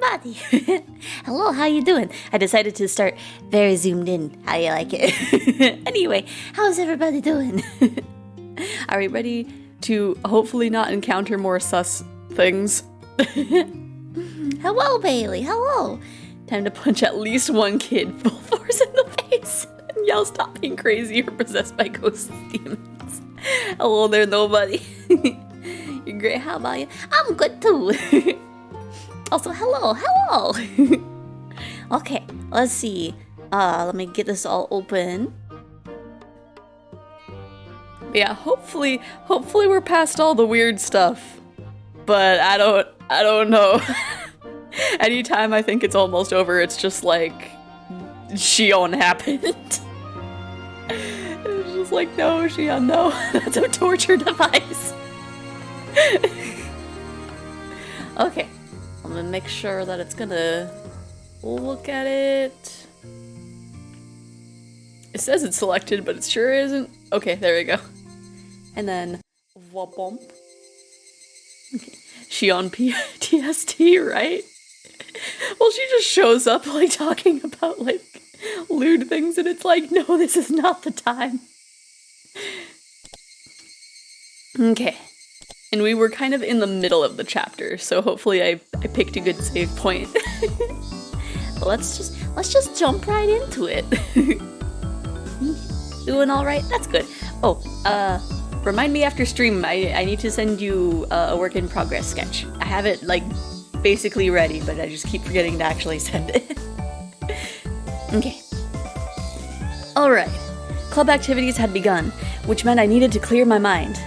everybody! Hello, how you doing? I decided to start very zoomed in. How you like it? Anyway, how's everybody doing? Are we ready to hopefully not encounter more sus things? Hello, Bailey. Hello. Time to punch at least one kid full force in the face and yell, "Stop being crazy or possessed by ghosts and demons." Hello there, nobody. You're great. How about you? I'm good too. Also, hello. Okay, let's see. Let me get this all open. Yeah, hopefully we're past all the weird stuff. But I don't know. Anytime I think it's almost over, it's just like Shion happened. It's just like, no, Shion, no. That's a torture device. Okay, I'm gonna make sure that it's gonna look at it. It says it's selected, but it sure isn't. Okay, there we go. And then wha-bump. Okay. Shion PTSD, right? Well, she just shows up like talking about like lewd things, and it's like, no, this is not the time. Okay. And we were kind of in the middle of the chapter, so hopefully I picked a good save point. Let's just jump right into it. Doing all right? That's good. Oh, remind me after stream. I need to send you a work in progress sketch. I have it like basically ready, but I just keep forgetting to actually send it. Okay. All right. Club activities had begun, which meant I needed to clear my mind.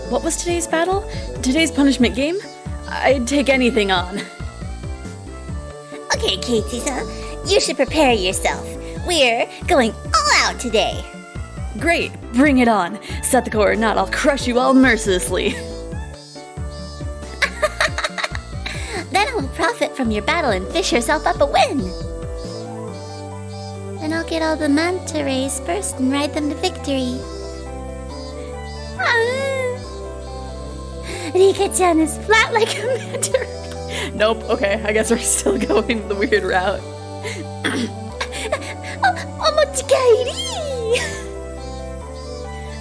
What was today's battle? Today's punishment game? I'd take anything on. Okay, Katie-san, you should prepare yourself. We're going all out today. Great, bring it on. Satoko or not, I'll crush you all mercilessly. Then I'll profit from your battle and fish yourself up a win. Then I'll get all the manta rays first and ride them to victory. Rika-chan is flat like a manta ray. Nope, okay, I guess we're still going the weird route.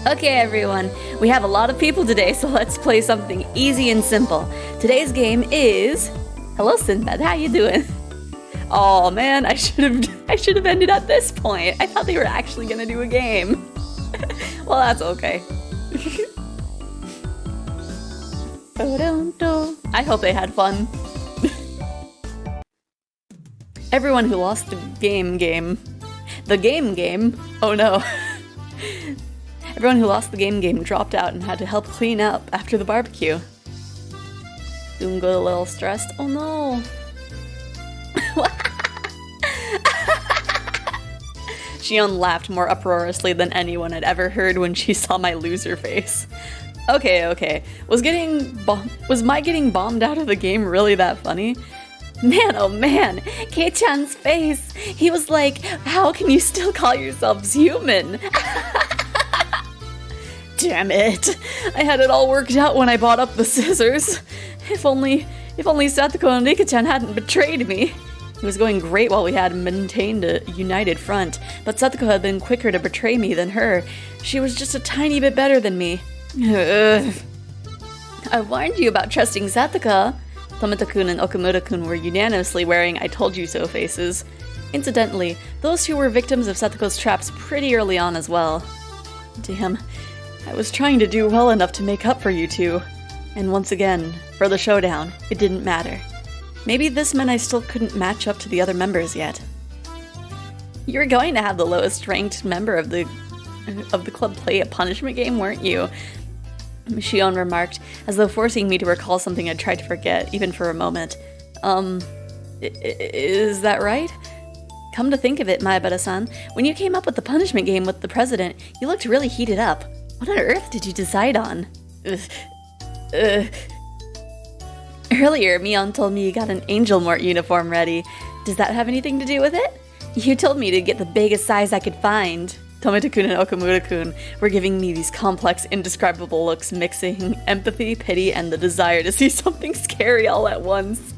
Okay, everyone, we have a lot of people today, so let's play something easy and simple. Today's game is... Hello, Sinbad, how you doing? Oh man, I should have ended at this point. I thought they were actually gonna do a game. Well, that's okay. I hope they had fun. Everyone who lost the game. Oh no. Everyone who lost the game dropped out and had to help clean up after the barbecue. Doom got a little stressed. Oh no. Shion laughed more uproariously than anyone had ever heard when she saw my loser face. Okay. Was my getting bombed out of the game really that funny? Man, oh man, Kei-chan's face. He was like, how can you still call yourselves human? Damn it. I had it all worked out when I bought up the scissors. If only Satoko and Rika-chan hadn't betrayed me. It was going great while we had maintained a united front, but Satoko had been quicker to betray me than her. She was just a tiny bit better than me. I warned you about trusting Satoko. Tomita-kun and Okamura-kun were unanimously wearing I told you so faces. Incidentally, those two were victims of Satoko's traps pretty early on as well. Damn, I was trying to do well enough to make up for you two. And once again, for the showdown, it didn't matter. Maybe this meant I still couldn't match up to the other members yet. You were going to have the lowest ranked member of the club play a punishment game, weren't you? Shion remarked, as though forcing me to recall something I'd tried to forget, even for a moment. Is that right? Come to think of it, Maebara-san, when you came up with the punishment game with the president, you looked really heated up. What on earth did you decide on? Earlier, Mion told me you got an Angel Mort uniform ready. Does that have anything to do with it? You told me to get the biggest size I could find. Tomita-kun and Okamura-kun were giving me these complex, indescribable looks, mixing empathy, pity, and the desire to see something scary all at once.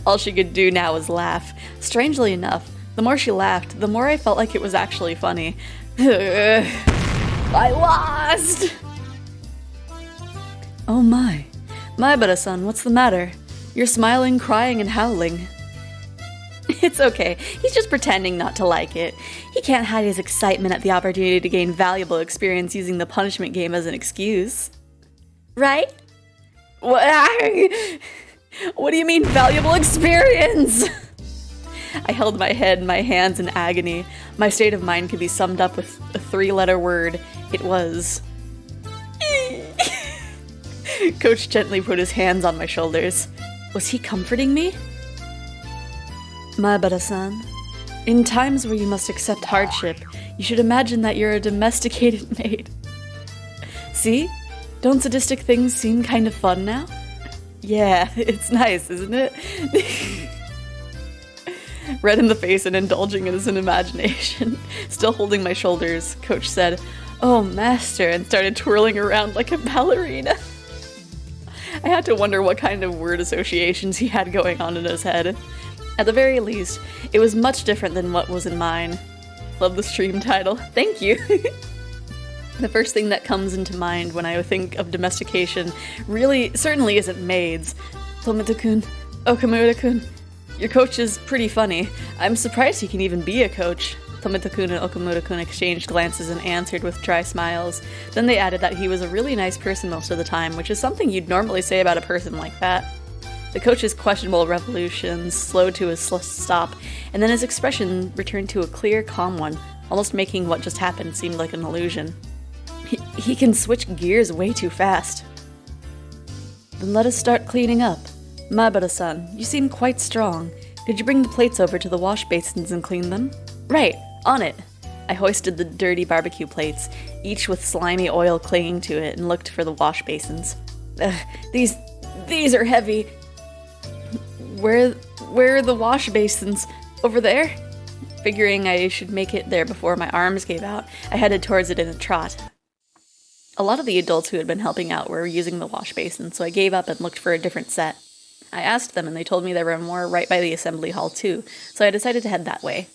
All she could do now was laugh. Strangely enough, the more she laughed, the more I felt like it was actually funny. I lost! Oh my. Maibara-san, what's the matter? You're smiling, crying, and howling. It's okay. He's just pretending not to like it. He can't hide his excitement at the opportunity to gain valuable experience using the punishment game as an excuse. Right? What do you mean, valuable experience? I held my head and my hands in agony. My state of mind could be summed up with a 3-letter word. It was... Coach gently put his hands on my shoulders. Was he comforting me? Maibara-san, in times where you must accept hardship, you should imagine that you're a domesticated maid. See? Don't sadistic things seem kind of fun now? Yeah, it's nice, isn't it? Red in the face and indulging in his imagination. Still holding my shoulders, Coach said, "Oh, master," and started twirling around like a ballerina. I had to wonder what kind of word associations he had going on in his head. At the very least, it was much different than what was in mine. Love the stream title. Thank you! The first thing that comes into mind when I think of domestication certainly isn't maids. Tomita-kun, Okamura-kun, your coach is pretty funny. I'm surprised he can even be a coach. Tomita-kun and Okamura-kun exchanged glances and answered with dry smiles. Then they added that he was a really nice person most of the time, which is something you'd normally say about a person like that. The coach's questionable revolutions slowed to a stop, and then his expression returned to a clear, calm one, almost making what just happened seem like an illusion. He can switch gears way too fast. Then let us start cleaning up. Maibara-san, you seem quite strong. Could you bring the plates over to the wash basins and clean them? Right, on it. I hoisted the dirty barbecue plates, each with slimy oil clinging to it, and looked for the wash basins. These are heavy. Where are the wash basins? Over there? Figuring I should make it there before my arms gave out, I headed towards it in a trot. A lot of the adults who had been helping out were using the wash basin, so I gave up and looked for a different set. I asked them, and they told me there were more right by the assembly hall too, so I decided to head that way.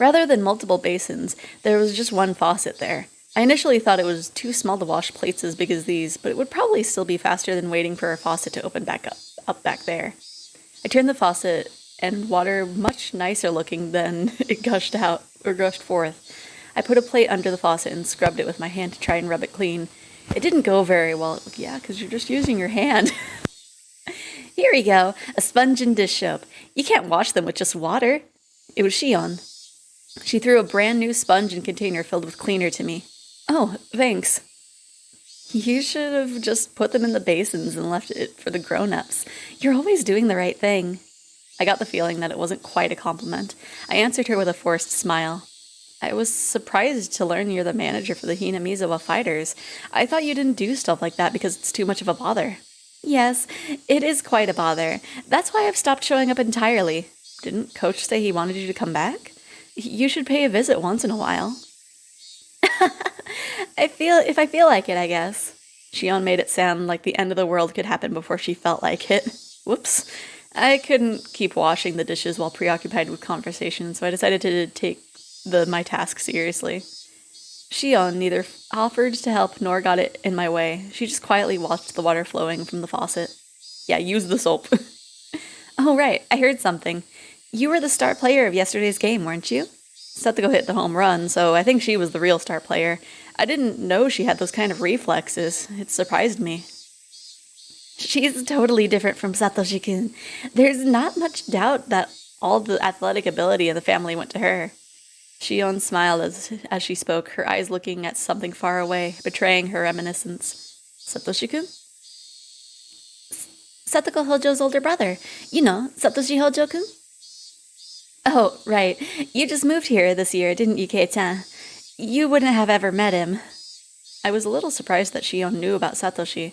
Rather than multiple basins, there was just one faucet there. I initially thought it was too small to wash plates as big as these, but it would probably still be faster than waiting for a faucet to open back up back there. I turned the faucet, and water much nicer looking than it gushed forth. I put a plate under the faucet and scrubbed it with my hand to try and rub it clean. It didn't go very well. Yeah, because you're just using your hand. Here we go, a sponge and dish soap. You can't wash them with just water. It was Shion. She threw a brand new sponge and container filled with cleaner to me. Oh, thanks. You should have just put them in the basins and left it for the grown-ups. You're always doing the right thing. I got the feeling that it wasn't quite a compliment. I answered her with a forced smile. I was surprised to learn you're the manager for the Hinamizawa Fighters. I thought you didn't do stuff like that because it's too much of a bother. Yes, it is quite a bother. That's why I've stopped showing up entirely. Didn't Coach say he wanted you to come back? You should pay a visit once in a while. If I feel like it, I guess. Shion made it sound like the end of the world could happen before she felt like it. Whoops. I couldn't keep washing the dishes while preoccupied with conversation, so I decided to take my task seriously. Shion neither offered to help nor got it in my way. She just quietly watched the water flowing from the faucet. Yeah, use the soap. Oh, right, I heard something. You were the star player of yesterday's game, weren't you? Satoko hit the home run, so I think she was the real star player. I didn't know she had those kind of reflexes. It surprised me. She's totally different from Satoshi-kun. There's not much doubt that all the athletic ability in the family went to her. Shion smiled as she spoke, her eyes looking at something far away, betraying her reminiscence. Satoshi-kun? Satoko Hojo's older brother. You know, Satoshi Hojo-kun? Oh, right. You just moved here this year, didn't you, Kei-chan? You wouldn't have ever met him. I was a little surprised that Shion knew about Satoshi.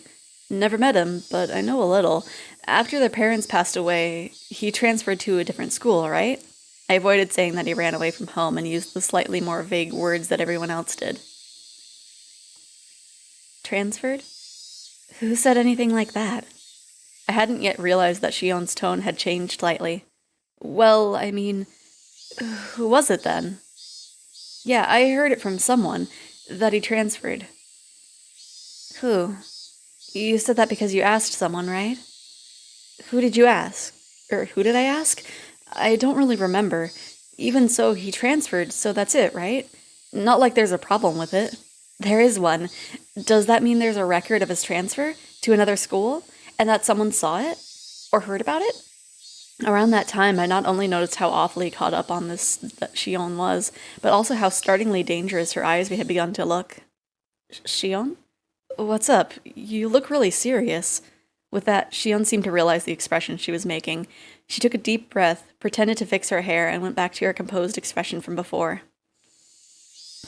Never met him, but I know a little. After their parents passed away, he transferred to a different school, right? I avoided saying that he ran away from home and used the slightly more vague words that everyone else did. Transferred? Who said anything like that? hadn't yet realized that Shion's tone had changed slightly. Well, I mean, who was it then? Yeah, I heard it from someone, that he transferred. Who? You said that because you asked someone, right? Who did you ask? Or who did I ask? I don't really remember. Even so, he transferred, so that's it, right? Not like there's a problem with it. There is one. Does that mean there's a record of his transfer to another school, and that someone saw it? Or heard about it? Around that time, I not only noticed how awfully caught up on this that Shion was, but also how startlingly dangerous her eyes had begun to look. Shion? What's up? You look really serious. With that, Shion seemed to realize the expression she was making. She took a deep breath, pretended to fix her hair, and went back to her composed expression from before.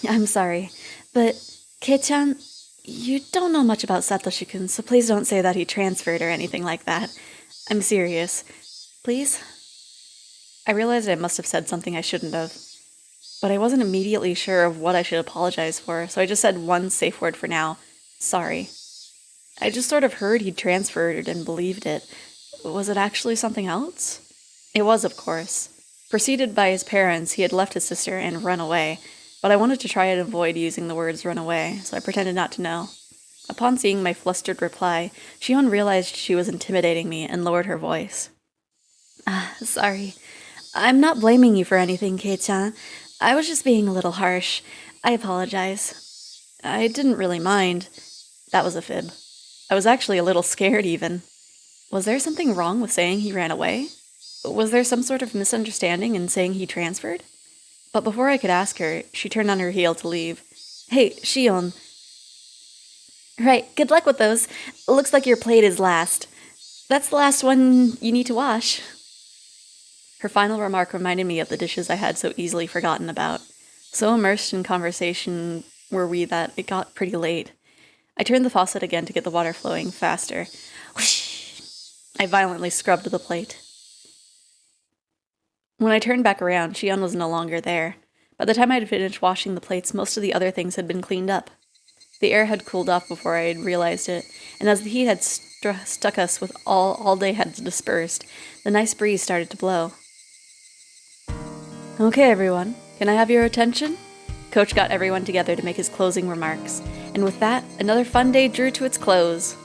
I'm sorry, but Kei-chan, you don't know much about Satoshi-kun, so please don't say that he transferred or anything like that. I'm serious. Please? I realized I must have said something I shouldn't have, but I wasn't immediately sure of what I should apologize for, so I just said one safe word for now. Sorry. I just sort of heard he'd transferred and believed it. Was it actually something else? It was, of course. Preceded by his parents, he had left his sister and run away, but I wanted to try and avoid using the words run away, so I pretended not to know. Upon seeing my flustered reply, Shion realized she was intimidating me and lowered her voice. Sorry. I'm not blaming you for anything, Kei-chan. I was just being a little harsh. I apologize. I didn't really mind. That was a fib. I was actually a little scared, even. Was there something wrong with saying he ran away? Was there some sort of misunderstanding in saying he transferred? But before I could ask her, she turned on her heel to leave. Hey, Shion. Right, good luck with those. Looks like your plate is last. That's the last one you need to wash. Her final remark reminded me of the dishes I had so easily forgotten about. So immersed in conversation were we that it got pretty late. I turned the faucet again to get the water flowing faster. Whoosh! I violently scrubbed the plate. When I turned back around, Shion was no longer there. By the time I had finished washing the plates, most of the other things had been cleaned up. The air had cooled off before I had realized it, and as the heat had stuck us with all day had dispersed, the nice breeze started to blow. Okay, everyone, can I have your attention? Coach got everyone together to make his closing remarks, and with that, another fun day drew to its close.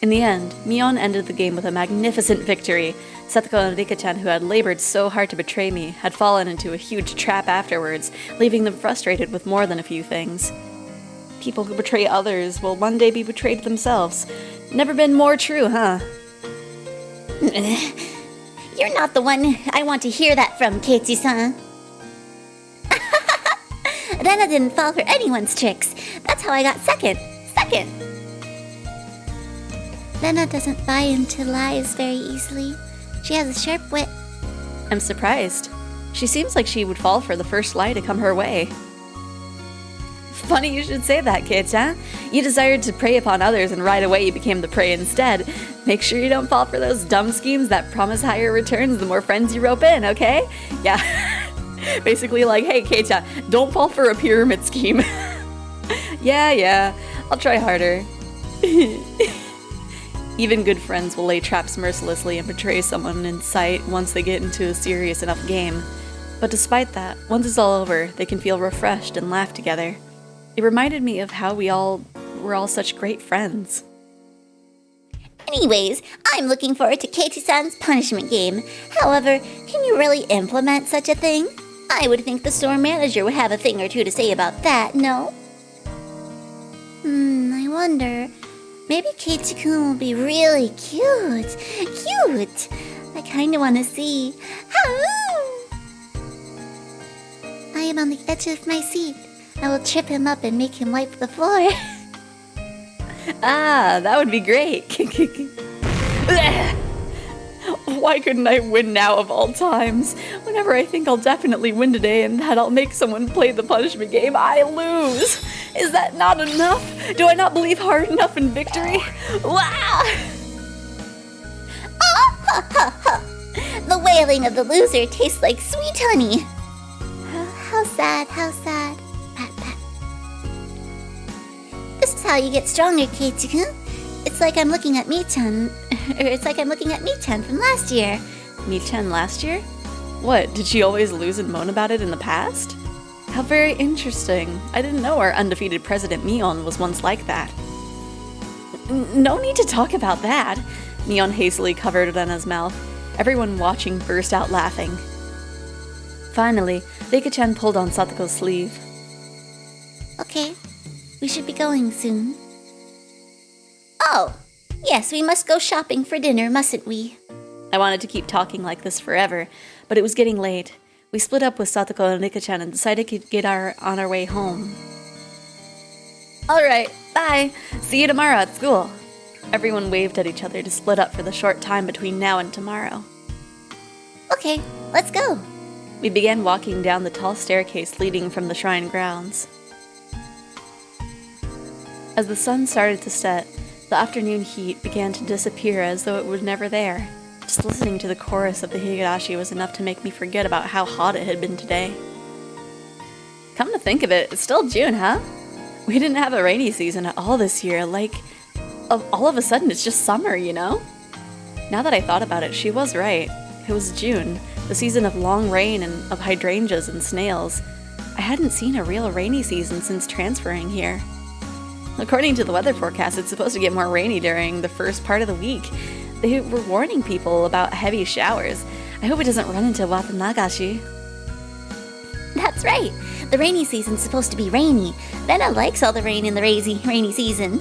In the end, Mion ended the game with a magnificent victory. Setsuko and Rika-chan, who had labored so hard to betray me, had fallen into a huge trap afterwards, leaving them frustrated with more than a few things. People who betray others will one day be betrayed themselves. Never been more true, huh? You're not the one I want to hear that from, Keiichi-san. Rena didn't fall for anyone's tricks. That's how I got second. Rena doesn't buy into lies very easily. She has a sharp wit. I'm surprised. She seems like she would fall for the first lie to come her way. Funny you should say that, Kei-chan. You desired to prey upon others and right away you became the prey instead. Make sure you don't fall for those dumb schemes that promise higher returns the more friends you rope in, okay? Yeah. Basically like, hey, Kei-chan, don't fall for a pyramid scheme. Yeah, I'll try harder. Even good friends will lay traps mercilessly and betray someone in sight once they get into a serious enough game. But despite that, once it's all over, they can feel refreshed and laugh together. It reminded me of how we're all such great friends. Anyways, I'm looking forward to Keiichi-san's punishment game. However, can you really implement such a thing? I would think the store manager would have a thing or two to say about that, no? I wonder. Maybe Keiichi-kun will be really cute. I kinda wanna see. I am on the edge of my seat. I will trip him up and make him wipe the floor. That would be great. Why couldn't I win now of all times? Whenever I think I'll definitely win today and that I'll make someone play the punishment game, I lose. Is that not enough? Do I not believe hard enough in victory? Wow! The wailing of the loser tastes like sweet honey. How sad. Pat, pat. This is how you get stronger, Keiichi-kun. It's It's like I'm looking at Mi-chan, it's like I'm looking at Mi-chan from last year. Mi-chan last year? What, did she always lose and moan about it in the past? How very interesting. I didn't know our undefeated president Mion was once like that. No need to talk about that. Mion hastily covered Rena's mouth. Everyone watching burst out laughing. Finally, Rika-chan pulled on Satoko's sleeve. Okay, we should be going soon. Oh, yes, we must go shopping for dinner, mustn't we? I wanted to keep talking like this forever, but it was getting late. We split up with Satoko and Rika-chan and decided to get on our way home. Alright, bye! See you tomorrow at school! Everyone waved at each other to split up for the short time between now and tomorrow. Okay, let's go. We began walking down the tall staircase leading from the shrine grounds. As the sun started to set, the afternoon heat began to disappear as though it was never there. Just listening to the chorus of the Higurashi was enough to make me forget about how hot it had been today. Come to think of it, it's still June, huh? We didn't have a rainy season at all this year, all of a sudden it's just summer, you know? Now that I thought about it, she was right. It was June, the season of long rain and of hydrangeas and snails. I hadn't seen a real rainy season since transferring here. According to the weather forecast, it's supposed to get more rainy during the first part of the week. They were warning people about heavy showers. I hope it doesn't run into Watanagashi. That's right. The rainy season's supposed to be rainy. Rena likes all the rain in the rainy season.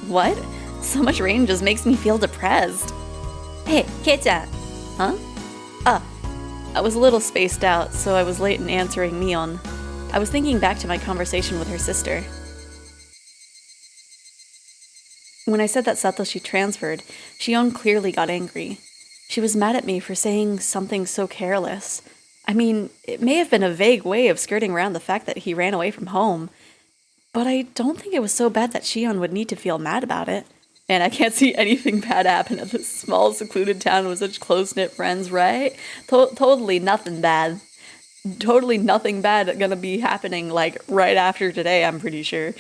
What? So much rain just makes me feel depressed. Hey, Kei-chan. Huh? I was a little spaced out, so I was late in answering Mion. I was thinking back to my conversation with her sister. When I said that Satoshi transferred, Shion clearly got angry. She was mad at me for saying something so careless. I mean, it may have been a vague way of skirting around the fact that he ran away from home, but I don't think it was so bad that Shion would need to feel mad about it. And I can't see anything bad happen at this small, secluded town with such close-knit friends, right? Totally nothing bad. Totally nothing bad gonna be happening, right after today, I'm pretty sure.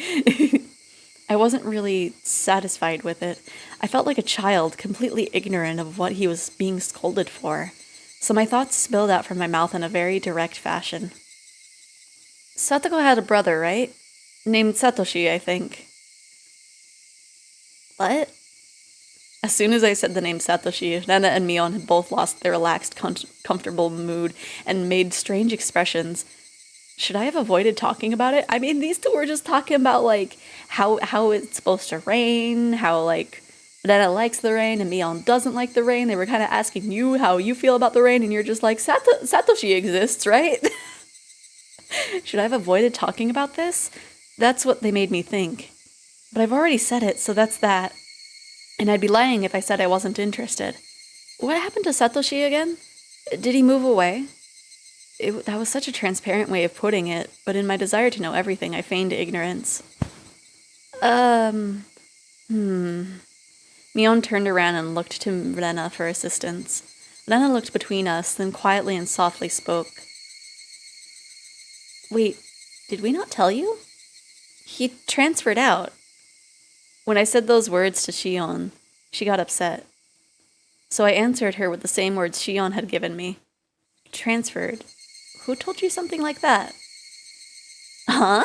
I wasn't really satisfied with it. I felt like a child, completely ignorant of what he was being scolded for. So my thoughts spilled out from my mouth in a very direct fashion. Satoko had a brother, right? Named Satoshi, I think. What? As soon as I said the name Satoshi, Rena and Mion had both lost their relaxed, comfortable mood and made strange expressions. Should I have avoided talking about it? I mean, these two were just talking about, how it's supposed to rain, how, Rena likes the rain and Mion doesn't like the rain. They were kind of asking you how you feel about the rain, and you're just like, Satoshi exists, right? Should I have avoided talking about this? That's what they made me think. But I've already said it, so that's that. And I'd be lying if I said I wasn't interested. What happened to Satoshi again? Did he move away? That was such a transparent way of putting it, but in my desire to know everything, I feigned ignorance. Mion turned around and looked to Rena for assistance. Rena looked between us, then quietly and softly spoke. Wait, did we not tell you? He transferred out. When I said those words to Shion, she got upset. So I answered her with the same words Shion had given me. Transferred? Who told you something like that? Huh?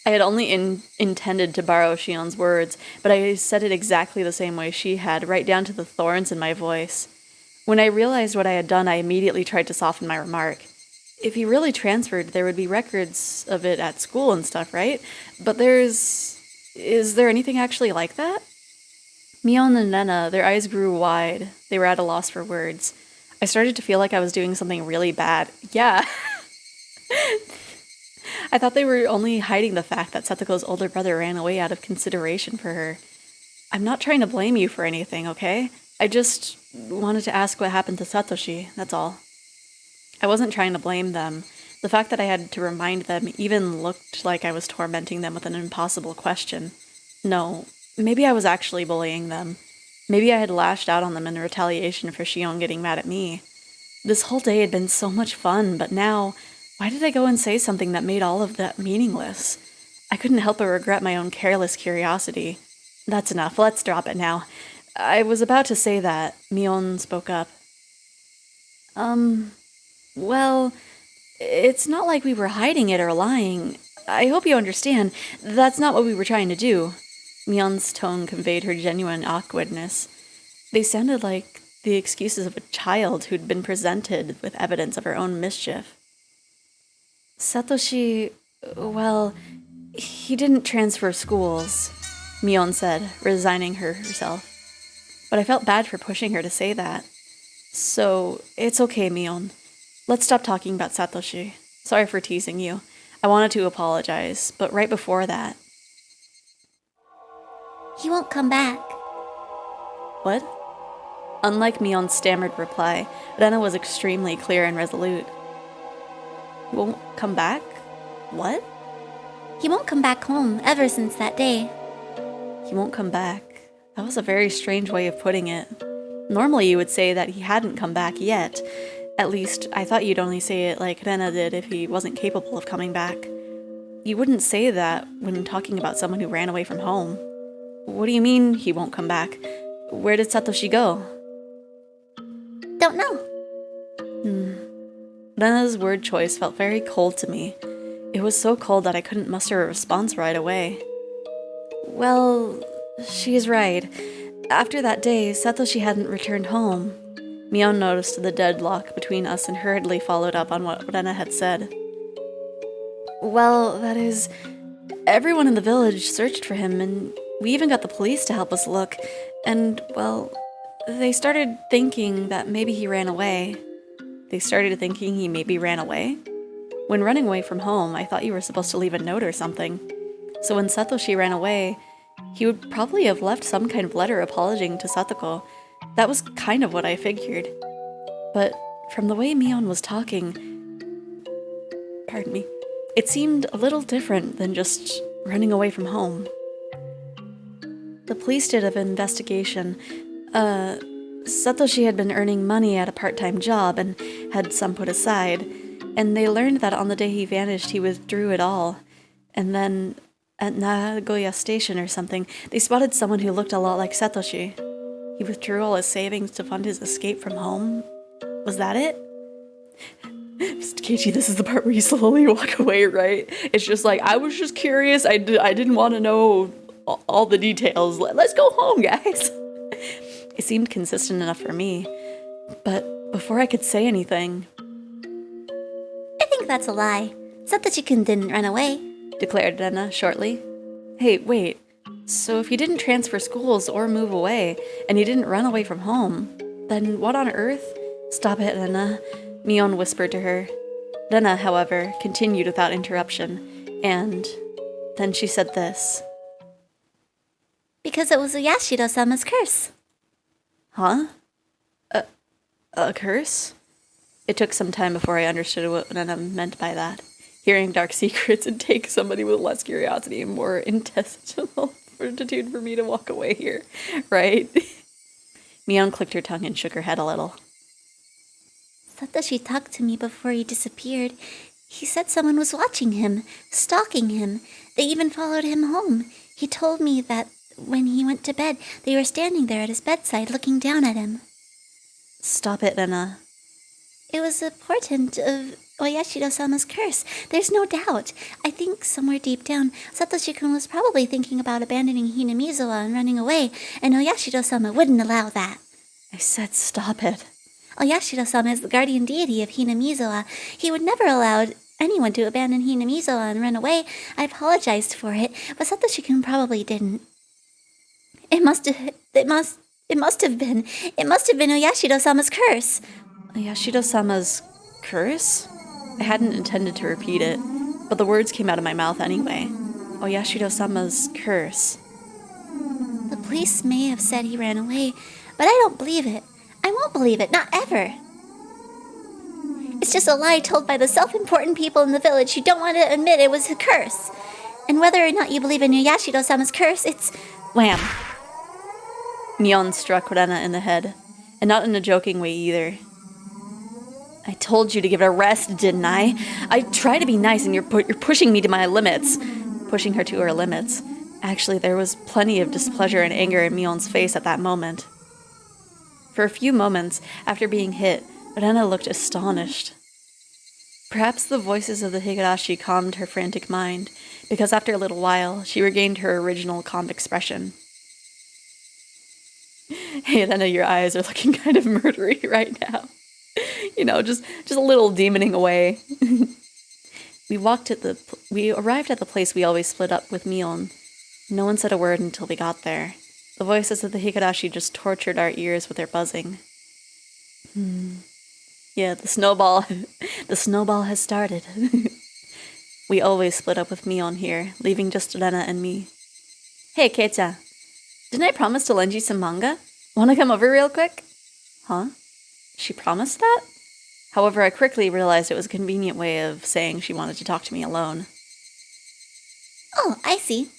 I had only intended to borrow Shion's words, but I said it exactly the same way she had, right down to the thorns in my voice. When I realized what I had done, I immediately tried to soften my remark. If he really transferred, there would be records of it at school and stuff, right? But is there anything actually like that? Mion and Rena, their eyes grew wide. They were at a loss for words. I started to feel like I was doing something really bad. Yeah. I thought they were only hiding the fact that Satoko's older brother ran away out of consideration for her. I'm not trying to blame you for anything, okay? I just wanted to ask what happened to Satoshi, that's all. I wasn't trying to blame them. The fact that I had to remind them even looked like I was tormenting them with an impossible question. No, maybe I was actually bullying them. Maybe I had lashed out on them in retaliation for Shion getting mad at me. This whole day had been so much fun, but now, why did I go and say something that made all of that meaningless? I couldn't help but regret my own careless curiosity. That's enough. Let's drop it now. I was about to say that. Mion spoke up. Well, it's not like we were hiding it or lying. I hope you understand. That's not what we were trying to do. Mion's tone conveyed her genuine awkwardness. They sounded like the excuses of a child who'd been presented with evidence of her own mischief. Satoshi, well, he didn't transfer schools, Mion said, resigning herself. But I felt bad for pushing her to say that. So, it's okay, Mion. Let's stop talking about Satoshi. Sorry for teasing you. I wanted to apologize, but right before that... He won't come back. What? Unlike Mion's stammered reply, Rena was extremely clear and resolute. He won't come back? What? He won't come back home ever since that day. He won't come back. That was a very strange way of putting it. Normally you would say that he hadn't come back yet. At least, I thought you'd only say it like Rena did if he wasn't capable of coming back. You wouldn't say that when talking about someone who ran away from home. What do you mean he won't come back? Where did Satoshi go? Don't know. Rena's word choice felt very cold to me. It was so cold that I couldn't muster a response right away. Well, she's right. After that day, Satoshi hadn't returned home. Mion noticed the deadlock between us and hurriedly followed up on what Rena had said. Well, that is, everyone in the village searched for him, and we even got the police to help us look, and, well, they started thinking that maybe he ran away. They started thinking he maybe ran away? When running away from home, I thought you were supposed to leave a note or something. So when Satoshi ran away, he would probably have left some kind of letter apologizing to Satoko. That was kind of what I figured. But from the way Mion was talking, pardon me, it seemed a little different than just running away from home. The police did an investigation. Satoshi had been earning money at a part-time job and had some put aside, and they learned that on the day he vanished, he withdrew it all. And then, at Nagoya Station or something, they spotted someone who looked a lot like Satoshi. He withdrew all his savings to fund his escape from home. Was that it? Mr. Keiichi, this is the part where you slowly walk away, right? It's just like, I was just curious. I didn't want to know all the details. Let's go home, guys. It seemed consistent enough for me. But before I could say anything... I think that's a lie. Satoshi-kun didn't run away, declared Rena shortly. Hey, wait. So if he didn't transfer schools or move away, and he didn't run away from home, then what on earth? Stop it, Rena, Mion whispered to her. Rena, however, continued without interruption, and then she said this. Because it was Yashido-sama's curse. Huh? A curse? It took some time before I understood what Rena meant by that. Hearing dark secrets would take somebody with less curiosity and more intestinal fortitude for me to walk away here, right? Mion clicked her tongue and shook her head a little. Satoshi talked to me before he disappeared. He said someone was watching him, stalking him. They even followed him home. He told me that when he went to bed, they were standing there at his bedside looking down at him. Stop it, Rena. It was a portent of Oyashido-sama's curse. There's no doubt. I think somewhere deep down, Satoshi-kun was probably thinking about abandoning Hinamizawa and running away, and Oyashido-sama wouldn't allow that. I said stop it. Oyashido-sama is the guardian deity of Hinamizawa. He would never allow anyone to abandon Hinamizawa and run away. I apologized for it, but Satoshi-kun probably didn't. It must have been Oyashido-sama's curse. Oyashido-sama's curse? I hadn't intended to repeat it, but the words came out of my mouth anyway. Oyashido-sama's curse. The police may have said he ran away, but I don't believe it. I won't believe it, not ever. It's just a lie told by the self-important people in the village who don't want to admit it was a curse. And whether or not you believe in Oyashido-sama's curse, it's... Wham! Mion struck Rena in the head, and not in a joking way either. I told you to give it a rest, didn't I? I try to be nice and you're pushing me to my limits. Pushing her to her limits. Actually, there was plenty of displeasure and anger in Mion's face at that moment. For a few moments, after being hit, Rena looked astonished. Perhaps the voices of the Higurashi calmed her frantic mind, because after a little while, she regained her original calm expression. Hey, Rena, your eyes are looking kind of murdery right now. Just a little demoning away. We arrived at the place we always split up with Mion. No one said a word until we got there. The voices of the Higurashi just tortured our ears with their buzzing. Yeah, the snowball has started. We always split up with Mion here, leaving just Rena and me. Hey, Keita, didn't I promise to lend you some manga? Wanna come over real quick? Huh? She promised that? However, I quickly realized it was a convenient way of saying she wanted to talk to me alone. Oh, I see.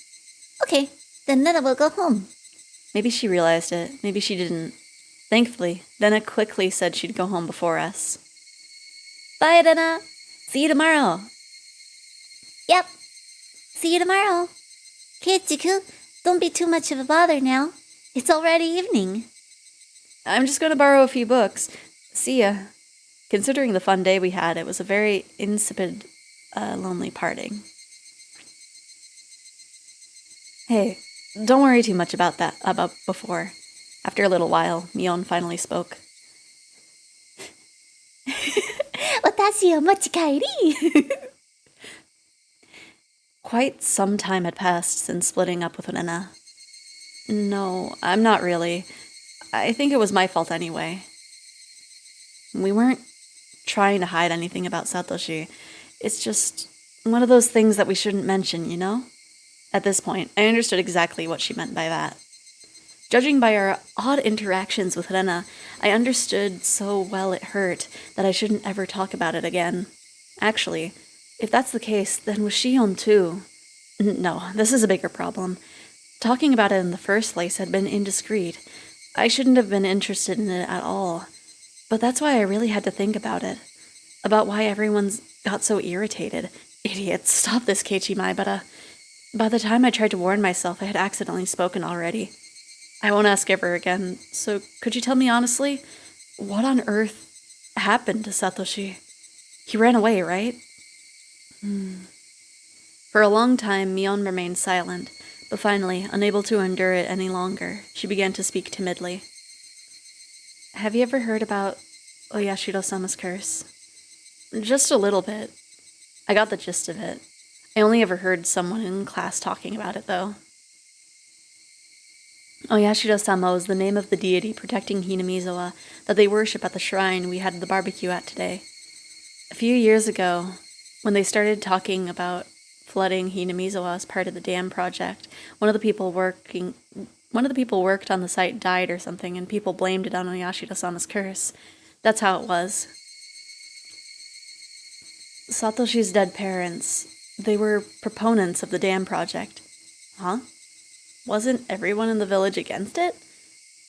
Okay, then Nena will go home. Maybe she realized it, maybe she didn't. Thankfully, Rena quickly said she'd go home before us. Bye, Rena. See you tomorrow. Yep. See you tomorrow. Keiichi-kun, don't be too much of a bother now. It's already evening. I'm just going to borrow a few books. See ya. Considering the fun day we had, it was a very insipid, lonely parting. Hey, don't worry too much about before. After a little while, Mion finally spoke. Watashi o mochikaeri. Quite some time had passed since splitting up with Rena. No, I'm not really. I think it was my fault anyway. We weren't trying to hide anything about Satoshi. It's just one of those things that we shouldn't mention, you know? At this point, I understood exactly what she meant by that. Judging by our odd interactions with Rena, I understood so well it hurt that I shouldn't ever talk about it again. Actually, if that's the case, then with Shion too. No, this is a bigger problem. Talking about it in the first place had been indiscreet. I shouldn't have been interested in it at all. But that's why I really had to think about it. About why everyone's got so irritated. Idiots, stop this, Keiichi-mai, but by the time I tried to warn myself, I had accidentally spoken already. I won't ask ever again, so could you tell me honestly, what on earth happened to Satoshi? He ran away, right? For a long time, Mion remained silent, but finally, unable to endure it any longer, she began to speak timidly. Have you ever heard about Oyashiro-sama's curse? Just a little bit. I got the gist of it. I only ever heard someone in class talking about it, though. Oyashiro-sama was the name of the deity protecting Hinamizawa that they worship at the shrine we had the barbecue at today. A few years ago, when they started talking about flooding Hinamizawa as part of the dam project, one of the people worked on the site died or something, and people blamed it on Oyashiro-sama's curse. That's how it was. Satoshi's dead parents, they were proponents of the dam project. Huh? Wasn't everyone in the village against it?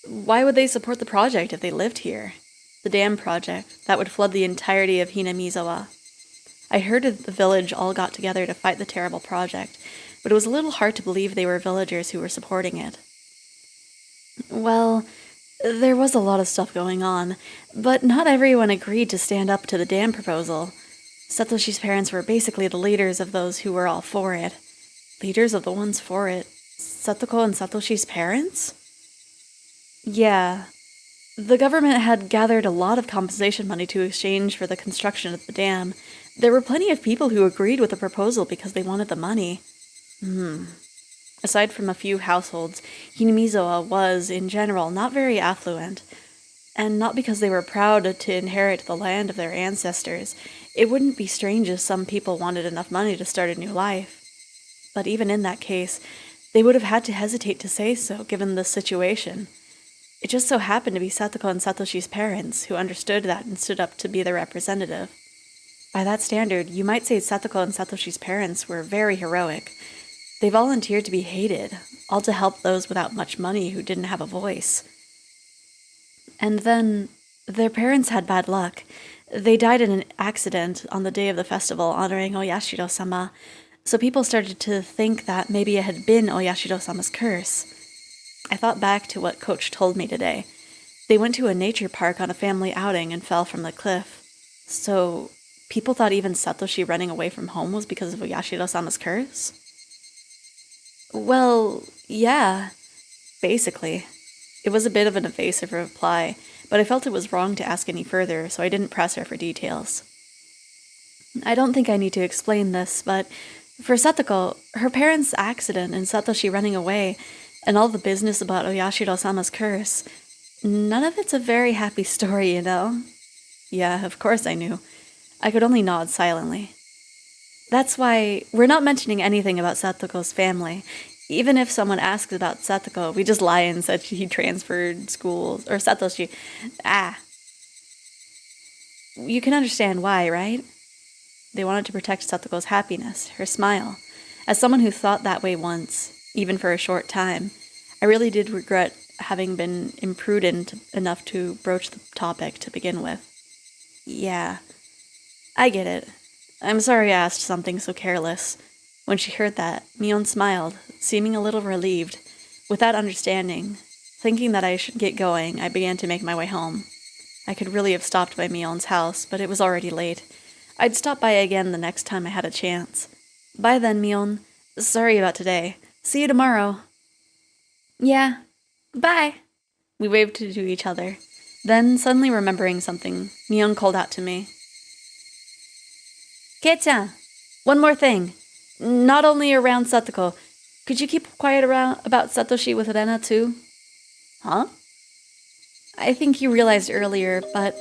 Why would they support the project if they lived here? The dam project, that would flood the entirety of Hinamizawa. I heard that the village all got together to fight the terrible project, but it was a little hard to believe they were villagers who were supporting it. Well, there was a lot of stuff going on, but not everyone agreed to stand up to the dam proposal. Satoshi's parents were basically the leaders of those who were all for it. Leaders of the ones for it. Satoko and Satoshi's parents? Yeah. The government had gathered a lot of compensation money to exchange for the construction of the dam. There were plenty of people who agreed with the proposal because they wanted the money. Aside from a few households, Hinamizawa was, in general, not very affluent. And not because they were proud to inherit the land of their ancestors. It wouldn't be strange if some people wanted enough money to start a new life. But even in that case, they would have had to hesitate to say so, given the situation. It just so happened to be Satoko and Satoshi's parents who understood that and stood up to be their representative. By that standard, you might say Satoko and Satoshi's parents were very heroic. They volunteered to be hated, all to help those without much money who didn't have a voice. And then, their parents had bad luck. They died in an accident on the day of the festival honoring Oyashiro-sama. So people started to think that maybe it had been Oyashiro-sama's curse. I thought back to what Coach told me today. They went to a nature park on a family outing and fell from the cliff. So people thought even Satoshi running away from home was because of Oyashiro-sama's curse? Well, yeah, basically. It was a bit of an evasive reply, but I felt it was wrong to ask any further, so I didn't press her for details. I don't think I need to explain this, but for Satoko, her parents' accident and Satoshi running away, and all the business about Oyashiro-sama's curse, none of it's a very happy story, you know? Yeah, of course I knew. I could only nod silently. That's why we're not mentioning anything about Satoko's family. Even if someone asks about Satoko, we just lie and said he transferred schools, or Satoshi. You can understand why, right? They wanted to protect Satoko's happiness, her smile. As someone who thought that way once, even for a short time, I really did regret having been imprudent enough to broach the topic to begin with. Yeah, I get it. I'm sorry I asked something so careless. When she heard that, Mion smiled, seeming a little relieved. Without understanding, thinking that I should get going, I began to make my way home. I could really have stopped by Mion's house, but it was already late. I'd stop by again the next time I had a chance. Bye then, Mion. Sorry about today. See you tomorrow. Yeah. Bye. We waved to each other. Then, suddenly remembering something, Mion called out to me. Kei-chan, one more thing. Not only around Satoko, could you keep quiet about Satoshi with Rena too? Huh? I think you realized earlier, but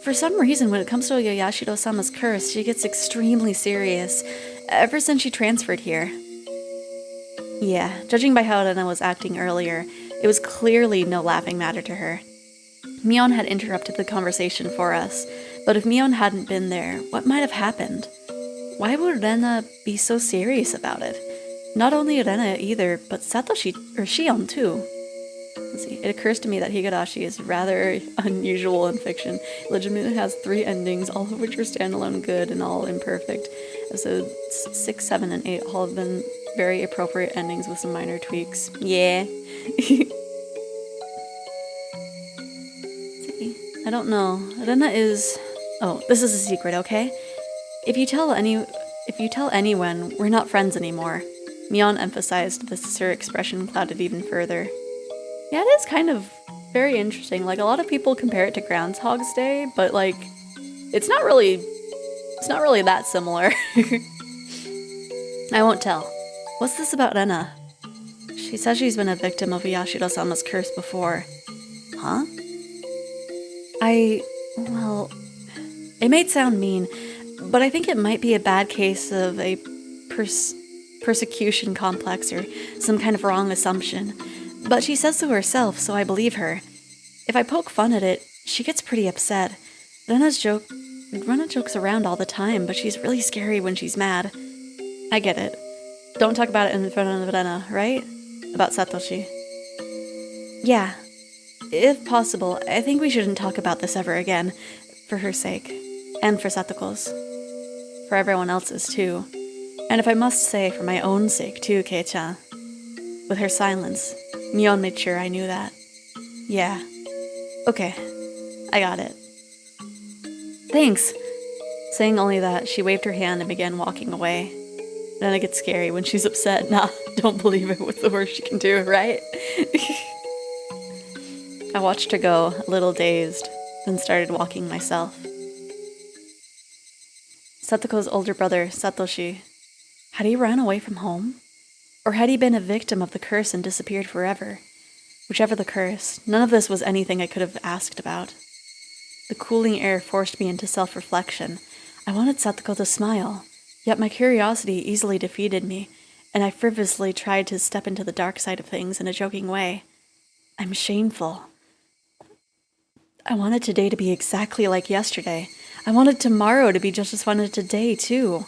for some reason when it comes to Oyashiro-sama's curse, she gets extremely serious, ever since she transferred here. Yeah, judging by how Rena was acting earlier, it was clearly no laughing matter to her. Mion had interrupted the conversation for us, but if Mion hadn't been there, what might have happened? Why would Rena be so serious about it? Not only Rena either, but Satoshi, or Shion too. Let's see. It occurs to me that Higurashi is rather unusual in fiction. It legitimately has 3 endings, all of which are standalone good and all imperfect. Episodes 6, 7, and 8 all have been very appropriate endings with some minor tweaks. Yeah. I don't know. Rena is... Oh, this is a secret, okay? If you tell anyone, we're not friends anymore. Mion emphasized this as her expression clouded even further. Yeah, it is kind of very interesting. Like, a lot of people compare it to Groundhog's Day, but like, it's not really that similar. I won't tell. What's this about Rena? She says she's been a victim of Yashiro-sama's curse before. Huh? Well, it may sound mean, but I think it might be a bad case of a persecution complex or some kind of wrong assumption. But she says so herself, so I believe her. If I poke fun at it, she gets pretty upset. Rena jokes around all the time, but she's really scary when she's mad. I get it. Don't talk about it in front of Rena, right? About Satoshi. Yeah. If possible, I think we shouldn't talk about this ever again. For her sake. And for Satoko's. For everyone else's, too. And if I must say, for my own sake, too, Kei-chan. With her silence, Mion made sure I knew that. Yeah. Okay. I got it. Thanks. Saying only that, she waved her hand and began walking away. Then it gets scary when she's upset. Nah, don't believe it. What's the worst she can do, right? I watched her go, a little dazed, then started walking myself. Satoko's older brother, Satoshi, had he run away from home? Or had he been a victim of the curse and disappeared forever? Whichever the curse, none of this was anything I could have asked about. The cooling air forced me into self-reflection. I wanted Satoko to smile, yet my curiosity easily defeated me, and I frivolously tried to step into the dark side of things in a joking way. I'm shameful. I wanted today to be exactly like yesterday. I wanted tomorrow to be just as fun as today, too.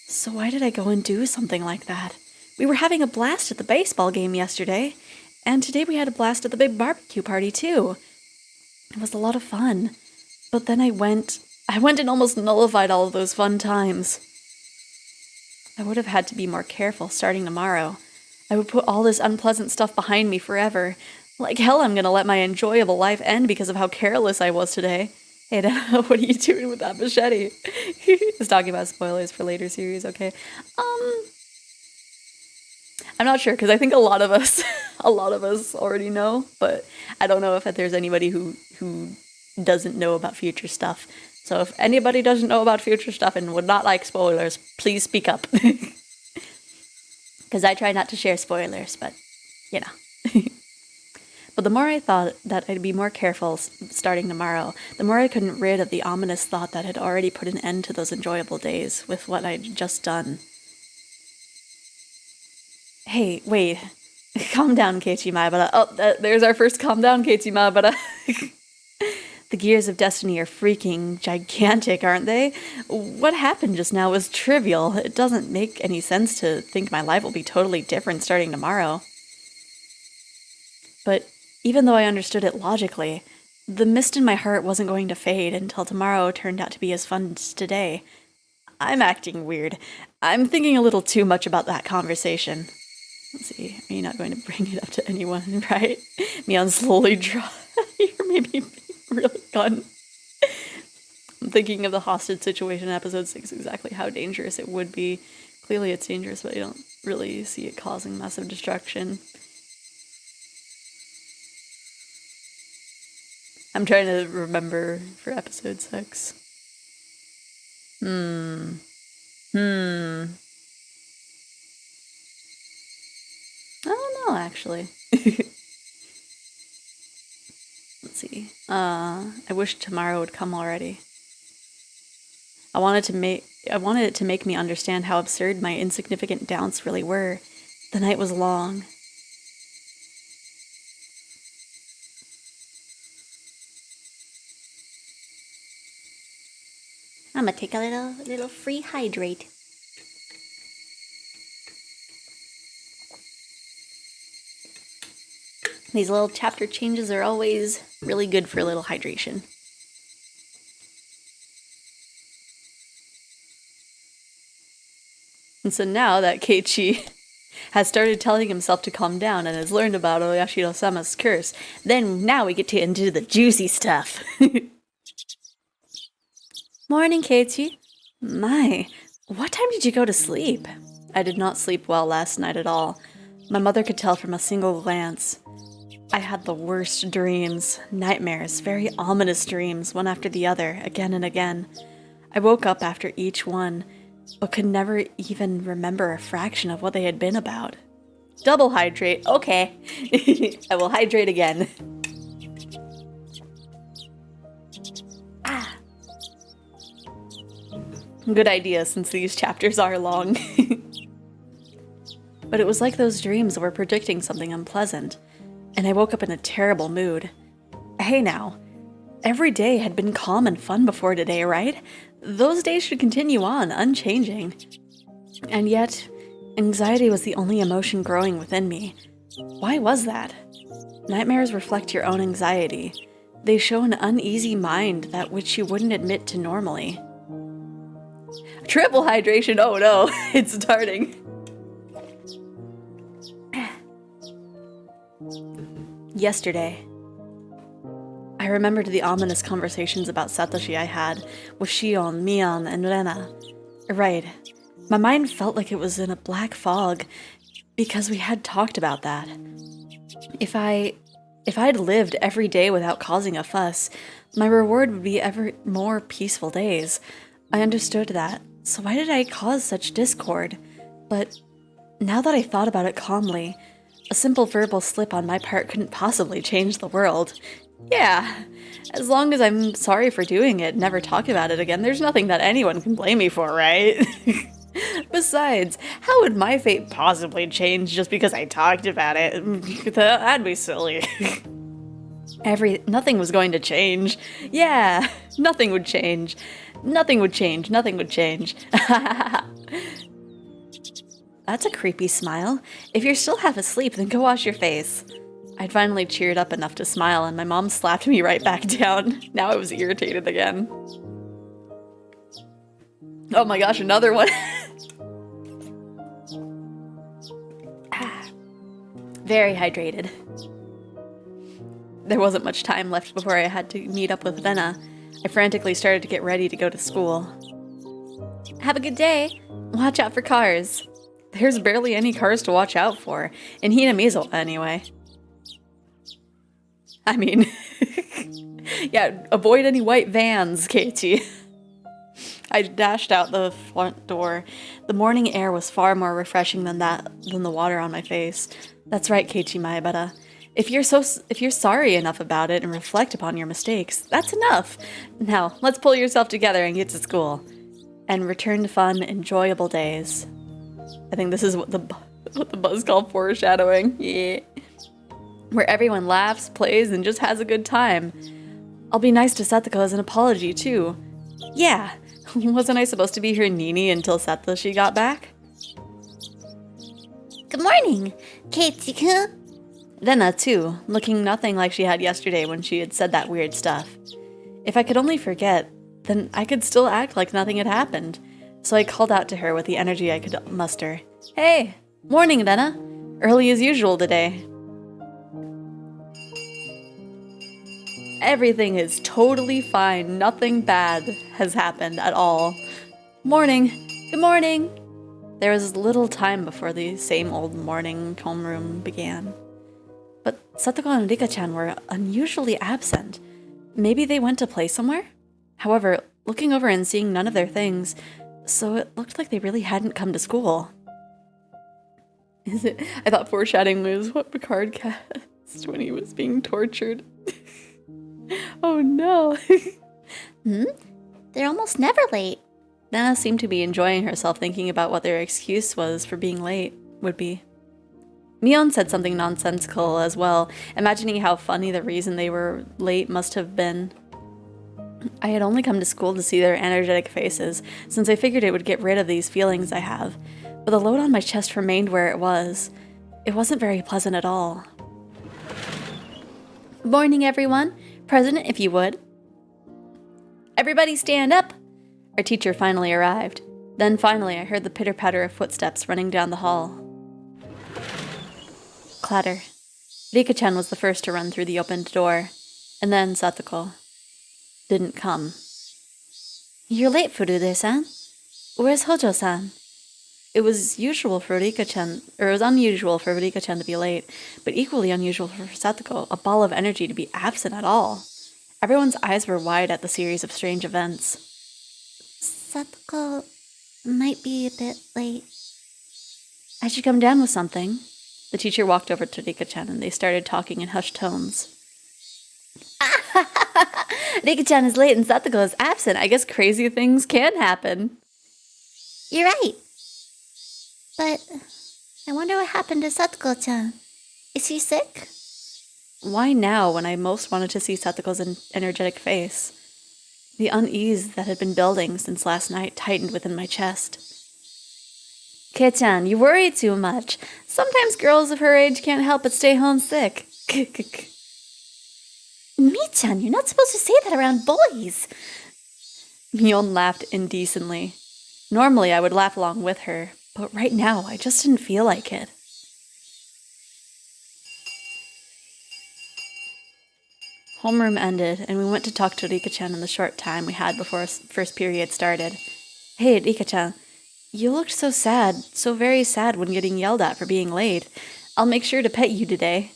So why did I go and do something like that? We were having a blast at the baseball game yesterday, and today we had a blast at the big barbecue party, too. It was a lot of fun. But then I went and almost nullified all of those fun times. I would have had to be more careful starting tomorrow. I would put all this unpleasant stuff behind me forever. Like hell, I'm gonna let my enjoyable life end because of how careless I was today. Hey, Dad, what are you doing with that machete? He's talking about spoilers for later series, okay? I'm not sure, because I think a lot of us already know, but I don't know if there's anybody who doesn't know about future stuff. So if anybody doesn't know about future stuff and would not like spoilers, please speak up. Because I try not to share spoilers, but, you know. But the more I thought that I'd be more careful starting tomorrow, the more I couldn't rid of the ominous thought that had already put an end to those enjoyable days with what I'd just done. Hey, wait. Calm down, Keiichi Maebara. Oh, there's our first calm down, Keiichi Maebara. The gears of destiny are freaking gigantic, aren't they? What happened just now was trivial. It doesn't make any sense to think my life will be totally different starting tomorrow. But even though I understood it logically, the mist in my heart wasn't going to fade until tomorrow turned out to be as fun as today. I'm acting weird. I'm thinking a little too much about that conversation. Let's see, are you not going to bring it up to anyone, right? Mion slowly draw. You're maybe really fun. I'm thinking of the hostage situation in episode 6, exactly how dangerous it would be. Clearly it's dangerous, but I don't really see it causing massive destruction. I'm trying to remember for episode 6. I don't know, actually. Let's see. I wish tomorrow would come already. I wanted it to make me understand how absurd my insignificant doubts really were. The night was long. I'm gonna take a little free hydrate. These little chapter changes are always really good for a little hydration. And so now that Keiichi has started telling himself to calm down and has learned about Oyashiro-sama's curse, then now we get to into the juicy stuff. Morning, Keiichi. My, what time did you go to sleep? I did not sleep well last night at all. My mother could tell from a single glance. I had the worst dreams, nightmares, very ominous dreams, one after the other, again and again. I woke up after each one, but could never even remember a fraction of what they had been about. Double hydrate, okay. I will hydrate again. Good idea, since these chapters are long. But it was like those dreams were predicting something unpleasant, and I woke up in a terrible mood. Hey now, every day had been calm and fun before today, right? Those days should continue on, unchanging. And yet, anxiety was the only emotion growing within me. Why was that? Nightmares reflect your own anxiety. They show an uneasy mind that which you wouldn't admit to normally. Triple hydration, oh no, it's starting. Yesterday, I remembered the ominous conversations about Satoshi I had with Shion, Mion, and Rena. Right, my mind felt like it was in a black fog because we had talked about that. If I'd lived every day without causing a fuss, my reward would be ever more peaceful days. I understood that, so why did I cause such discord? But now that I thought about it calmly, a simple verbal slip on my part couldn't possibly change the world. Yeah, as long as I'm sorry for doing it, never talk about it again, there's nothing that anyone can blame me for, right? Besides, how would my fate possibly change just because I talked about it? That'd be silly. Nothing was going to change. Yeah, nothing would change. Nothing would change. Nothing would change. That's a creepy smile. If you're still half asleep, then go wash your face. I'd finally cheered up enough to smile, and my mom slapped me right back down. Now I was irritated again. Oh my gosh, another one. Very hydrated. There wasn't much time left before I had to meet up with Venna. I frantically started to get ready to go to school. Have a good day. Watch out for cars. There's barely any cars to watch out for. In Hinamizo, anyway. I mean, yeah, avoid any white vans, Katie. I dashed out the front door. The morning air was far more refreshing than the water on my face. That's right, Keiichi Maebara. If you're sorry enough about it and reflect upon your mistakes, that's enough. Now, let's pull yourself together and get to school. And return to fun, enjoyable days. I think this is what the buzz call foreshadowing. Yeah. Where everyone laughs, plays, and just has a good time. I'll be nice to Satoko as an apology, too. Yeah. Wasn't I supposed to be her Nini until Satoshi got back? Good morning, Keiichi-kun. Rena, too, looking nothing like she had yesterday when she had said that weird stuff. If I could only forget, then I could still act like nothing had happened. So I called out to her with the energy I could muster. Hey, morning, Rena. Early as usual today. Everything is totally fine. Nothing bad has happened at all. Morning. Good morning. There was little time before the same old morning homeroom began. But Satoko and Rika-chan were unusually absent. Maybe they went to play somewhere? However, looking over and seeing none of their things, so it looked like they really hadn't come to school. I thought foreshadowing was what Picard cast when he was being tortured. Oh no. They're almost never late. Nana seemed to be enjoying herself thinking about what their excuse was for being late would be. Mion said something nonsensical as well, imagining how funny the reason they were late must have been. I had only come to school to see their energetic faces, since I figured it would get rid of these feelings I have, but the load on my chest remained where it was. It wasn't very pleasant at all. Morning, everyone. President, if you would. Everybody stand up! Our teacher finally arrived. Then finally I heard the pitter-patter of footsteps running down the hall. Clatter. Rika-chan was the first to run through the opened door, and then Satoko. Didn't come. You're late, Furude-san. Where's Hojo-san? It was unusual for Rika-chan to be late, but equally unusual for Satoko, a ball of energy, to be absent at all. Everyone's eyes were wide at the series of strange events. Satoko might be a bit late. I should come down with something. The teacher walked over to Rika-chan and they started talking in hushed tones. Rika-chan is late and Satoko is absent. I guess crazy things can happen. You're right. But I wonder what happened to Satoko-chan. Is he sick? Why now, when I most wanted to see Satoko's energetic face? The unease that had been building since last night tightened within my chest. Kei-chan, you worry too much. Sometimes girls of her age can't help but stay homesick. Mi-chan, you're not supposed to say that around boys. Mion laughed indecently. Normally I would laugh along with her, but right now I just didn't feel like it. Homeroom ended, and we went to talk to Rika-chan in the short time we had before first period started. Hey, Rika-chan, you looked so sad, so very sad when getting yelled at for being late. I'll make sure to pet you today.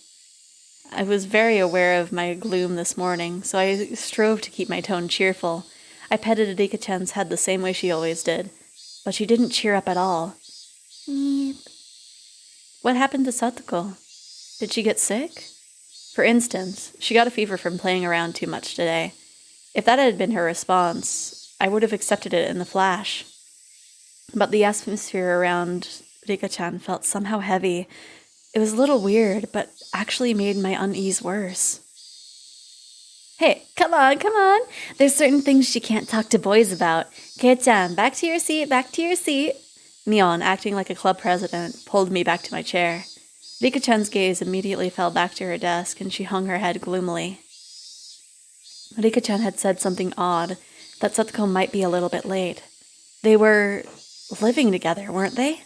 I was very aware of my gloom this morning, so I strove to keep my tone cheerful. I petted Rika-chan's head the same way she always did, but she didn't cheer up at all. Yep. What happened to Satoko? Did she get sick? For instance, she got a fever from playing around too much today. If that had been her response, I would have accepted it in a flash. But the atmosphere around Rika-chan felt somehow heavy. It was a little weird, but actually made my unease worse. Hey, come on. There's certain things she can't talk to boys about. Kei-chan, back to your seat. Mion, acting like a club president, pulled me back to my chair. Rika-chan's gaze immediately fell back to her desk, and she hung her head gloomily. Rika-chan had said something odd, that Satoko might be a little bit late. They were living together, weren't they?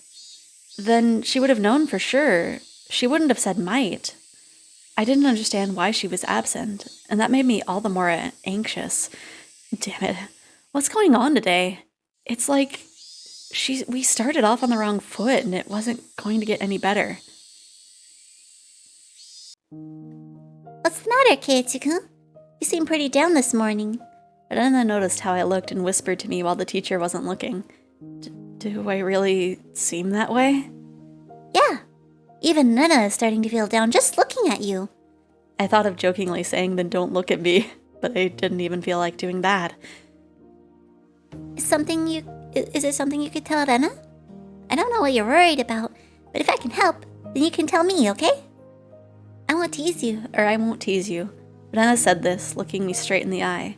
Then she would have known for sure. She wouldn't have said might. I didn't understand why she was absent, and that made me all the more anxious. Damn it. What's going on today? It's like we started off on the wrong foot and it wasn't going to get any better. What's the matter, Keiichi-kun? You seem pretty down this morning. Rena noticed how I looked and whispered to me while the teacher wasn't looking. Do I really seem that way? Yeah. Even Nina is starting to feel down just looking at you. I thought of jokingly saying, then don't look at me, but I didn't even feel like doing that. Is it something you could tell Rena? I don't know what you're worried about, but if I can help, then you can tell me, okay? I won't tease you. Or I won't tease you. Rena said this, looking me straight in the eye.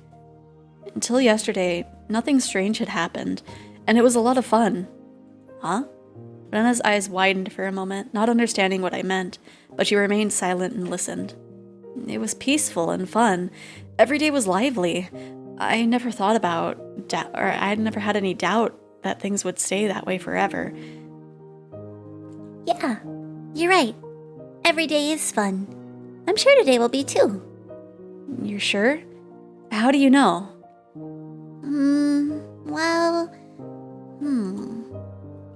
Until yesterday, nothing strange had happened, and it was a lot of fun. Huh? Rena's eyes widened for a moment, not understanding what I meant, but she remained silent and listened. It was peaceful and fun. Every day was lively. I never thought about, or I'd never had any doubt that things would stay that way forever. Yeah, you're right. Every day is fun. I'm sure today will be too. You're sure? How do you know?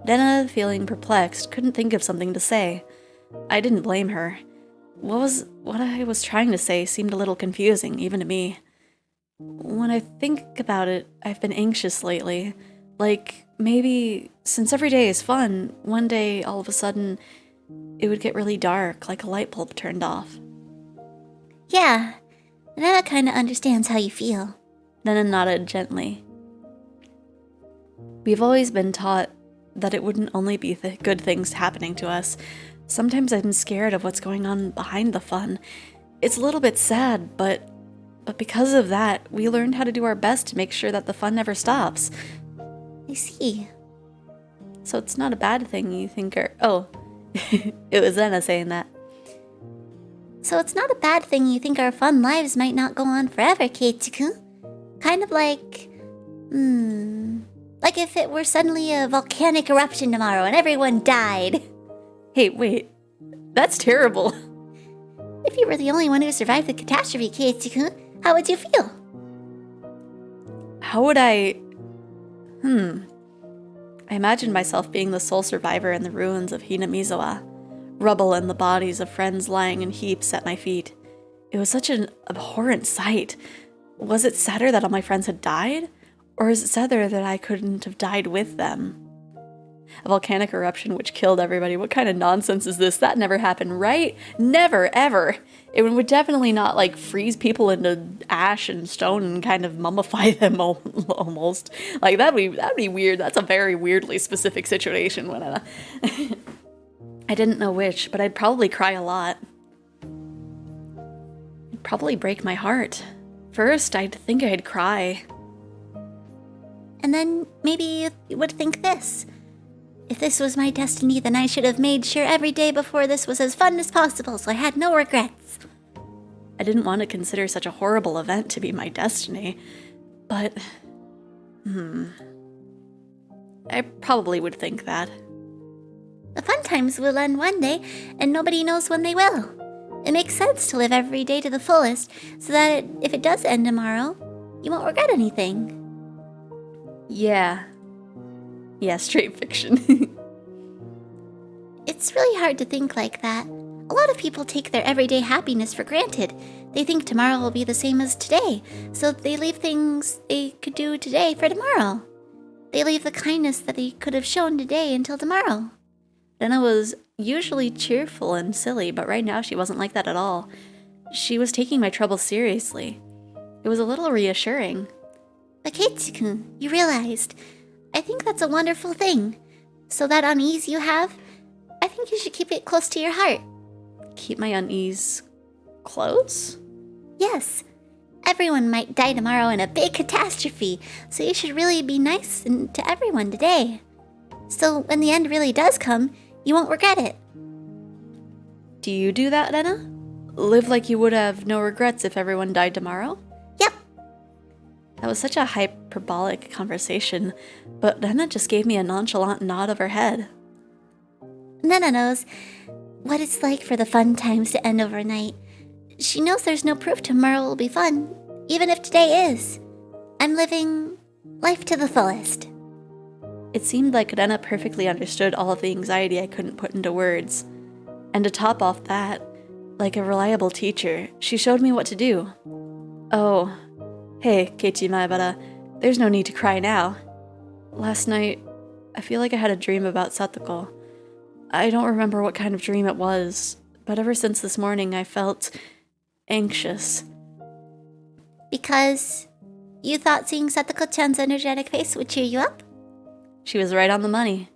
Rena, feeling perplexed, couldn't think of something to say. I didn't blame her. What I was trying to say seemed a little confusing, even to me. When I think about it, I've been anxious lately. Like, maybe, since every day is fun, one day, all of a sudden, it would get really dark, like a light bulb turned off. Yeah, Nana kinda understands how you feel. Nana nodded gently. We've always been taught that it wouldn't only be the good things happening to us. Sometimes I'm scared of what's going on behind the fun. It's a little bit sad, but because of that, we learned how to do our best to make sure that the fun never stops. I see. So it's not a bad thing you think Oh, it was Anna saying that. So it's not a bad thing you think our fun lives might not go on forever, Keiichi-kun. Kind of like... like if it were suddenly a volcanic eruption tomorrow and everyone died. Hey, wait. That's terrible. If you were the only one who survived the catastrophe, Keiichi-kun, how would you feel? How would I... I imagined myself being the sole survivor in the ruins of Hinamizawa. Rubble and the bodies of friends lying in heaps at my feet. It was such an abhorrent sight. Was it sadder that all my friends had died? Or is it sadder that I couldn't have died with them? A volcanic eruption which killed everybody. What kind of nonsense is this? That never happened, right? Never, ever. It would definitely not, like, freeze people into ash and stone and kind of mummify them almost. Like, that'd be weird. That's a very weirdly specific situation. When I didn't know which, but I'd probably cry a lot. It'd probably break my heart. First, I'd think I'd cry. And then maybe you would think this. If this was my destiny, then I should have made sure every day before this was as fun as possible, so I had no regrets. I didn't want to consider such a horrible event to be my destiny, but... I probably would think that. The fun times will end one day, and nobody knows when they will. It makes sense to live every day to the fullest, so that if it does end tomorrow, you won't regret anything. Yeah, straight fiction. It's really hard to think like that. A lot of people take their everyday happiness for granted. They think tomorrow will be the same as today, so they leave things they could do today for tomorrow. They leave the kindness that they could have shown today until tomorrow. Rena was usually cheerful and silly, but right now she wasn't like that at all. She was taking my troubles seriously. It was a little reassuring. But Keiichi-kun, you realized. I think that's a wonderful thing. So that unease you have, I think you should keep it close to your heart. Keep my unease close? Yes. Everyone might die tomorrow in a big catastrophe, so you should really be nice to everyone today. So when the end really does come, you won't regret it. Do you do that, Rena? Live like you would have no regrets if everyone died tomorrow? Yep. That was such a hyperbolic conversation, but Rena just gave me a nonchalant nod of her head. Nana knows. what it's like for the fun times to end overnight. She knows there's no proof tomorrow will be fun, even if today is. I'm living life to the fullest. It seemed like Rena perfectly understood all of the anxiety I couldn't put into words. And to top off that, like a reliable teacher, she showed me what to do. Oh, hey, Keiichi Maebara, there's no need to cry now. Last night, I feel like I had a dream about Satoko. I don't remember what kind of dream it was, but ever since this morning I felt anxious. Because you thought seeing Satoko-chan's energetic face would cheer you up? She was right on the money.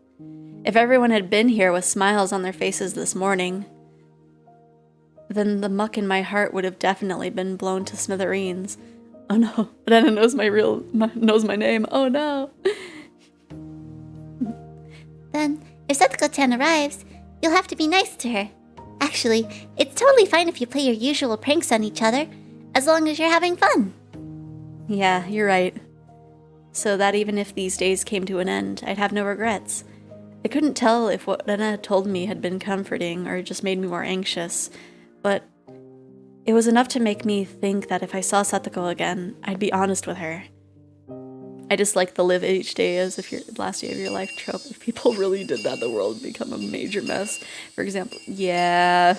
If everyone had been here with smiles on their faces this morning, then the muck in my heart would have definitely been blown to smithereens. Oh no, Rena knows knows my name. Oh no. Then, if Satoko-chan arrives, you'll have to be nice to her. Actually, it's totally fine if you play your usual pranks on each other, as long as you're having fun. Yeah, you're right. So that even if these days came to an end, I'd have no regrets. I couldn't tell if what Rena told me had been comforting or just made me more anxious, but it was enough to make me think that if I saw Satoko again, I'd be honest with her. I dislike the live each day as if your last day of your life trope. If people really did that, the world would become a major mess. For example, yeah,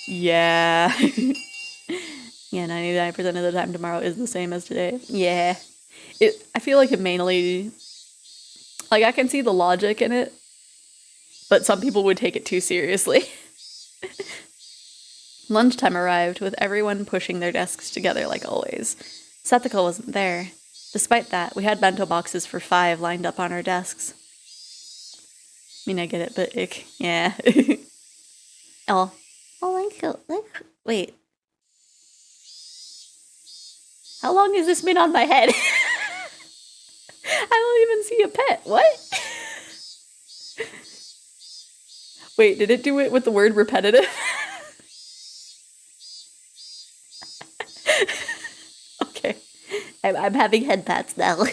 99% of the time tomorrow is the same as today. Yeah. I feel like it mainly, like, I can see the logic in it, but some people would take it too seriously. Lunchtime arrived, with everyone pushing their desks together like always. Satoko wasn't there. Despite that, we had bento boxes for 5 lined up on our desks. I mean, I get it, but ick. Yeah. Oh, wait. How long has this been on my head? I don't even see a pet. What? Wait, did it do it with the word repetitive? Okay. I'm having head pats now.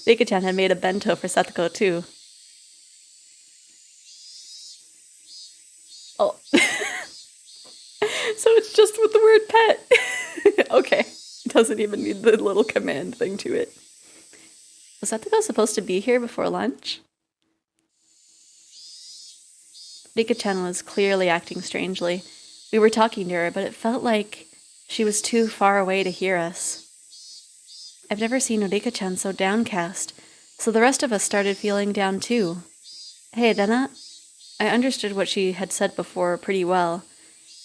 Rika-chan had made a bento for Satoko too. Oh. So it's just with the word pet. Okay. It doesn't even need the little command thing to it. Was Satoko supposed to be here before lunch? Rika-chan was clearly acting strangely. We were talking to her, but it felt like she was too far away to hear us. I've never seen Rika-chan so downcast, so the rest of us started feeling down too. Hey, Rena, I understood what she had said before pretty well.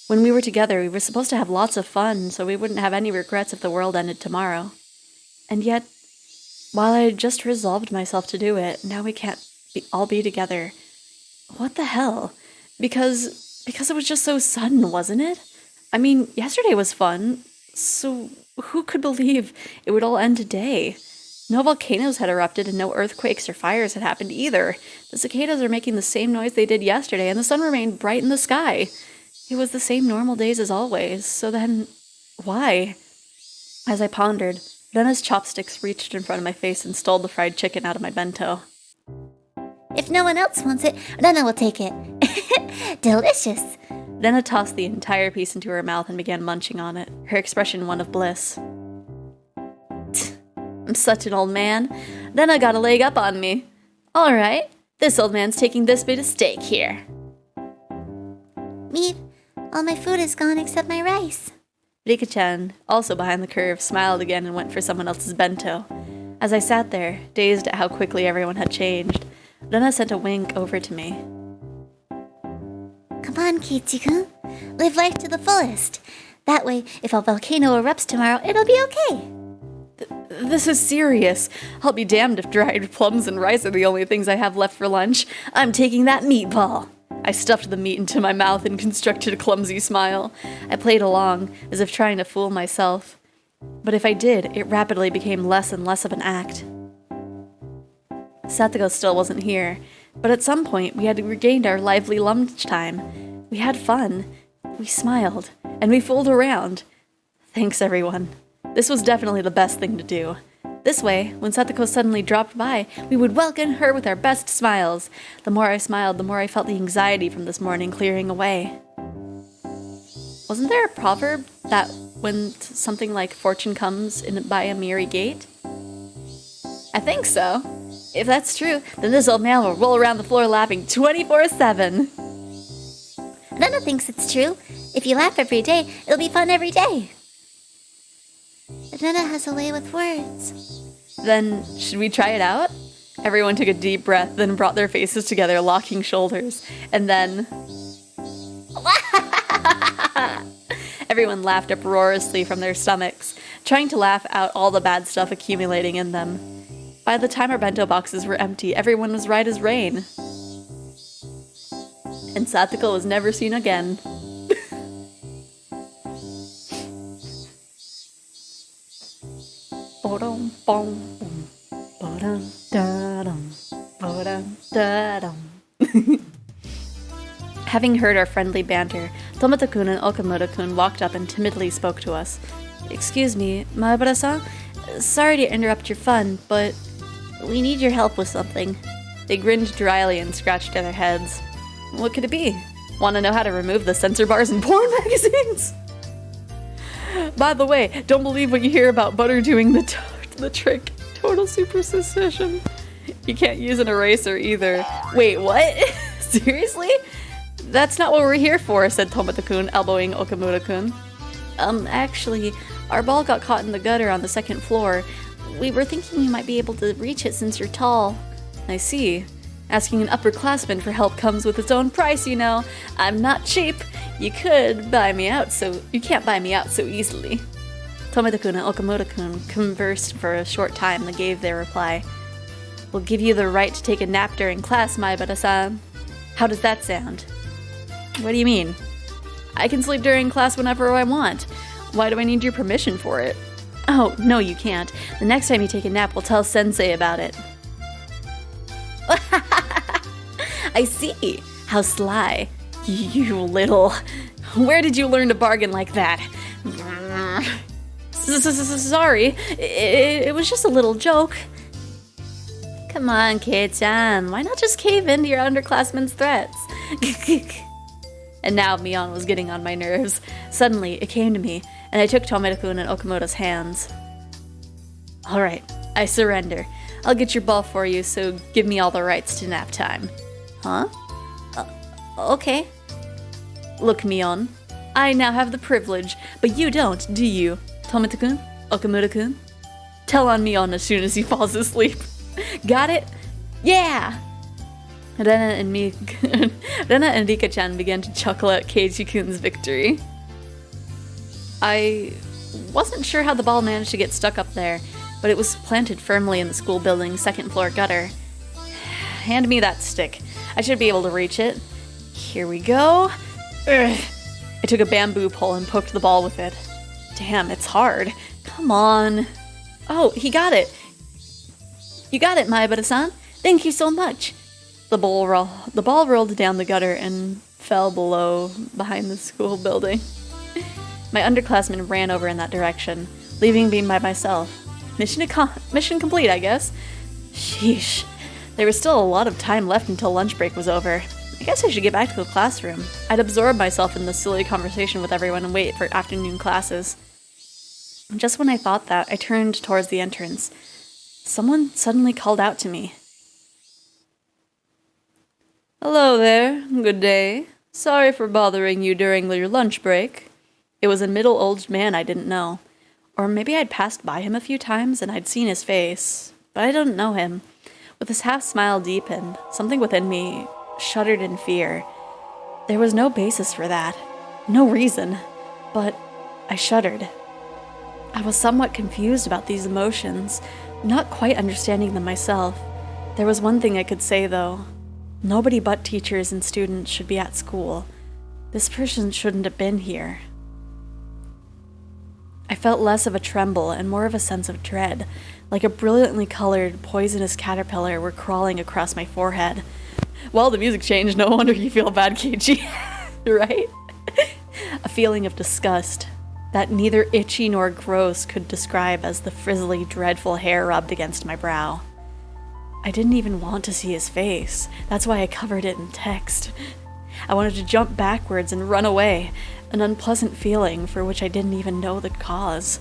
When we were together, we were supposed to have lots of fun, so we wouldn't have any regrets if the world ended tomorrow. And yet, while I had just resolved myself to do it, now we can't all be together. What the hell? Because it was just so sudden, wasn't it? I mean, yesterday was fun, so who could believe it would all end today? No volcanoes had erupted and no earthquakes or fires had happened either. The cicadas are making the same noise they did yesterday, and the sun remained bright in the sky. It was the same normal days as always, so then, why? As I pondered, Rena's chopsticks reached in front of my face and stole the fried chicken out of my bento. If no one else wants it, Rena will take it. Delicious. Rena tossed the entire piece into her mouth and began munching on it, her expression one of bliss. I'm such an old man. Rena got a leg up on me. All right, this old man's taking this bit of steak here. Me, all my food is gone except my rice. Rika-chan, also behind the curve, smiled again and went for someone else's bento. As I sat there, dazed at how quickly everyone had changed, Rena sent a wink over to me. Come on, Keiichi-kun. Live life to the fullest. That way, if a volcano erupts tomorrow, it'll be okay. This is serious. I'll be damned if dried plums and rice are the only things I have left for lunch. I'm taking that meatball. I stuffed the meat into my mouth and constructed a clumsy smile. I played along, as if trying to fool myself. But if I did, it rapidly became less and less of an act. Satoko still wasn't here, but at some point we had regained our lively lunchtime. We had fun, we smiled, and we fooled around. Thanks, everyone. This was definitely the best thing to do. This way, when Satoko suddenly dropped by, we would welcome her with our best smiles. The more I smiled, the more I felt the anxiety from this morning clearing away. Wasn't there a proverb that when something like fortune comes in by a merry gate? I think so. If that's true, then this old man will roll around the floor laughing 24/7. Nana thinks it's true. If you laugh every day, it'll be fun every day. Nana has a way with words. Then, should we try it out? Everyone took a deep breath, then brought their faces together, locking shoulders. And then... everyone laughed uproariously from their stomachs, trying to laugh out all the bad stuff accumulating in them. By the time our bento boxes were empty, everyone was right as rain. And Satoko was never seen again. Having heard our friendly banter, Tomoto-kun and Okamoto-kun walked up and timidly spoke to us. "Excuse me, Maebara-san? Sorry to interrupt your fun, but we need your help with something." They grinned dryly and scratched their heads. What could it be? Want to know how to remove the censor bars in porn magazines? By the way, don't believe what you hear about Butter doing the trick. Total superstition. You can't use an eraser either. Wait, what? Seriously? That's not what we're here for, said Tomoto-kun, elbowing Okamoto-kun. Actually, our ball got caught in the gutter on the second floor. We were thinking you might be able to reach it since you're tall. I see. Asking an upperclassman for help comes with its own price, you know. I'm not cheap. You can't buy me out so easily. Tomoto-kun and Okamoto-kun conversed for a short time and gave their reply. We'll give you the right to take a nap during class, Maebara-san. How does that sound? What do you mean? I can sleep during class whenever I want. Why do I need your permission for it? Oh, no, you can't. The next time you take a nap, we'll tell Sensei about it. I see. How sly. You little... Where did you learn to bargain like that? Sorry. It was just a little joke. Come on, Kei-chan. Why not just cave into your underclassmen's threats? And now Mion was getting on my nerves. Suddenly, it came to me, and I took Tomoto-kun and Okamoto's hands. Alright, I surrender. I'll get your ball for you, so give me all the rights to nap time. Huh? Okay. Look, Mion, I now have the privilege, but you don't, do you? Tomoto-kun? Okamoto-kun? Tell on Mion as soon as he falls asleep. Got it? Yeah! Rena and Rika-chan began to chuckle at Keiji-kun's victory. I wasn't sure how the ball managed to get stuck up there, but it was planted firmly in the school building's second floor gutter. Hand me that stick. I should be able to reach it. Here we go. Ugh. I took a bamboo pole and poked the ball with it. Damn, it's hard. Come on. Oh, he got it. You got it, Maebara-san. Thank you so much. The ball rolled down the gutter and fell behind the school building. My underclassmen ran over in that direction, leaving me by myself. Mission complete, I guess. Sheesh. There was still a lot of time left until lunch break was over. I guess I should get back to the classroom. I'd absorb myself in the silly conversation with everyone and wait for afternoon classes. Just when I thought that, I turned towards the entrance. Someone suddenly called out to me. Hello there. Good day. Sorry for bothering you during your lunch break. It was a middle-aged man I didn't know. Or maybe I'd passed by him a few times and I'd seen his face, but I didn't know him. With his half-smile deepened, something within me shuddered in fear. There was no basis for that. No reason. But I shuddered. I was somewhat confused about these emotions, not quite understanding them myself. There was one thing I could say, though. Nobody but teachers and students should be at school. This person shouldn't have been here. I felt less of a tremble and more of a sense of dread, like a brilliantly colored, poisonous caterpillar were crawling across my forehead. Well, the music changed. No wonder you feel bad, Keiichi. Right? A feeling of disgust, that neither itchy nor gross could describe as the frizzly, dreadful hair rubbed against my brow. I didn't even want to see his face. That's why I covered it in text. I wanted to jump backwards and run away, an unpleasant feeling for which I didn't even know the cause.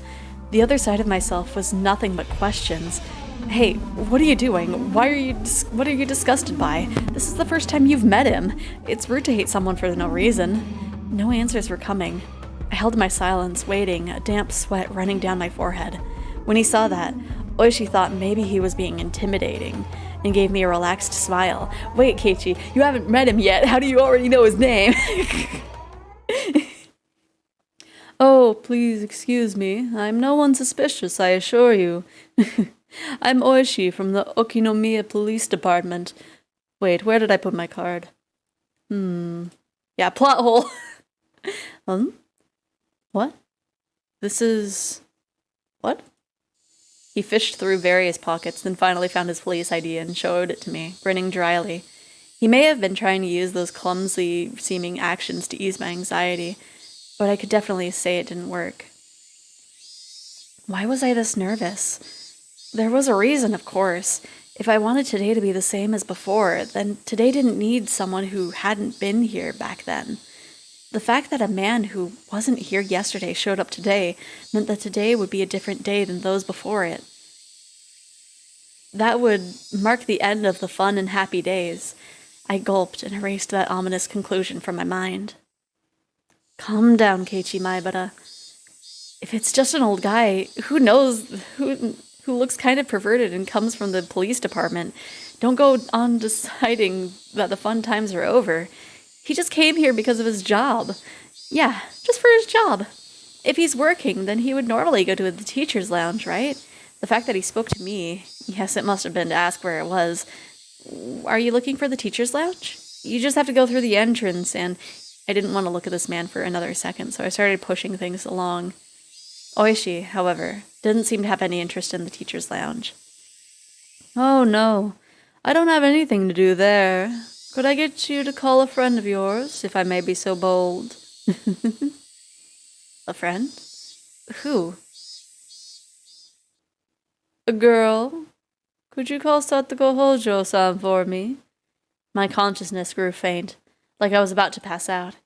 The other side of myself was nothing but questions. Hey, what are you doing? What are you disgusted by? This is the first time you've met him. It's rude to hate someone for no reason. No answers were coming. I held my silence, waiting, a damp sweat running down my forehead. When he saw that, Oishi thought maybe he was being intimidating, and gave me a relaxed smile. Wait, Keiichi, you haven't met him yet. How do you already know his name? Oh, please excuse me. I'm no one suspicious, I assure you. I'm Oishi from the Okinomiya Police Department. Wait, where did I put my card? Yeah, plot hole. What? This is... What? He fished through various pockets, then finally found his police ID and showed it to me, grinning dryly. He may have been trying to use those clumsy-seeming actions to ease my anxiety, but I could definitely say it didn't work. Why was I this nervous? There was a reason, of course. If I wanted today to be the same as before, then today didn't need someone who hadn't been here back then. The fact that a man who wasn't here yesterday showed up today meant that today would be a different day than those before it. That would mark the end of the fun and happy days. I gulped and erased that ominous conclusion from my mind. Calm down, Keiichi Maebara. If it's just an old guy, who looks kind of perverted and comes from the police department, don't go on deciding that the fun times are over. He just came here because of his job. Yeah, just for his job. If he's working, then he would normally go to the teacher's lounge, right? The fact that he spoke to me, yes, it must have been to ask where it was. Are you looking for the teacher's lounge? You just have to go through the entrance, and I didn't want to look at this man for another second, so I started pushing things along. Oishi, however, didn't seem to have any interest in the teacher's lounge. Oh no, I don't have anything to do there. Could I get you to call a friend of yours, if I may be so bold? A friend? Who? A girl? Could you call Satoko Hojo-san for me? My consciousness grew faint, like I was about to pass out.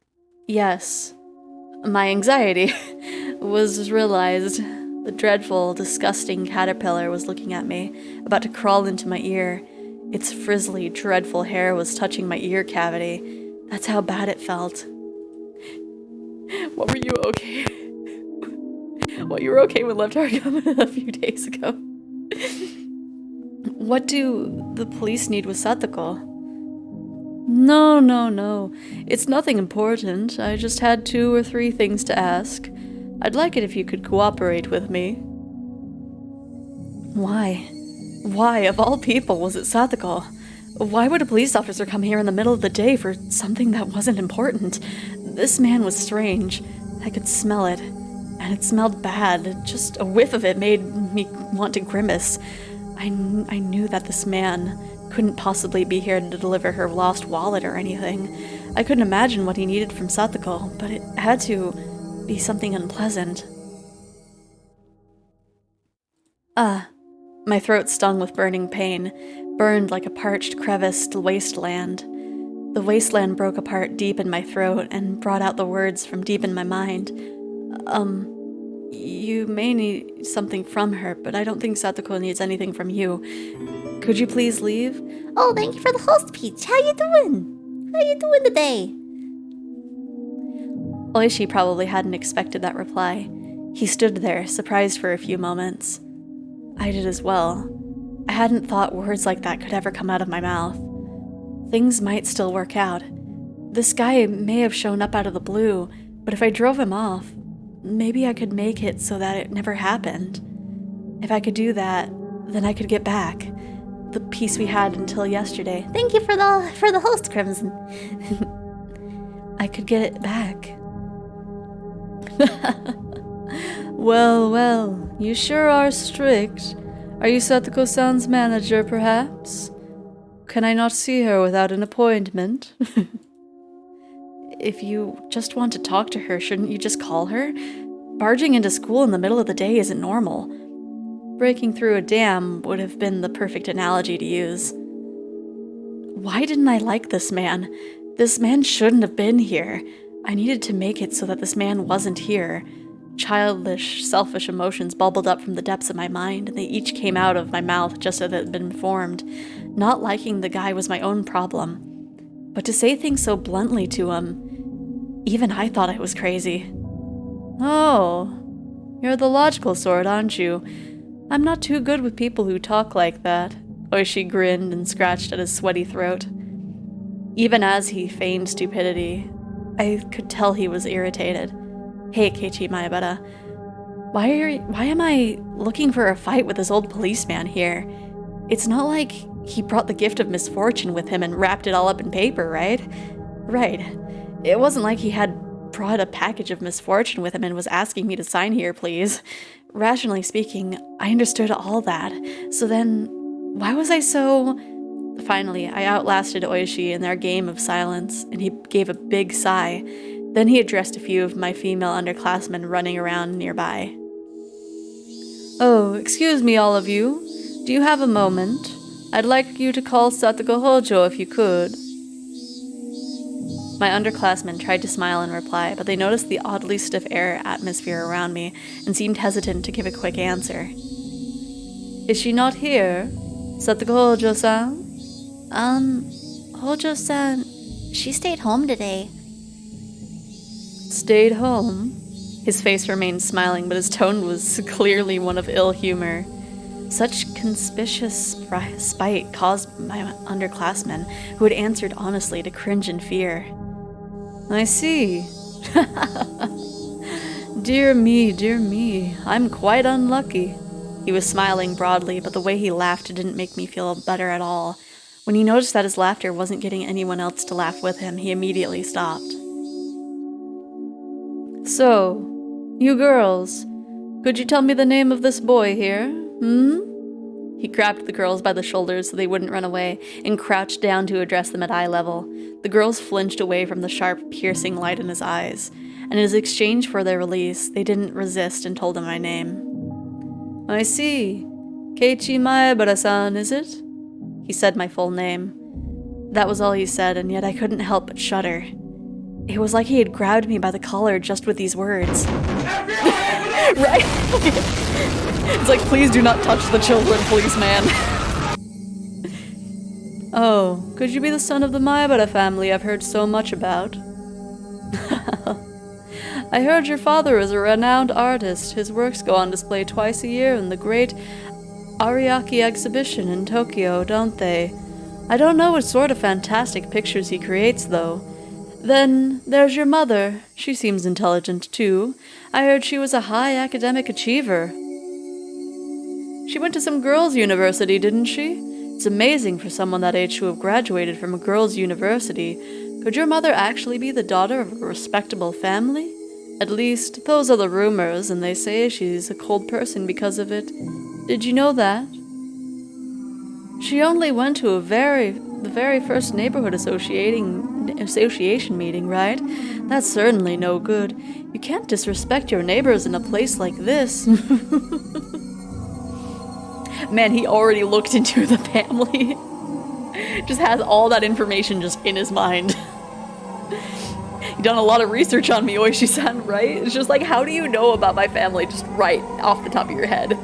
Yes. My anxiety was realized. The dreadful, disgusting caterpillar was looking at me, about to crawl into my ear. Its frizzly, dreadful hair was touching my ear cavity. That's how bad it felt. What, were you okay? What, you were okay with left heart coming a few days ago? What do the police need with Satoko? No. It's nothing important. I just had 2 or 3 things to ask. I'd like it if you could cooperate with me. Why? Why, of all people, was it Satoko? Why would a police officer come here in the middle of the day for something that wasn't important? This man was strange. I could smell it. And it smelled bad. Just a whiff of it made me want to grimace. I knew that this man couldn't possibly be here to deliver her lost wallet or anything. I couldn't imagine what he needed from Satoko, but it had to be something unpleasant. My throat stung with burning pain, burned like a parched, creviced wasteland. The wasteland broke apart deep in my throat and brought out the words from deep in my mind. You may need something from her, but I don't think Satoko needs anything from you. Could you please leave? Oh, thank you for the host speech. How you doing? How you doing today? Oishi probably hadn't expected that reply. He stood there, surprised for a few moments. I did as well. I hadn't thought words like that could ever come out of my mouth. Things might still work out. This guy may have shown up out of the blue, but if I drove him off, maybe I could make it so that it never happened. If I could do that, then I could get back. The peace we had until yesterday. Thank you for the host, Crimson. I could get it back. Well, you sure are strict. Are you Satoko-san's manager, perhaps? Can I not see her without an appointment? If you just want to talk to her, shouldn't you just call her? Barging into school in the middle of the day isn't normal. Breaking through a dam would have been the perfect analogy to use. Why didn't I like this man? This man shouldn't have been here. I needed to make it so that this man wasn't here. Childish, selfish emotions bubbled up from the depths of my mind, and they each came out of my mouth just as it had been formed. Not liking the guy was my own problem. But to say things so bluntly to him, even I thought I was crazy. Oh, you're the logical sort, aren't you? I'm not too good with people who talk like that. Oishi grinned and scratched at his sweaty throat. Even as he feigned stupidity, I could tell he was irritated. Hey, Keiichi Maebara, why am I looking for a fight with this old policeman here? It's not like he brought the gift of misfortune with him and wrapped it all up in paper, right? Right. It wasn't like he had brought a package of misfortune with him and was asking me to sign here, please. Rationally speaking, I understood all that. So then, why was I so... Finally, I outlasted Oishi in their game of silence, and he gave a big sigh. Then he addressed a few of my female underclassmen running around nearby. Oh, excuse me, all of you. Do you have a moment? I'd like you to call Satoko Hojo if you could. My underclassmen tried to smile in reply, but they noticed the oddly stiff air atmosphere around me and seemed hesitant to give a quick answer. Is she not here? Satoko Hojo-san? Hojo-san, she stayed home today. Stayed home? His face remained smiling, but his tone was clearly one of ill humor. Such conspicuous spite caused my underclassmen, who had answered honestly, to cringe in fear. I see. Dear me, I'm quite unlucky. He was smiling broadly, but the way he laughed didn't make me feel better at all. When he noticed that his laughter wasn't getting anyone else to laugh with him, he immediately stopped. So, you girls, could you tell me the name of this boy here, He grabbed the girls by the shoulders so they wouldn't run away, and crouched down to address them at eye level. The girls flinched away from the sharp, piercing light in his eyes, and in exchange for their release, they didn't resist and told him my name. I see. Keiichi Maebara-san, is it? He said my full name. That was all he said, and yet I couldn't help but shudder. It was like he had grabbed me by the collar just with these words. Right? It's like, please do not touch the children, policeman. Oh, could you be the son of the Maebara family I've heard so much about? I heard your father is a renowned artist. His works go on display twice a year in the great Ariake exhibition in Tokyo, don't they? I don't know what sort of fantastic pictures he creates, though. Then, there's your mother. She seems intelligent, too. I heard she was a high academic achiever. She went to some girls' university, didn't she? It's amazing for someone that age to have graduated from a girls' university. Could your mother actually be the daughter of a respectable family? At least, those are the rumors, and they say she's a cold person because of it. Did you know that? She only went to the very first neighborhood association meeting, right? That's certainly no good. You can't disrespect your neighbors in a place like this. Man, he already looked into the family. Just has all that information just in his mind. You've done a lot of research on me, Oishi-san, right? It's just like, how do you know about my family just right off the top of your head?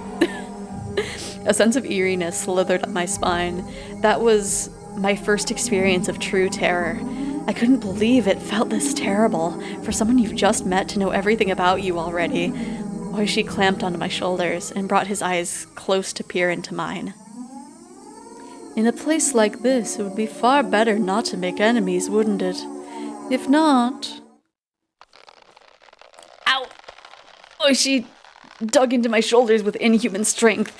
A sense of eeriness slithered up my spine. That was my first experience of true terror. I couldn't believe it felt this terrible for someone you've just met to know everything about you already. Oishi clamped onto my shoulders and brought his eyes close to peer into mine. In a place like this, it would be far better not to make enemies, wouldn't it? If not... Ow! Oishi dug into my shoulders with inhuman strength.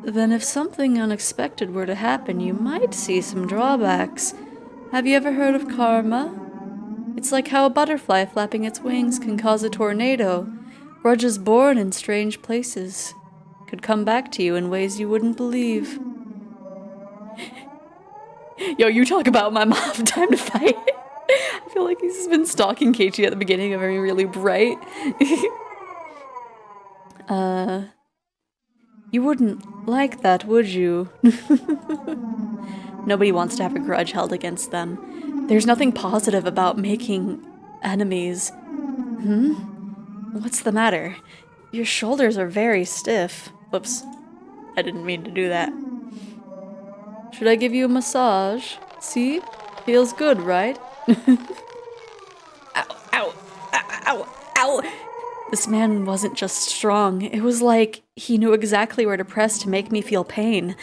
Then if something unexpected were to happen, you might see some drawbacks. Have you ever heard of karma? It's like how a butterfly flapping its wings can cause a tornado. Grudges born in strange places could come back to you in ways you wouldn't believe. Yo, you talk about my mom, time to fight. I feel like he's been stalking Keiichi at the beginning of being really bright. You wouldn't like that, would you? Nobody wants to have a grudge held against them. There's nothing positive about making enemies. What's the matter? Your shoulders are very stiff. Whoops. I didn't mean to do that. Should I give you a massage? See? Feels good, right? Ow, ow, ow, ow, ow. This man wasn't just strong. It was like he knew exactly where to press to make me feel pain.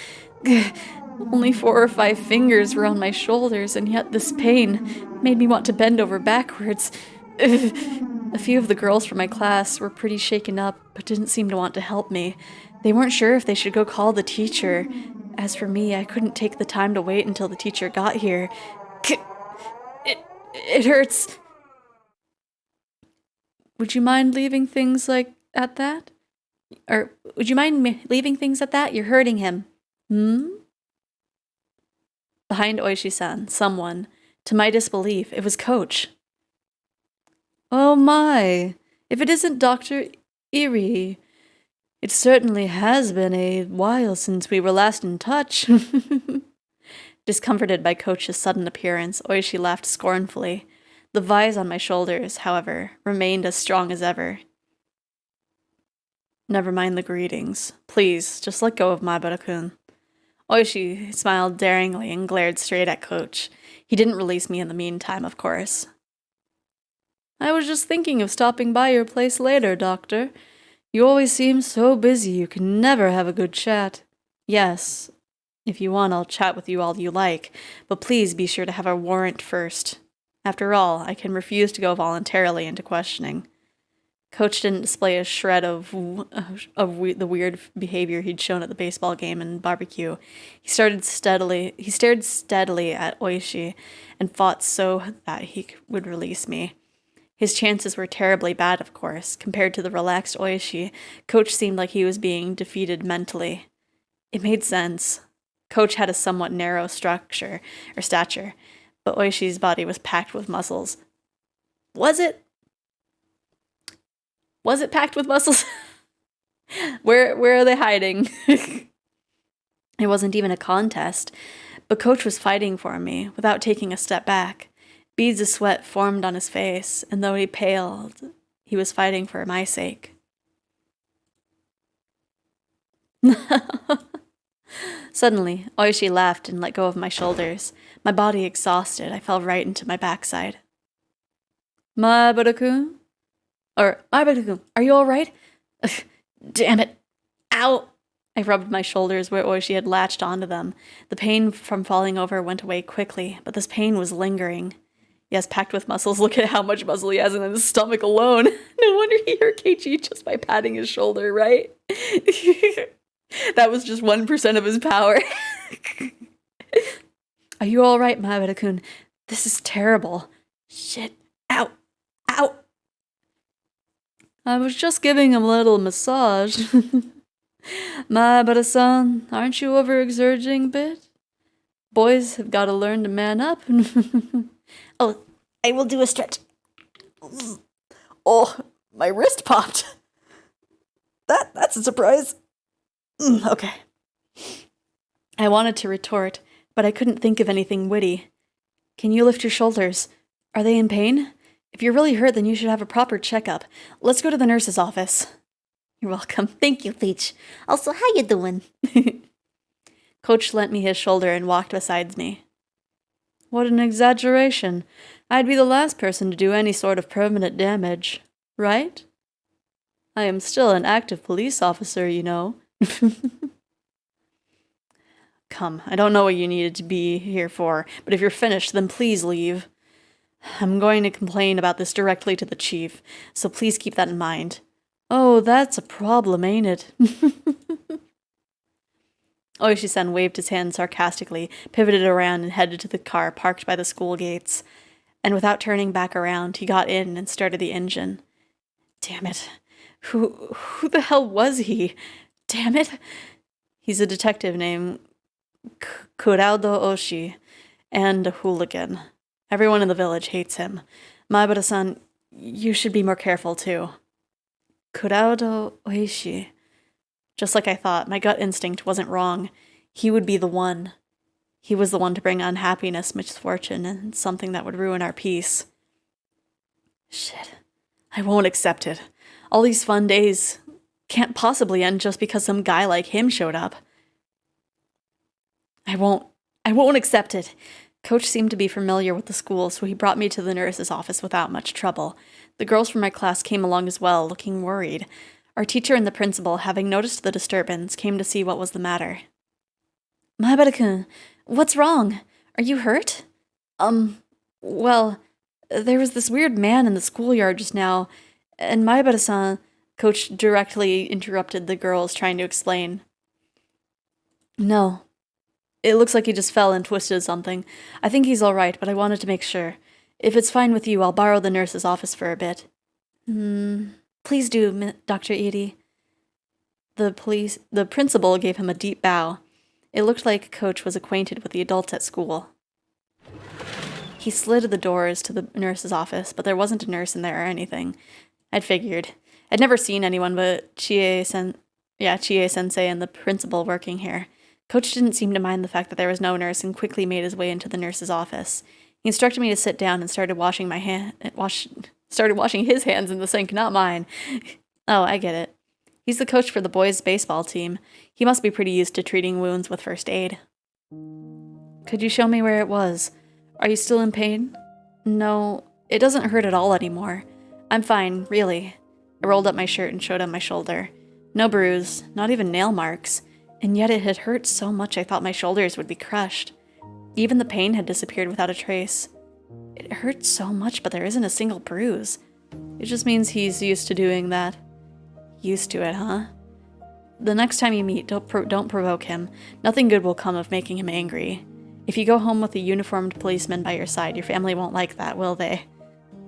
Only 4 or 5 fingers were on my shoulders, and yet this pain made me want to bend over backwards. A few of the girls from my class were pretty shaken up, but didn't seem to want to help me. They weren't sure if they should go call the teacher. As for me, I couldn't take the time to wait until the teacher got here. It hurts. Would you mind leaving things at that? Or would you mind leaving things at that? You're hurting him. Behind Oishi-san, someone. To my disbelief, it was Coach. Oh my. If it isn't Dr. Iri. It certainly has been a while since we were last in touch. Discomforted by Coach's sudden appearance, Oishi laughed scornfully. The vise on my shoulders, however, remained as strong as ever. Never mind the greetings. Please, just let go of Maibara-kun. Oishi smiled daringly and glared straight at Coach. He didn't release me in the meantime, of course. I was just thinking of stopping by your place later, Doctor. You always seem so busy you can never have a good chat. Yes, if you want, I'll chat with you all you like, but please be sure to have a warrant first. After all, I can refuse to go voluntarily into questioning. Coach didn't display a shred of the weird behavior he'd shown at the baseball game and barbecue. He stared steadily at Oishi and fought so that he would release me. His chances were terribly bad, of course. Compared to the relaxed Oishi, Coach seemed like he was being defeated mentally. It made sense. Coach had a somewhat narrow stature, but Oishi's body was packed with muscles. Was it packed with muscles? Where are they hiding? It wasn't even a contest, but Coach was fighting for me without taking a step back. Beads of sweat formed on his face, and though he paled, he was fighting for my sake. Suddenly, Oishi laughed and let go of my shoulders. My body exhausted, I fell right into my backside. Maibara-kun? Maibara-kun, are you all right? Damn it. Ow! I rubbed my shoulders where Oishi had latched onto them. The pain from falling over went away quickly, but this pain was lingering. Yes, packed with muscles. Look at how much muscle he has in his stomach alone. No wonder he hurt Keiichi just by patting his shoulder, right? That was just 1% of his power. Are you all right, Maibara-kun? This is terrible. Shit. Ow. Ow. I was just giving him a little massage. Maibara-san, aren't you overexerting a bit? Boys have got to learn to man up. Oh, I will do a stretch. Oh, my wrist popped. That's a surprise. Okay. I wanted to retort, but I couldn't think of anything witty. Can you lift your shoulders? Are they in pain? If you're really hurt, then you should have a proper checkup. Let's go to the nurse's office. You're welcome. Thank you, Peach. Also, how you doing? Coach lent me his shoulder and walked beside me. What an exaggeration. I'd be the last person to do any sort of permanent damage, right? I am still an active police officer, you know. Come, I don't know what you needed to be here for, but if you're finished, then please leave. I'm going to complain about this directly to the chief, so please keep that in mind. Oh, that's a problem, ain't it? Oishi-san waved his hand sarcastically, pivoted around, and headed to the car parked by the school gates. And without turning back around, he got in and started the engine. Damn it. Who the hell was he? Damn it. He's a detective named Kurado Oshi, and a hooligan. Everyone in the village hates him. Maibara-san, you should be more careful too. Kurado oishi. Just like I thought, my gut instinct wasn't wrong. He would be the one. He was the one to bring unhappiness, misfortune, and something that would ruin our peace. Shit. I won't accept it. All these fun days can't possibly end just because some guy like him showed up. I won't accept it. Coach seemed to be familiar with the school, so he brought me to the nurse's office without much trouble. The girls from my class came along as well, looking worried. Our teacher and the principal, having noticed the disturbance, came to see what was the matter. Maibara-kun, what's wrong? Are you hurt? Well, there was this weird man in the schoolyard just now, and Maibara-san, Coach directly interrupted the girls, trying to explain. No. It looks like he just fell and twisted something. I think he's all right, but I wanted to make sure. If it's fine with you, I'll borrow the nurse's office for a bit. Please do, Dr. Edie. The principal gave him a deep bow. It looked like Coach was acquainted with the adults at school. He slid the doors to the nurse's office, but there wasn't a nurse in there or anything. I'd figured. I'd never seen anyone but Chie-sensei and the principal working here. Coach didn't seem to mind the fact that there was no nurse and quickly made his way into the nurse's office. He instructed me to sit down and started washing his hands in the sink, not mine. Oh, I get it. He's the coach for the boys' baseball team. He must be pretty used to treating wounds with first aid. Could you show me where it was? Are you still in pain? No, it doesn't hurt at all anymore. I'm fine, really. I rolled up my shirt and showed him my shoulder. No bruise, not even nail marks. And yet it had hurt so much I thought my shoulders would be crushed. Even the pain had disappeared without a trace. It hurts so much, but there isn't a single bruise. It just means he's used to doing that. Used to it, huh? The next time you meet, don't provoke him. Nothing good will come of making him angry. If you go home with a uniformed policeman by your side, your family won't like that, will they?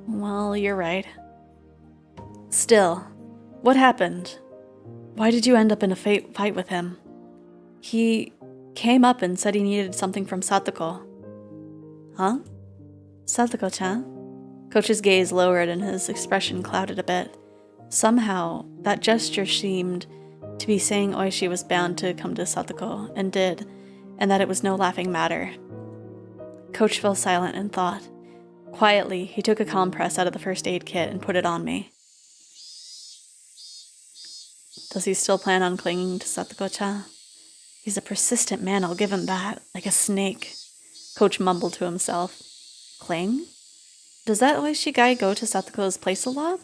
Well, you're right. Still, what happened? Why did you end up in a fight with him? He came up and said he needed something from Satoko. Huh? Satoko-chan? Coach's gaze lowered and his expression clouded a bit. Somehow, that gesture seemed to be saying Oishi was bound to come to Satoko, and did, and that it was no laughing matter. Coach fell silent in thought. Quietly, he took a compress out of the first aid kit and put it on me. Does he still plan on clinging to Satoko-chan? He's a persistent man, I'll give him that. Like a snake. Coach mumbled to himself. Cling? Does that Oishi guy go to Satoko's place a lot?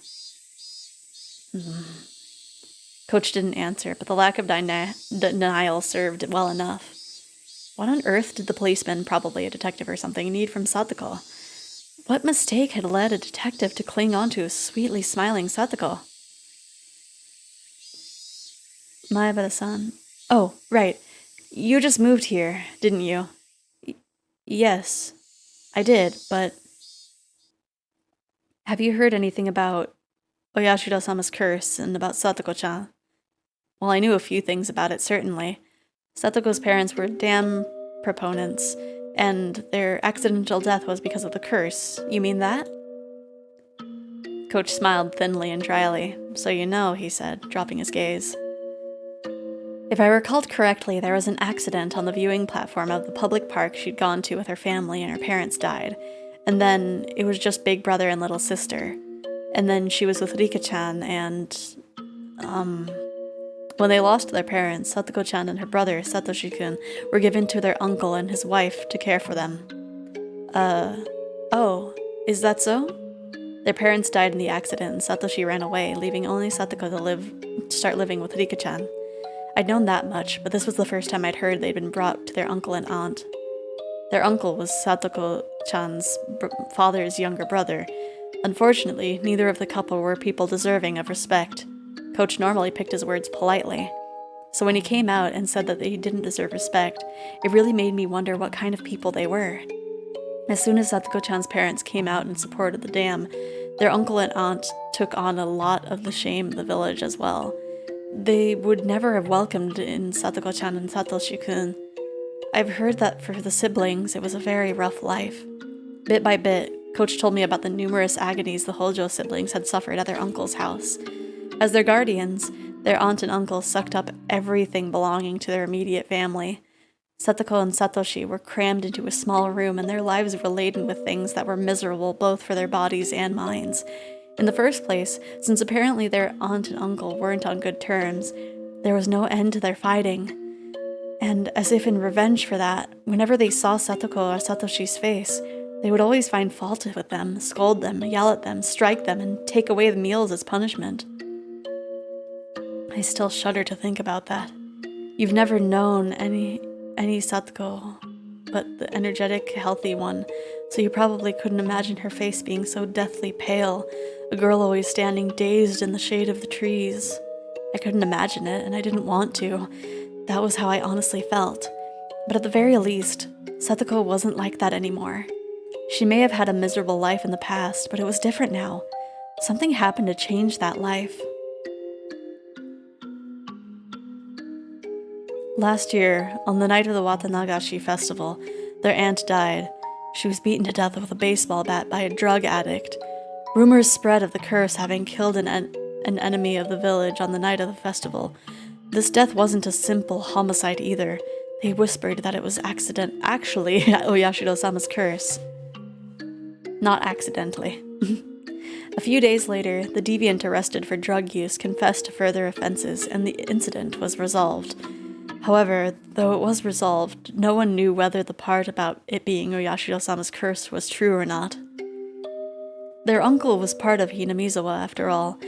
Coach didn't answer, but the lack of denial served well enough. What on earth did the policeman, probably a detective or something, need from Satoko? What mistake had led a detective to cling on to a sweetly smiling Satoko? Maibara-san. Oh, right. You just moved here, didn't you? Yes, I did, but... Have you heard anything about Oyashiro-sama's curse and about Satoko-chan? Well, I knew a few things about it, certainly. Satoko's parents were damn proponents, and their accidental death was because of the curse. You mean that? Coach smiled thinly and dryly. So you know, he said, dropping his gaze. If I recalled correctly, there was an accident on the viewing platform of the public park she'd gone to with her family, and her parents died. And then it was just big brother and little sister. And then she was with Rika-chan, and... When they lost their parents, Satoko-chan and her brother, Satoshi-kun, were given to their uncle and his wife to care for them. Oh, is that so? Their parents died in the accident, and Satoshi ran away, leaving only Satoko to start living with Rika-chan. I'd known that much, but this was the first time I'd heard they'd been brought to their uncle and aunt. Their uncle was Satoko-chan's father's younger brother. Unfortunately, neither of the couple were people deserving of respect. Coach normally picked his words politely. So when he came out and said that they didn't deserve respect, it really made me wonder what kind of people they were. As soon as Satoko-chan's parents came out and supported the dam, their uncle and aunt took on a lot of the shame of the village as well. They would never have welcomed in Satoko-chan and Satoshi-kun. I've heard that for the siblings, it was a very rough life. Bit by bit, Coach told me about the numerous agonies the Hojo siblings had suffered at their uncle's house. As their guardians, their aunt and uncle sucked up everything belonging to their immediate family. Satoko and Satoshi were crammed into a small room, and their lives were laden with things that were miserable both for their bodies and minds. In the first place, since apparently their aunt and uncle weren't on good terms, there was no end to their fighting. And as if in revenge for that, whenever they saw Satoko or Satoshi's face, they would always find fault with them, scold them, yell at them, strike them, and take away the meals as punishment. I still shudder to think about that. You've never known any Satoko, but the energetic, healthy one, so you probably couldn't imagine her face being so deathly pale, a girl always standing dazed in the shade of the trees. I couldn't imagine it, and I didn't want to. That was how I honestly felt. But at the very least, Satoko wasn't like that anymore. She may have had a miserable life in the past, but it was different now. Something happened to change that life. Last year, on the night of the Watanagashi festival, their aunt died. She was beaten to death with a baseball bat by a drug addict. Rumors spread of the curse having killed an enemy of the village on the night of the festival. This death wasn't a simple homicide either. They whispered that it was actually Oyashiro-sama's curse. Not accidentally. A few days later, the deviant arrested for drug use confessed to further offenses, and the incident was resolved. However, though it was resolved, no one knew whether the part about it being Oyashiro-sama's curse was true or not. Their uncle was part of Hinamizawa, after all.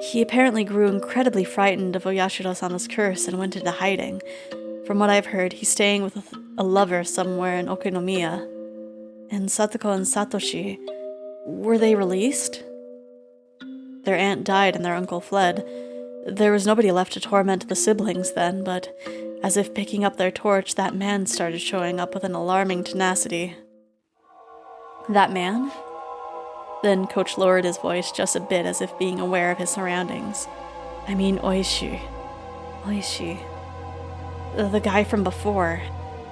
He apparently grew incredibly frightened of Oyashiro-sama's curse and went into hiding. From what I've heard, he's staying with a lover somewhere in Okinomiya. And Satoko and Satoshi, were they released? Their aunt died and their uncle fled. There was nobody left to torment the siblings then, but as if picking up their torch, that man started showing up with an alarming tenacity. That man? Then Coach lowered his voice just a bit as if being aware of his surroundings. I mean Oishi. The guy from before.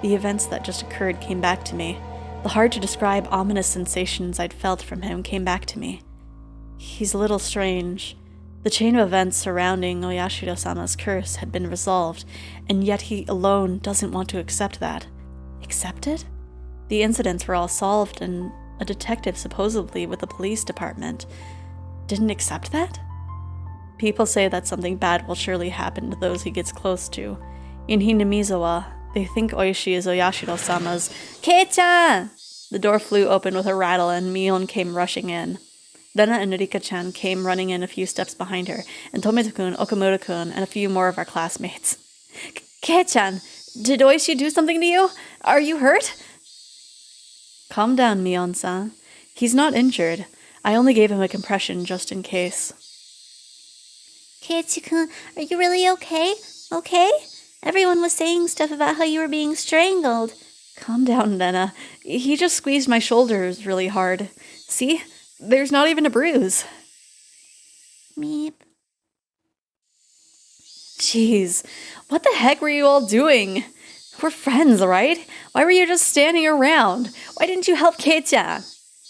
The events that just occurred came back to me. The hard-to-describe ominous sensations I'd felt from him came back to me. He's a little strange. The chain of events surrounding Oyashiro-sama's curse had been resolved, and yet he alone doesn't want to accept that. Accept it? The incidents were all solved, and a detective supposedly with the police department didn't accept that? People say that something bad will surely happen to those he gets close to. In Hinamizawa, they think Oishi is Oyashiro-sama's. Kei-chan! The door flew open with a rattle and Mion came rushing in. Rena and Rika-chan came running in a few steps behind her, and Tomita-kun, Okamura-kun, and a few more of our classmates. Kei-chan, did Oishi do something to you? Are you hurt? Calm down, Mion-san. He's not injured. I only gave him a compression just in case. Keiichi-kun, are you really okay? Okay? Everyone was saying stuff about how you were being strangled. Calm down, Rena. He just squeezed my shoulders really hard. See? There's not even a bruise. Meep. Jeez, what the heck were you all doing? We're friends, right? Why were you just standing around? Why didn't you help Kei-chan?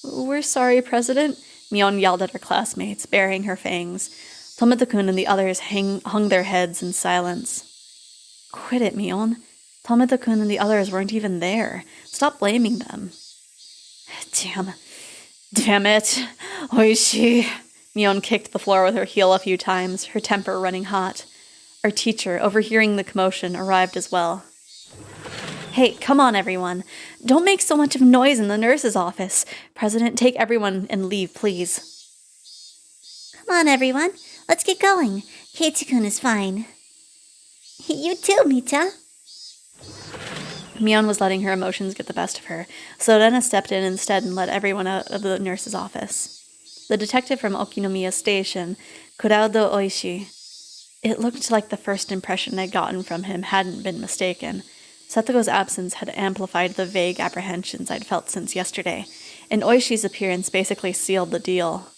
We're sorry, President, Mion yelled at her classmates, baring her fangs. Tomita-kun and the others hung their heads in silence. Quit it, Mion. Tomita-kun and the others weren't even there. Stop blaming them. Damn it. Oishi. Mion kicked the floor with her heel a few times, her temper running hot. Our teacher, overhearing the commotion, arrived as well. Hey, come on, everyone. Don't make so much of noise in the nurse's office. President, take everyone and leave, please. Come on, everyone. Let's get going. Keiichi-kun is fine. You too, Mita. Mion was letting her emotions get the best of her, so Rena stepped in instead and let everyone out of the nurse's office. The detective from Okinomiya Station, Kurado Oishi. It looked like the first impression I'd gotten from him hadn't been mistaken. Satoko's absence had amplified the vague apprehensions I'd felt since yesterday, and Oishi's appearance basically sealed the deal.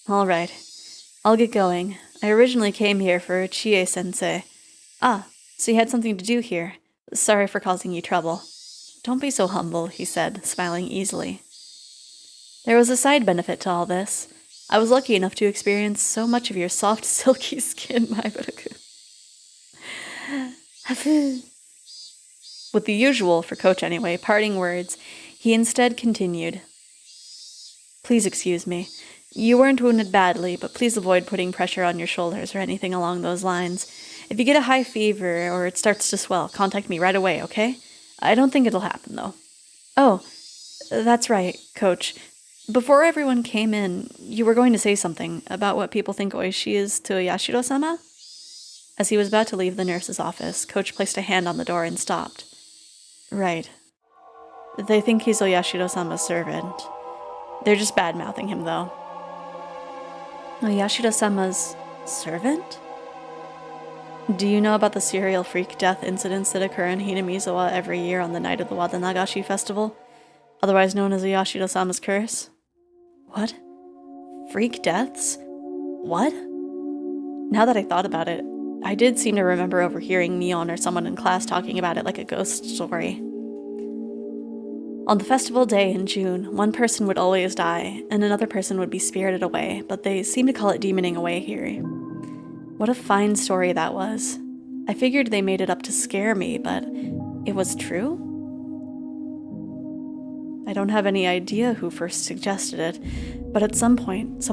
All right, I'll get going. I originally came here for Chie-sensei. Ah, so you had something to do here. Sorry for causing you trouble. Don't be so humble, he said, smiling easily. There was a side benefit to all this. I was lucky enough to experience so much of your soft, silky skin, Maibaraku. With the usual, for Coach anyway, parting words, he instead continued. Please excuse me. You weren't wounded badly, but please avoid putting pressure on your shoulders or anything along those lines. If you get a high fever or it starts to swell, contact me right away, okay? I don't think it'll happen, though. Oh, that's right, Coach. Before everyone came in, you were going to say something about what people think Oishi is to Yashiro-sama? As he was about to leave the nurse's office, Coach placed a hand on the door and stopped. Right. They think he's Oyashiro-sama's servant. They're just bad-mouthing him, though. Oyashiro-sama's servant? Do you know about the serial freak death incidents that occur in Hinamizawa every year on the night of the Wadanagashi festival, otherwise known as Oyashiro-sama's curse? What? Freak deaths? What? Now that I thought about it, I did seem to remember overhearing Neon or someone in class talking about it like a ghost story. On the festival day in June, one person would always die, and another person would be spirited away, but they seem to call it demoning away here. What a fine story that was. I figured they made it up to scare me, but it was true? I don't have any idea who first suggested it, but at some point,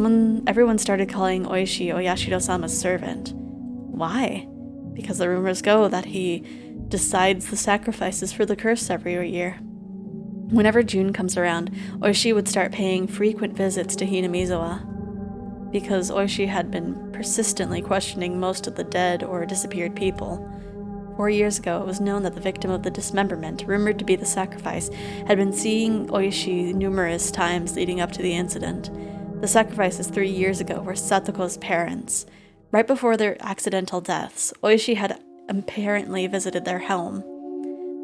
everyone started calling Oishi Oyashiro-sama's servant. Why? Because the rumors go that he decides the sacrifices for the curse every year. Whenever June comes around, Oishi would start paying frequent visits to Hinamizawa. Because Oishi had been persistently questioning most of the dead or disappeared people. 4 years ago, it was known that the victim of the dismemberment, rumored to be the sacrifice, had been seeing Oishi numerous times leading up to the incident. The sacrifices 3 years ago were Satoko's parents. Right before their accidental deaths, Oishi had apparently visited their home.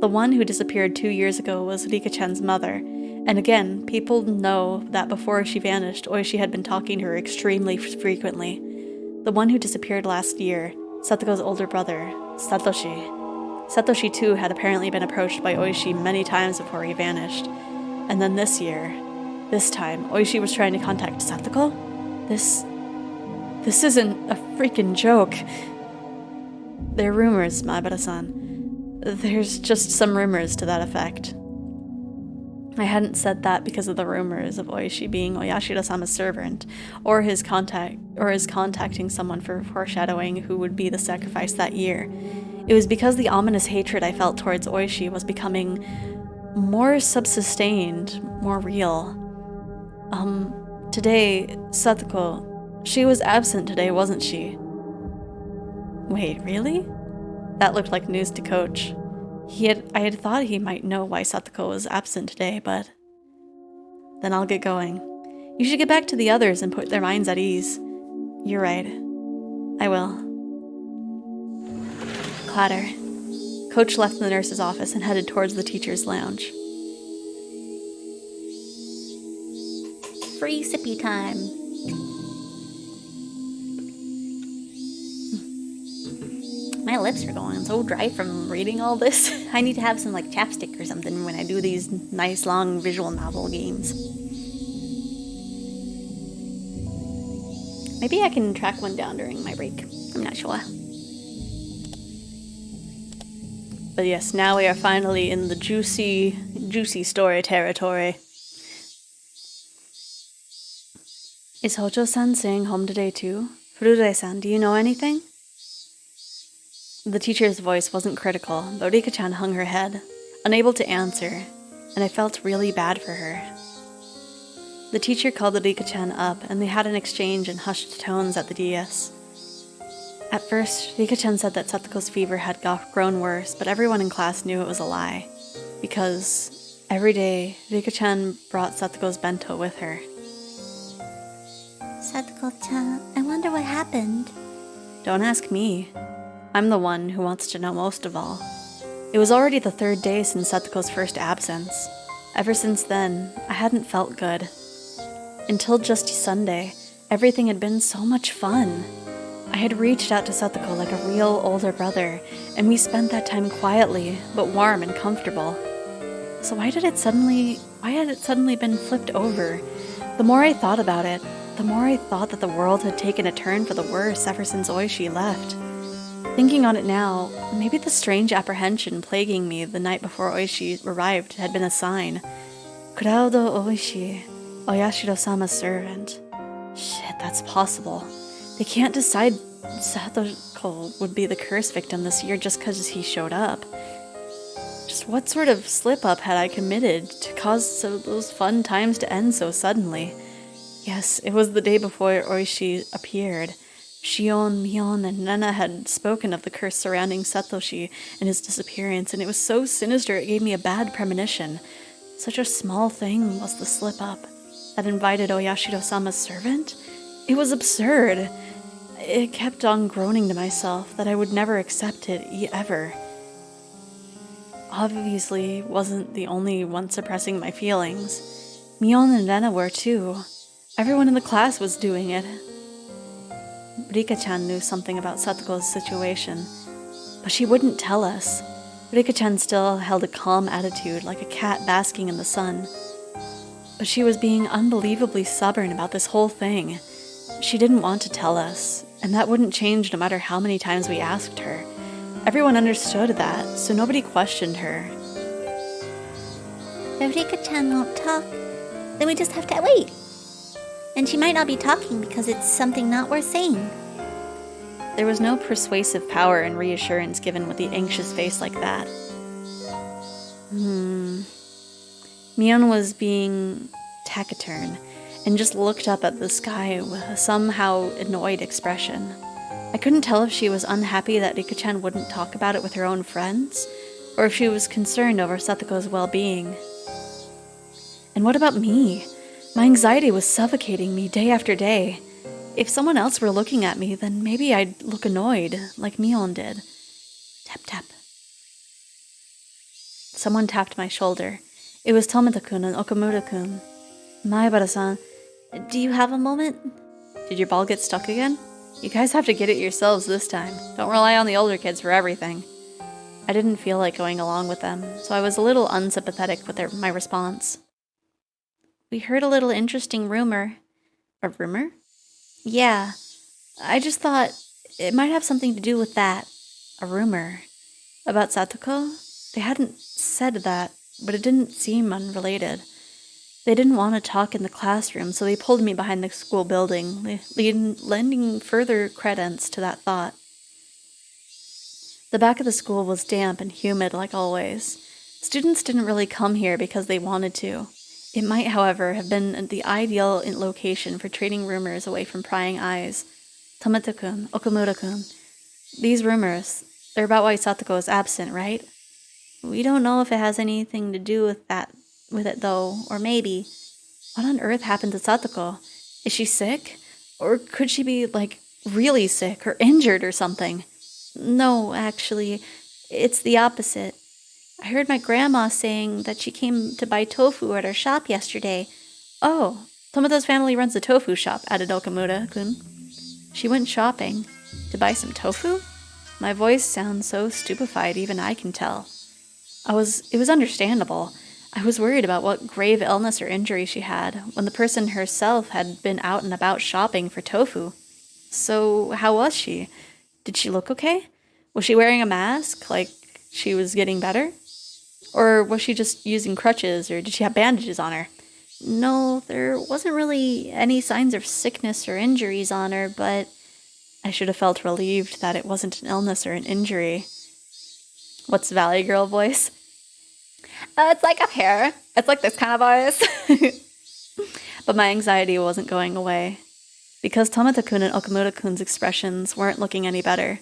The one who disappeared 2 years ago was Rika-chan's mother, and again, people know that before she vanished, Oishi had been talking to her extremely frequently. The one who disappeared last year, Satoko's older brother, Satoshi. Satoshi too had apparently been approached by Oishi many times before he vanished. And then this time, Oishi was trying to contact Satoko? This isn't a freaking joke. They're rumors, Maibara-san. There's just some rumors to that effect. I hadn't said that because of the rumors of Oishi being Oyashiro-sama's servant, or his contacting someone for foreshadowing who would be the sacrifice that year. It was because the ominous hatred I felt towards Oishi was becoming more subsustained, more real. Today, Satoko, she was absent today, wasn't she? Wait, really? That looked like news to Coach. I had thought he might know why Satoko was absent today, but... Then I'll get going. You should get back to the others and put their minds at ease. You're right. I will. Clatter. Coach left the nurse's office and headed towards the teacher's lounge. Free sippy time. My lips are going so dry from reading all this. I need to have some like chapstick or something when I do these nice long visual novel games. Maybe I can track one down during my break. I'm not sure. But yes, now we are finally in the juicy story territory. Is Hojo-san staying home today too? Furure-san, do you know anything? The teacher's voice wasn't critical, but Rika-chan hung her head, unable to answer, and I felt really bad for her. The teacher called Rika-chan up, and they had an exchange in hushed tones at the dais. At first, Rika-chan said that Satoko's fever had grown worse, but everyone in class knew it was a lie, because every day, Rika-chan brought Satoko's bento with her. Satoko-chan, I wonder what happened. Don't ask me. I'm the one who wants to know most of all. It was already the 3rd day since Satoko's first absence. Ever since then, I hadn't felt good. Until just Sunday, everything had been so much fun. I had reached out to Satoko like a real older brother, and we spent that time quietly, but warm and comfortable. So why had it suddenly been flipped over? The more I thought about it, the more I thought that the world had taken a turn for the worse ever since Oishi left. Thinking on it now, maybe the strange apprehension plaguing me the night before Oishi arrived had been a sign. Kuraudo Oishi, Oyashiro-sama's servant. Shit, that's possible. They can't decide Satoko would be the curse victim this year just because he showed up. Just what sort of slip-up had I committed to cause those fun times to end so suddenly? Yes, it was the day before Oishi appeared. Shion, Mion, and Nena had spoken of the curse surrounding Satoshi and his disappearance, and it was so sinister it gave me a bad premonition. Such a small thing was the slip-up that invited Oyashiro-sama's servant? It was absurd. It kept on groaning to myself that I would never accept it, ever. Obviously wasn't the only one suppressing my feelings. Mion and Nena were too. Everyone in the class was doing it. Rika-chan knew something about Satoko's situation, but she wouldn't tell us. Rika-chan still held a calm attitude, like a cat basking in the sun. But she was being unbelievably stubborn about this whole thing. She didn't want to tell us, and that wouldn't change no matter how many times we asked her. Everyone understood that, so nobody questioned her. If Rika-chan won't talk, then we just have to wait. And she might not be talking because it's something not worth saying. There was no persuasive power and reassurance given with the anxious face like that. Mion was being taciturn and just looked up at the sky with a somehow annoyed expression. I couldn't tell if she was unhappy that Rika-chan wouldn't talk about it with her own friends, or if she was concerned over Satoko's well-being. And what about me? My anxiety was suffocating me day after day. If someone else were looking at me, then maybe I'd look annoyed, like Mion did. Tap, tap. Someone tapped my shoulder. It was Tomita-kun and Okamura-kun. Maebara-san, do you have a moment? Did your ball get stuck again? You guys have to get it yourselves this time. Don't rely on the older kids for everything. I didn't feel like going along with them, so I was a little unsympathetic with my response. We heard a little interesting rumor. A rumor? Yeah. I just thought it might have something to do with that. A rumor. About Satoko? They hadn't said that, but it didn't seem unrelated. They didn't want to talk in the classroom, so they pulled me behind the school building, lending further credence to that thought. The back of the school was damp and humid like always. Students didn't really come here because they wanted to. It might, however, have been the ideal location for trading rumors away from prying eyes. Tomita-kun, Okamura-kun. These rumors, they're about why Satoko is absent, right? We don't know if it has anything to do with it though, or maybe. What on earth happened to Satoko? Is she sick? Or could she be, really sick or injured or something? No, actually, it's the opposite. I heard my grandma saying that she came to buy tofu at our shop yesterday. Oh, Tomato's family runs a tofu shop, added Okamura-kun. She went shopping. To buy some tofu? My voice sounds so stupefied even I can tell. It was understandable. I was worried about what grave illness or injury she had, when the person herself had been out and about shopping for tofu. So, how was she? Did she look okay? Was she wearing a mask, like she was getting better? Or was she just using crutches, or did she have bandages on her? No, there wasn't really any signs of sickness or injuries on her, but I should have felt relieved that it wasn't an illness or an injury. What's Valley Girl voice? It's like up here. It's like this kind of voice. But my anxiety wasn't going away, because Tomita-kun and Okamura-kun's expressions weren't looking any better.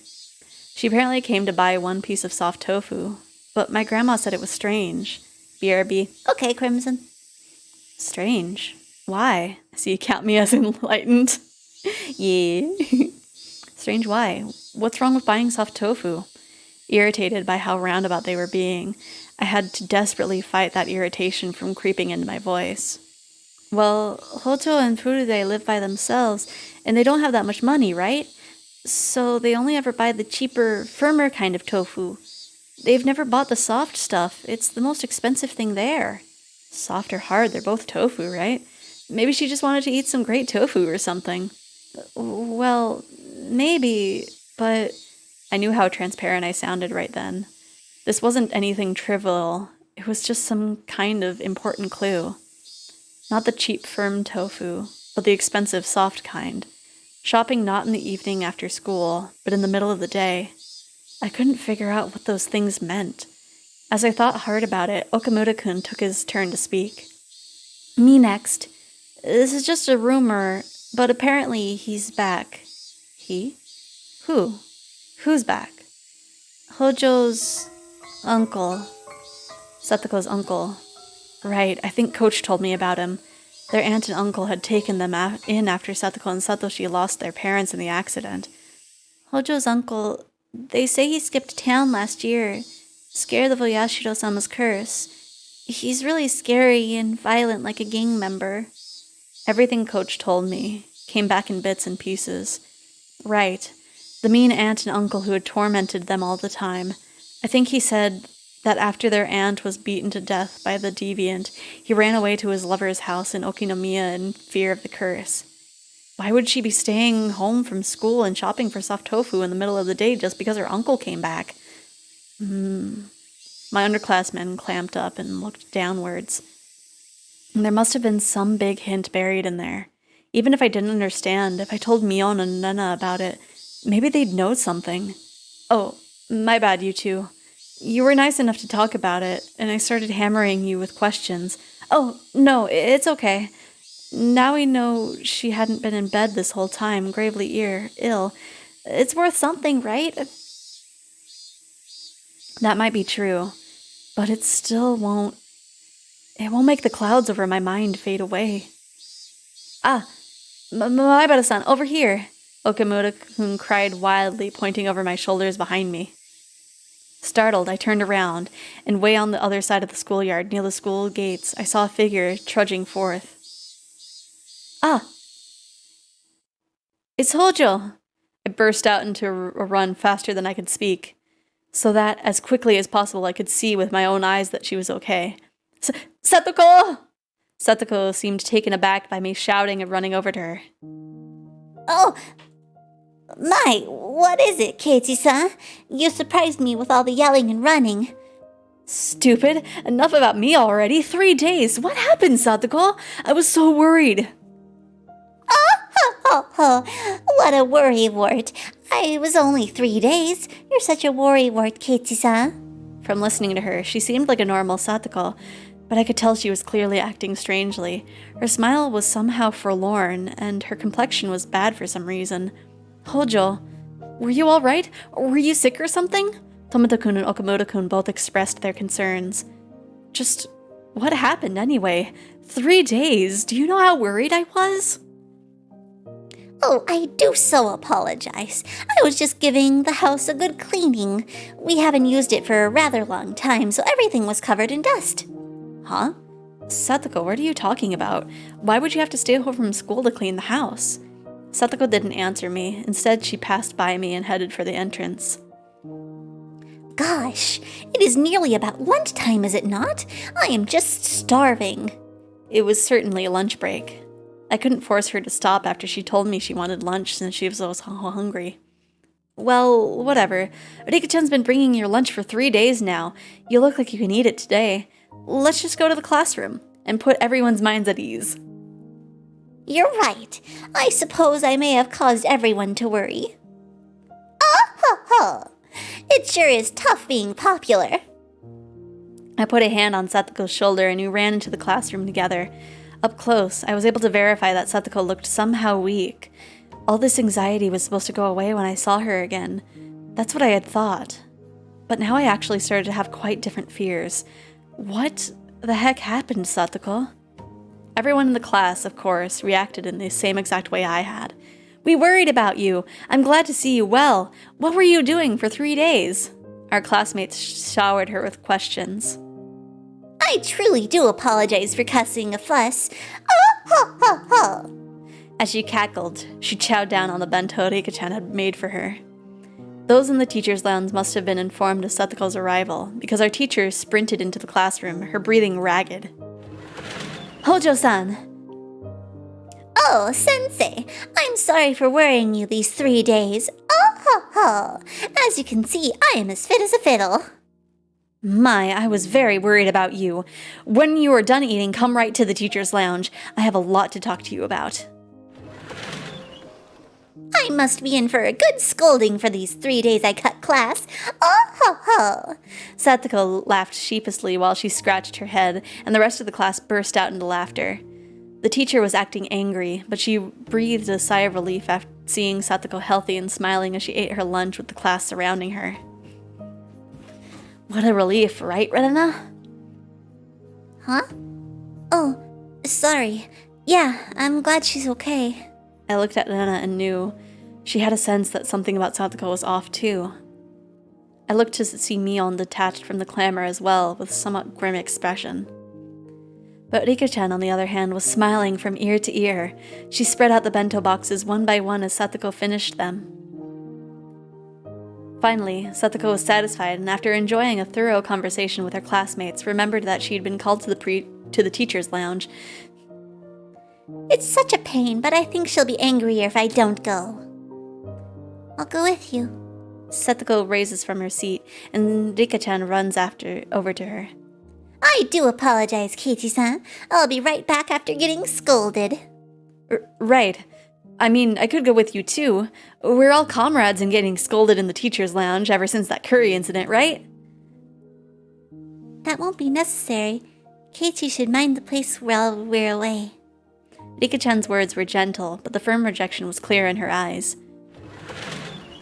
She apparently came to buy one piece of soft tofu, but my grandma said it was strange. BRB. Okay, Crimson. Strange? Why? So you count me as enlightened? Yeah. Strange why? What's wrong with buying soft tofu? Irritated by how roundabout they were being, I had to desperately fight that irritation from creeping into my voice. Well, Hoto and Furude live by themselves, and they don't have that much money, right? So they only ever buy the cheaper, firmer kind of tofu. They've never bought the soft stuff. It's the most expensive thing there. Soft or hard, they're both tofu, right? Maybe she just wanted to eat some great tofu or something. Well, maybe, but I knew how transparent I sounded right then. This wasn't anything trivial. It was just some kind of important clue. Not the cheap, firm tofu, but the expensive, soft kind. Shopping not in the evening after school, but in the middle of the day. I couldn't figure out what those things meant. As I thought hard about it, Okamura-kun took his turn to speak. Me next. This is just a rumor, but apparently he's back. He? Who? Who's back? Hojo's uncle. Satoko's uncle. Right, I think Coach told me about him. Their aunt and uncle had taken them in after Satoko and Satoshi lost their parents in the accident. Hojo's uncle, they say he skipped town last year, scared of Oyashiro-sama's curse. He's really scary and violent like a gang member. Everything Coach told me came back in bits and pieces. Right, the mean aunt and uncle who had tormented them all the time. I think he said that after their aunt was beaten to death by the deviant, he ran away to his lover's house in Okinomiya in fear of the curse. Why would she be staying home from school and shopping for soft tofu in the middle of the day just because her uncle came back? My underclassmen clamped up and looked downwards. There must have been some big hint buried in there. Even if I didn't understand, if I told Mion and Nana about it, maybe they'd know something. Oh, my bad, you two. You were nice enough to talk about it, and I started hammering you with questions. Oh, no, it's okay. Now we know she hadn't been in bed this whole time, gravely ill. It's worth something, right? That might be true, but it still won't... It won't make the clouds over my mind fade away. Ah, Maibara-san, over here! Okamura-kun cried wildly, pointing over my shoulders behind me. Startled, I turned around, and way on the other side of the schoolyard, near the school gates, I saw a figure trudging forth. Ah! It's Hojo! I burst out into a run faster than I could speak, so that, as quickly as possible, I could see with my own eyes that she was okay. Satoko! Satoko seemed taken aback by me shouting and running over to her. Oh! My, what is it, Keiichi-san? You surprised me with all the yelling and running. Stupid! Enough about me already. 3 days! What happened, Satoko? I was so worried. Oh, what a worrywart. It was only 3 days. You're such a worrywart, Keiichi-san. From listening to her, she seemed like a normal Satoko, but I could tell she was clearly acting strangely. Her smile was somehow forlorn, and her complexion was bad for some reason. Hojo, were you all right? Were you sick or something? Tomoto-kun and Okamura-kun both expressed their concerns. Just, what happened anyway? 3 days? Do you know how worried I was? Oh, I do so apologize. I was just giving the house a good cleaning. We haven't used it for a rather long time, so everything was covered in dust. Huh? Satoko, what are you talking about? Why would you have to stay home from school to clean the house? Satoko didn't answer me. Instead, she passed by me and headed for the entrance. Gosh, it is nearly about lunchtime, is it not? I am just starving. It was certainly a lunch break. I couldn't force her to stop after she told me she wanted lunch since she was so hungry. Well, whatever. Rika-chan's been bringing your lunch for 3 days now. You look like you can eat it today. Let's just go to the classroom and put everyone's minds at ease. You're right. I suppose I may have caused everyone to worry. Ah ha ha! It sure is tough being popular. I put a hand on Satoko's shoulder and we ran into the classroom together. Up close, I was able to verify that Satoko looked somehow weak. All this anxiety was supposed to go away when I saw her again. That's what I had thought. But now I actually started to have quite different fears. What the heck happened, Satoko? Everyone in the class, of course, reacted in the same exact way I had. We worried about you. I'm glad to see you well. What were you doing for 3 days? Our classmates showered her with questions. I truly do apologize for cussing a fuss. Ah ha ha ha! As she cackled, she chowed down on the bento Rika-chan had made for her. Those in the teacher's lounge must have been informed of Satoko's arrival, because our teacher sprinted into the classroom, her breathing ragged. Hojo-san! Oh, Sensei, I'm sorry for worrying you these 3 days. Oh ho ho! As you can see, I am as fit as a fiddle. My, I was very worried about you. When you are done eating, come right to the teacher's lounge. I have a lot to talk to you about. I must be in for a good scolding for these 3 days I cut class. Oh ho ho! Satoko laughed sheepishly while she scratched her head, and the rest of the class burst out into laughter. The teacher was acting angry, but she breathed a sigh of relief after seeing Satoko healthy and smiling as she ate her lunch with the class surrounding her. What a relief, right, Rena? Huh? Oh, sorry. Yeah, I'm glad she's okay. I looked at Rena and knew. She had a sense that something about Satoko was off, too. I looked to see Mion detached from the clamor as well, with a somewhat grim expression. But Rika-chan, on the other hand, was smiling from ear to ear. She spread out the bento boxes one by one as Satoko finished them. Finally, Satoko was satisfied, and after enjoying a thorough conversation with her classmates, remembered that she had been called to the teacher's lounge. It's such a pain, but I think she'll be angrier if I don't go. I'll go with you. Satoko raises from her seat, and Rika-chan runs over to her. I do apologize, Keiichi-san. I'll be right back after getting scolded. Right. I mean, I could go with you too. We're all comrades in getting scolded in the teacher's lounge ever since that curry incident, right? That won't be necessary. Keiichi should mind the place while we're away. Rika-chan's words were gentle, but the firm rejection was clear in her eyes.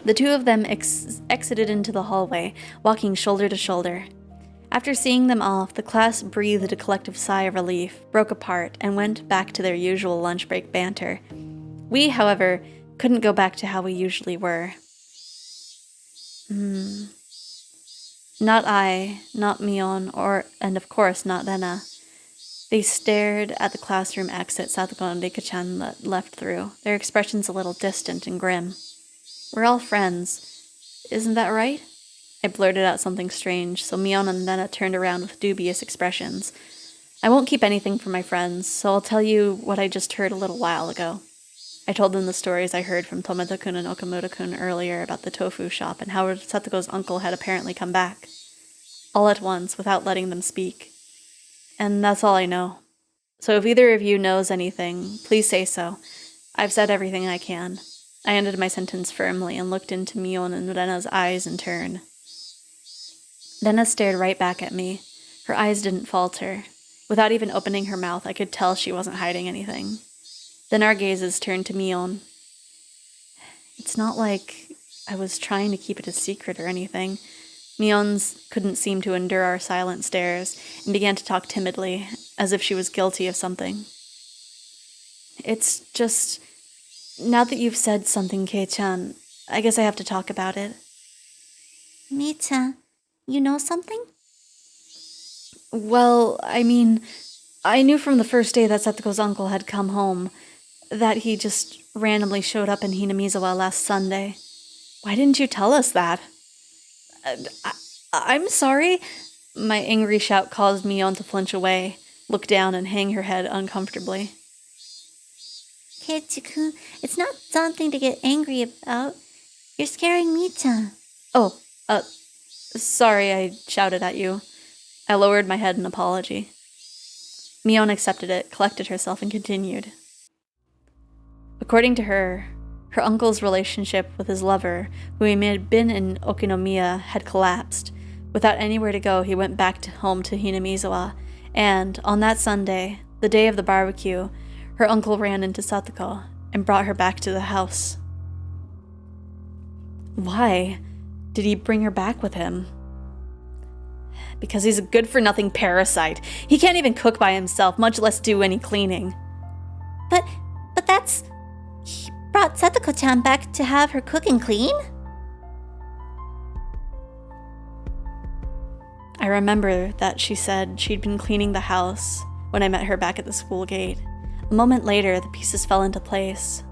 The two of them exited into the hallway, walking shoulder to shoulder. After seeing them off, the class breathed a collective sigh of relief, broke apart, and went back to their usual lunch break banter. We, however, couldn't go back to how we usually were. Not I, not Mion, and of course not Rena. They stared at the classroom exit Satoko and Rika-chan left through, their expressions a little distant and grim. We're all friends. Isn't that right? I blurted out something strange, so Mion and Rena turned around with dubious expressions. I won't keep anything from my friends, so I'll tell you what I just heard a little while ago. I told them the stories I heard from Tomita-kun and Okamoto-kun earlier about the tofu shop and how Satoko's uncle had apparently come back. All at once, without letting them speak. And that's all I know. So if either of you knows anything, please say so. I've said everything I can. I ended my sentence firmly and looked into Mion and Rena's eyes in turn. Rena stared right back at me. Her eyes didn't falter. Without even opening her mouth, I could tell she wasn't hiding anything. Then our gazes turned to Mion. It's not like I was trying to keep it a secret or anything. Mion's couldn't seem to endure our silent stares and began to talk timidly, as if she was guilty of something. It's just, now that you've said something, Kei-chan, I guess I have to talk about it. Mita, you know something? Well, I mean, I knew from the first day that Satoko's uncle had come home that he just randomly showed up in Hinamizawa last Sunday. Why didn't you tell us that? I'm sorry. My angry shout caused Mion to flinch away, look down, and hang her head uncomfortably. Keiichi-kun, it's not something to get angry about. You're scaring Mita. Oh, sorry I shouted at you. I lowered my head in apology. Mion accepted it, collected herself, and continued. According to her uncle's relationship with his lover, who he had been in Okinomiya, had collapsed. Without anywhere to go, he went back home to Hinamizawa, and on that Sunday, the day of the barbecue, her uncle ran into Satoko and brought her back to the house. Why did he bring her back with him? Because he's a good-for-nothing parasite. He can't even cook by himself, much less do any cleaning. But that's... He brought Satoko-chan back to have her cook and clean? I remember that she said she'd been cleaning the house when I met her back at the school gate. A moment later, the pieces fell into place,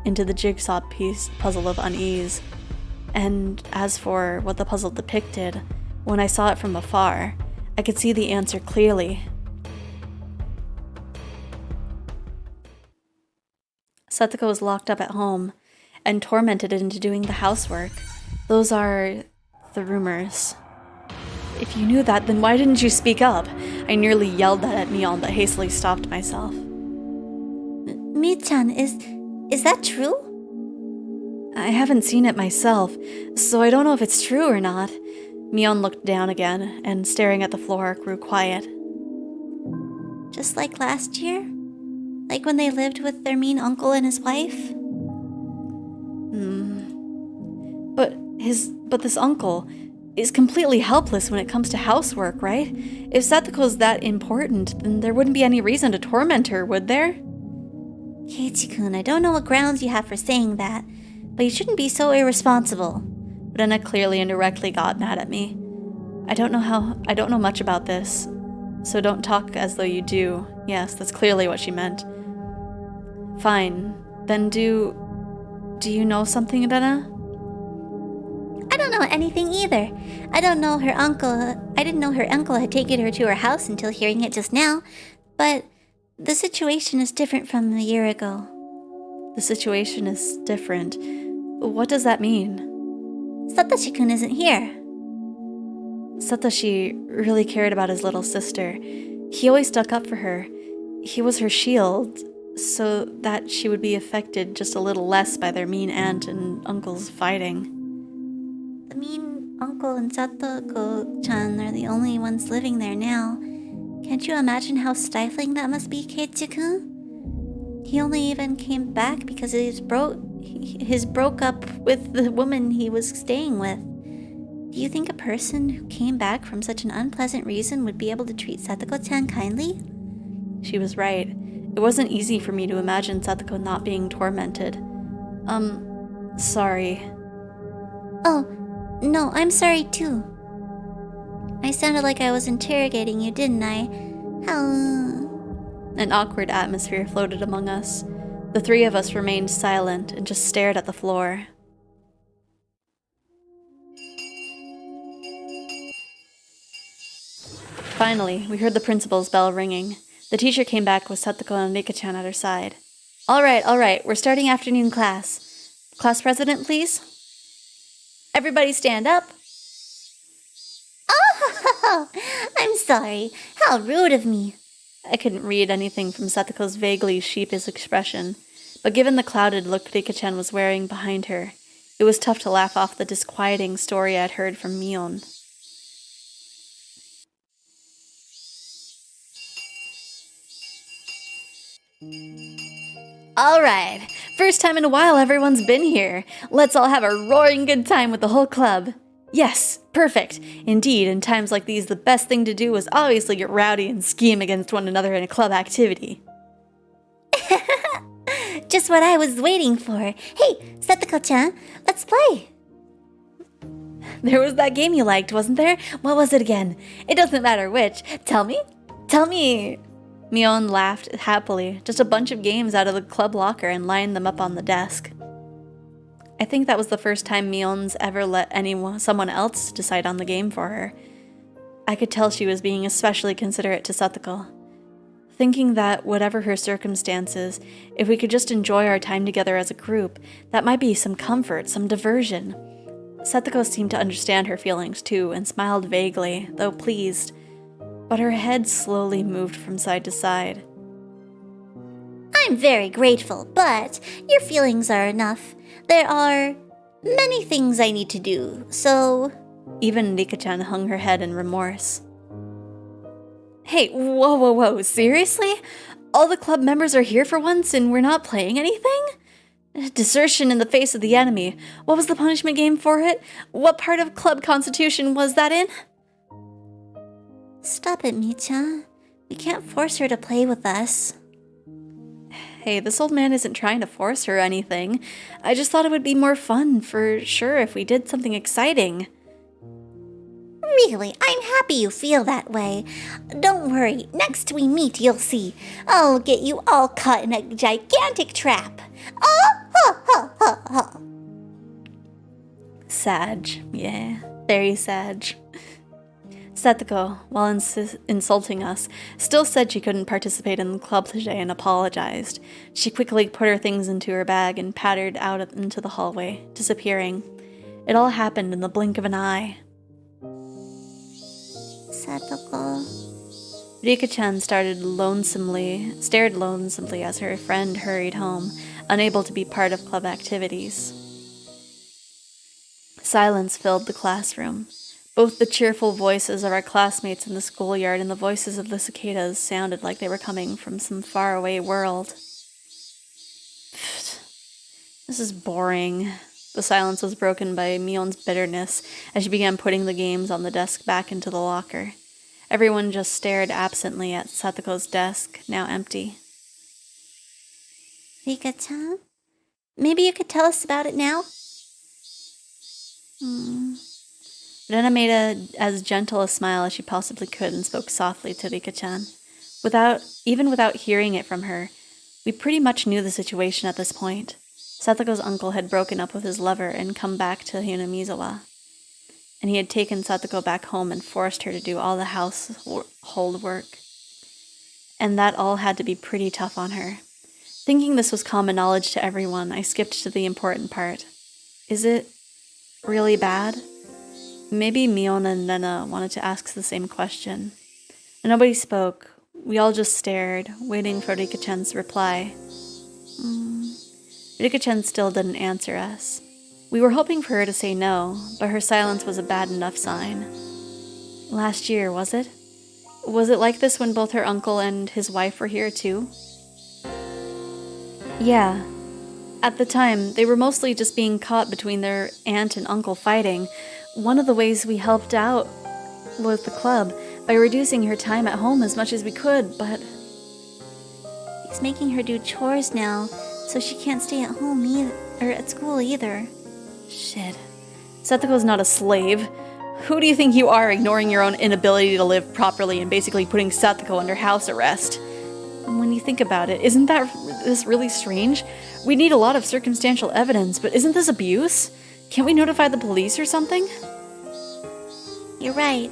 into the jigsaw puzzle of unease. And as for what the puzzle depicted, when I saw it from afar, I could see the answer clearly. Satoko was locked up at home and tormented into doing the housework. Those are the rumors. If you knew that, then why didn't you speak up? I nearly yelled that at Mion, but hastily stopped myself. Mi-chan, is that true? I haven't seen it myself, so I don't know if it's true or not. Mion looked down again, and staring at the floor, grew quiet. Just like last year? Like when they lived with their mean uncle and his wife? But this uncle is completely helpless when it comes to housework, right? If Satoko's that important, then there wouldn't be any reason to torment her, would there? Keiichi-kun, I don't know what grounds you have for saying that, but you shouldn't be so irresponsible. Rena clearly indirectly got mad at me. I don't know much about this, so don't talk as though you do. Yes, that's clearly what she meant. Fine, then do you know something, Rena? I don't know anything either. I didn't know her uncle had taken her to her house until hearing it just now, but the situation is different from a year ago. The situation is different. What does that mean? Satoshi-kun isn't here. Satoshi really cared about his little sister. He always stuck up for her. He was her shield, so that she would be affected just a little less by their mean aunt and uncle's fighting. The mean uncle and Satoko-chan are the only ones living there now. Can't you imagine how stifling that must be, Keiichi-kun? He only even came back because his broke up with the woman he was staying with. Do you think a person who came back from such an unpleasant reason would be able to treat Satoko-chan kindly? She was right. It wasn't easy for me to imagine Satoko not being tormented. Sorry. Oh, no, I'm sorry too. I sounded like I was interrogating you, didn't I? An awkward atmosphere floated among us. The three of us remained silent and just stared at the floor. Finally, we heard the principal's bell ringing. The teacher came back with Satoko and Rika-chan at her side. All right, we're starting afternoon class. Class president, please. Everybody stand up. Oh, I'm sorry. How rude of me. I couldn't read anything from Satoko's vaguely sheepish expression, but given the clouded look Rika-chan was wearing behind her, it was tough to laugh off the disquieting story I'd heard from Mion. Alright, first time in a while everyone's been here. Let's all have a roaring good time with the whole club. Yes, perfect. Indeed, in times like these, the best thing to do is obviously get rowdy and scheme against one another in a club activity. Just what I was waiting for. Hey, Satoko-chan, let's play. There was that game you liked, wasn't there? What was it again? It doesn't matter which. Tell me. Mion laughed happily, just a bunch of games out of the club locker and lined them up on the desk. I think that was the first time Mion's ever let someone else decide on the game for her. I could tell she was being especially considerate to Satoko. Thinking that, whatever her circumstances, if we could just enjoy our time together as a group, that might be some comfort, some diversion. Satoko seemed to understand her feelings too, and smiled vaguely, though pleased. But her head slowly moved from side to side. I'm very grateful, but your feelings are enough. There are many things I need to do, so... Even Rika-chan hung her head in remorse. Hey, whoa, seriously? All the club members are here for once and we're not playing anything? Desertion in the face of the enemy. What was the punishment game for it? What part of club constitution was that in? Stop it, Mi-chan. We can't force her to play with us. Hey, this old man isn't trying to force her or anything. I just thought it would be more fun, for sure, if we did something exciting. Really, I'm happy you feel that way. Don't worry, next we meet you'll see. I'll get you all caught in a gigantic trap. Oh, ha, ha, ha, ha. Sag, yeah, very sag. Setsuko, while insulting us, still said she couldn't participate in the club today and apologized. She quickly put her things into her bag and pattered out into the hallway, disappearing. It all happened in the blink of an eye. Satoko. Rika-chan stared lonesomely as her friend hurried home, unable to be part of club activities. Silence filled the classroom. Both the cheerful voices of our classmates in the schoolyard and the voices of the cicadas sounded like they were coming from some faraway world. This is boring. The silence was broken by Mion's bitterness as she began putting the games on the desk back into the locker. Everyone just stared absently at Satoko's desk, now empty. Rika-chan? Maybe you could tell us about it now? Rena made as gentle a smile as she possibly could and spoke softly to Rika-chan. Even without hearing it from her, we pretty much knew the situation at this point. Satoko's uncle had broken up with his lover and come back to Hinamizawa. And he had taken Satoko back home and forced her to do all the household work. And that all had to be pretty tough on her. Thinking this was common knowledge to everyone, I skipped to the important part. Is it really bad? Maybe Mion and Nena wanted to ask the same question. And nobody spoke. We all just stared, waiting for Rika-chan's reply. Rika-chan still didn't answer us. We were hoping for her to say no, but her silence was a bad enough sign. Last year, was it? Was it like this when both her uncle and his wife were here too? Yeah. At the time, they were mostly just being caught between their aunt and uncle fighting. One of the ways we helped out with the club by reducing her time at home as much as we could, but... He's making her do chores now, so she can't stay at home or at school either. Shit. Satoko's not a slave. Who do you think you are, ignoring your own inability to live properly and basically putting Satoko under house arrest? When you think about it, isn't this really strange? We need a lot of circumstantial evidence, but isn't this abuse? Can't we notify the police or something? You're right.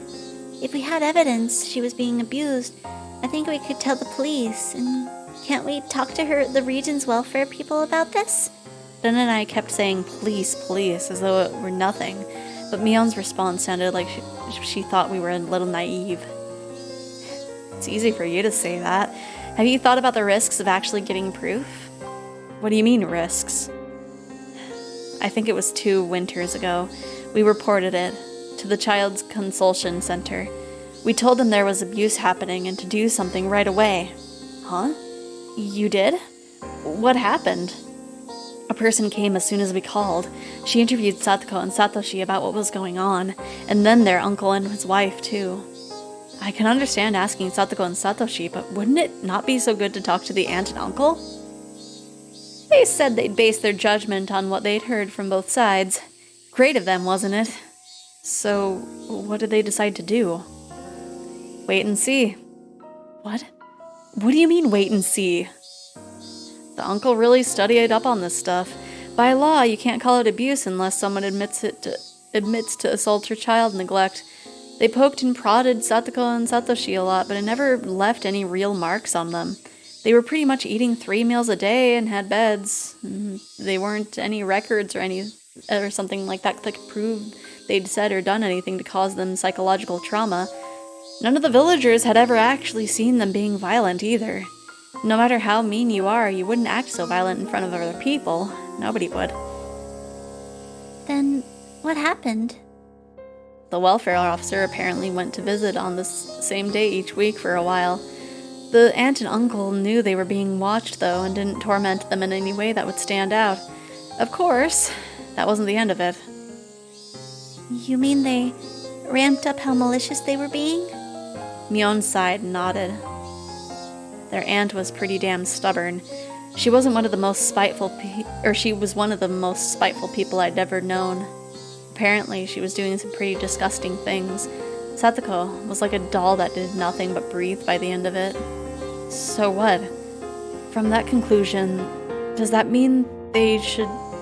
If we had evidence she was being abused, I think we could tell the police. And can't we talk to the region's welfare people about this? Ren and I kept saying, please, please, as though it were nothing. But Mion's response sounded like she thought we were a little naive. It's easy for you to say that. Have you thought about the risks of actually getting proof? What do you mean, risks? I think it was 2 winters ago. We reported it to the Child's Consultation Center. We told them there was abuse happening and to do something right away. Huh? You did? What happened? A person came as soon as we called. She interviewed Satoko and Satoshi about what was going on, and then their uncle and his wife, too. I can understand asking Satoko and Satoshi, but wouldn't it not be so good to talk to the aunt and uncle? They said they'd base their judgment on what they'd heard from both sides. Great of them, wasn't it? So, what did they decide to do? Wait and see. What? What do you mean, wait and see? The uncle really studied up on this stuff. By law, you can't call it abuse unless someone admits to assault or child neglect. They poked and prodded Satoko and Satoshi a lot, but it never left any real marks on them. They were pretty much eating 3 meals a day and had beds. They weren't any records or something like that could prove they'd said or done anything to cause them psychological trauma. None of the villagers had ever actually seen them being violent either. No matter how mean you are, you wouldn't act so violent in front of other people. Nobody would. Then, what happened? The welfare officer apparently went to visit on this same day each week for a while. The aunt and uncle knew they were being watched, though, and didn't torment them in any way that would stand out. Of course, that wasn't the end of it. You mean they ramped up how malicious they were being? Mion sighed and nodded. Their aunt was pretty damn stubborn. She was one of the most spiteful people I'd ever known. Apparently, she was doing some pretty disgusting things. Satoko was like a doll that did nothing but breathe by the end of it. So what? From that conclusion, does that mean they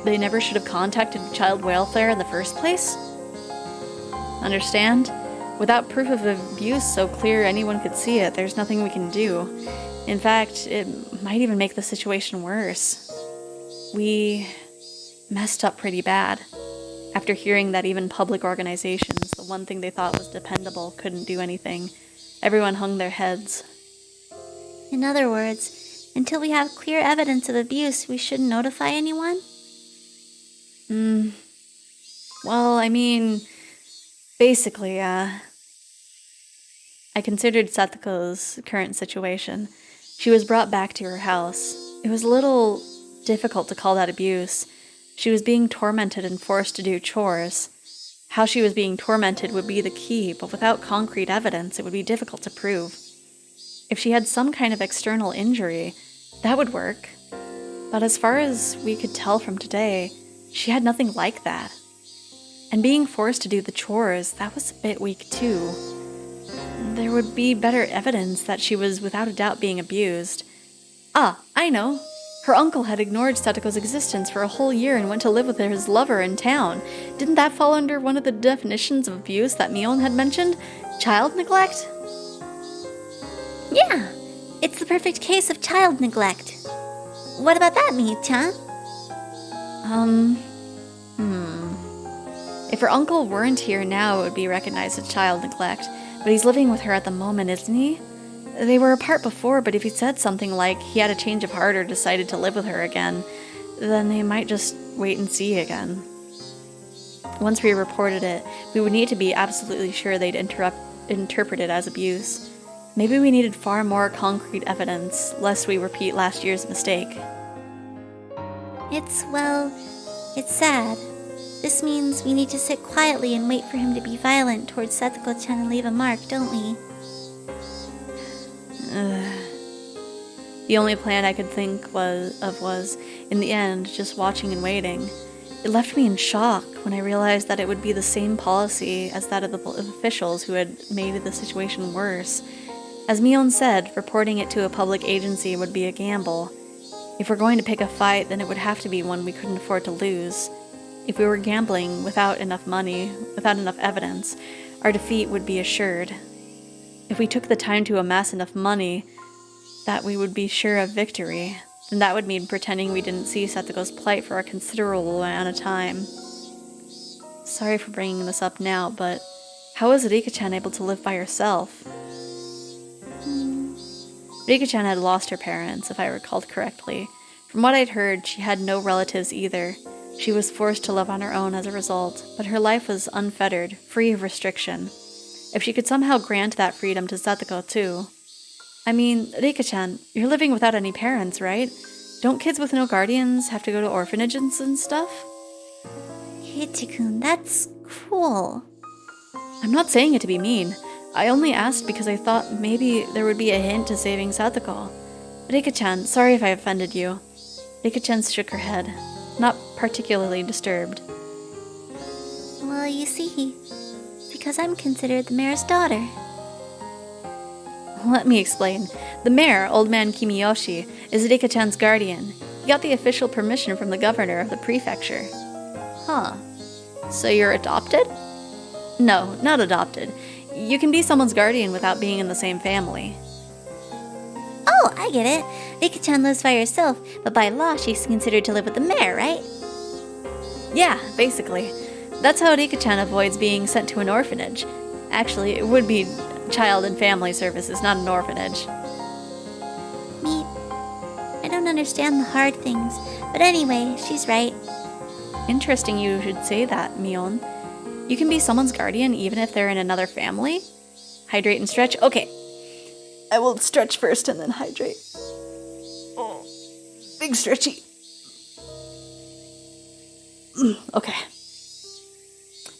never should have contacted child welfare in the first place? Understand? Without proof of abuse so clear anyone could see it, there's nothing we can do. In fact, it might even make the situation worse. We messed up pretty bad. After hearing that even public organizations, the one thing they thought was dependable, couldn't do anything, everyone hung their heads. In other words, until we have clear evidence of abuse, we shouldn't notify anyone? Well, I mean, basically, I considered Satsuko's current situation. She was brought back to her house. It was a little difficult to call that abuse. She was being tormented and forced to do chores. How she was being tormented would be the key, but without concrete evidence, it would be difficult to prove. If she had some kind of external injury, that would work. But as far as we could tell from today, she had nothing like that. And being forced to do the chores, that was a bit weak too. There would be better evidence that she was without a doubt being abused. Ah, I know. Her uncle had ignored Satsuko's existence for a whole year and went to live with his lover in town. Didn't that fall under one of the definitions of abuse that Mion had mentioned? Child neglect? Yeah, it's the perfect case of child neglect. What about that, Mi-chan? If her uncle weren't here now, it would be recognized as child neglect. But he's living with her at the moment, isn't he? They were apart before, but if he said something like he had a change of heart or decided to live with her again, then they might just wait and see again. Once we reported it, we would need to be absolutely sure they'd interpret it as abuse. Maybe we needed far more concrete evidence, lest we repeat last year's mistake. It's sad. This means we need to sit quietly and wait for him to be violent towards Satsuko-chan and leave a mark, don't we? The only plan I could think was, in the end, just watching and waiting. It left me in shock when I realized that it would be the same policy as that of the officials who had made the situation worse. As Mion said, reporting it to a public agency would be a gamble. If we're going to pick a fight, then it would have to be one we couldn't afford to lose. If we were gambling without enough money, without enough evidence, our defeat would be assured. If we took the time to amass enough money that we would be sure of victory, then that would mean pretending we didn't see Satsuko's plight for a considerable amount of time. Sorry for bringing this up now, but how was Rika-chan able to live by herself? Rika-chan had lost her parents, if I recalled correctly. From what I'd heard, she had no relatives either. She was forced to live on her own as a result, but her life was unfettered, free of restriction. If she could somehow grant that freedom to Satsuko too. I mean, Rika-chan, you're living without any parents, right? Don't kids with no guardians have to go to orphanages and stuff? Heiichi-kun, that's cruel. I'm not saying it to be mean. I only asked because I thought maybe there would be a hint to saving Satsuko. Rika-chan, sorry if I offended you. Rika-chan shook her head, not particularly disturbed. Well, you see, because I'm considered the mayor's daughter. Let me explain. The mayor, Old Man Kimiyoshi, is Rika-chan's guardian. He got the official permission from the governor of the prefecture. Huh. So you're adopted? No, not adopted. You can be someone's guardian without being in the same family. Oh, I get it. Rika-chan lives by herself, but by law she's considered to live with the mayor, right? Yeah, basically. That's how Rika-chan avoids being sent to an orphanage. Actually, it would be Child and Family Services, not an orphanage. I don't understand the hard things, but anyway, she's right. Interesting you should say that, Mion. You can be someone's guardian even if they're in another family? Hydrate and stretch? Okay. I will stretch first and then hydrate. Oh, big stretchy. Okay.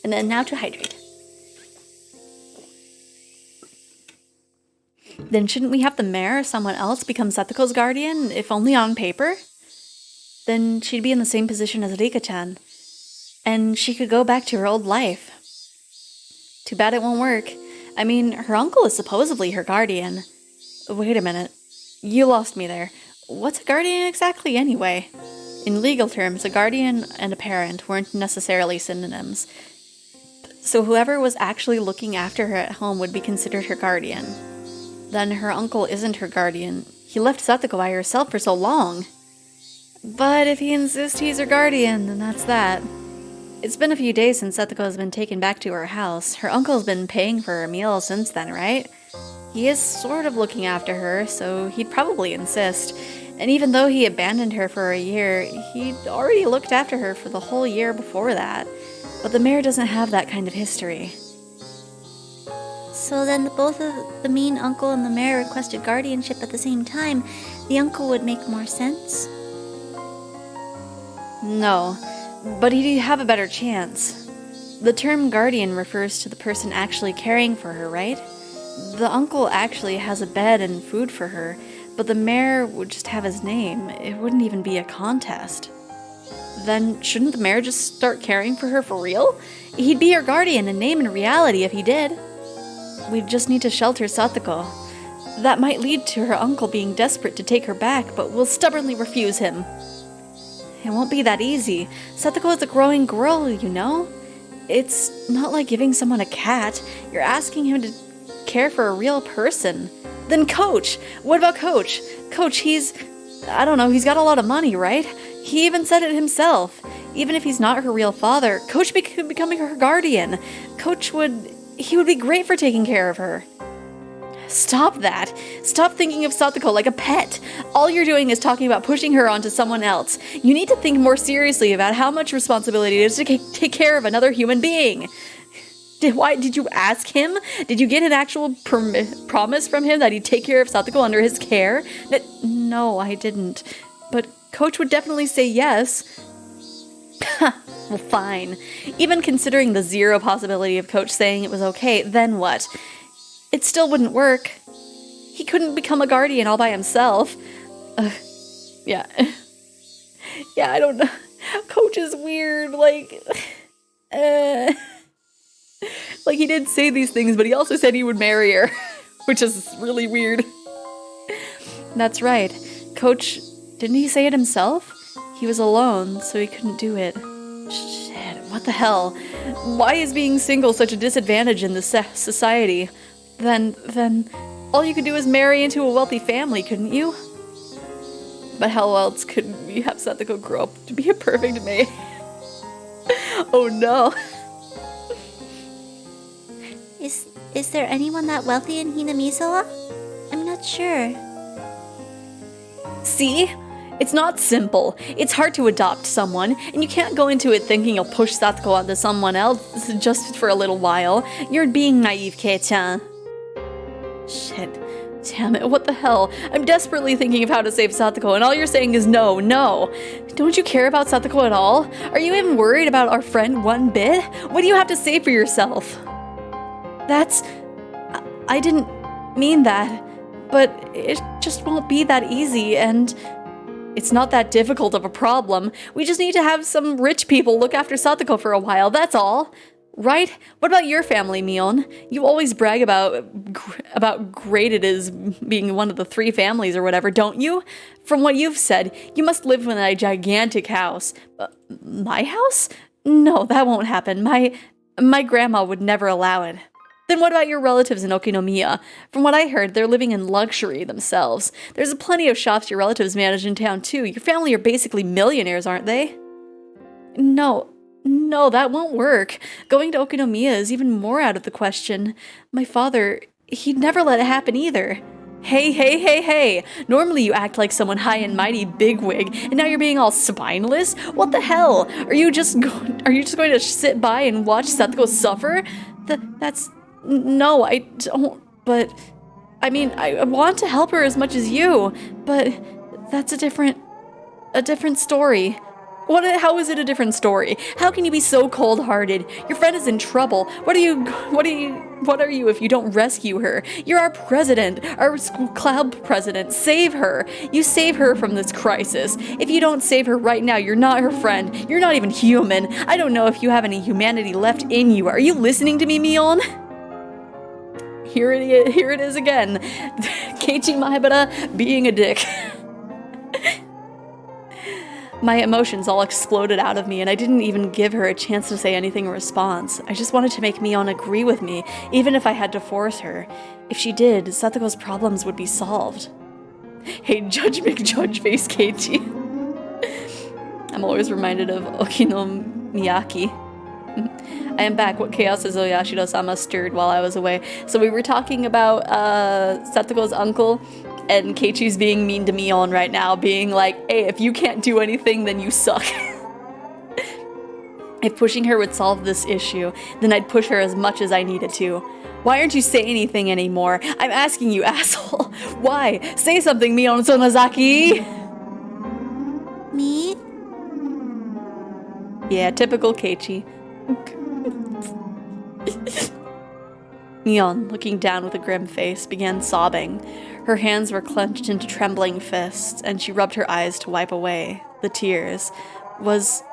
And then now to hydrate. Then shouldn't we have the mayor or someone else become Satsuko's guardian, if only on paper? Then she'd be in the same position as Rika-chan. And she could go back to her old life. Too bad it won't work. I mean, her uncle is supposedly her guardian. Wait a minute. You lost me there. What's a guardian exactly anyway? In legal terms, a guardian and a parent weren't necessarily synonyms. So whoever was actually looking after her at home would be considered her guardian. Then her uncle isn't her guardian. He left Satoko by herself for so long. But if he insists he's her guardian, then that's that. It's been a few days since Satoko has been taken back to her house. Her uncle's been paying for her meals since then, right? He is sort of looking after her, so he'd probably insist. And even though he abandoned her for a year, he'd already looked after her for the whole year before that. But the mayor doesn't have that kind of history. So then both of the mean uncle and the mayor requested guardianship at the same time. The uncle would make more sense? No, but he'd have a better chance. The term guardian refers to the person actually caring for her, right? The uncle actually has a bed and food for her, but the mayor would just have his name. It wouldn't even be a contest. Then shouldn't the mayor just start caring for her for real? He'd be her guardian in name and reality if he did. We'd just need to shelter Satoko. That might lead to her uncle being desperate to take her back, but will stubbornly refuse him. It won't be that easy. Satoko is a growing girl, you know? It's not like giving someone a cat. You're asking him to care for a real person. Then Coach! What about Coach? Coach, I don't know, he's got a lot of money, right? He even said it himself. Even if he's not her real father, Coach becoming her guardian. He would be great for taking care of her. Stop that. Stop thinking of Satoko like a pet. All you're doing is talking about pushing her onto someone else. You need to think more seriously about how much responsibility it is to take care of another human being. Why did you ask him? Did you get an actual promise from him that he'd take care of Satoko under his care? No, I didn't. But Coach would definitely say yes. Well, fine. Even considering the zero possibility of Coach saying it was okay, then what? It still wouldn't work. He couldn't become a guardian all by himself. Yeah, I don't know. Coach is weird, like he did say these things, but he also said he would marry her, which is really weird. That's right. Coach, didn't he say it himself? He was alone, so he couldn't do it. Shit, what the hell? Why is being single such a disadvantage in this society? Then, all you could do is marry into a wealthy family, couldn't you? But how else could we have Satoko grow up to be a perfect mate? Oh no. Is there anyone that wealthy in Hinamizawa? I'm not sure. See? It's not simple. It's hard to adopt someone, and you can't go into it thinking you'll push Satoko onto someone else just for a little while. You're being naive, Kei-chan. Shit. Damn it, what the hell? I'm desperately thinking of how to save Satoko, and all you're saying is no. Don't you care about Satoko at all? Are you even worried about our friend one bit? What do you have to say for yourself? I didn't mean that, but it just won't be that easy, and it's not that difficult of a problem. We just need to have some rich people look after Satoko for a while, that's all. Right? What about your family, Mion? You always brag about great it is being one of the 3 families or whatever, don't you? From what you've said, you must live in a gigantic house. My house? No, that won't happen. My grandma would never allow it. Then what about your relatives in Okinomiya? From what I heard, they're living in luxury themselves. There's plenty of shops your relatives manage in town too. Your family are basically millionaires, aren't they? No, that won't work. Going to Okinomiya is even more out of the question. My father, he'd never let it happen either. Hey. Normally you act like someone high and mighty bigwig, and now you're being all spineless? What the hell? Are you just going to sit by and watch Satoko suffer? No, I don't, but I mean, I want to help her as much as you, but that's a different story. How is it a different story? How can you be so cold-hearted? Your friend is in trouble. What are you if you don't rescue her? You're our president, our club president. Save her. You save her from this crisis. If you don't save her right now, you're not her friend. You're not even human. I don't know if you have any humanity left in you. Are you listening to me, Mion? Here it is again. Keiichi Maebara being a dick. My emotions all exploded out of me, and I didn't even give her a chance to say anything in response. I just wanted to make Mion agree with me, even if I had to force her. If she did, Satsuko's problems would be solved. Hey, Judge McJudge Face Keiichi. I'm always reminded of Okino Miyaki. I am back. What chaos has Oyashiro-sama stirred while I was away? So we were talking about Satsuko's uncle, and Keiichi's being mean to Mion right now, being like, hey, if you can't do anything, then you suck. If pushing her would solve this issue, then I'd push her as much as I needed to. Why aren't you saying anything anymore? I'm asking you, asshole. Why? Say something, Mion Sonozaki! Me? Yeah, typical Keiichi. Mion, looking down with a grim face, began sobbing. Her hands were clenched into trembling fists, and she rubbed her eyes to wipe away the tears. Was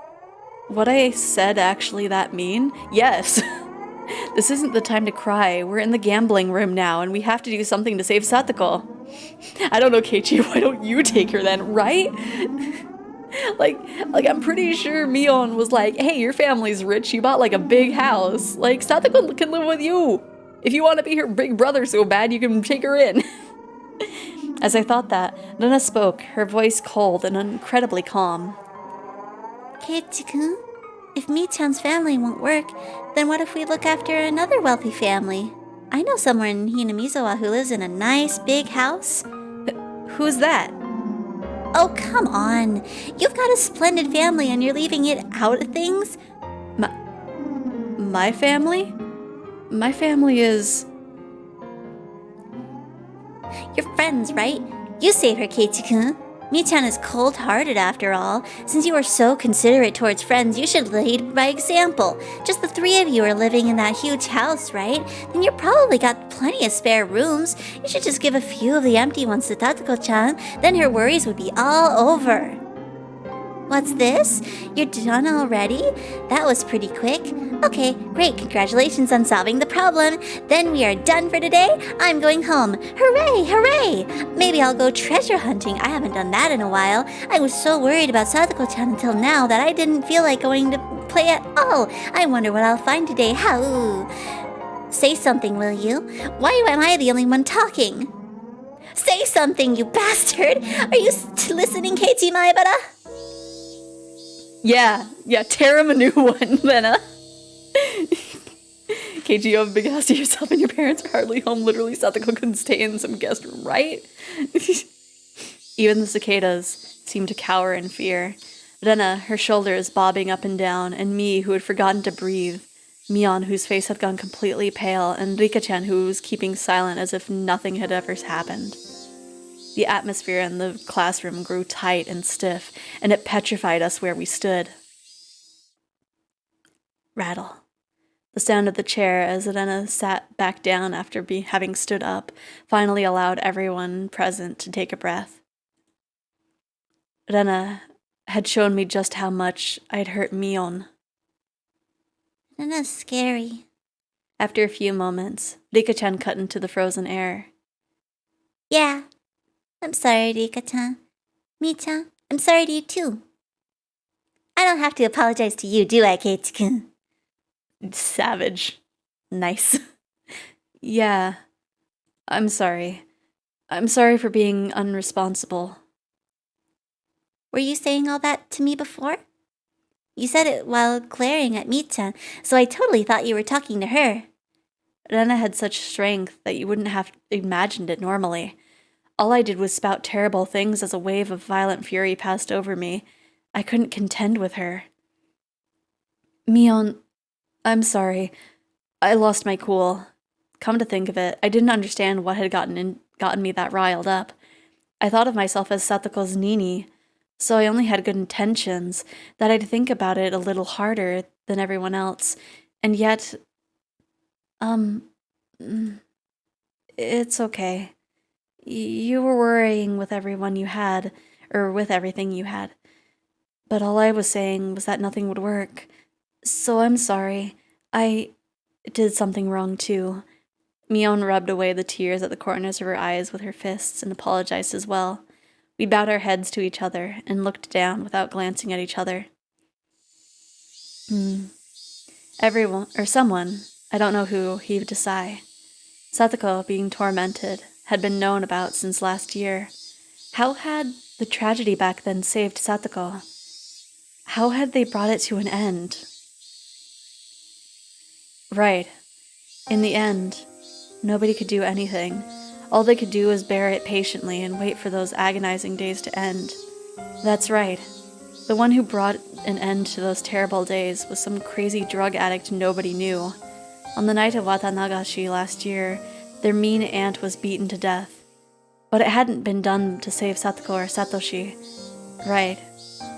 what I said actually that mean? Yes. This isn't the time to cry. We're in the gambling room now, and we have to do something to save Satsuko. I don't know, Keiichi, why don't you take her then, right? Like I'm pretty sure Mion was like, hey, your family's rich, you bought like a big house. Like, Satsuko can live with you. If you want to be her big brother so bad, you can take her in. As I thought that, Nana spoke, her voice cold and incredibly calm. Keiichi-kun, if Mi-chan's family won't work, then what if we look after another wealthy family? I know someone in Hinamizawa who lives in a nice big house. Who's that? Oh, come on. You've got a splendid family and you're leaving it out of things? My family? My family is... Your friends, right? You save her, Keiichi-kun. Mi-chan is cold-hearted after all. Since you are so considerate towards friends, you should lead by example. Just the three of you are living in that huge house, right? Then you probably got plenty of spare rooms. You should just give a few of the empty ones to Tatsuko-chan. Then her worries would be all over. What's this? You're done already? That was pretty quick. Okay, great. Congratulations on solving the problem. Then we are done for today. I'm going home. Hooray, hooray! Maybe I'll go treasure hunting. I haven't done that in a while. I was so worried about Satsuko-chan until now that I didn't feel like going to play at all. I wonder what I'll find today. How? Say something, will you? Why am I the only one talking? Say something, you bastard! Are you listening, Keiichi Maebara? Yeah, tear him a new one, Lena. Keiichi, you have a big house to yourself and your parents are hardly home. Literally, Satsuko couldn't stay in some guest room, right? Even the cicadas seemed to cower in fear. Rena, her shoulders bobbing up and down, and me, who had forgotten to breathe. Mion, whose face had gone completely pale, and Rika-chan, who was keeping silent as if nothing had ever happened. The atmosphere in the classroom grew tight and stiff, and it petrified us where we stood. Rattle. The sound of the chair as Rena sat back down after having stood up finally allowed everyone present to take a breath. Rena had shown me just how much I'd hurt Mion. Rena's scary. After a few moments, Rika-chan cut into the frozen air. Yeah. I'm sorry, Rika-chan. Mi-chan, I'm sorry to you too. I don't have to apologize to you, do I, Keiichi-kun? Savage. Nice. Yeah. I'm sorry. I'm sorry for being unresponsible. Were you saying all that to me before? You said it while glaring at Mi-chan, so I totally thought you were talking to her. Rena had such strength that you wouldn't have imagined it normally. All I did was spout terrible things as a wave of violent fury passed over me. I couldn't contend with her. Mion, I'm sorry. I lost my cool. Come to think of it, I didn't understand what had gotten me that riled up. I thought of myself as Satsuko's Nini, so I only had good intentions, that I'd think about it a little harder than everyone else, and yet... it's okay. You were worrying with everyone you had, or with everything you had. But all I was saying was that nothing would work. So I'm sorry. I did something wrong too. Mion rubbed away the tears at the corners of her eyes with her fists and apologized as well. We bowed our heads to each other and looked down without glancing at each other. Everyone, or someone, I don't know who, heaved a sigh. Satoko, being tormented, had been known about since last year. How had the tragedy back then saved Satoko? How had they brought it to an end? Right. In the end, nobody could do anything. All they could do was bear it patiently and wait for those agonizing days to end. That's right. The one who brought an end to those terrible days was some crazy drug addict nobody knew. On the night of Watanagashi last year, their mean aunt was beaten to death. But it hadn't been done to save Satoko or Satoshi. Right.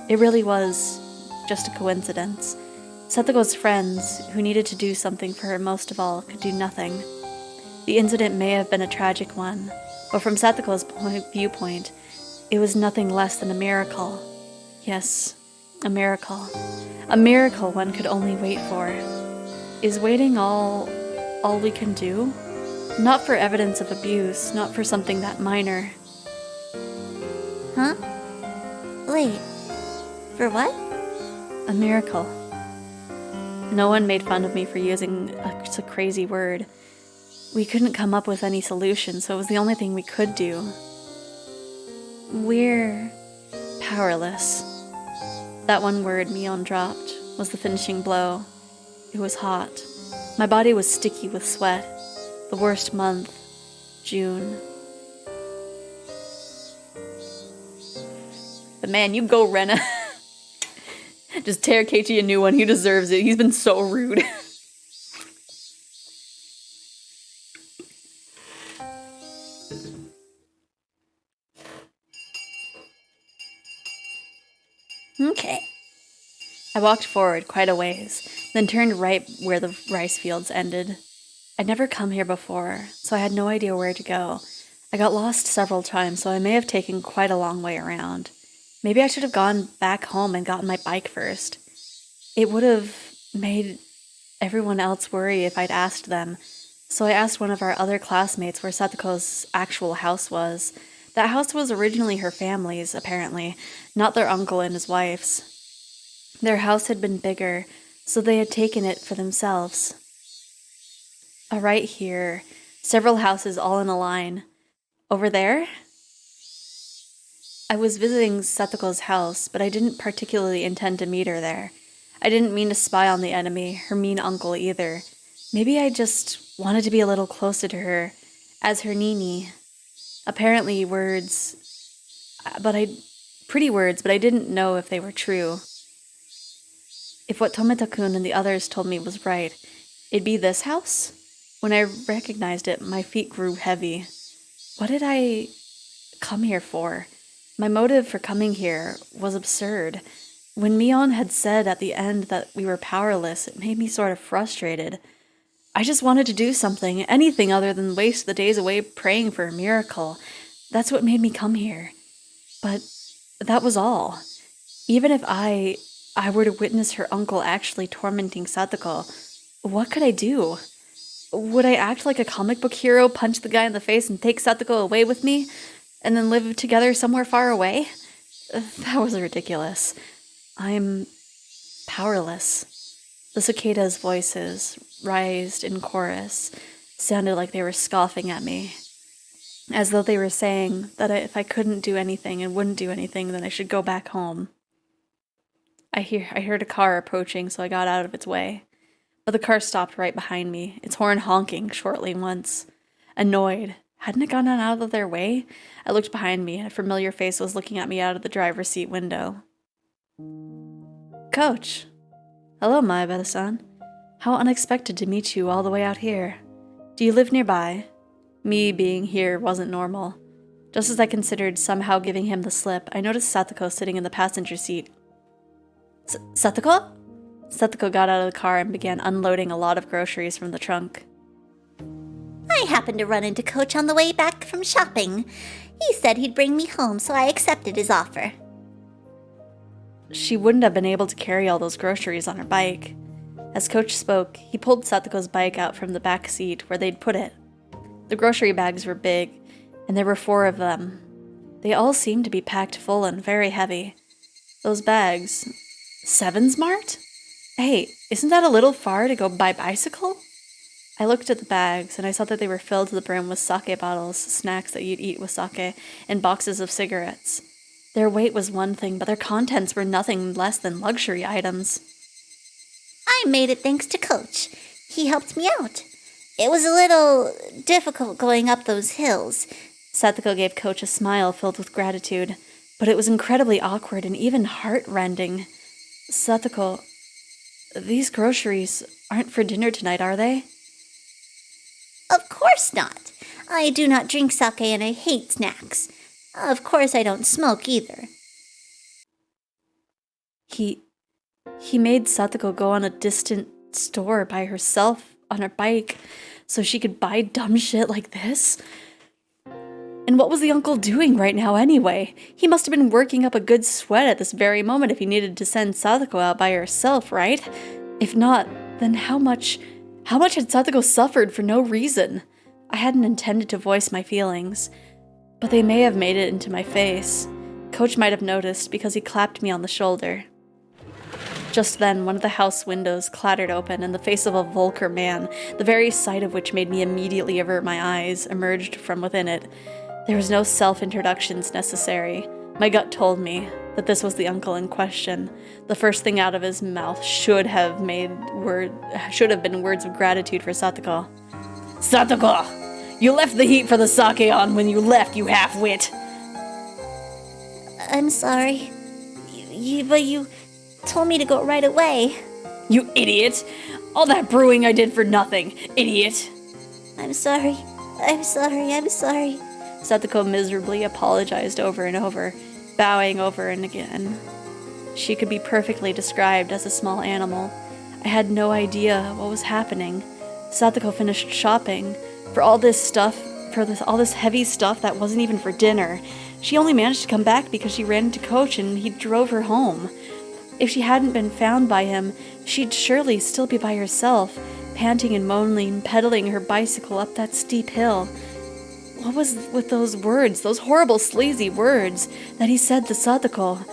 It really was just a coincidence. Satoko's friends, who needed to do something for her most of all, could do nothing. The incident may have been a tragic one, but from Satoko's viewpoint, it was nothing less than a miracle. Yes, a miracle. A miracle one could only wait for. Is waiting all we can do? Not for evidence of abuse, not for something that minor. Huh? Wait. For what? A miracle. No one made fun of me for using a crazy word. We couldn't come up with any solution, so it was the only thing we could do. We're powerless. That one word Mion dropped was the finishing blow. It was hot. My body was sticky with sweat. The worst month, June. But man, you go, Rena. Just tear Keiichi a new one. He deserves it. He's been so rude. Okay. I walked forward quite a ways, then turned right where the rice fields ended. I'd never come here before, so I had no idea where to go. I got lost several times, so I may have taken quite a long way around. Maybe I should have gone back home and gotten my bike first. It would have made everyone else worry if I'd asked them, so I asked one of our other classmates where Satoko's actual house was. That house was originally her family's, apparently, not their uncle and his wife's. Their house had been bigger, so they had taken it for themselves. Right here, several houses all in a line. Over there? I was visiting Satoko's house, but I didn't particularly intend to meet her there. I didn't mean to spy on the enemy, her mean uncle either. Maybe I just wanted to be a little closer to her, as her Nini. Apparently pretty words, but I didn't know if they were true. If what Tomita-kun and the others told me was right, it'd be this house? When I recognized it, my feet grew heavy. What did I come here for? My motive for coming here was absurd. When Mion had said at the end that we were powerless, it made me sort of frustrated. I just wanted to do something, anything other than waste the days away praying for a miracle. That's what made me come here. But that was all. Even if I were to witness her uncle actually tormenting Satoko, what could I do? Would I act like a comic book hero, punch the guy in the face, and take Satoko away with me, and then live together somewhere far away? That was ridiculous. I'm powerless. The cicadas' voices, raised in chorus, sounded like they were scoffing at me, as though they were saying that if I couldn't do anything and wouldn't do anything, then I should go back home. I heard a car approaching, so I got out of its way. But the car stopped right behind me, its horn honking shortly once. Annoyed. Hadn't it gone out of their way? I looked behind me, and a familiar face was looking at me out of the driver's seat window. Coach. Hello, Maebeta-san. How unexpected to meet you all the way out here. Do you live nearby? Me being here wasn't normal. Just as I considered somehow giving him the slip, I noticed Satoko sitting in the passenger seat. Satoko? Satoko got out of the car and began unloading a lot of groceries from the trunk. I happened to run into Coach on the way back from shopping. He said he'd bring me home, so I accepted his offer. She wouldn't have been able to carry all those groceries on her bike. As Coach spoke, he pulled Satoko's bike out from the back seat where they'd put it. The grocery bags were big, and there were 4 of them. They all seemed to be packed full and very heavy. Those bags. 7-Smart? Hey, isn't that a little far to go by bicycle? I looked at the bags, and I saw that they were filled to the brim with sake bottles, snacks that you'd eat with sake, and boxes of cigarettes. Their weight was one thing, but their contents were nothing less than luxury items. I made it thanks to Coach. He helped me out. It was a little difficult going up those hills. Satoko gave Coach a smile filled with gratitude, but it was incredibly awkward and even heart-rending. Satoko, these groceries aren't for dinner tonight, are they? Of course not. I do not drink sake and I hate snacks. Of course I don't smoke either. He made Satoko go on a distant store by herself on her bike so she could buy dumb shit like this? And what was the uncle doing right now anyway? He must have been working up a good sweat at this very moment if he needed to send Satoko out by herself, right? If not, then how much had Satoko suffered for no reason? I hadn't intended to voice my feelings, but they may have made it into my face. Coach might have noticed because he clapped me on the shoulder. Just then, one of the house windows clattered open and the face of a Volker man, the very sight of which made me immediately avert my eyes, emerged from within it. There was no self-introductions necessary. My gut told me that this was the uncle in question. The first thing out of his mouth should have been words of gratitude for Satoko. Satoko! You left the heat for the sake on when you left, you half-wit! I'm sorry. But you told me to go right away. You idiot! All that brewing I did for nothing, idiot! I'm sorry. Satoko miserably apologized over and over, bowing over and again. She could be perfectly described as a small animal. I had no idea what was happening. Satoko finished shopping for all this heavy stuff that wasn't even for dinner. She only managed to come back because she ran into Coach and he drove her home. If she hadn't been found by him, she'd surely still be by herself, panting and moaning, pedaling her bicycle up that steep hill. What was with those words, those horrible sleazy words that he said to Satoko?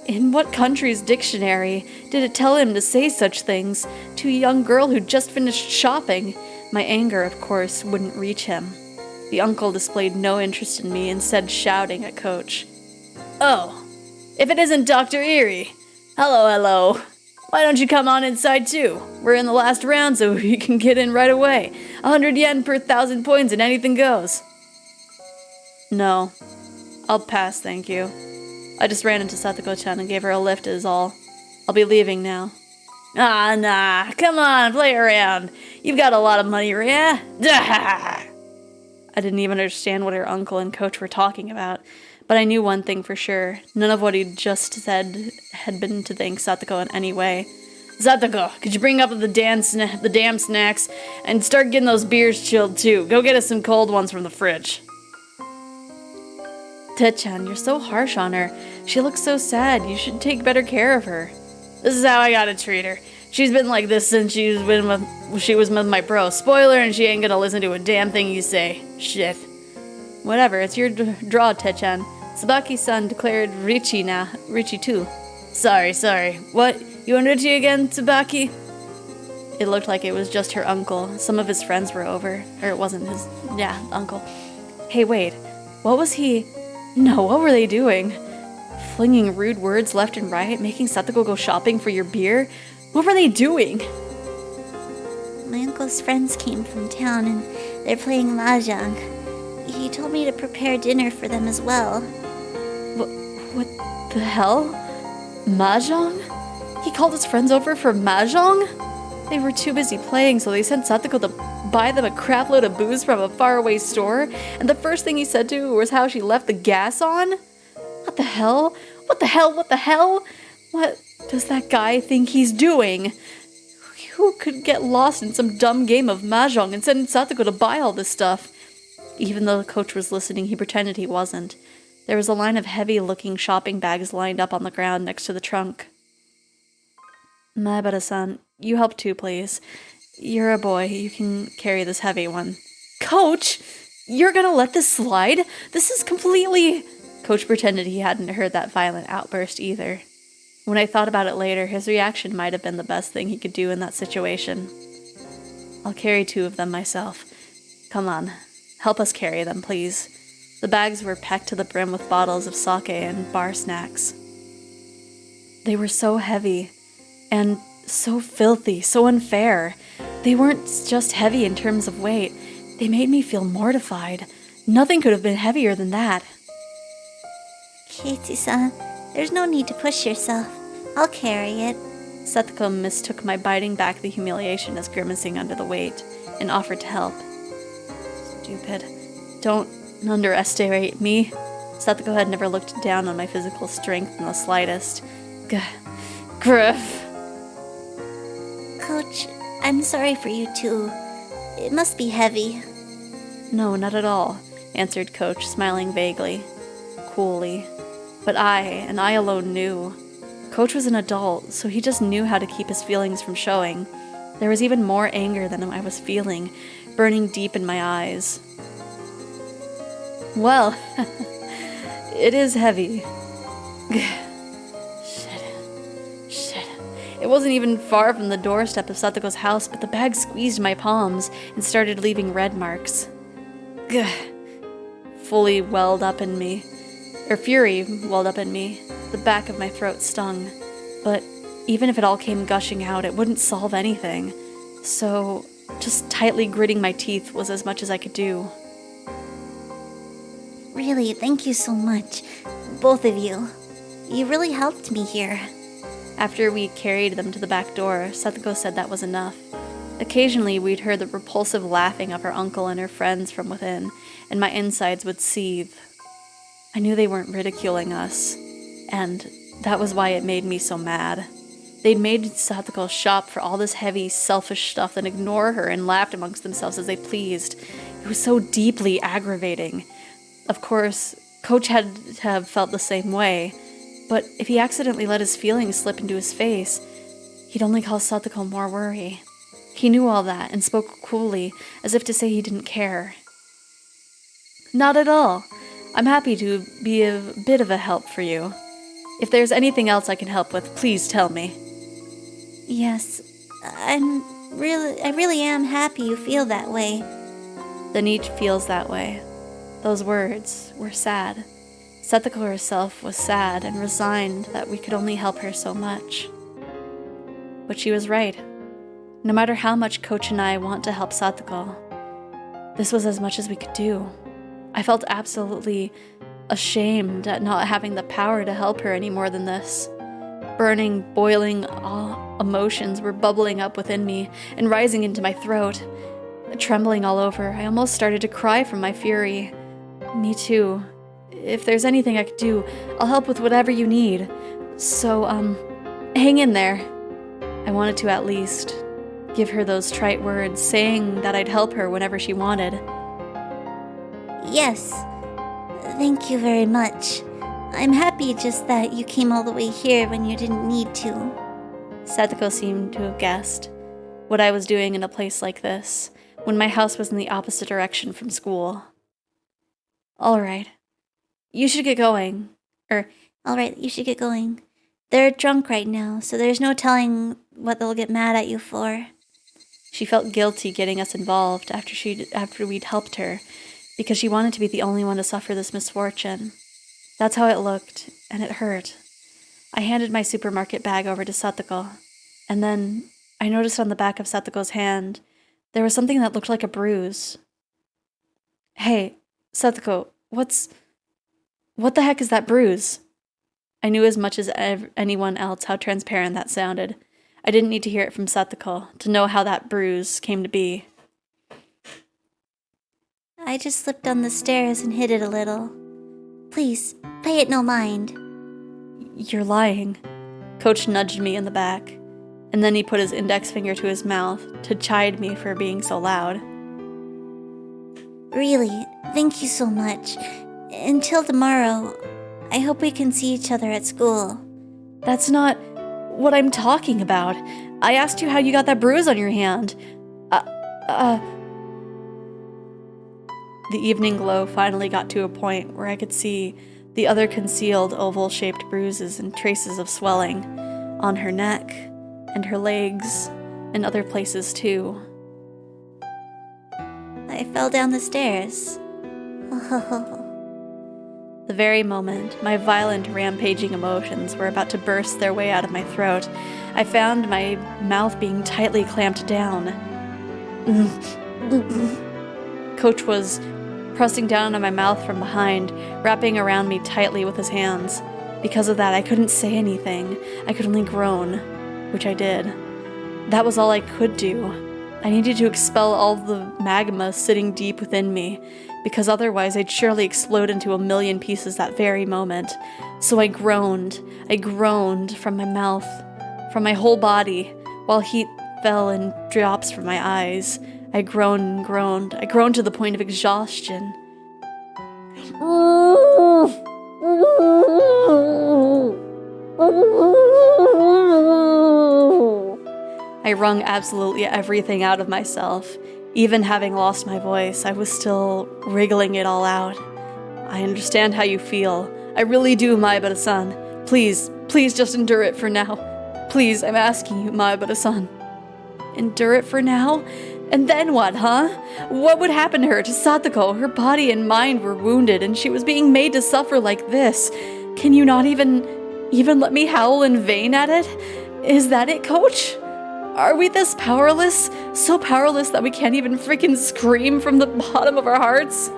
In what country's dictionary did it tell him to say such things to a young girl who'd just finished shopping? My anger, of course, wouldn't reach him. The uncle displayed no interest in me, instead shouting at Coach. Oh, if it isn't Dr. Erie! Hello. Why don't you come on inside too? We're in the last round, so you can get in right away. 100 yen per 1,000 points and anything goes. No, I'll pass, thank you. I just ran into Satoko-chan and gave her a lift is all. I'll be leaving now. Ah, nah, come on, play around. You've got a lot of money, yeah? I didn't even understand what her uncle and Coach were talking about, but I knew one thing for sure. None of what he'd just said had been to thank Satoko in any way. Satoko, could you bring up the damn snacks and start getting those beers chilled too? Go get us some cold ones from the fridge. Te-chan, you're so harsh on her. She looks so sad. You should take better care of her. This is how I gotta treat her. She's been like this since she was with my bro. Spoiler, and she ain't gonna listen to a damn thing you say. Shit. Whatever, it's your draw, Te-chan. Tsubaki-san declared Richie too. Sorry. What? You and Richie again, Tsubaki? It looked like it was just her uncle. Some of his friends were over. Or it wasn't his... yeah, uncle. Hey, wait. What were they doing? Flinging rude words left and right, making Satoko go shopping for your beer? What were they doing? My uncle's friends came from town and they're playing mahjong. He told me to prepare dinner for them as well. What the hell? Mahjong? He called his friends over for mahjong? They were too busy playing, so they sent Satoko to buy them a crapload of booze from a faraway store, and the first thing he said to her was how she left the gas on? What the hell? What does that guy think he's doing? Who could get lost in some dumb game of mahjong and send Satoko to buy all this stuff? Even though the coach was listening, he pretended he wasn't. There was a line of heavy-looking shopping bags lined up on the ground next to the trunk. Maibara-san, you help too, please. You're a boy. You can carry this heavy one. Coach! You're gonna let this slide? This is completely Coach pretended he hadn't heard that violent outburst either. When I thought about it later, his reaction might have been the best thing he could do in that situation. I'll carry 2 of them myself. Come on, help us carry them, please. The bags were packed to the brim with bottles of sake and bar snacks. They were so heavy, and so filthy, so unfair. They weren't just heavy in terms of weight. They made me feel mortified. Nothing could have been heavier than that. Katie-san, there's no need to push yourself. I'll carry it. Setsuko mistook my biting back the humiliation as grimacing under the weight, and offered to help. Stupid. Don't underestimate me. Setsuko had never looked down on my physical strength in the slightest. Griff. Coach, I'm sorry for you too. It must be heavy. No, not at all, answered Coach, smiling vaguely, coolly. But I alone knew. Coach was an adult, so he just knew how to keep his feelings from showing. There was even more anger than I was feeling, burning deep in my eyes. Well, it is heavy. Shit. It wasn't even far from the doorstep of Satsuko's house, but the bag squeezed my palms and started leaving red marks. Fully welled up in me. Fury welled up in me. The back of my throat stung. But even if it all came gushing out, it wouldn't solve anything. So, just tightly gritting my teeth was as much as I could do. Really, thank you so much. Both of you. You really helped me here. After we carried them to the back door, Satsuko said that was enough. Occasionally, we'd heard the repulsive laughing of her uncle and her friends from within, and my insides would seethe. I knew they weren't ridiculing us, and that was why it made me so mad. They'd made Satsuko shop for all this heavy, selfish stuff, then ignore her and laughed amongst themselves as they pleased. It was so deeply aggravating. Of course, Coach had to have felt the same way, but if he accidentally let his feelings slip into his face, he'd only cause Satsuko more worry. He knew all that and spoke coolly, as if to say he didn't care. Not at all. I'm happy to be a bit of a help for you. If there's anything else I can help with, please tell me. Yes, I really am happy you feel that way. Then each feels that way. Those words were sad. Setsuko herself was sad and resigned that we could only help her so much. But she was right. No matter how much Coach and I want to help Satsuko, this was as much as we could do. I felt absolutely ashamed at not having the power to help her any more than this. Burning, boiling emotions were bubbling up within me and rising into my throat. Trembling all over, I almost started to cry from my fury. Me too. If there's anything I could do, I'll help with whatever you need. So, hang in there. I wanted to at least give her those trite words, saying that I'd help her whenever she wanted. Yes. Thank you very much. I'm happy just that you came all the way here when you didn't need to. Setsuko seemed to have guessed what I was doing in a place like this, when my house was in the opposite direction from school. All right. You should get going. All right, you should get going. They're drunk right now, so there's no telling what they'll get mad at you for. She felt guilty getting us involved after we'd helped her, because she wanted to be the only one to suffer this misfortune. That's how it looked, and it hurt. I handed my supermarket bag over to Satsuko, and then I noticed on the back of Satsuko's hand there was something that looked like a bruise. Hey, Satsuko, what the heck is that bruise? I knew as much as anyone else how transparent that sounded. I didn't need to hear it from Satsuko to know how that bruise came to be. I just slipped on the stairs and hit it a little. Please, pay it no mind. You're lying. Coach nudged me in the back, and then he put his index finger to his mouth to chide me for being so loud. Really, thank you so much. Until tomorrow, I hope we can see each other at school. That's not what I'm talking about. I asked you how you got that bruise on your hand. The evening glow finally got to a point where I could see The other concealed oval-shaped bruises and traces of swelling on her neck and her legs and other places too. I fell down the stairs. The very moment my violent, rampaging emotions were about to burst their way out of my throat, I found my mouth being tightly clamped down. Coach was pressing down on my mouth from behind, wrapping around me tightly with his hands. Because of that, I couldn't say anything. I could only groan, which I did. That was all I could do. I needed to expel all the magma sitting deep within me, because otherwise I'd surely explode into a million pieces that very moment. So I groaned from my mouth, from my whole body, while heat fell in drops from my eyes. I groaned and groaned. I groaned to the point of exhaustion. I wrung absolutely everything out of myself. Even having lost my voice, I was still wriggling it all out. I understand how you feel. I really do, Maibara-san. Please just endure it for now. Please, I'm asking you, Maibara-san. Endure it for now? And then what, huh? What would happen to her, to Satoko? Her body and mind were wounded, and she was being made to suffer like this. Can you not even let me howl in vain at it? Is that it, Coach? Are we this powerless? So powerless that we can't even freaking scream from the bottom of our hearts?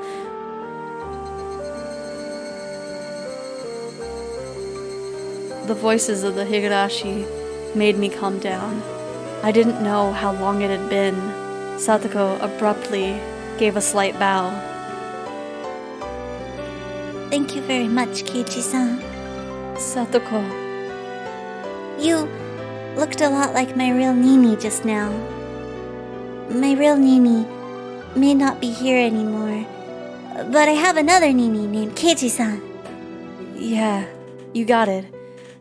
The voices of the Higurashi made me calm down. I didn't know how long it had been. Satoko abruptly gave a slight bow. Thank you very much, Keiichi-san. Satoko. You looked a lot like my real Nini just now. My real Nini may not be here anymore, but I have another Nini named Keiichi-san. Yeah, you got it.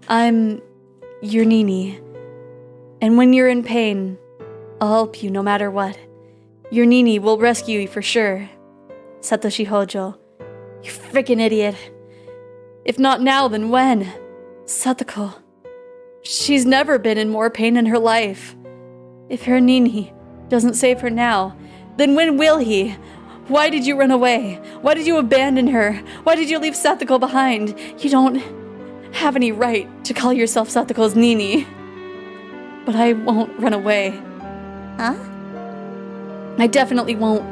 I'm your Nini. And when you're in pain, I'll help you no matter what. Your Nini will rescue you for sure. Satoshi Hojo. You freaking idiot. If not now, then when? Satoko. She's never been in more pain in her life. If her Nini doesn't save her now, then when will he? Why did you run away? Why did you abandon her? Why did you leave Satoko behind? You don't have any right to call yourself Satoko's Nini. But I won't run away. Huh? I definitely won't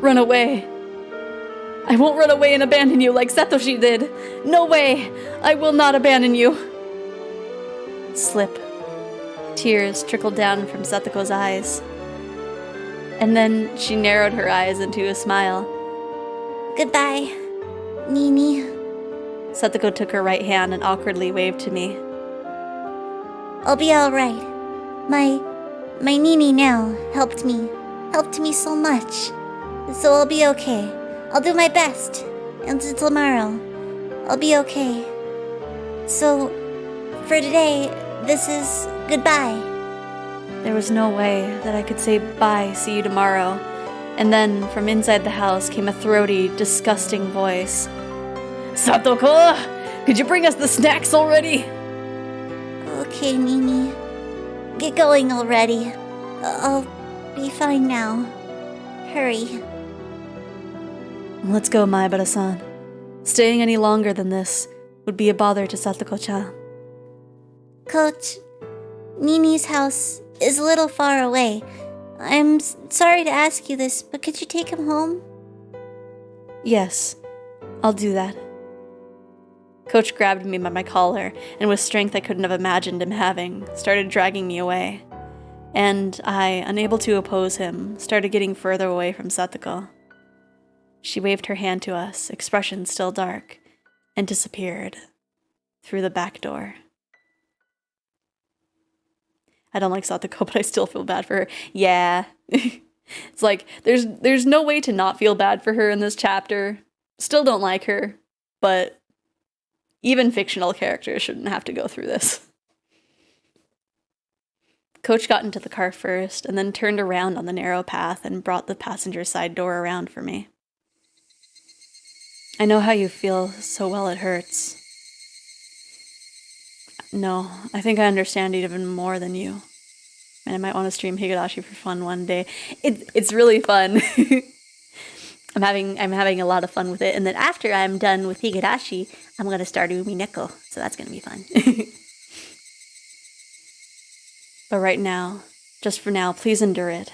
run away. I won't run away and abandon you like Satoshi did. No way! I will not abandon you. Slip. Tears trickled down from Satoko's eyes. And then she narrowed her eyes into a smile. Goodbye, Nini. Satoko took her right hand and awkwardly waved to me. I'll be alright. My Nini now helped me so much. So I'll be okay. I'll do my best. Until tomorrow, I'll be okay. So, for today, this is goodbye. There was no way that I could say bye, see you tomorrow. And then, from inside the house came a throaty, disgusting voice. Satoko! Could you bring us the snacks already? Okay, Nini. Get going already. I'll be fine now. Hurry. Let's go, Maibara-san. Staying any longer than this would be a bother to Satoko-chan. Coach, Nini's house is a little far away. I'm sorry to ask you this, but could you take him home? Yes, I'll do that. Coach grabbed me by my collar, and with strength I couldn't have imagined him having, started dragging me away. And I, unable to oppose him, started getting further away from Satoko. She waved her hand to us, expression still dark, and disappeared through the back door. I don't like Satoko, but I still feel bad for her. Yeah. It's like, there's no way to not feel bad for her in this chapter. Still don't like her, but even fictional characters shouldn't have to go through this. Coach got into the car first, and then turned around on the narrow path and brought the passenger side door around for me. I know how you feel so well it hurts. No, I think I understand even more than you. And I might want to stream Higurashi for fun one day. It's really fun. I'm having a lot of fun with it. And then after I'm done with Higurashi, I'm gonna start Umineko. So that's gonna be fun. But right now, just for now, please endure it.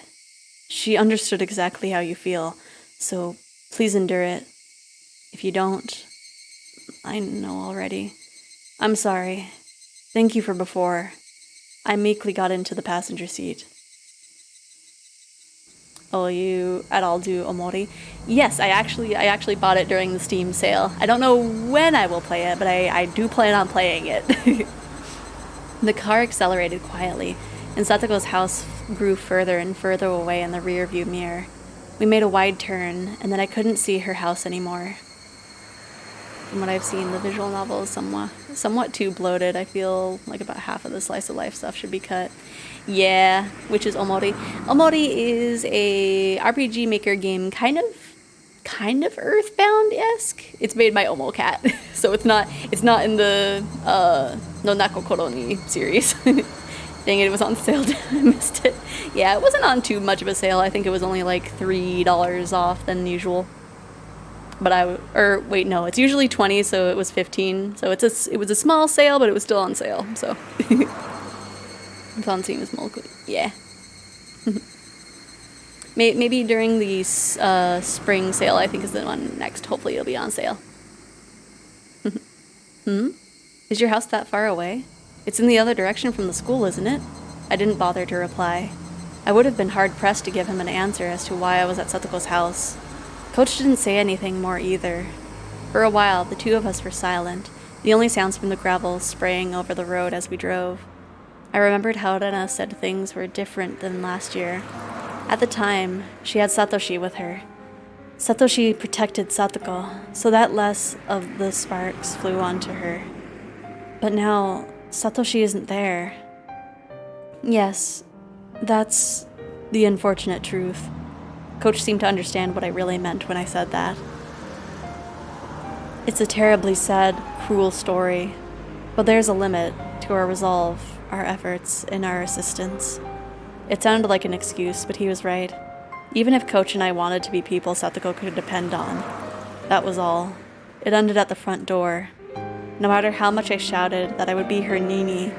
She understood exactly how you feel, so please endure it. If you don't, I know already. I'm sorry. Thank you for before. I meekly got into the passenger seat. Oh, you at all do Omori? Yes, I actually bought it during the Steam sale. I don't know when I will play it, but I do plan on playing it. The car accelerated quietly, and Satoko's house grew further and further away in the rearview mirror. We made a wide turn, and then I couldn't see her house anymore. From what I've seen, the visual novel is somewhat too bloated. I feel like about half of the slice of life stuff should be cut. Yeah, which is Omori. Omori is a RPG Maker game, kind of Earthbound-esque. It's made by OmoCat, so it's not in the no Nakokoro ni series. Dang it, it was on sale. I missed it. Yeah, it wasn't on too much of a sale. I think it was only like $3 off than usual. But no, it's usually 20, so it was 15. So it was a small sale, but it was still on sale. So it's on Steam as well. Yeah. Maybe during the spring sale, I think is the one next. Hopefully it'll be on sale. Is your house that far away? It's in the other direction from the school, isn't it? I didn't bother to reply. I would have been hard-pressed to give him an answer as to why I was at Satoko's house. Coach didn't say anything more either. For a while, the two of us were silent, the only sounds from the gravel spraying over the road as we drove. I remembered how Rena said things were different than last year. At the time, she had Satoshi with her. Satoshi protected Satoko, so that less of the sparks flew onto her. But now, Satoshi isn't there. Yes, that's the unfortunate truth. Coach seemed to understand what I really meant when I said that. It's a terribly sad, cruel story, but there's a limit to our resolve, our efforts, and our assistance. It sounded like an excuse, but he was right. Even if Coach and I wanted to be people Satoko could depend on, that was all. It ended at the front door. No matter how much I shouted that I would be her Nini,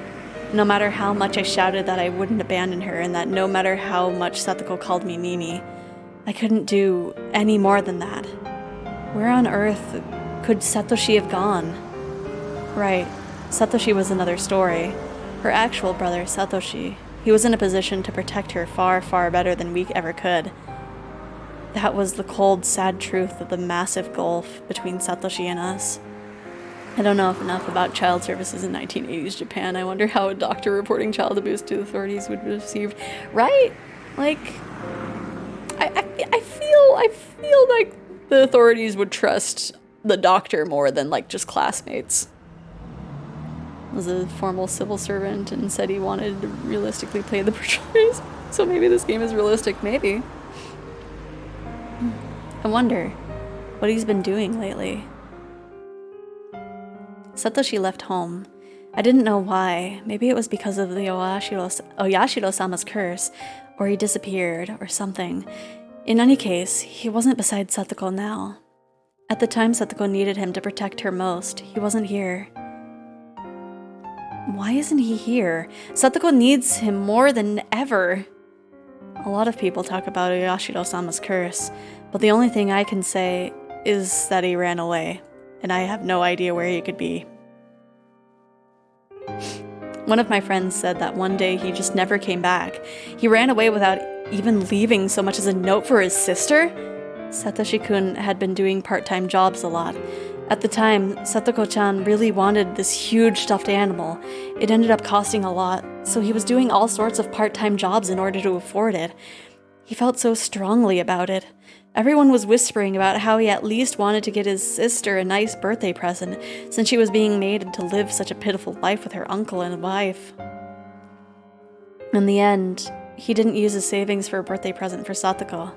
no matter how much I shouted that I wouldn't abandon her, and that no matter how much Satoko called me Nini, I couldn't do any more than that. Where on earth could Satoshi have gone? Right, Satoshi was another story. Her actual brother, Satoshi, he was in a position to protect her far, far better than we ever could. That was the cold, sad truth of the massive gulf between Satoshi and us. I don't know enough about child services in 1980s Japan. I wonder how a doctor reporting child abuse to authorities would be received. Right? Like, I feel like the authorities would trust the doctor more than like just classmates. Was a formal civil servant and said he wanted to realistically play the portrays. So maybe this game is realistic, maybe. I wonder what he's been doing lately. Satoshi left home. I didn't know why. Maybe it was because of the Oyashiro-sama's curse, or he disappeared, or something. In any case, he wasn't beside Satoko now. At the time Satoko needed him to protect her most, he wasn't here. Why isn't he here? Satoko needs him more than ever. A lot of people talk about Oyashiro-sama's curse, but the only thing I can say is that he ran away, and I have no idea where he could be. One of my friends said that one day he just never came back. He ran away without even leaving so much as a note for his sister? Satoshi-kun had been doing part-time jobs a lot. At the time, Satoko-chan really wanted this huge stuffed animal. It ended up costing a lot, so he was doing all sorts of part-time jobs in order to afford it. He felt so strongly about it. Everyone was whispering about how he at least wanted to get his sister a nice birthday present, since she was being made to live such a pitiful life with her uncle and wife. In the end, he didn't use his savings for a birthday present for Satoko.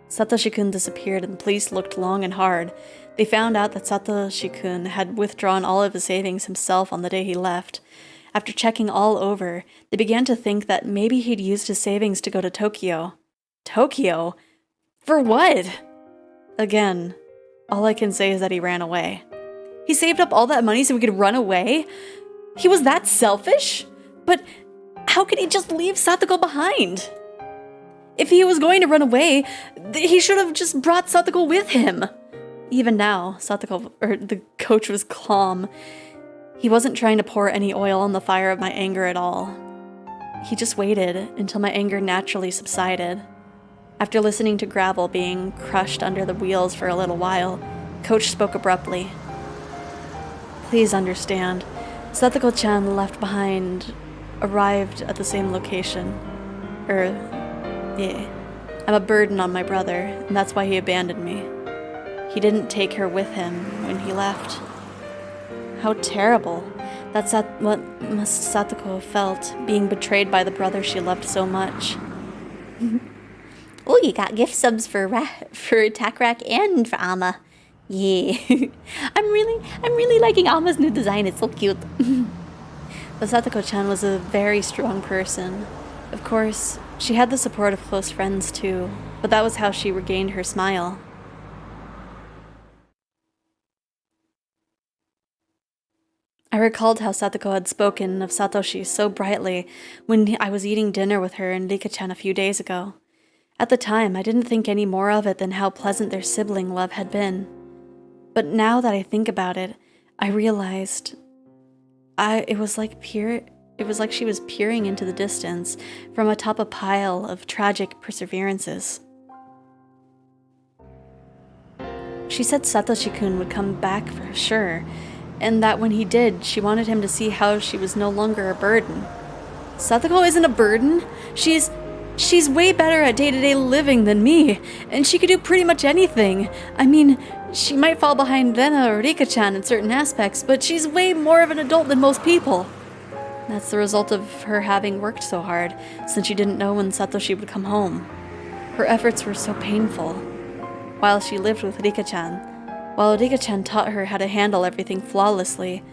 Satoshi-kun disappeared and the police looked long and hard. They found out that Satoshi-kun had withdrawn all of his savings himself on the day he left. After checking all over, they began to think that maybe he'd used his savings to go to Tokyo. Tokyo? For what? Again, all I can say is that he ran away. He saved up all that money so he could run away? He was that selfish? But how could he just leave Satoko behind? If he was going to run away, he should have just brought Satoko with him. Even now, the coach was calm. He wasn't trying to pour any oil on the fire of my anger at all. He just waited until my anger naturally subsided. After listening to gravel being crushed under the wheels for a little while, Coach spoke abruptly. Please understand, Satoko-chan arrived at the same location. Yeah. I'm a burden on my brother, and that's why he abandoned me. He didn't take her with him when he left. How terrible. That's what Satoko felt, being betrayed by the brother she loved so much. Oh, you got gift subs for Attack Rack and for Amma. Yeah. I'm really liking Amma's new design. It's so cute. But Satoko-chan was a very strong person. Of course, she had the support of close friends too, but that was how she regained her smile. I recalled how Satoko had spoken of Satoshi so brightly when I was eating dinner with her and Rika-chan a few days ago. At the time, I didn't think any more of it than how pleasant their sibling love had been. But now that I think about it, I realized it was like she was peering into the distance from atop a pile of tragic perseverances. She said Satoshi-kun would come back for sure, and that when he did, she wanted him to see how she was no longer a burden. Satoko isn't a burden. She's way better at day-to-day living than me, and she could do pretty much anything. I mean, she might fall behind Rena or Rika-chan in certain aspects, but she's way more of an adult than most people. That's the result of her having worked so hard, since she didn't know when Satoshi would come home. Her efforts were so painful. While she lived with Rika-chan, while Rika-chan taught her how to handle everything flawlessly,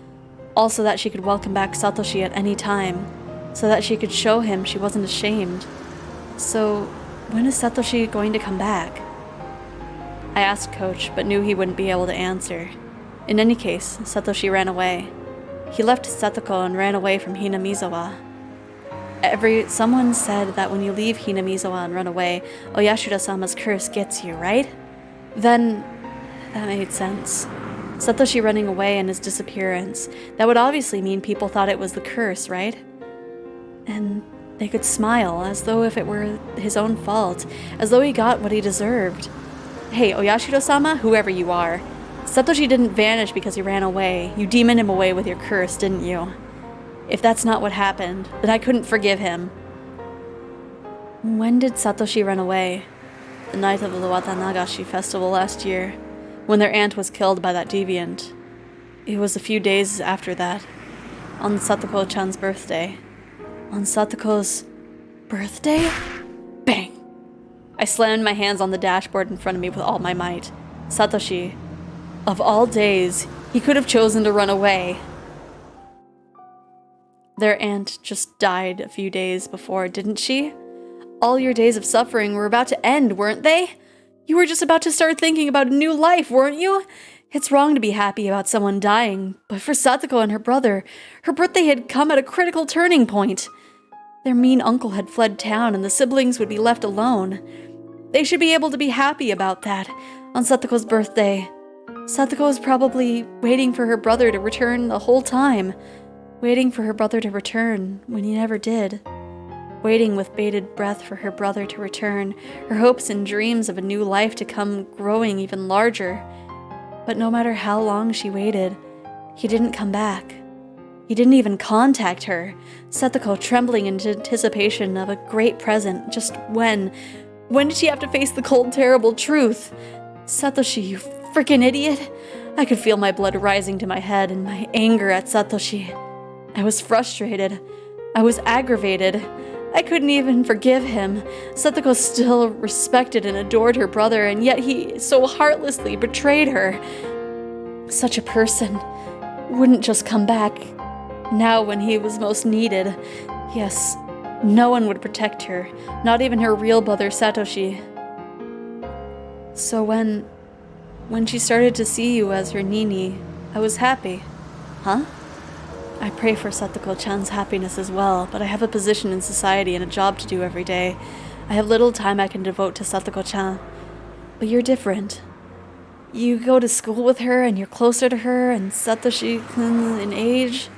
also that she could welcome back Satoshi at any time, so that she could show him she wasn't ashamed. So, when is Satoshi going to come back? I asked Coach, but knew he wouldn't be able to answer. In any case, Satoshi ran away. He left Satoko and ran away from Hinamizawa. Someone said that when you leave Hinamizawa and run away, Oyashida-sama's curse gets you, right? Then that made sense. Satoshi running away and his disappearance, that would obviously mean people thought it was the curse, right? And they could smile, as though if it were his own fault, as though he got what he deserved. Hey, Oyashiro-sama, whoever you are, Satoshi didn't vanish because he ran away. You demoned him away with your curse, didn't you? If that's not what happened, then I couldn't forgive him. When did Satoshi run away? The night of the Watanagashi festival last year, when their aunt was killed by that deviant. It was a few days after that, on Satoko-chan's birthday. On Satoko's birthday? Bang! I slammed my hands on the dashboard in front of me with all my might. Satoshi, of all days, he could have chosen to run away. Their aunt just died a few days before, didn't she? All your days of suffering were about to end, weren't they? You were just about to start thinking about a new life, weren't you? It's wrong to be happy about someone dying, but for Satoko and her brother, her birthday had come at a critical turning point. Their mean uncle had fled town and the siblings would be left alone. They should be able to be happy about that on Satoko's birthday. Satoko was probably waiting for her brother to return the whole time. Waiting for her brother to return when he never did. Waiting with bated breath for her brother to return, her hopes and dreams of a new life to come growing even larger. But no matter how long she waited, he didn't come back. He didn't even contact her. Satoko trembling in anticipation of a great present. Just when? When did she have to face the cold, terrible truth? Satoshi, you frickin' idiot! I could feel my blood rising to my head and my anger at Satoshi. I was frustrated. I was aggravated. I couldn't even forgive him. Satoko still respected and adored her brother, and yet he so heartlessly betrayed her. Such a person wouldn't just come back now when he was most needed. Yes, no one would protect her, not even her real brother Satoshi. So when she started to see you as her Nini, I was happy. Huh? I pray for Satoko-chan's happiness as well, but I have a position in society and a job to do every day. I have little time I can devote to Satoko-chan. But you're different. You go to school with her and you're closer to her and Satoshi-kun in age.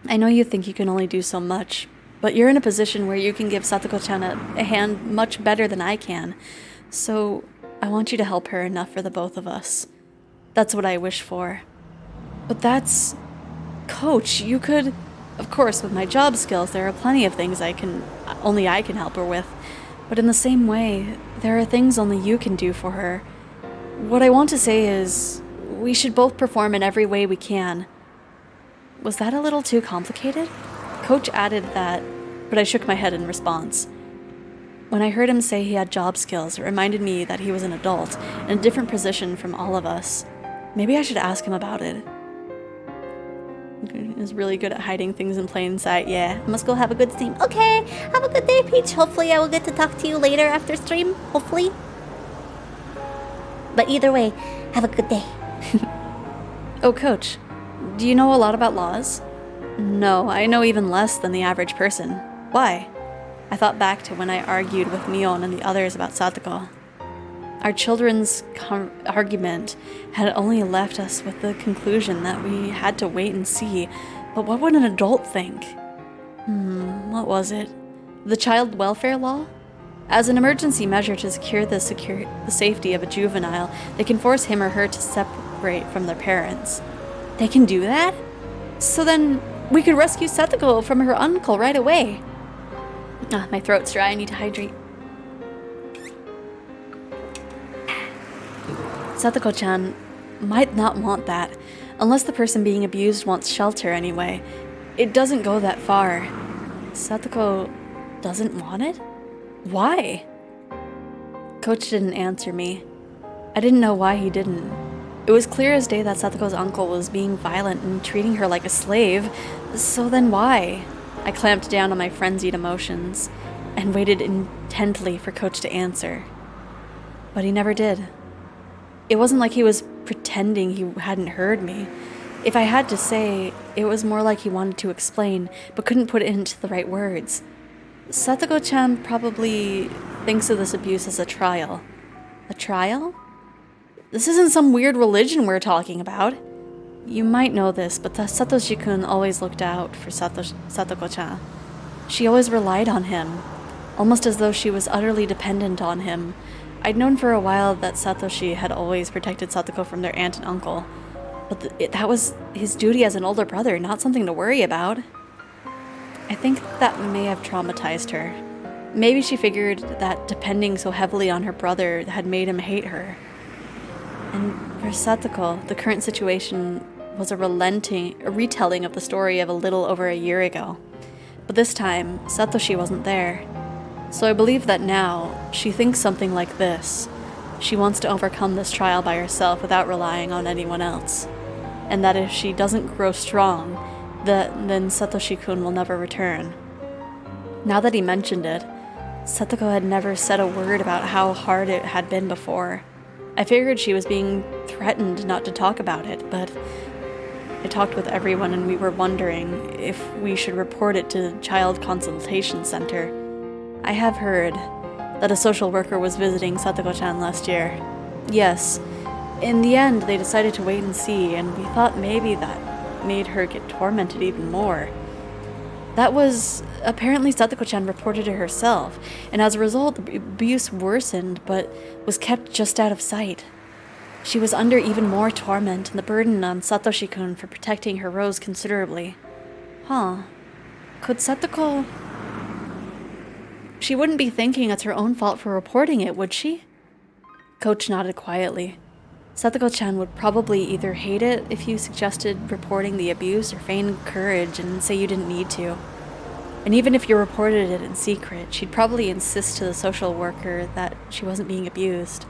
I know you think you can only do so much, but you're in a position where you can give Satoko-chan a hand much better than I can. So I want you to help her enough for the both of us. That's what I wish for. But that's... Coach, you could... Of course, with my job skills, there are plenty of things only I can help her with. But in the same way, there are things only you can do for her. What I want to say is, we should both perform in every way we can. Was that a little too complicated? Coach added that, but I shook my head in response. When I heard him say he had job skills, it reminded me that he was an adult, in a different position from all of us. Maybe I should ask him about it. Is really good at hiding things in plain sight. Yeah, I must go have a good stream. Okay, have a good day, Peach. Hopefully I will get to talk to you later after stream. Hopefully. But either way, have a good day. Oh, Coach, do you know a lot about laws? No, I know even less than the average person. Why? I thought back to when I argued with Mion and the others about Satoko. Our children's argument had only left us with the conclusion that we had to wait and see, but what would an adult think? What was it? The child welfare law? As an emergency measure to secure the safety of a juvenile, they can force him or her to separate from their parents. They can do that? So then we could rescue Satoko from her uncle right away. My throat's dry, I need to hydrate. Satoko-chan might not want that, unless the person being abused wants shelter anyway. It doesn't go that far. Satoko doesn't want it? Why? Coach didn't answer me. I didn't know why he didn't. It was clear as day that Satoko's uncle was being violent and treating her like a slave, so then why? I clamped down on my frenzied emotions and waited intently for Coach to answer. But he never did. It wasn't like he was pretending he hadn't heard me. If I had to say, it was more like he wanted to explain, but couldn't put it into the right words. Satoko-chan probably thinks of this abuse as a trial. A trial? This isn't some weird religion we're talking about. You might know this, but Satoshi-kun always looked out for Satoko-chan. She always relied on him, almost as though she was utterly dependent on him. I'd known for a while that Satoshi had always protected Satoko from their aunt and uncle, but that was his duty as an older brother, not something to worry about. I think that may have traumatized her. Maybe she figured that depending so heavily on her brother had made him hate her. And for Satoko, the current situation was a retelling of the story of a little over a year ago. But this time, Satoshi wasn't there. So I believe that now, she thinks something like this. She wants to overcome this trial by herself without relying on anyone else. And that if she doesn't grow strong, then Satoshi-kun will never return. Now that he mentioned it, Satoko had never said a word about how hard it had been before. I figured she was being threatened not to talk about it, but I talked with everyone and we were wondering if we should report it to Child Consultation Center. I have heard that a social worker was visiting Satoko-chan last year. Yes, in the end they decided to wait and see, and we thought maybe that made her get tormented even more. That was... Apparently Satoko-chan reported it herself, and as a result the abuse worsened but was kept just out of sight. She was under even more torment, and the burden on Satoshi-kun for protecting her rose considerably. Could Satoko... She wouldn't be thinking it's her own fault for reporting it, would she? Coach nodded quietly. Satoko-chan would probably either hate it if you suggested reporting the abuse or feign courage and say you didn't need to. And even if you reported it in secret, she'd probably insist to the social worker that she wasn't being abused.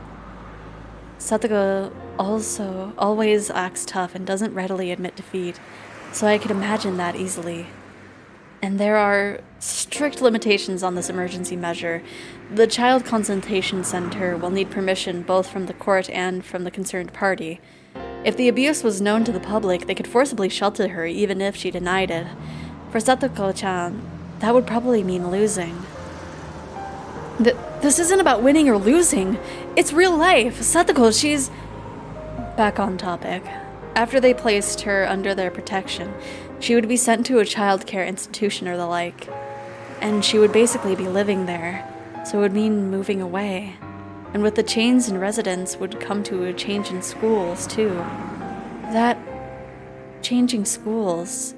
Satoko also always acts tough and doesn't readily admit defeat, so I could imagine that easily. And there are strict limitations on this emergency measure. The Child Consultation Center will need permission both from the court and from the concerned party. If the abuse was known to the public, they could forcibly shelter her even if she denied it. For Satoko-chan, that would probably mean losing. This isn't about winning or losing. It's real life. Satoko, she's... Back on topic. After they placed her under their protection, she would be sent to a child care institution or the like. And she would basically be living there, so it would mean moving away. And with the change in residence would come to a change in schools, too. That... changing schools...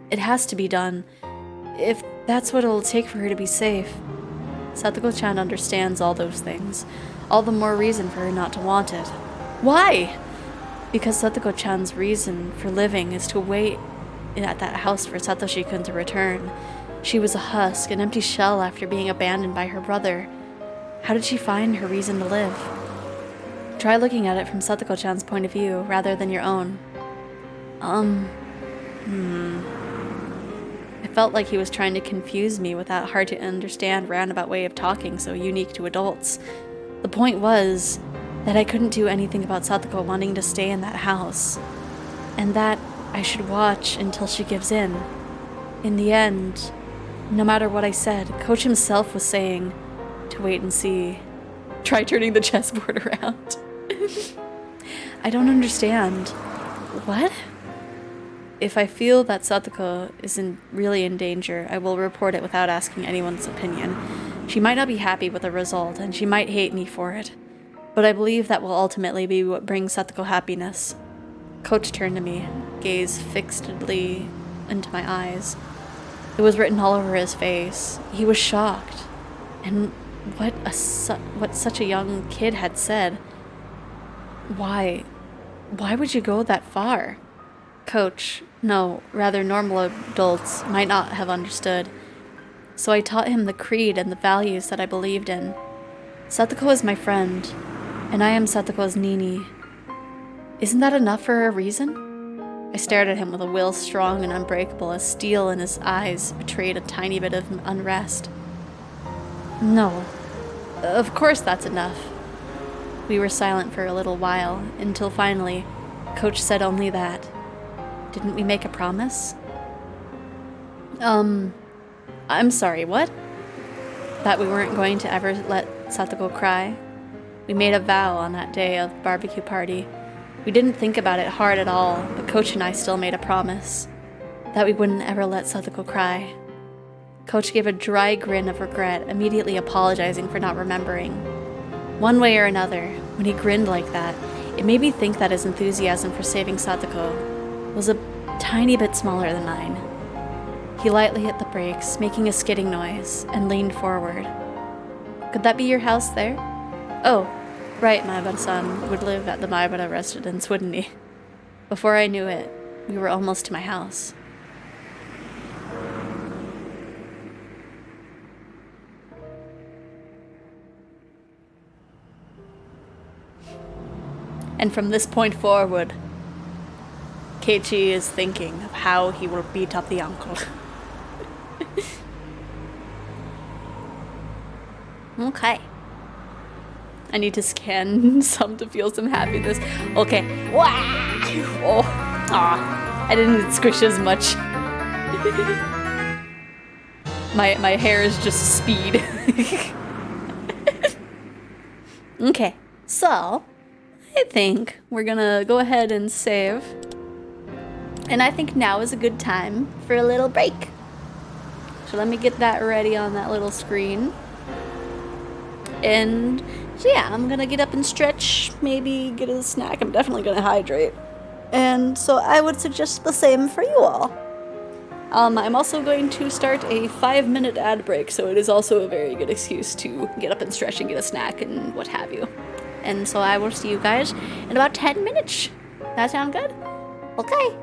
It has to be done. If that's what it'll take for her to be safe. Satoko-chan understands all those things. All the more reason for her not to want it. Why? Because Satoko-chan's reason for living is to wait at that house for Satoshi-kun to return. She was a husk, an empty shell after being abandoned by her brother. How did she find her reason to live? Try looking at it from Satoko-chan's point of view, rather than your own. I felt like he was trying to confuse me with that hard-to-understand roundabout way of talking so unique to adults. The point was that I couldn't do anything about Satoko wanting to stay in that house, and that I should watch until she gives in. In the end, no matter what I said, Coach himself was saying to wait and see. Try turning the chessboard around. I don't understand. What? If I feel that Satoko is really in danger, I will report it without asking anyone's opinion. She might not be happy with the result, and she might hate me for it. But I believe that will ultimately be what brings Satoko happiness. Coach turned to me, gaze fixedly into my eyes. It was written all over his face. He was shocked. And what such a young kid had said. Why would you go that far? Coach, no, rather normal adults, might not have understood. So I taught him the creed and the values that I believed in. Satoko is my friend, and I am Satoko's Nini. Isn't that enough for a reason? I stared at him with a will strong and unbreakable as steel in his eyes betrayed a tiny bit of unrest. No, of course that's enough. We were silent for a little while, until finally, Coach said only that. Didn't we make a promise? I'm sorry, what? That we weren't going to ever let Satoko cry? We made a vow on that day of the barbecue party. We didn't think about it hard at all, but Coach and I still made a promise. That we wouldn't ever let Satoko cry. Coach gave a dry grin of regret, immediately apologizing for not remembering. One way or another, when he grinned like that, it made me think that his enthusiasm for saving Satoko was a tiny bit smaller than mine. He lightly hit the brakes, making a skidding noise, and leaned forward. Could that be your house there? Oh, right, Maibara-san would live at the Maibara residence, wouldn't he? Before I knew it, we were almost to my house. And from this point forward, Keiichi is thinking of how he will beat up the uncle. Okay. I need to scan some to feel some happiness. Okay. Wow! Oh, I didn't squish as much. My hair is just speed. Okay, so I think we're gonna go ahead and save. And I think now is a good time for a little break. So let me get that ready on that little screen. And so yeah, I'm gonna get up and stretch, maybe get a snack. I'm definitely gonna hydrate. And so I would suggest the same for you all. I'm also going to start a 5-minute ad break, so it is also a very good excuse to get up and stretch and get a snack and what have you. And so I will see you guys in about 10 minutes. That sound good? Okay.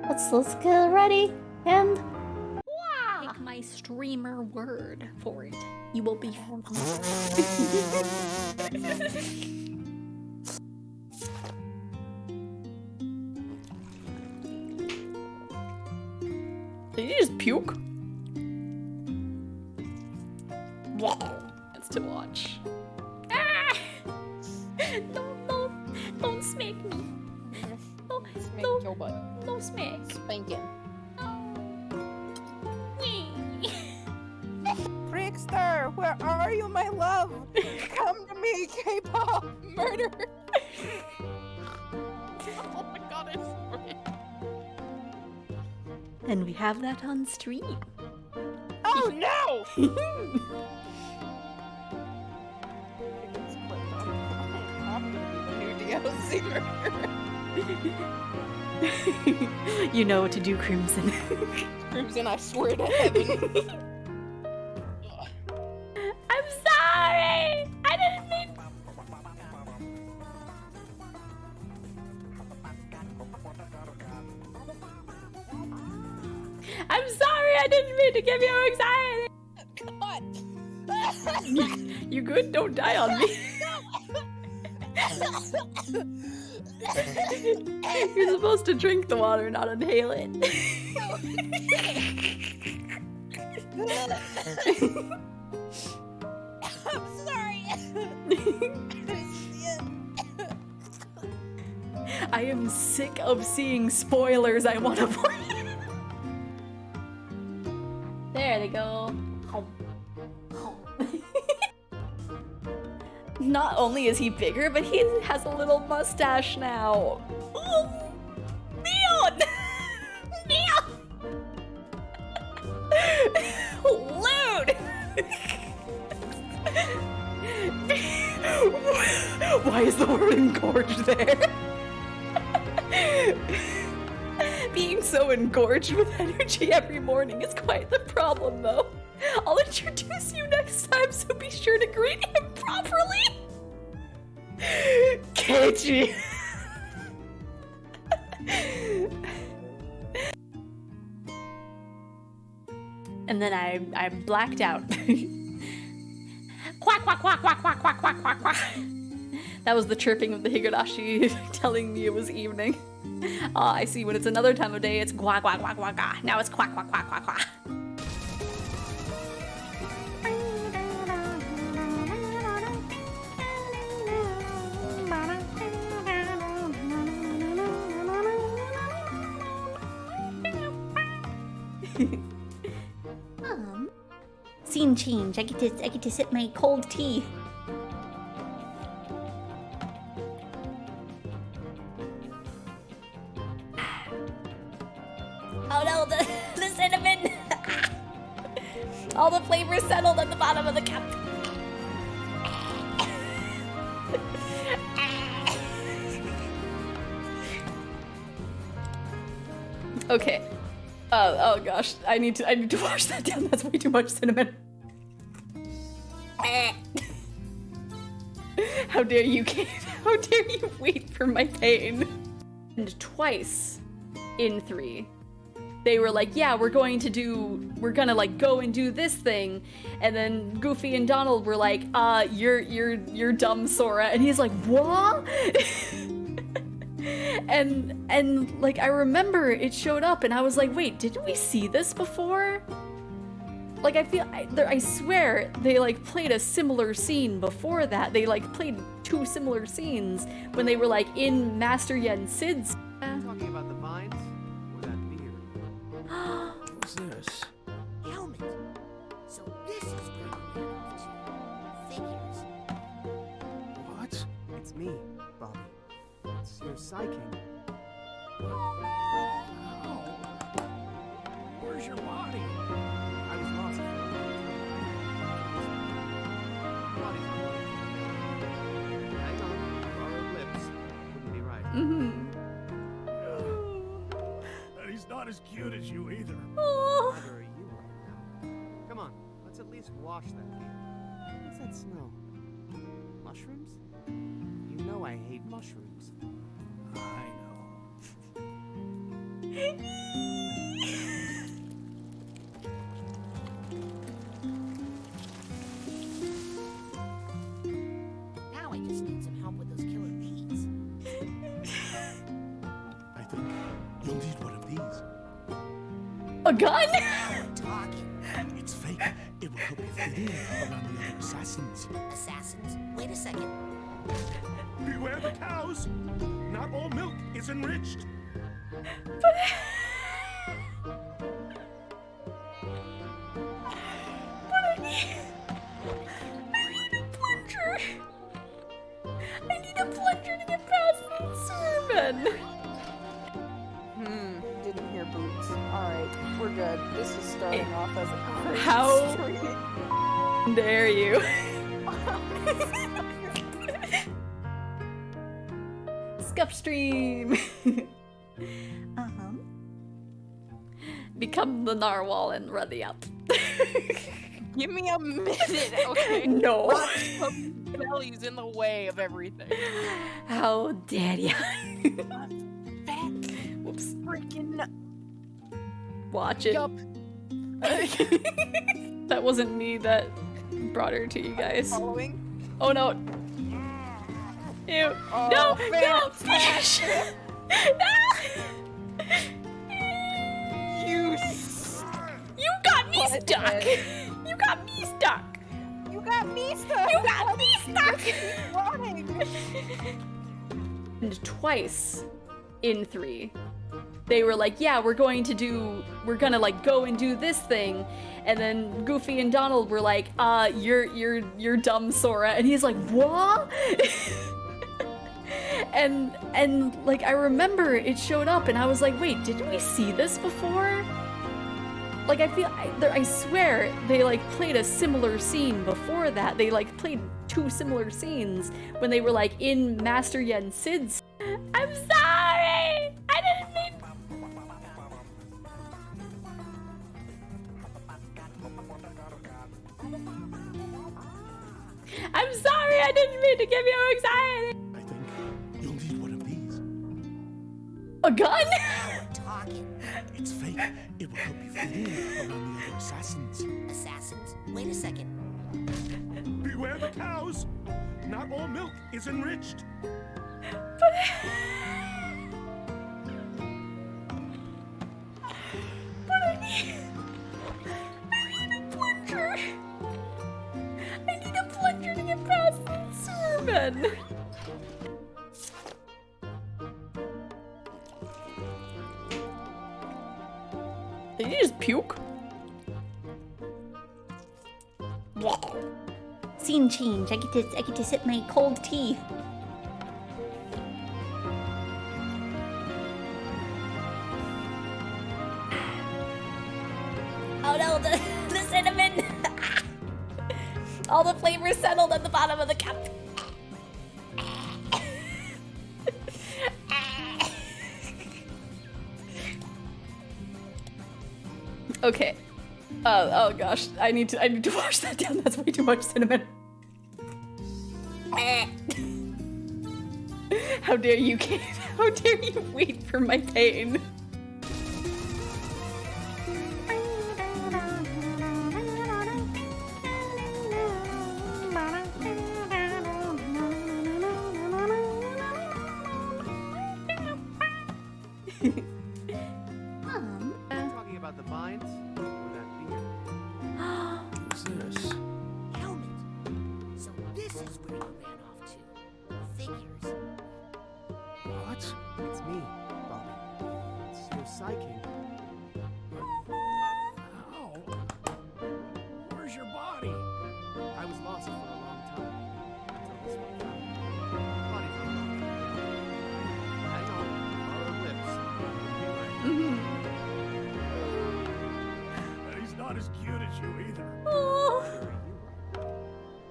Let's get ready and wow. Take my streamer word for it. You will be. Did you just puke? That's to watch. Ah! Don't smack me. Smack your butt. No smack. Spank him. Trickster, where are you, my love? Come to me, K-pop murder. Oh my god, I'm sorry. And we have that on stream. Oh no! I'm gonna be the new DLC murderer. You know what to do, Crimson. Crimson, I swear to heaven. I'm sorry! I didn't mean. I'm sorry, I didn't mean to give you anxiety! God! You good? Don't die on me. You're supposed to drink the water, not inhale it. I'm sorry. I am sick of seeing spoilers. I want to play. There they go. Not only is he bigger, but he has a little mustache now. Neon! Neon! Lewd! Why is the word engorged there? Being so engorged with energy every morning is quite the problem, though. I'll introduce you next time, so be sure to greet him properly. Keiichi. And then I blacked out. Quack, quack, quack, quack, quack, quack, quack, quack, quack. That was the chirping of the Higurashi telling me it was evening. I see, when it's another time of day, it's quack, quack, quack, quack, quack. Now it's quack, quack, quack, quack, quack. Scene change. I get to sip my cold tea. Oh no, the cinnamon! All the flavors settled at the bottom of the cup. Okay. Oh gosh, I need to wash that down. That's way too much cinnamon. How dare you, Kate? How dare you wait for my pain? And twice in 3, they were like, yeah, we're gonna like go and do this thing. And then Goofy and Donald were like, you're dumb, Sora. And he's like, what? and like, I remember it showed up and I was like, wait, didn't we see this before? Like, I swear they like played a similar scene before that. They like played 2 similar scenes when they were like in Master Yen Sid's. Talking about the vines or that beard? What's this? Helmet. So this is where you ran off to. Figures. What? It's me, Bobby. It's your Psy King. Ow. Where's your body? I was lost for a long time. Body's on the way. Hang on, borrowed lips. Wouldn't be right. And he's not as cute as you either. Neither are you right now. Come on, let's at least wash that beard. What's that smell? Mushrooms? You know I hate mushrooms. I know. A gun? Talking. It's fake. It will help you fit in around the other assassins. Assassins. Wait a second. Beware the cows. Not all milk is enriched. I need a plunger to get past the sermon. Didn't hear boots. Alright, we're good. This is starting off as a How street. dare you? Scuff stream. Become the narwhal and run the up. Give me a minute, okay? No. Belly's in the way of everything. How dare you? Fat Whoops. freaking Watch it. yup. That wasn't me that brought her to you guys. Following. Oh no. Ew. Oh, No, no, fantastic. You got me What stuck. is- You got me stuck. You got me stuck. You got me stuck. Keep running. And twice in 3, they were like, yeah, we're gonna like go and do this thing. And then Goofy and Donald were like, you're dumb, Sora. And he's like, what? and like, I remember it showed up and I was like, wait, didn't we see this before? Like, I swear they like played a similar scene before that. They like played 2 similar scenes when they were like in Master Yen Sid's. I'm sorry! I didn't mean. I'm sorry, I didn't mean to give you anxiety. I think you'll need one of these. A gun? Talking. It's fake. It will help you fit in around the other assassins. Assassins. Wait a second. Beware the cows. Not all milk is enriched. I need a plunger to get past the sermon. Did you just puke? Scene change. I get to sip my cold tea. Oh no, the cinnamon! All the flavors settled at the bottom of the cup. Okay. Oh gosh, I need to wash that down. That's way too much cinnamon. How dare you, Kate? How dare you wait for my pain? Talking about the vines or that beard? What's this? Helmet. So this is where you ran off to. Figures. What? It's me, Bobby. It's your psychic. How? Where's your body? I was lost for a long time. Until this one found me. Body's on the hang on. Follow lips. You'll be right. And he's not as cute as you either.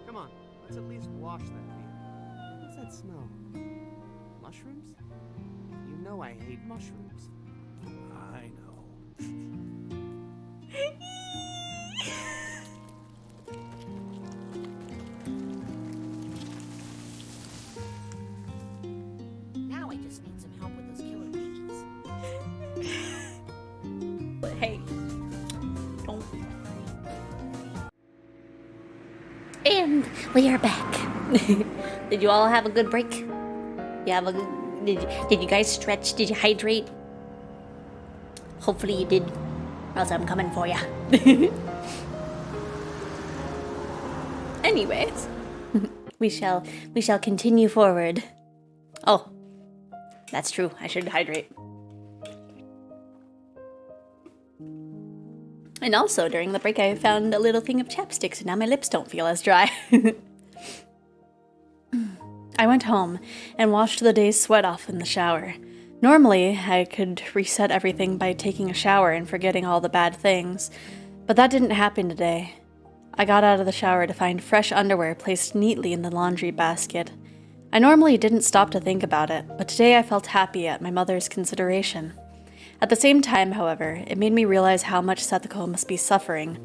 Come on, let's at least wash that beard. What's that smell? Mushrooms? You know I hate mushrooms. I know. Now I just need some help with those killer bees. But hey, don't. And we are back. Did you all have a good break? You have a good, did you guys stretch? Did you hydrate? Hopefully you did. or else I'm coming for ya. Anyways. We shall continue forward. Oh, that's true. I should hydrate. And also, during the break, I found a little thing of chapsticks, and now my lips don't feel as dry. I went home and washed the day's sweat off in the shower. Normally, I could reset everything by taking a shower and forgetting all the bad things, but that didn't happen today. I got out of the shower to find fresh underwear placed neatly in the laundry basket. I normally didn't stop to think about it, but today I felt happy at my mother's consideration. At the same time, however, it made me realize how much Setsuko must be suffering.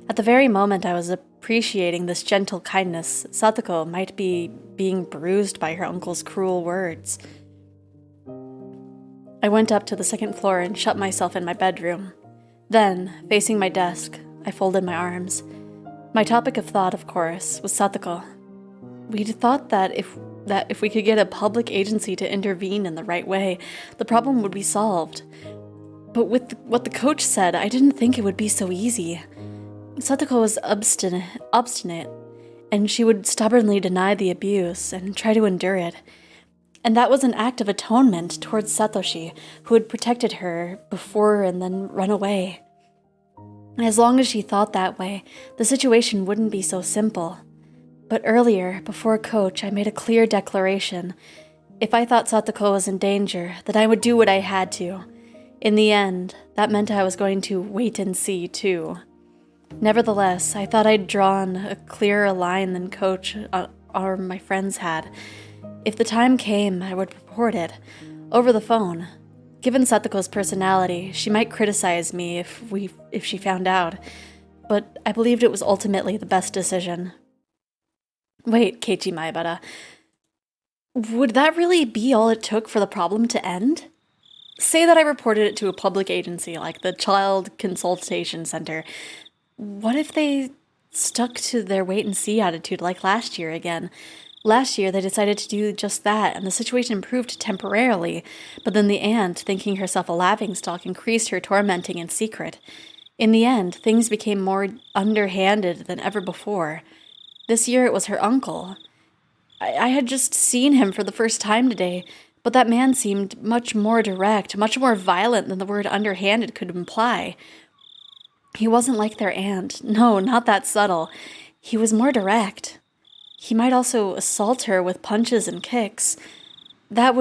At the very moment I was appreciating this gentle kindness, Satoko might be being bruised by her uncle's cruel words. I went up to the second floor and shut myself in my bedroom. Then, facing my desk, I folded my arms. My topic of thought, of course, was Satoko. We'd thought that if we could get a public agency to intervene in the right way, the problem would be solved. But with what the coach said, I didn't think it would be so easy. Satoko was obstinate, and she would stubbornly deny the abuse and try to endure it. And that was an act of atonement towards Satoshi, who had protected her before and then run away. As long as she thought that way, the situation wouldn't be so simple. But earlier, before Coach, I made a clear declaration. If I thought Satoko was in danger, then I would do what I had to. In the end, that meant I was going to wait and see, too. Nevertheless, I thought I'd drawn a clearer line than Coach or my friends had. If the time came, I would report it, over the phone. Given Satoko's personality, she might criticize me if she found out, but I believed it was ultimately the best decision. Wait, Keiichi Maebara. Would that really be all it took for the problem to end? Say that I reported it to a public agency like the Child Consultation Center. What if they stuck to their wait-and-see attitude like last year again? Last year, they decided to do just that, and the situation improved temporarily, but then the aunt, thinking herself a laughingstock, increased her tormenting in secret. In the end, things became more underhanded than ever before. This year it was her uncle. I had just seen him for the first time today, but that man seemed much more direct, much more violent than the word underhanded could imply. He wasn't like their aunt. No, not that subtle. He was more direct. He might also assault her with punches and kicks. That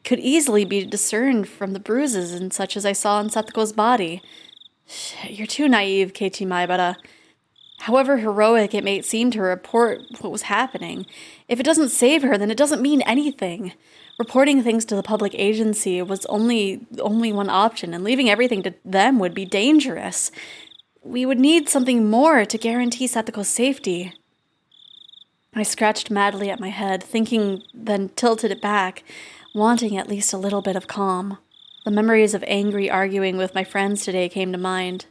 could easily be discerned from the bruises and such as I saw on Satoko's body. You're too naive, Keiichi Maebara. However heroic it may seem to report what was happening, if it doesn't save her, then it doesn't mean anything. Reporting things to the public agency was only one option, and leaving everything to them would be dangerous. We would need something more to guarantee Satoko's safety. I scratched madly at my head, thinking, then tilted it back, wanting at least a little bit of calm. The memories of angry arguing with my friends today came to mind.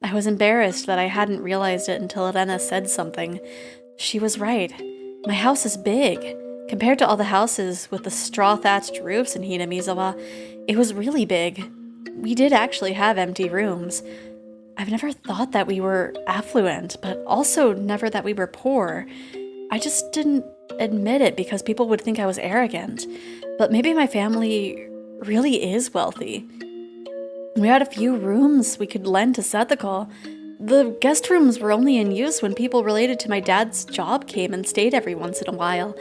I was embarrassed that I hadn't realized it until Elena said something. She was right. My house is big. Compared to all the houses with the straw-thatched roofs in Hinamizawa, it was really big. We did actually have empty rooms. I've never thought that we were affluent, but also never that we were poor. I just didn't admit it because people would think I was arrogant. But maybe my family really is wealthy. We had a few rooms we could lend to Satoko. The guest rooms were only in use when people related to my dad's job came and stayed every once in a while.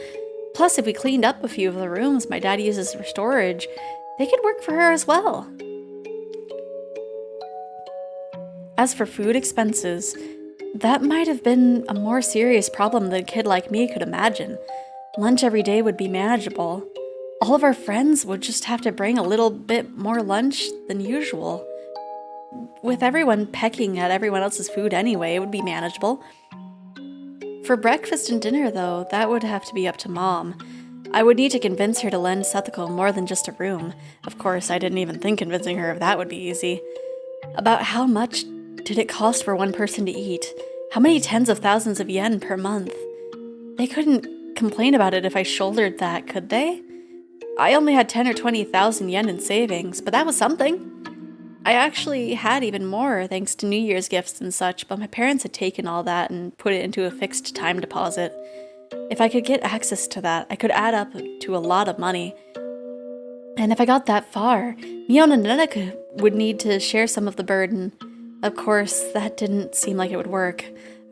Plus, if we cleaned up a few of the rooms my dad uses for storage, they could work for her as well. As for food expenses, that might have been a more serious problem than a kid like me could imagine. Lunch every day would be manageable. All of our friends would just have to bring a little bit more lunch than usual. With everyone pecking at everyone else's food anyway, it would be manageable. For breakfast and dinner, though, that would have to be up to Mom. I would need to convince her to lend Satoko more than just a room. Of course, I didn't even think convincing her of that would be easy. About how much did it cost for one person to eat? How many tens of thousands of yen per month? They couldn't complain about it if I shouldered that, could they? I only had 10 or 20,000 yen in savings, but that was something. I actually had even more thanks to New Year's gifts and such, but my parents had taken all that and put it into a fixed time deposit. If I could get access to that, I could add up to a lot of money. And if I got that far, Mion and Neneka would need to share some of the burden. Of course, that didn't seem like it would work.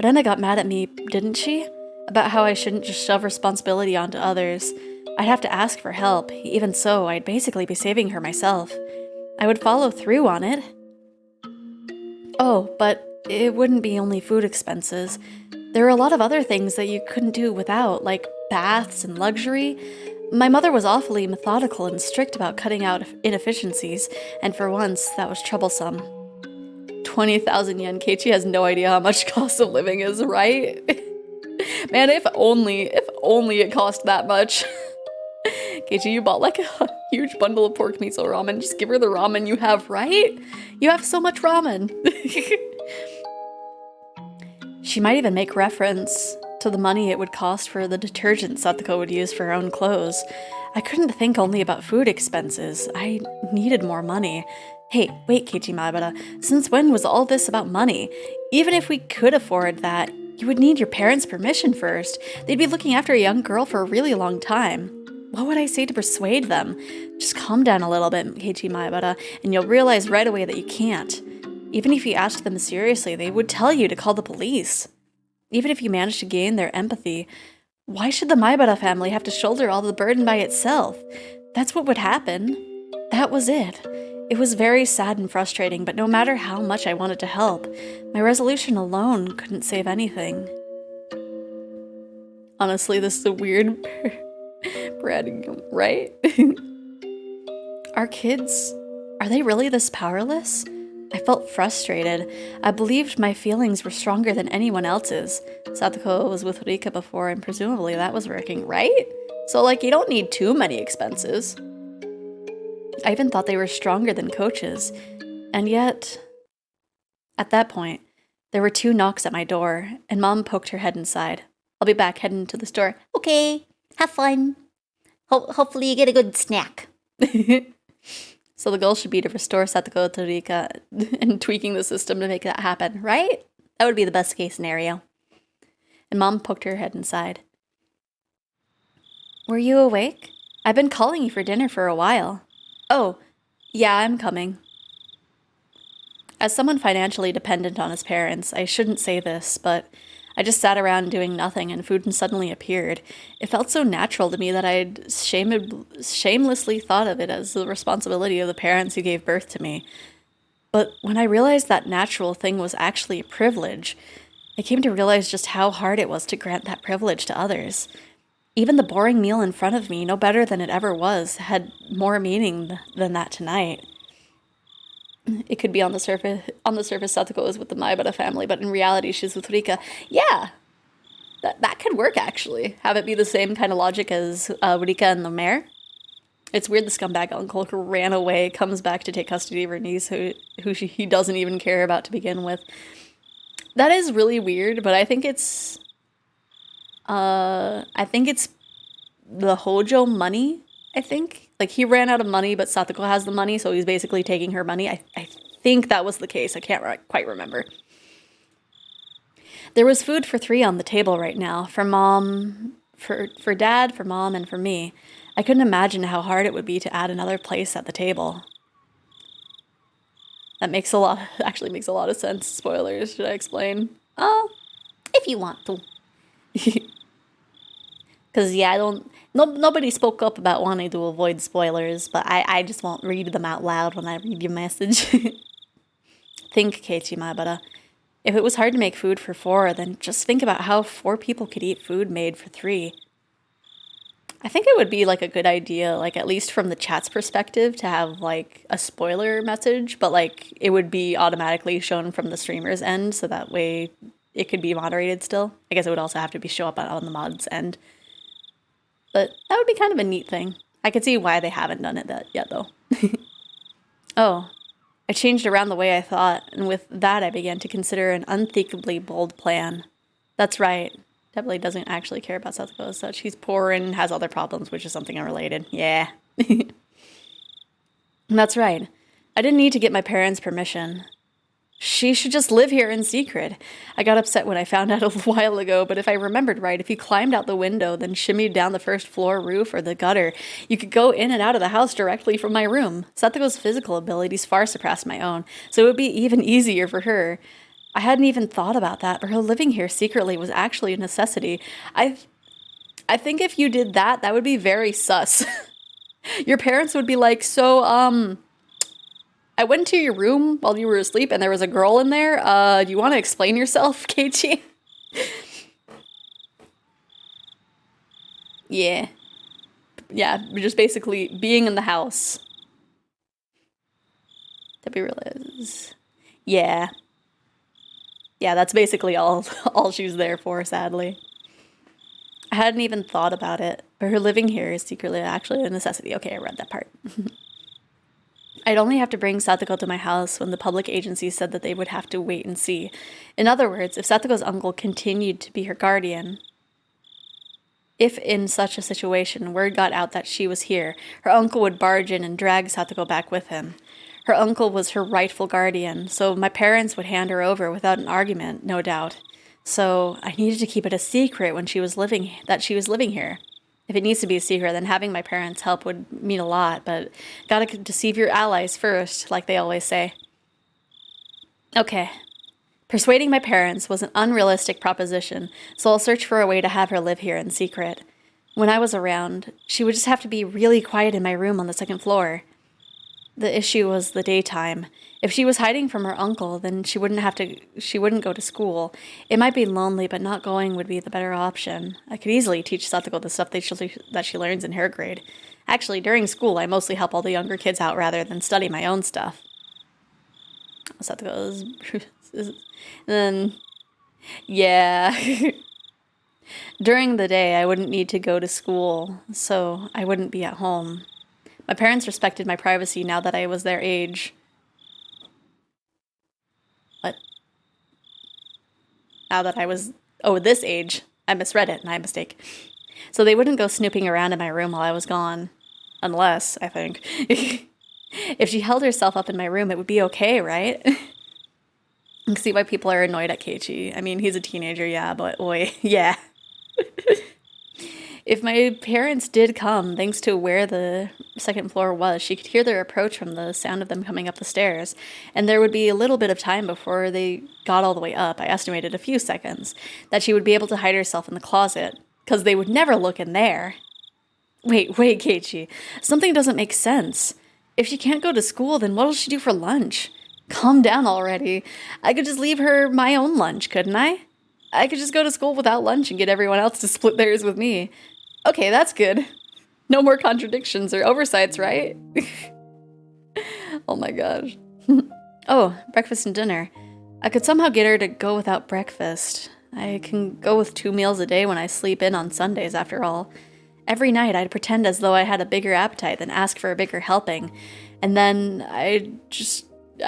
Rena got mad at me, didn't she? About how I shouldn't just shove responsibility onto others. I'd have to ask for help. Even so, I'd basically be saving her myself. I would follow through on it. Oh, but it wouldn't be only food expenses. There were a lot of other things that you couldn't do without, like baths and luxury. My mother was awfully methodical and strict about cutting out inefficiencies, and for once, that was troublesome. 20,000 yen. Keiichi has no idea how much cost of living is, right? Man, if only it cost that much. Keiichi, you bought like a huge bundle of pork miso ramen. Just give her the ramen you have, right? You have so much ramen. She might even make reference to the money it would cost for the detergent Satoko would use for her own clothes. I couldn't think only about food expenses. I needed more money. Hey, wait, Keiichi Maibara. Since when was all this about money? Even if we could afford that, you would need your parents' permission first. They'd be looking after a young girl for a really long time. What would I say to persuade them? Just calm down a little bit, Keiichi Maibara, and you'll realize right away that you can't. Even if you asked them seriously, they would tell you to call the police. Even if you managed to gain their empathy, why should the Maibara family have to shoulder all the burden by itself? That's what would happen. That was it. It was very sad and frustrating, but no matter how much I wanted to help, my resolution alone couldn't save anything. Honestly, this is a weird paradigm, right? Our kids, are they really this powerless? I felt frustrated. I believed my feelings were stronger than anyone else's. Satoko was with Rika before, and presumably that was working, right? So, like, you don't need too many expenses. I even thought they were stronger than coaches. And yet, at that point, there were 2 knocks at my door, and Mom poked her head inside. I'll be back heading to the store. Okay, have fun. Hopefully you get a good snack. So the goal should be to restore Satoko to Rika and tweaking the system to make that happen, right? That would be the best case scenario. And Mom poked her head inside. Were you awake? I've been calling you for dinner for a while. Oh, yeah, I'm coming. As someone financially dependent on his parents, I shouldn't say this, but I just sat around doing nothing and food suddenly appeared. It felt so natural to me that I'd shamelessly thought of it as the responsibility of the parents who gave birth to me. But when I realized that natural thing was actually a privilege, I came to realize just how hard it was to grant that privilege to others. Even the boring meal in front of me, no better than it ever was, had more meaning than that tonight. It could be on the surface Satoko is with the Maibara family, but in reality she's with Rika. Yeah, that could work actually. Have it be the same kind of logic as Rika and the mayor. It's weird the scumbag uncle who ran away comes back to take custody of her niece who he doesn't even care about to begin with. That is really weird, but I think it's the Hojo money, I think. Like, he ran out of money, but Satoko has the money, so he's basically taking her money. I think that was the case. I can't quite remember. There was food for 3 on the table right now. For Mom, for Dad, for Mom, and for me. I couldn't imagine how hard it would be to add another place at the table. That actually makes a lot of sense. Spoilers, should I explain? Oh, If you want to. Because, yeah, nobody spoke up about wanting to avoid spoilers, but I just won't read them out loud when I read your message. Think, Keiichi Maibara. If it was hard to make food for 4, then just think about how 4 people could eat food made for 3. I think it would be, like, a good idea, like, at least from the chat's perspective, to have, like, a spoiler message, but, like, it would be automatically shown from the streamer's end, so that way it could be moderated still. I guess it would also have to show up on the mod's end. But that would be kind of a neat thing. I could see why they haven't done it yet, though. Oh, I changed around the way I thought, and with that I began to consider an unthinkably bold plan. That's right. Definitely doesn't actually care about Satoko as such. He's poor and has other problems, which is something unrelated. Yeah. That's right. I didn't need to get my parents' permission. She should just live here in secret. I got upset when I found out a while ago, but if I remembered right, if you climbed out the window, then shimmied down the first floor roof or the gutter, you could go in and out of the house directly from my room. Satsuko's physical abilities far surpassed my own, so it would be even easier for her. I hadn't even thought about that, but her living here secretly was actually a necessity. I think if you did that, that would be very sus. Your parents would be like, so, I went to your room while you were asleep and there was a girl in there. Do you want to explain yourself, Keiichi? Yeah. Yeah, just basically being in the house. That we realize. Yeah. Yeah, that's basically all she's there for, sadly. I hadn't even thought about it, but her living here is secretly actually a necessity. Okay, I read that part. I'd only have to bring Satsuko to my house when the public agency said that they would have to wait and see. In other words, if Satsuko's uncle continued to be her guardian, if in such a situation word got out that she was here, her uncle would barge in and drag Satsuko back with him. Her uncle was her rightful guardian, so my parents would hand her over without an argument, no doubt. So I needed to keep it a secret when she was living here. If it needs to be a secret, then having my parents' help would mean a lot, but gotta deceive your allies first, like they always say. Okay. Persuading my parents was an unrealistic proposition, so I'll search for a way to have her live here in secret. When I was around, she would just have to be really quiet in my room on the second floor. The issue was the daytime. If she was hiding from her uncle, then she wouldn't go to school. It might be lonely, but not going would be the better option. I could easily teach Satsuko the stuff that she learns in her grade. Actually, during school, I mostly help all the younger kids out rather than study my own stuff. Satsuko is... then... Yeah. During the day, I wouldn't need to go to school, so I wouldn't be at home. My parents respected my privacy now that I was their age. What? Now that I was... Oh, this age. I misread it, my mistake. So they wouldn't go snooping around in my room while I was gone. Unless, I think. If she held herself up in my room, it would be okay, right? I can see why people are annoyed at Keiichi. I mean, he's a teenager, yeah, but oi, yeah. If my parents did come, thanks to where the second floor was, she could hear their approach from the sound of them coming up the stairs, and there would be a little bit of time before they got all the way up. I estimated a few seconds, that she would be able to hide herself in the closet, because they would never look in there. Wait, Keiichi. Something doesn't make sense. If she can't go to school, then what'll she do for lunch? Calm down already. I could just leave her my own lunch, couldn't I? I could just go to school without lunch and get everyone else to split theirs with me. Okay, that's good. No more contradictions or oversights, right? Oh my gosh. Oh, breakfast and dinner. I could somehow get her to go without breakfast. I can go with 2 meals a day when I sleep in on Sundays, after all. Every night I'd pretend as though I had a bigger appetite than ask for a bigger helping. And then I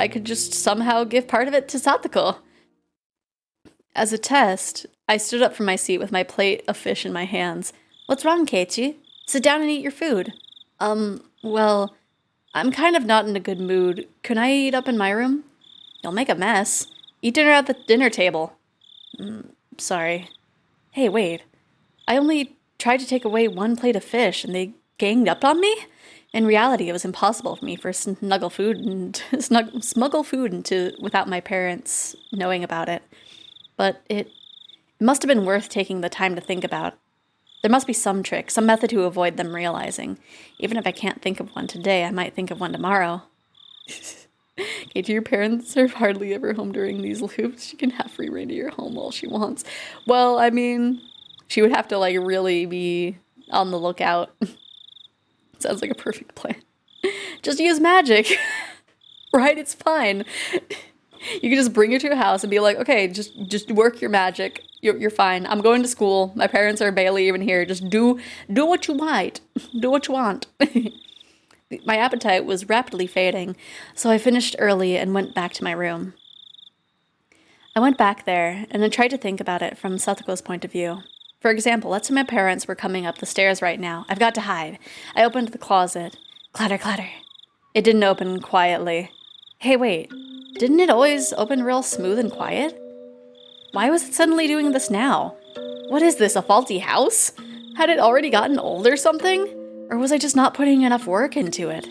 could just somehow give part of it to Satsuko. As a test, I stood up from my seat with my plate of fish in my hands. What's wrong, Keiichi? Sit down and eat your food. Well, I'm kind of not in a good mood. Can I eat up in my room? You'll make a mess. Eat dinner at the dinner table. Sorry. Hey, wait. I only tried to take away 1 plate of fish and they ganged up on me? In reality, it was impossible for me to smuggle food into without my parents knowing about it. But it must have been worth taking the time to think about. There must be some trick, some method to avoid them realizing. Even if I can't think of one today, I might think of one tomorrow. Keiichi, your parents are hardly ever home during these loops. She can have free rein to your home all she wants. Well, I mean, she would have to, like, really be on the lookout. Sounds like a perfect plan. Just use magic. Right? It's fine. You can just bring her to your house and be like, okay, just work your magic. You're fine. I'm going to school. My parents are barely even here. Just do what you want. Do what you want. My appetite was rapidly fading, so I finished early and went back to my room. I went back there and then tried to think about it from Satsuko's point of view. For example, let's say my parents were coming up the stairs right now. I've got to hide. I opened the closet. Clatter, clatter. It didn't open quietly. Hey, wait. Didn't it always open real smooth and quiet? Why was it suddenly doing this now? What is this, a faulty house? Had it already gotten old or something? Or was I just not putting enough work into it?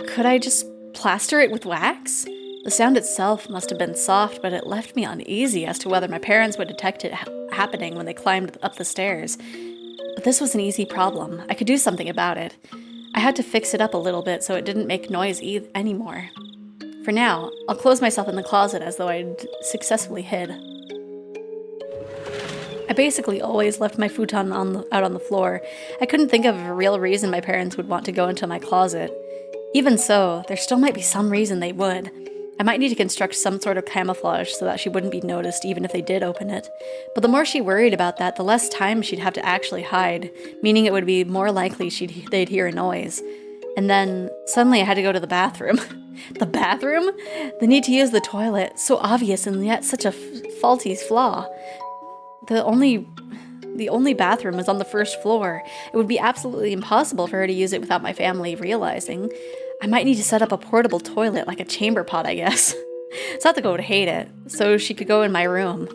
Could I just plaster it with wax? The sound itself must have been soft, but it left me uneasy as to whether my parents would detect it happening when they climbed up the stairs. But this was an easy problem. I could do something about it. I had to fix it up a little bit so it didn't make noise anymore. For now, I'll close myself in the closet as though I'd successfully hid. I basically always left my futon out on the floor. I couldn't think of a real reason my parents would want to go into my closet. Even so, there still might be some reason they would. I might need to construct some sort of camouflage so that she wouldn't be noticed even if they did open it. But the more she worried about that, the less time she'd have to actually hide, meaning it would be more likely they'd hear a noise. And then, suddenly I had to go to the bathroom. The bathroom? The need to use the toilet, so obvious and yet such a faulty flaw. The only bathroom was on the first floor. It would be absolutely impossible for her to use it without my family realizing. I might need to set up a portable toilet, like a chamber pot, I guess. Satoko would hate it, so she could go in my room.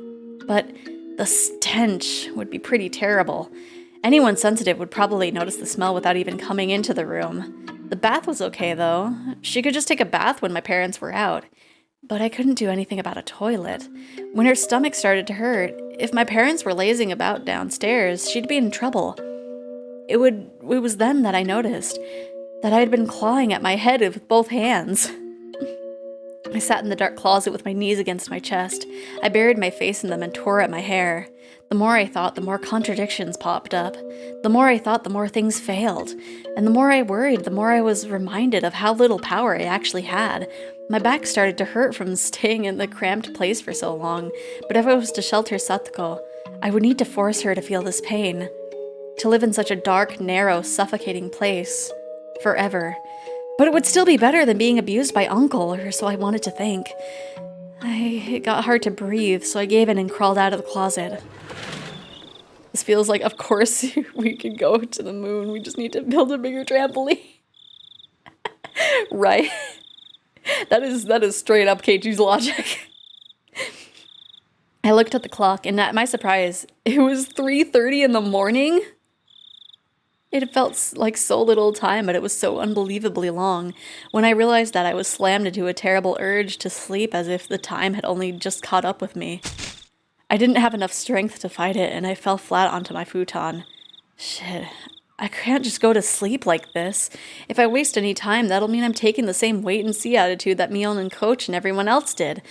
But the stench would be pretty terrible. Anyone sensitive would probably notice the smell without even coming into the room. The bath was okay, though. She could just take a bath when my parents were out. But I couldn't do anything about a toilet. When her stomach started to hurt, if my parents were lazing about downstairs, she'd be in trouble. It was then that I noticed that I had been clawing at my head with both hands. I sat in the dark closet with my knees against my chest. I buried my face in them and tore at my hair. The more I thought, the more contradictions popped up. The more I thought, the more things failed. And the more I worried, the more I was reminded of how little power I actually had. My back started to hurt from staying in the cramped place for so long, but if I was to shelter Satoko, I would need to force her to feel this pain. To live in such a dark, narrow, suffocating place. Forever. But it would still be better than being abused by Uncle, or so I wanted to think. It got hard to breathe, so I gave in and crawled out of the closet. This feels like, of course, we could go to the moon. We just need to build a bigger trampoline. Right? That is straight up Keiichi's logic. I looked at the clock, and at my surprise, it was 3:30 in the morning. It felt like so little time, but it was so unbelievably long. When I realized that, I was slammed into a terrible urge to sleep as if the time had only just caught up with me. I didn't have enough strength to fight it, and I fell flat onto my futon. Shit, I can't just go to sleep like this. If I waste any time, that'll mean I'm taking the same wait-and-see attitude that Mion and Coach and everyone else did.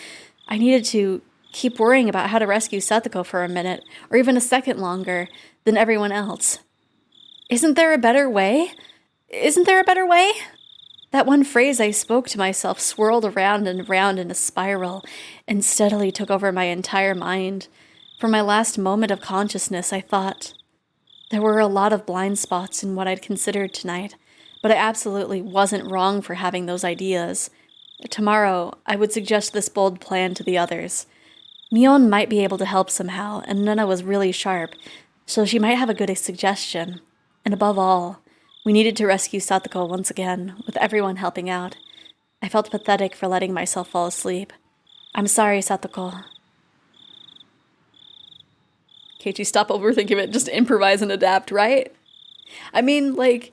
I needed to keep worrying about how to rescue Satoko for a minute, or even a second longer, than everyone else. Isn't there a better way? Isn't there a better way? That one phrase I spoke to myself swirled around and around in a spiral and steadily took over my entire mind. For my last moment of consciousness, I thought, there were a lot of blind spots in what I'd considered tonight, but I absolutely wasn't wrong for having those ideas. Tomorrow, I would suggest this bold plan to the others. Mion might be able to help somehow, and Nana was really sharp, so she might have a good suggestion. And above all, we needed to rescue Satoko once again, with everyone helping out. I felt pathetic for letting myself fall asleep. I'm sorry, Satoko. Keiichi, stop overthinking it. Just improvise and adapt, right? I mean, like,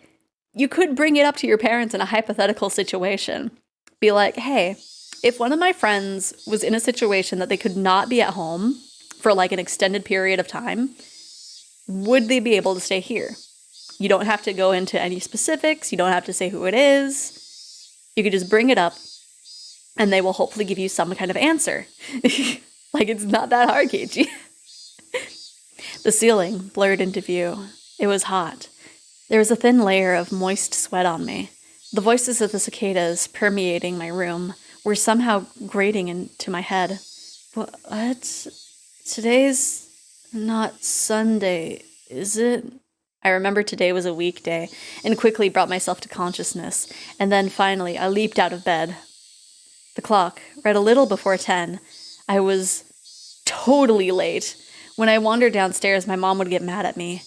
you could bring it up to your parents in a hypothetical situation. Be like, hey, if one of my friends was in a situation that they could not be at home for like an extended period of time, would they be able to stay here? You don't have to go into any specifics. You don't have to say who it is. You could just bring it up, and they will hopefully give you some kind of answer. Like, it's not that hard, Keiichi. The ceiling blurred into view. It was hot. There was a thin layer of moist sweat on me. The voices of the cicadas permeating my room were somehow grating into my head. What? Today's not Sunday, is it? I remembered today was a weekday and quickly brought myself to consciousness, and then finally I leaped out of bed. The clock read a little before 10. I was totally late. When I wandered downstairs, my mom would get mad at me.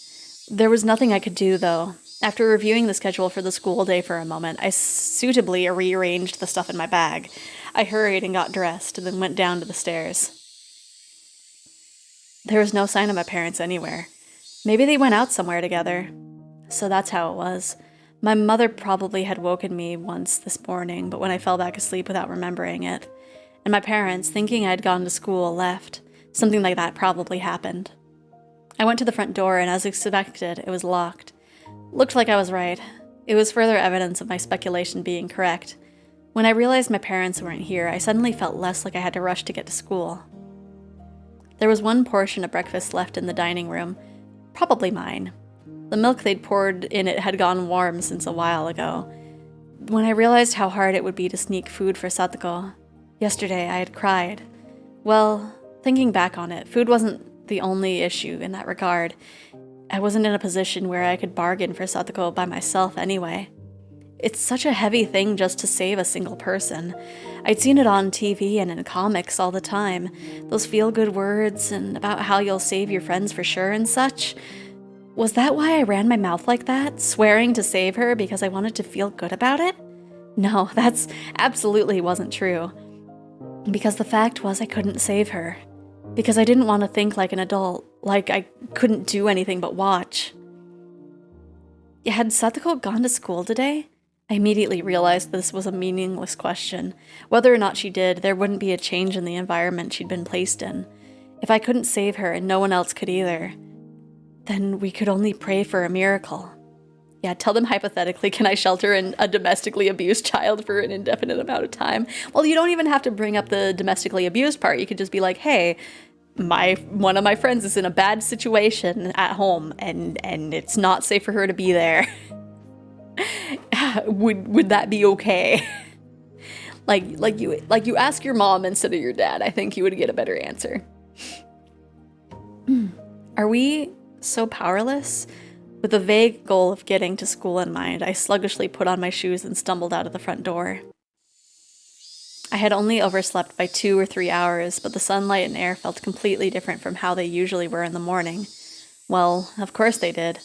There was nothing I could do, though. After reviewing the schedule for the school day for a moment, I suitably rearranged the stuff in my bag. I hurried and got dressed, and then went down to the stairs. There was no sign of my parents anywhere. Maybe they went out somewhere together. So that's how it was. My mother probably had woken me once this morning, but when I fell back asleep without remembering it. And my parents, thinking I'd gone to school, left. Something like that probably happened. I went to the front door, and as expected, it was locked. Looked like I was right. It was further evidence of my speculation being correct. When I realized my parents weren't here, I suddenly felt less like I had to rush to get to school. There was one portion of breakfast left in the dining room, probably mine. The milk they'd poured in it had gone warm since a while ago. When I realized how hard it would be to sneak food for Satoko, yesterday I had cried. Well, thinking back on it, food wasn't the only issue in that regard. I wasn't in a position where I could bargain for Satoko by myself anyway. It's such a heavy thing just to save a single person. I'd seen it on TV and in comics all the time. Those feel-good words and about how you'll save your friends for sure and such. Was that why I ran my mouth like that, swearing to save her because I wanted to feel good about it? No, that's absolutely wasn't true. Because the fact was I couldn't save her. Because I didn't want to think like an adult, like I couldn't do anything but watch. Had Satoko gone to school today? I immediately realized this was a meaningless question. Whether or not she did, there wouldn't be a change in the environment she'd been placed in. If I couldn't save her and no one else could either, then we could only pray for a miracle. Yeah, tell them hypothetically, can I shelter a domestically abused child for an indefinite amount of time? Well, you don't even have to bring up the domestically abused part. You could just be like, hey, one of my friends is in a bad situation at home and it's not safe for her to be there. Would that be okay? like you ask your mom instead of your dad. I think you would get a better answer. Are we so powerless? With a vague goal of getting to school in mind, I sluggishly put on my shoes and stumbled out of the front door. I had only overslept by 2 or 3 hours, but the sunlight and air felt completely different from how they usually were in the morning. Well, of course they did.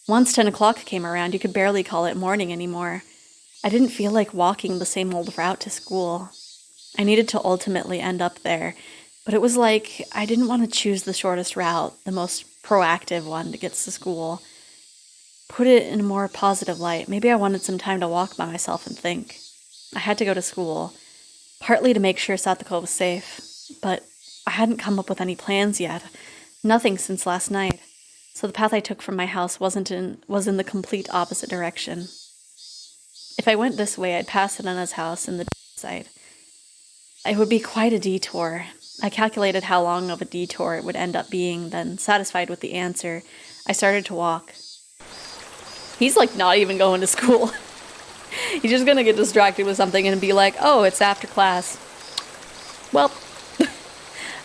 Once 10 o'clock came around, you could barely call it morning anymore. I didn't feel like walking the same old route to school. I needed to ultimately end up there, but it was like I didn't want to choose the shortest route, the most proactive one to get to school. Put it in a more positive light, maybe I wanted some time to walk by myself and think. I had to go to school, partly to make sure Satoko was safe, but I hadn't come up with any plans yet. Nothing since last night. So the path I took from my house was in the complete opposite direction. If I went this way, I'd pass Nana's house in the side. It would be quite a detour. I calculated how long of a detour it would end up being, then, satisfied with the answer, I started to walk. He's like not even going to school. He's just gonna get distracted with something and be like, oh, it's after class. Well,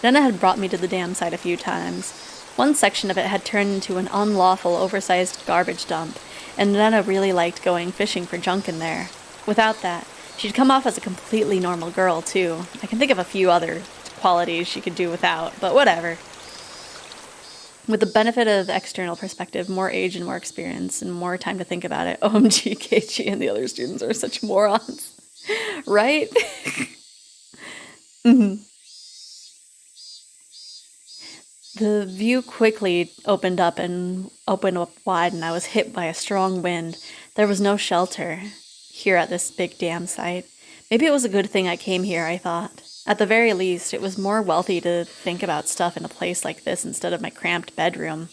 Nana had brought me to the dam site a few times. One section of it had turned into an unlawful, oversized garbage dump, and Nana really liked going fishing for junk in there. Without that, she'd come off as a completely normal girl, too. I can think of a few other qualities she could do without, but whatever. With the benefit of external perspective, more age and more experience, and more time to think about it, OMG, Keiichi and the other students are such morons. Right? Mm-hmm. The view quickly opened up wide, and I was hit by a strong wind. There was no shelter here at this big dam site. Maybe it was a good thing I came here, I thought. At the very least, it was more wealthy to think about stuff in a place like this instead of my cramped bedroom.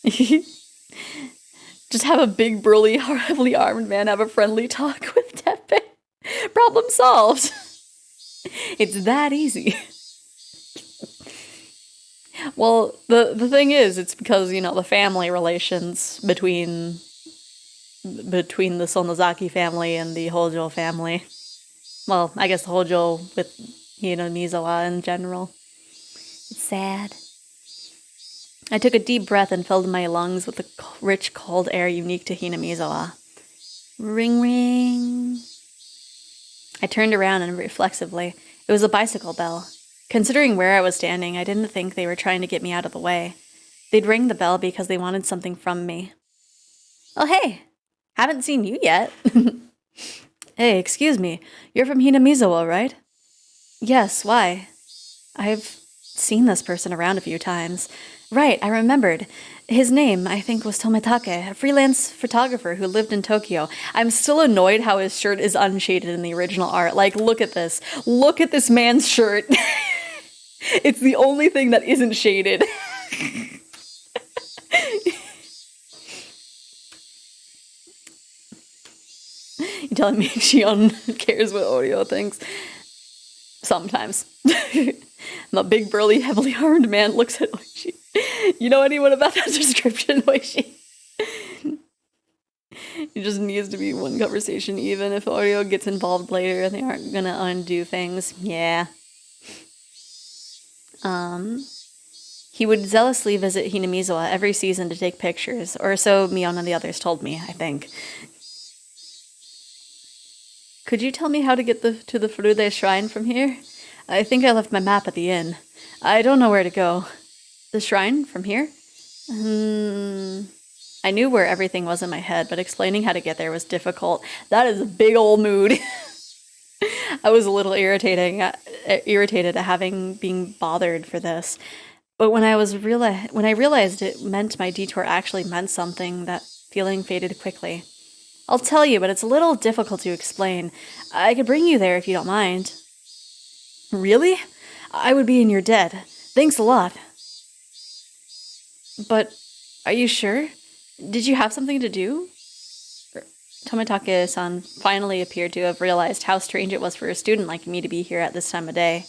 Just have a big, burly, heavily armed man have a friendly talk with Teppei. Problem solved. It's that easy. Well, the thing is, it's because, you know, the family relations between the Sonozaki family and the Hojo family. Well, I guess the Hojo with Hinamizawa in general. It's sad. I took a deep breath and filled my lungs with the rich, cold air unique to Hinamizawa. Ring, ring. I turned around and reflexively. It was a bicycle bell. Considering where I was standing, I didn't think they were trying to get me out of the way. They'd ring the bell because they wanted something from me. Oh, hey, Haven't seen you yet. Hey, excuse me. You're from Hinamizawa, right? Yes, why? I've seen this person around a few times. Right, I remembered. His name, I think, was Tomitake, a freelance photographer who lived in Tokyo. I'm still annoyed how his shirt is unshaded in the original art. Like, look at this. Look at this man's shirt. It's the only thing that isn't shaded. You telling me Shion cares what Oreo thinks? Sometimes. The big, burly, heavily armed man looks at Oishi. You know anyone about that description, Oishi? It just needs to be one conversation, even if Oreo gets involved later. They aren't gonna undo things. Yeah. He would zealously visit Hinamizawa every season to take pictures, or so Mion and the others told me, I think. Could you tell me how to get to the Furude shrine from here? I think I left my map at the inn. I don't know where to go. The shrine from here? I knew where everything was in my head, but explaining how to get there was difficult. That is a big old mood. I was a little irritated at being bothered for this. But when I realized it meant my detour actually meant something, that feeling faded quickly. I'll tell you, but it's a little difficult to explain. I could bring you there if you don't mind. Really? I would be in your debt. Thanks a lot. But, are you sure? Did you have something to do? Tomitake-san finally appeared to have realized how strange it was for a student like me to be here at this time of day.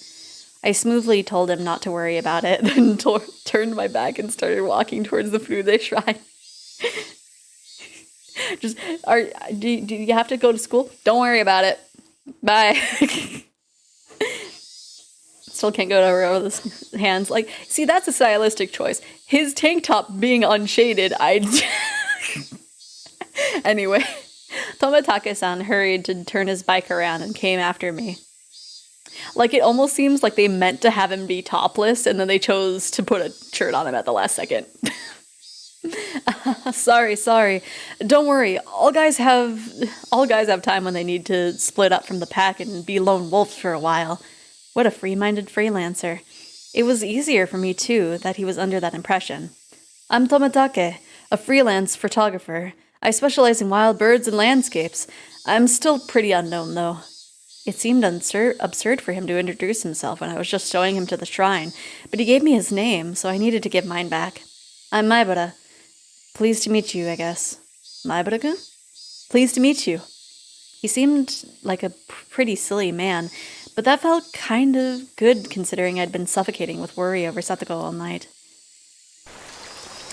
I smoothly told him not to worry about it, then turned my back and started walking towards the Furude shrine. Do you have to go to school? Don't worry about it. Bye. Still can't go to her with his hands. Like, see, that's a stylistic choice. His tank top being unshaded, Anyway, Tomitake-san hurried to turn his bike around and came after me. Like, it almost seems like they meant to have him be topless, and then they chose to put a shirt on him at the last second. Sorry. Don't worry. All guys have time when they need to split up from the pack and be lone wolves for a while. What a free-minded freelancer. It was easier for me, too, that he was under that impression. I'm Tomitake, a freelance photographer. I specialize in wild birds and landscapes. I'm still pretty unknown, though. It seemed absurd for him to introduce himself when I was just showing him to the shrine, but he gave me his name, so I needed to give mine back. I'm Maibara. Pleased to meet you, I guess. Maibara-kun? Pleased to meet you. He seemed like a pretty silly man, but that felt kind of good considering I'd been suffocating with worry over Satoko all night.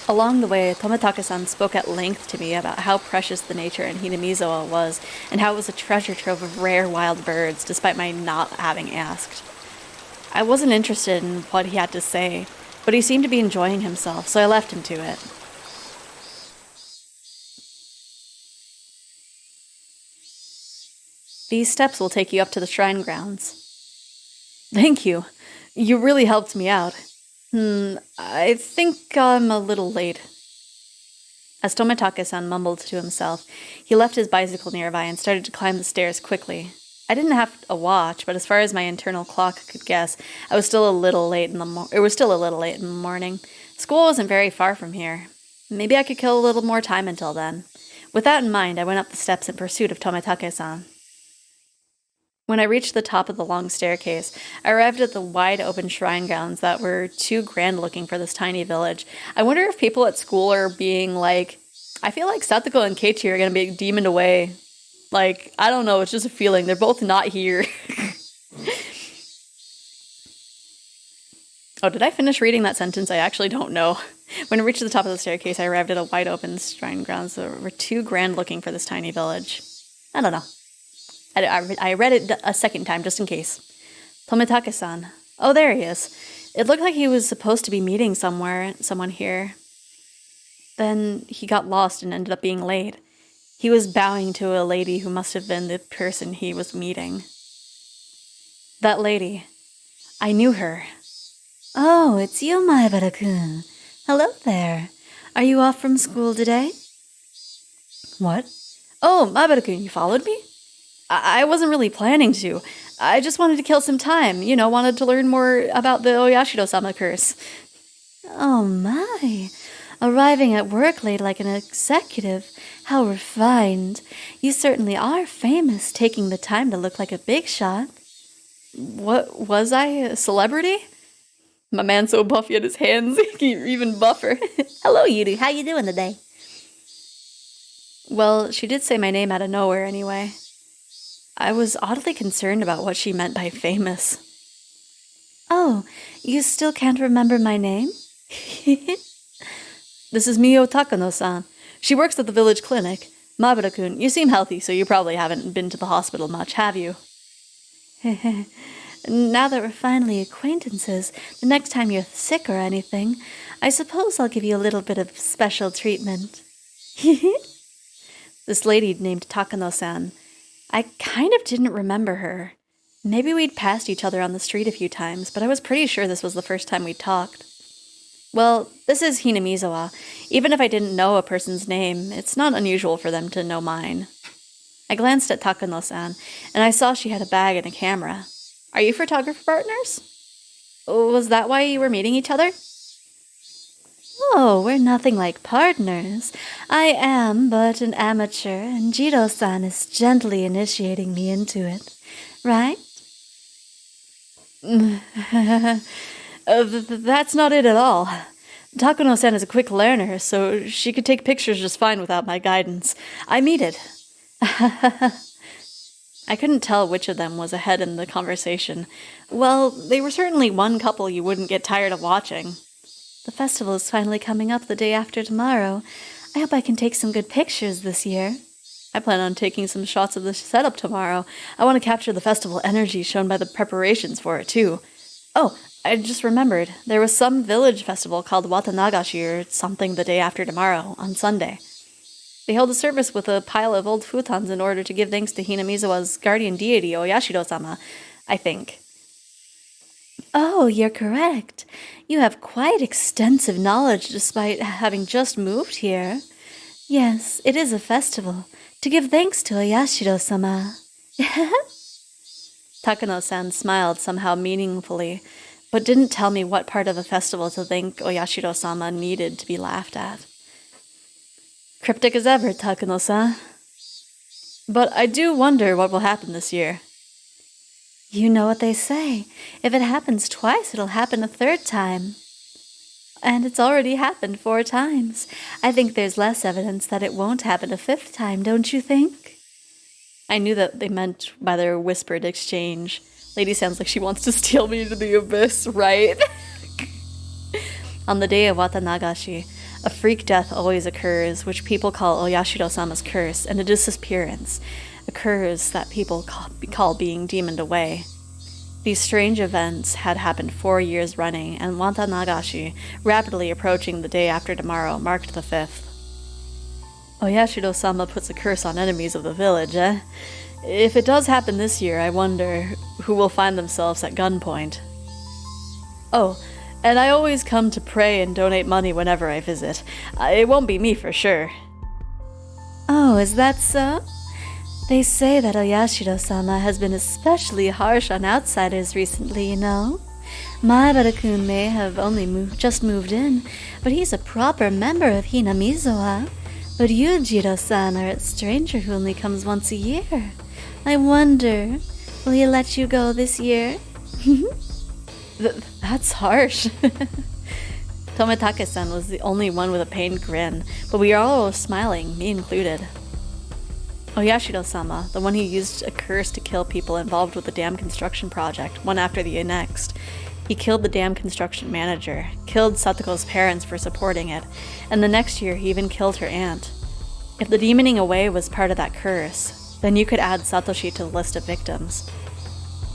Along the way, Tomitake-san spoke at length to me about how precious the nature in Hinamizawa was, and how it was a treasure trove of rare wild birds, despite my not having asked. I wasn't interested in what he had to say, but he seemed to be enjoying himself, so I left him to it. These steps will take you up to the shrine grounds. Thank you. You really helped me out. I think I'm a little late. As Tomitake-san mumbled to himself, he left his bicycle nearby and started to climb the stairs quickly. I didn't have a watch, but as far as my internal clock could guess, it was still a little late in the morning. School wasn't very far from here. Maybe I could kill a little more time until then. With that in mind, I went up the steps in pursuit of Tomitake-san. When I reached the top of the long staircase, I arrived at the wide-open shrine grounds that were too grand-looking for this tiny village. I wonder if people at school are being like, I feel like Satoko and Keiichi are going to be demoned away. Like, I don't know, it's just a feeling. They're both not here. Oh, did I finish reading that sentence? I actually don't know. When I reached the top of the staircase, I arrived at a wide-open shrine grounds that were too grand-looking for this tiny village. I don't know. I read it a second time, just in case. Tomitake-san. Oh, there he is. It looked like he was supposed to be meeting someone here. Then he got lost and ended up being late. He was bowing to a lady who must have been the person he was meeting. That lady. I knew her. Oh, it's you, Maibara-kun. Hello there. Are you off from school today? What? Oh, Mabaru-kun, you followed me? I wasn't really planning to. I just wanted to kill some time, wanted to learn more about the Oyashiro-sama curse. Oh my. Arriving at work late like an executive. How refined. You certainly are famous, taking the time to look like a big shot. What, was I a celebrity? My man's so buff yet his hands even buffer. Hello, Yuru. How you doing today? Well, she did say my name out of nowhere anyway. I was oddly concerned about what she meant by famous. Oh, you still can't remember my name? This is Mio Takano-san. She works at the village clinic. Mabaru-kun, you seem healthy, so you probably haven't been to the hospital much, have you? Now that we're finally acquaintances, the next time you're sick or anything, I suppose I'll give you a little bit of special treatment. This lady named Takano-san. I kind of didn't remember her. Maybe we'd passed each other on the street a few times, but I was pretty sure this was the first time we'd talked. Well, this is Hinamizawa. Even if I didn't know a person's name, it's not unusual for them to know mine. I glanced at Takano-san, and I saw she had a bag and a camera. Are you photographer partners? Was that why you were meeting each other? Oh, we're nothing like partners. I am but an amateur, and Jiro-san is gently initiating me into it. Right? That's not it at all. Takano-san is a quick learner, so she could take pictures just fine without my guidance. I mean it. I couldn't tell which of them was ahead in the conversation. Well, they were certainly one couple you wouldn't get tired of watching. The festival is finally coming up the day after tomorrow. I hope I can take some good pictures this year. I plan on taking some shots of the setup tomorrow. I want to capture the festival energy shown by the preparations for it, too. Oh, I just remembered. There was some village festival called Watanagashi or something the day after tomorrow, on Sunday. They held a service with a pile of old futons in order to give thanks to Hinamizawa's guardian deity, Oyashiro-sama, I think. Oh, you're correct. You have quite extensive knowledge despite having just moved here. Yes, it is a festival, to give thanks to Oyashiro-sama. Takano-san smiled somehow meaningfully, but didn't tell me what part of the festival to think Oyashiro-sama needed to be laughed at. Cryptic as ever, Takano-san. But I do wonder what will happen this year. You know what they say. If it happens twice, it'll happen a third time. And it's already happened 4 times. I think there's less evidence that it won't happen a 5th time, don't you think? I knew that they meant by their whispered exchange. Lady sounds like she wants to steal me to the abyss, right? On the day of Watanagashi, a freak death always occurs, which people call Oyashiro-sama's curse, and a disappearance, a curse that people call being demoned away. These strange events had happened 4 years running, and Watanagashi, rapidly approaching the day after tomorrow, marked the 5th. Oyashiro-sama puts a curse on enemies of the village, eh? If it does happen this year, I wonder who will find themselves at gunpoint. Oh, and I always come to pray and donate money whenever I visit. It won't be me for sure. Oh, is that so? They say that Oyashiro-sama has been especially harsh on outsiders recently, you know. Maibara-kun may have only just moved in, but he's a proper member of Hinamizawa. But you, Jiro-san, are a stranger who only comes once a year. I wonder, will he let you go this year? That's harsh. Tomitake-san was the only one with a pained grin, but we are all smiling, me included. Oyashiro-sama, the one who used a curse to kill people involved with the dam construction project, one after the next. He killed the dam construction manager, killed Satoko's parents for supporting it, and the next year he even killed her aunt. If the demoning away was part of that curse, then you could add Satoshi to the list of victims.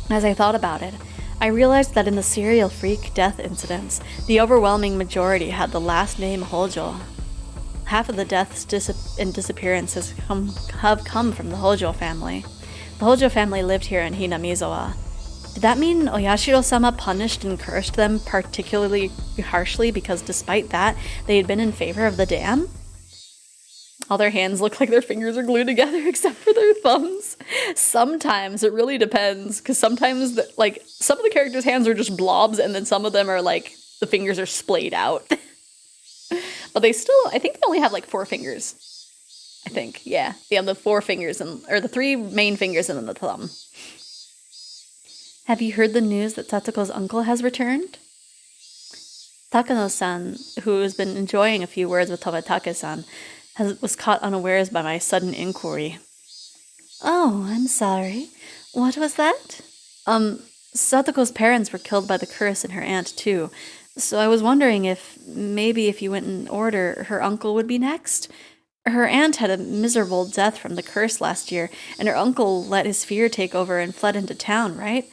As I thought about it, I realized that in the serial freak death incidents, the overwhelming majority had the last name Hojo. Half of the deaths and disappearances have come from the Hojo family. The Hojo family lived here in Hinamizawa. Did that mean Oyashiro-sama punished and cursed them particularly harshly because despite that, they had been in favor of the dam? All their hands look like their fingers are glued together except for their thumbs. Sometimes it really depends, because sometimes like some of the characters' hands are just blobs, and then some of them are like the fingers are splayed out. But they still, I think they only have like 4 fingers. I think, yeah. They have the 4 fingers, or the 3 main fingers and then the thumb. Have you heard the news that Satsuko's uncle has returned? Takano-san, who has been enjoying a few words with Tobetake-san, was caught unawares by my sudden inquiry. Oh, I'm sorry. What was that? Satoko's parents were killed by the curse and her aunt too. So I was wondering if maybe if you went in order, her uncle would be next. Her aunt had a miserable death from the curse last year, and her uncle let his fear take over and fled into town, right?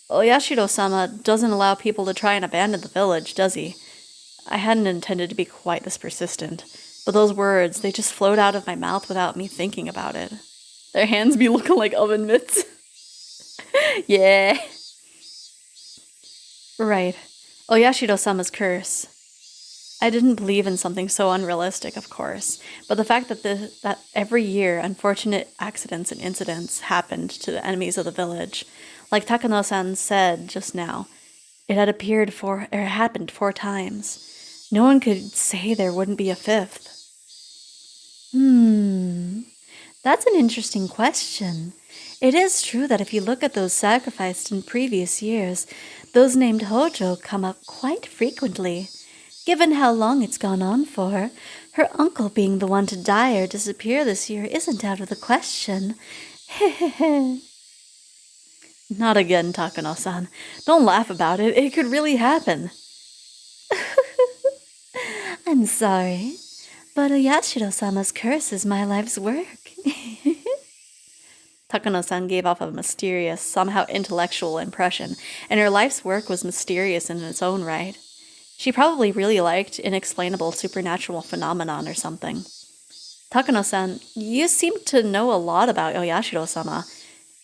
Oyashiro-sama doesn't allow people to try and abandon the village, does he? I hadn't intended to be quite this persistent, but those words, they just flowed out of my mouth without me thinking about it. Their hands be looking like oven mitts. Yeah. Right. Oyashiro-sama's curse. I didn't believe in something so unrealistic, of course, but the fact that that every year unfortunate accidents and incidents happened to the enemies of the village, like Takano-san said just now, it had happened 4 times. No one could say there wouldn't be a 5th. That's an interesting question. It is true that if you look at those sacrificed in previous years, those named Hojo come up quite frequently. Given how long it's gone on for, her uncle being the one to die or disappear this year isn't out of the question. Not again, Takano-san. Don't laugh about it. It could really happen. I'm sorry, but Oyashiro-sama's curse is my life's work. Takano-san gave off a mysterious, somehow intellectual impression, and her life's work was mysterious in its own right. She probably really liked inexplainable supernatural phenomenon or something. Takano-san, you seem to know a lot about Oyashiro-sama.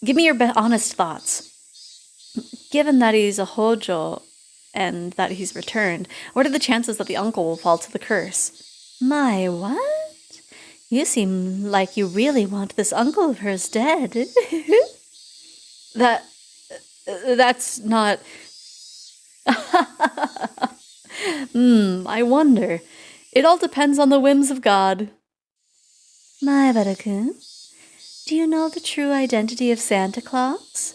Give me your honest thoughts. Given that he's a Hojo and that he's returned, what are the chances that the uncle will fall to the curse? My, what? You seem like you really want this uncle of hers dead. That's not... I wonder. It all depends on the whims of God. Maebara-kun, do you know the true identity of Santa Claus?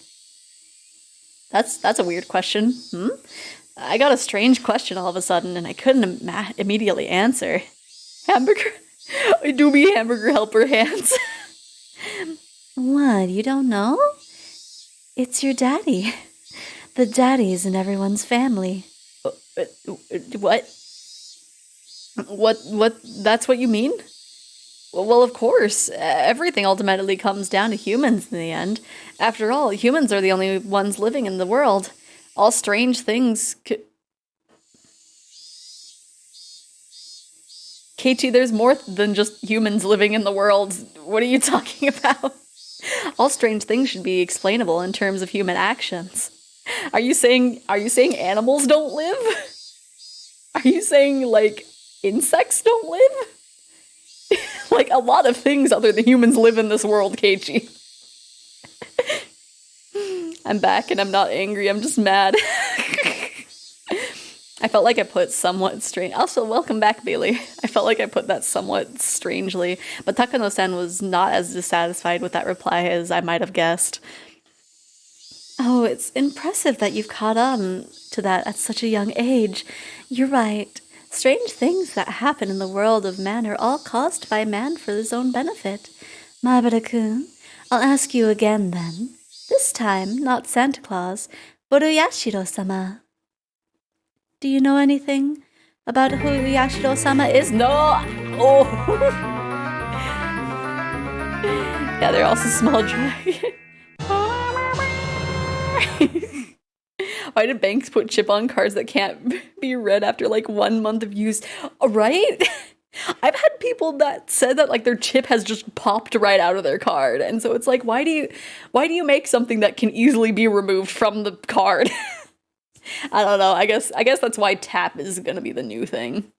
That's a weird question. I got a strange question all of a sudden, and I couldn't immediately answer. Hamburger? Do me hamburger helper hands. What, you don't know? It's your daddy. The daddies in everyone's family. What? What? That's what you mean? Well, of course. Everything ultimately comes down to humans in the end. After all, humans are the only ones living in the world. All strange things Keiichi, there's more than just humans living in the world. What are you talking about? All strange things should be explainable in terms of human actions. Are you saying animals don't live? Are you saying, like, insects don't live? Like, a lot of things other than humans live in this world, Keiichi. I'm back and I'm not angry, I'm just mad. I felt like I put somewhat strange. Also, welcome back, Bailey. I felt like I put that somewhat strangely, but Takano-san was not as dissatisfied with that reply as I might have guessed. Oh, it's impressive that you've caught on to that at such a young age. You're right. Strange things that happen in the world of man are all caused by man for his own benefit. Maebara-kun, I'll ask you again then. This time, not Santa Claus, but Oyashiro-sama. Do you know anything about who Oyashiro-sama is? No! Oh! Yeah, they're also small dragon. Why did banks put chip on cards that can't be read after like 1 month of use? Right? I've had people that said that like their chip has just popped right out of their card, and so it's like, why do you make something that can easily be removed from the card? I don't know. I guess that's why tap is gonna be the new thing.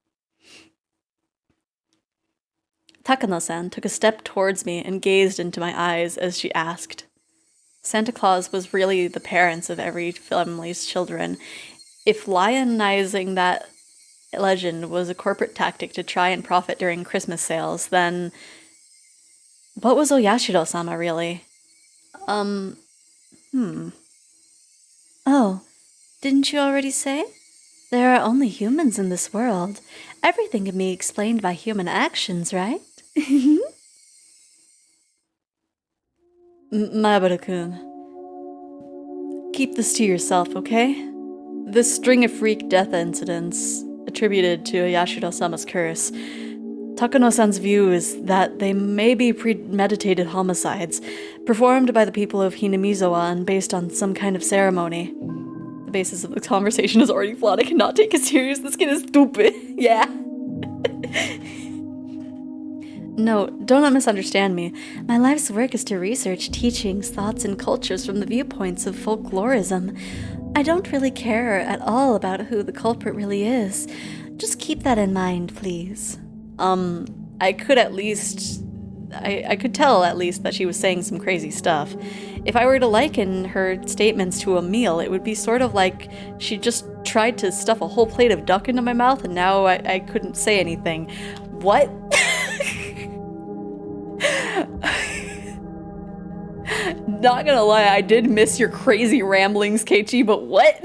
Takano-san took a step towards me and gazed into my eyes as she asked. Santa Claus was really the parents of every family's children. If lionizing that legend was a corporate tactic to try and profit during Christmas sales, then what was Oyashiro-sama really? Oh, didn't you already say? There are only humans in this world. Everything can be explained by human actions, right? Maebara-kun, keep this to yourself, okay? This string of freak death incidents attributed to Yashiro-sama's curse. Takano-san's view is that they may be premeditated homicides, performed by the people of Hinamizawa and based on some kind of ceremony. The basis of the conversation is already flawed. I cannot take it serious. This kid is stupid. Yeah. No, don't misunderstand me. My life's work is to research teachings, thoughts, and cultures from the viewpoints of folklorism. I don't really care at all about who the culprit really is. Just keep that in mind, please. I could tell at least that she was saying some crazy stuff. If I were to liken her statements to a meal, it would be sort of like she just tried to stuff a whole plate of duck into my mouth and now I couldn't say anything. What? Not gonna lie, I did miss your crazy ramblings, Keiichi, but what?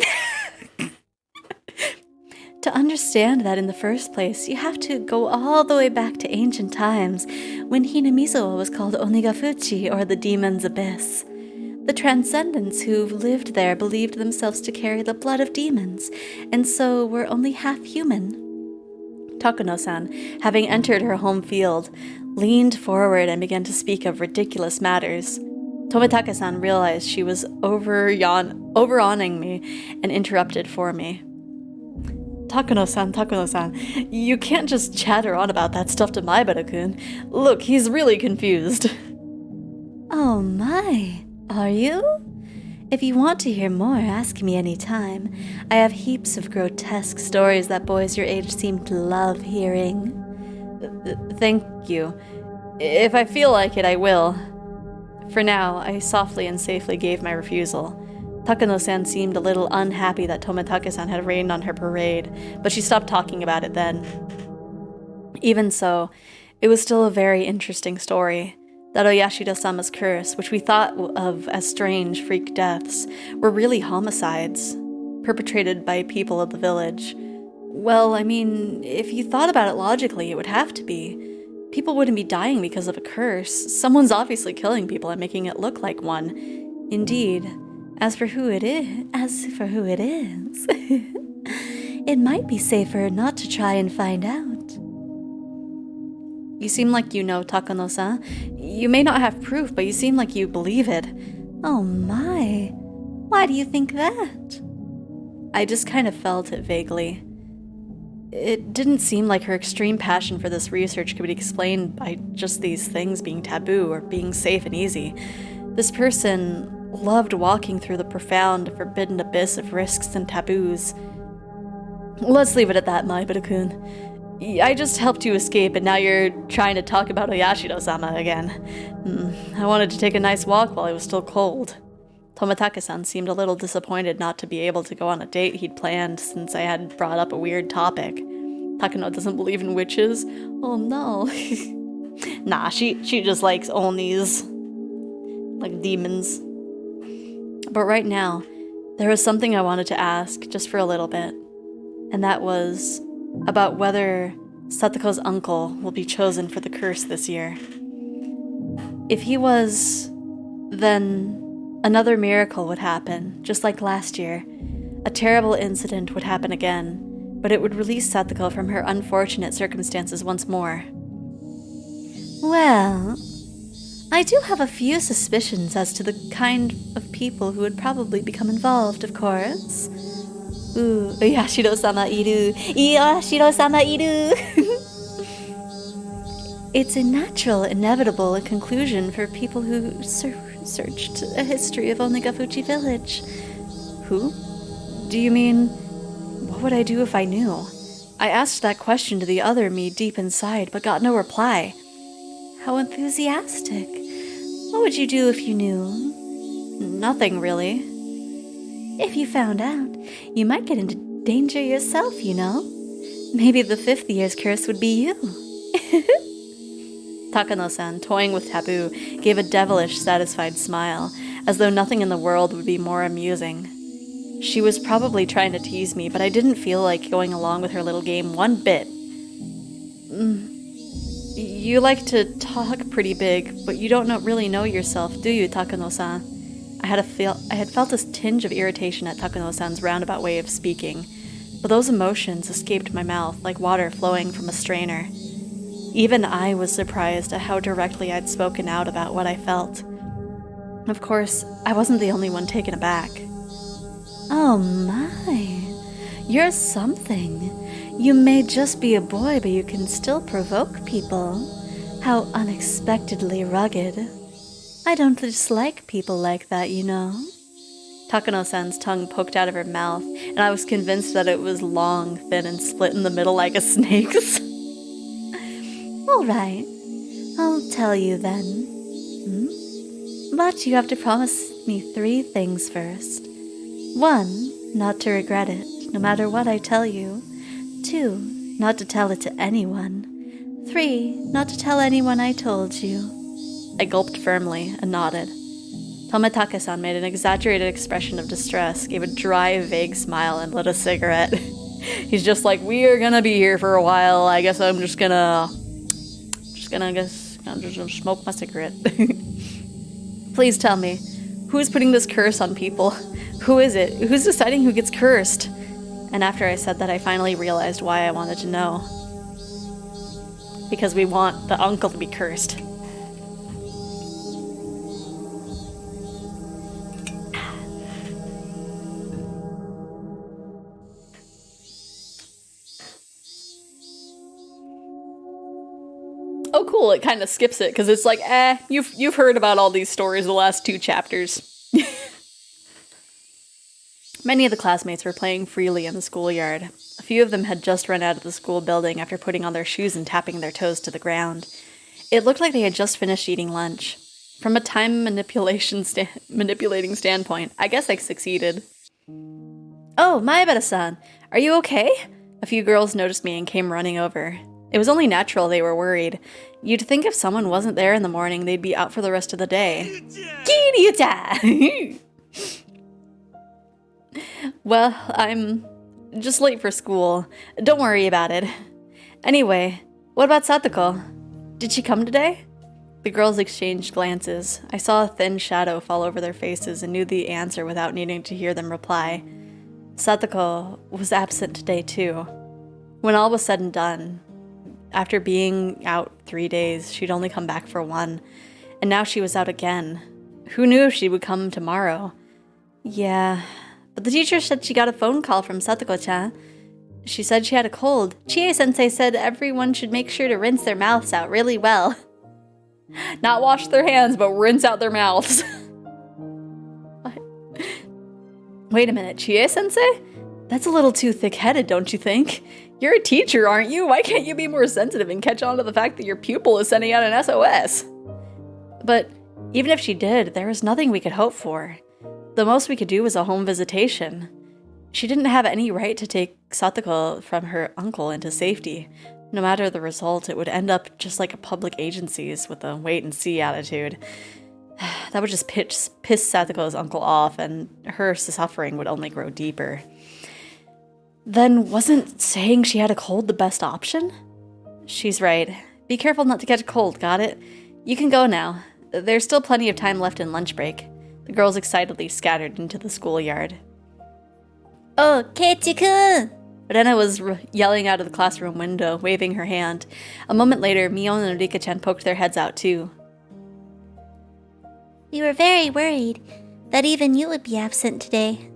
To understand that in the first place, you have to go all the way back to ancient times, when Hinamizawa was called Onigafuchi, or the Demon's Abyss. The transcendents who lived there believed themselves to carry the blood of demons, and so were only half human. Takano-san, having entered her home field, leaned forward and began to speak of ridiculous matters. Tomitake-san realized she was over-awning me and interrupted for me. Takano-san, you can't just chatter on about that stuff to Maebara-kun. Look, he's really confused. Oh my, are you? If you want to hear more, ask me anytime. I have heaps of grotesque stories that boys your age seem to love hearing. Thank you. If I feel like it, I will. For now, I softly and safely gave my refusal. Takano-san seemed a little unhappy that Tomitake-san had rained on her parade, but she stopped talking about it then. Even so, it was still a very interesting story. That Oyashiro-sama's curse, which we thought of as strange freak deaths, were really homicides, perpetrated by people of the village. Well, I mean, if you thought about it logically, it would have to be. People wouldn't be dying because of a curse. Someone's obviously killing people and making it look like one. Indeed. As for who it is, it might be safer not to try and find out. You seem like you know, Takano-san. You may not have proof, but you seem like you believe it. Oh my. Why do you think that? I just kind of felt it vaguely. It didn't seem like her extreme passion for this research could be explained by just these things being taboo or being safe and easy. This person loved walking through the profound, forbidden abyss of risks and taboos. Let's leave it at that, Maebara-kun. I just helped you escape, and now you're trying to talk about Oyashiro-sama again. I wanted to take a nice walk while it was still cold. Tomitake-san seemed a little disappointed not to be able to go on a date he'd planned since I had brought up a weird topic. Takano doesn't believe in witches. Oh no. Nah, she just likes onis. Like demons. But right now, there was something I wanted to ask, just for a little bit. And that was about whether Satoko's uncle will be chosen for the curse this year. If he was, then another miracle would happen, just like last year. A terrible incident would happen again, but it would release Satoko from her unfortunate circumstances once more. Well, I do have a few suspicions as to the kind of people who would probably become involved, of course. Ooh, Yashiro-sama iru. Yashiro-sama iru. It's a natural, inevitable conclusion for people who searched a history of Onigafuchi village. Who? Do you mean, what would I do if I knew? I asked that question to the other me deep inside, but got no reply. How enthusiastic. What would you do if you knew? Nothing, really. If you found out, you might get into danger yourself, you know? Maybe the 5th year's curse would be you. Takano-san, toying with taboo, gave a devilish, satisfied smile, as though nothing in the world would be more amusing. She was probably trying to tease me, but I didn't feel like going along with her little game one bit. You like to talk pretty big, but you don't really know yourself, do you, Takano-san? I had felt a tinge of irritation at Takano-san's roundabout way of speaking, but those emotions escaped my mouth like water flowing from a strainer. Even I was surprised at how directly I'd spoken out about what I felt. Of course, I wasn't the only one taken aback. Oh my, you're something. You may just be a boy, but you can still provoke people. How unexpectedly rugged. I don't dislike people like that, you know. Takano-san's tongue poked out of her mouth, and I was convinced that it was long, thin, and split in the middle like a snake's. All right, I'll tell you then. But you have to promise me 3 things first. 1, not to regret it, no matter what I tell you. 2, not to tell it to anyone. 3, not to tell anyone I told you. I gulped firmly and nodded. Tomitake-san made an exaggerated expression of distress, gave a dry, vague smile, and lit a cigarette. He's just like, we are gonna be here for a while. I guess I'm just gonna smoke my cigarette. Please tell me, who's putting this curse on people? Who is it? Who's deciding who gets cursed? And after I said that, I finally realized why I wanted to know. Because we want the uncle to be cursed. Oh, cool. It kind of skips it because it's like, you've heard about all these stories the last 2 chapters. Many of the classmates were playing freely in the schoolyard. A few of them had just run out of the school building after putting on their shoes and tapping their toes to the ground. It looked like they had just finished eating lunch. From a time manipulating standpoint, I guess I succeeded. Oh, Maebara-san, are you okay? A few girls noticed me and came running over. It was only natural they were worried. You'd think if someone wasn't there in the morning, they'd be out for the rest of the day. Kiryu-chan! Well, I'm just late for school. Don't worry about it. Anyway, what about Satoko? Did she come today? The girls exchanged glances. I saw a thin shadow fall over their faces and knew the answer without needing to hear them reply. Satoko was absent today too. When all was said and done, after being out 3 days, she'd only come back for 1, and now she was out again. Who knew if she would come tomorrow? Yeah, but the teacher said she got a phone call from Satoko-chan. She said she had a cold. Chie-sensei said everyone should make sure to rinse their mouths out really well. Not wash their hands, but rinse out their mouths. What? Wait a minute, Chie-sensei? That's a little too thick-headed, don't you think? You're a teacher, aren't you? Why can't you be more sensitive and catch on to the fact that your pupil is sending out an SOS? But even if she did, there was nothing we could hope for. The most we could do was a home visitation. She didn't have any right to take Satoko from her uncle into safety. No matter the result, it would end up just like a public agency's with a wait-and-see attitude. That would just piss Satoko's uncle off, and her suffering would only grow deeper. Then wasn't saying she had a cold the best option? She's right. Be careful not to catch a cold, got it? You can go now. There's still plenty of time left in lunch break. The girls excitedly scattered into the schoolyard. Oh, Keiichi-kun! Rena was yelling out of the classroom window, waving her hand. A moment later, Mion and Rika-chan poked their heads out too. We were very worried that even you would be absent today.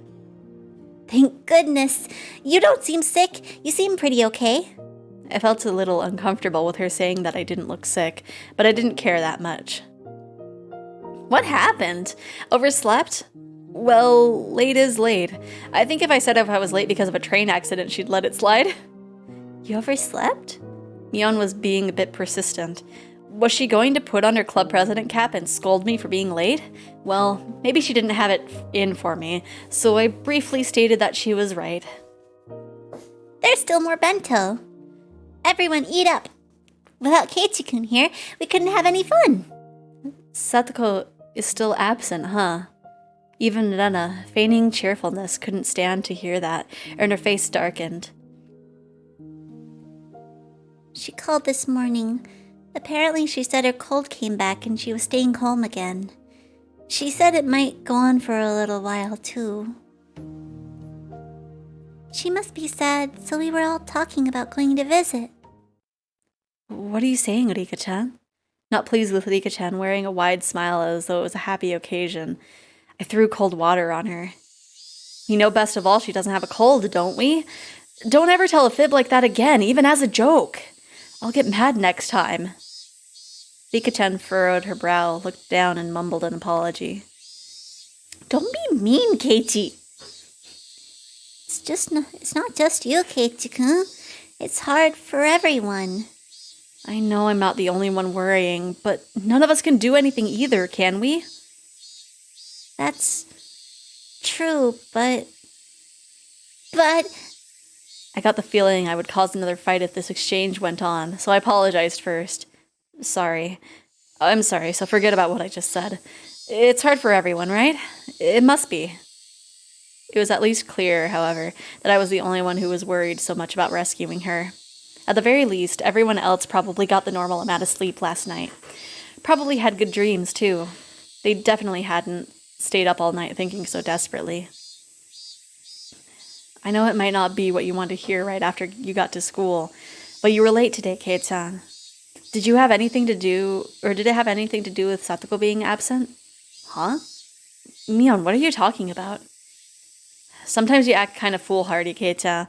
Thank goodness. You don't seem sick. You seem pretty okay. I felt a little uncomfortable with her saying that I didn't look sick, but I didn't care that much. What happened? Overslept? Well, late is late. I think if I said if I was late because of a train accident, she'd let it slide. You overslept? Mion was being a bit persistent. Was she going to put on her club president cap and scold me for being late? Well, maybe she didn't have it in for me, so I briefly stated that she was right. There's still more bento. Everyone eat up. Without Keiichi-kun here, we couldn't have any fun. Satoko is still absent, huh? Even Rena, feigning cheerfulness, couldn't stand to hear that, and her face darkened. She called this morning. Apparently she said her cold came back and she was staying home again. She said it might go on for a little while, too. She must be sad, so we were all talking about going to visit. What are you saying, Rika-chan? Not pleased with Rika-chan wearing a wide smile as though it was a happy occasion. I threw cold water on her. You know best of all she doesn't have a cold, don't we? Don't ever tell a fib like that again, even as a joke. I'll get mad next time. Rika-chan furrowed her brow, looked down, and mumbled an apology. Don't be mean, Keiichi. It's not just you, Keiichi-kun. It's hard for everyone. I know I'm not the only one worrying, but none of us can do anything either, can we? That's true, but... I got the feeling I would cause another fight if this exchange went on, so I apologized first. Sorry. I'm sorry, so forget about what I just said. It's hard for everyone, right? It must be. It was at least clear, however, that I was the only one who was worried so much about rescuing her. At the very least, everyone else probably got the normal amount of sleep last night. Probably had good dreams, too. They definitely hadn't stayed up all night thinking so desperately. I know it might not be what you want to hear right after you got to school, but you were late today, Kate-san. Did it have anything to do with Satoko being absent? Huh? Mion, what are you talking about? Sometimes you act kind of foolhardy, Keita.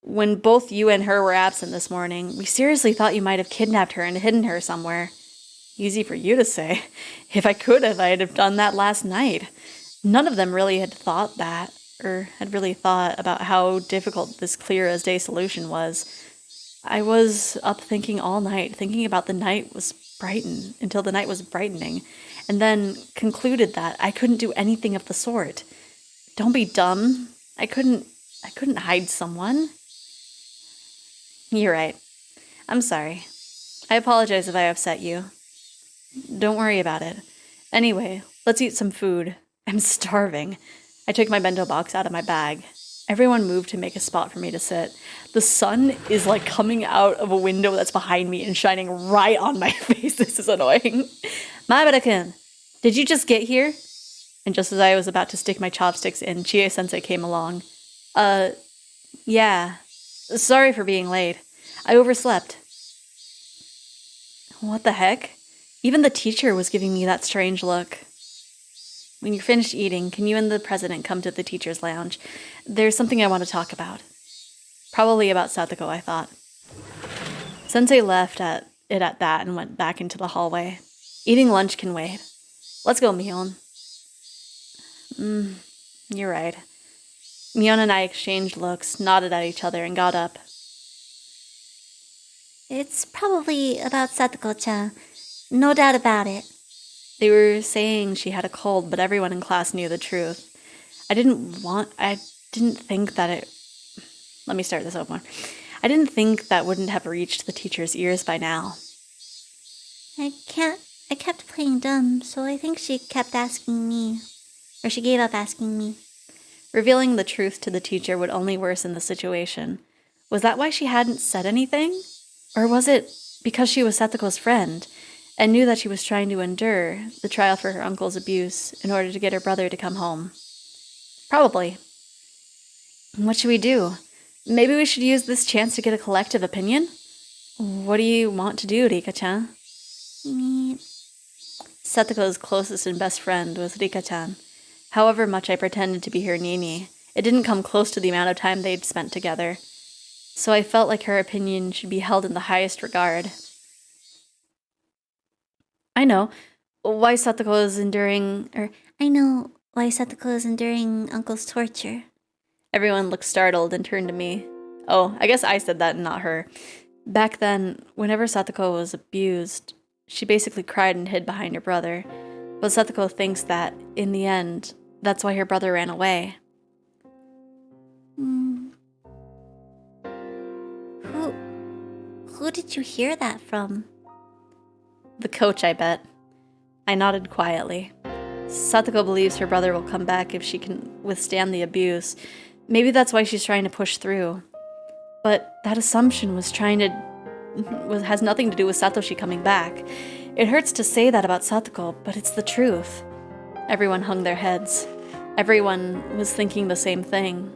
When both you and her were absent this morning, we seriously thought you might have kidnapped her and hidden her somewhere. Easy for you to say. If I could have, I'd have done that last night. None of them really had thought that, or had really thought about how difficult this clear-as-day solution was. I was up thinking all night, thinking about until the night was brightening, and then concluded that I couldn't do anything of the sort. Don't be dumb. I couldn't hide someone. You're right. I'm sorry. I apologize if I upset you. Don't worry about it. Anyway, let's eat some food. I'm starving. I took my bento box out of my bag. Everyone moved to make a spot for me to sit. The sun is like coming out of a window that's behind me and shining right on my face. This is annoying. Maibara-kun, did you just get here? And just as I was about to stick my chopsticks in, Chie-sensei came along. Yeah. Sorry for being late. I overslept. What the heck? Even the teacher was giving me that strange look. When you're finished eating, can you and the president come to the teacher's lounge? There's something I want to talk about. Probably about Satoko, I thought. Sensei left at that and went back into the hallway. Eating lunch can wait. Let's go, Mion. You're right. Mion and I exchanged looks, nodded at each other, and got up. It's probably about Satoko-chan. No doubt about it. They were saying she had a cold, but everyone in class knew the truth. I didn't think that it... Let me start this over. I didn't think that wouldn't have reached the teacher's ears by now. I kept playing dumb, so I think she kept asking me. Or she gave up asking me. Revealing the truth to the teacher would only worsen the situation. Was that why she hadn't said anything? Or was it because she was Satoko's friend and knew that she was trying to endure the trial for her uncle's abuse in order to get her brother to come home? Probably. What should we do? Maybe we should use this chance to get a collective opinion? What do you want to do, Rika-chan? Me... Satoko's closest and best friend was Rika-chan. However much I pretended to be her Nini, it didn't come close to the amount of time they'd spent together. So I felt like her opinion should be held in the highest regard. I know why Satoko is enduring Uncle's torture. Everyone looked startled and turned to me. Oh, I guess I said that and not her. Back then, whenever Satoko was abused, She basically cried and hid behind her brother, but Satoko thinks that, in the end, that's why her brother ran away. Who did you hear that from? The coach, I bet. I nodded quietly. Satoko believes her brother will come back if she can withstand the abuse. Maybe that's why she's trying to push through. But that assumption has nothing to do with Satoshi coming back. It hurts to say that about Satoko, but it's the truth. Everyone hung their heads. Everyone was thinking the same thing.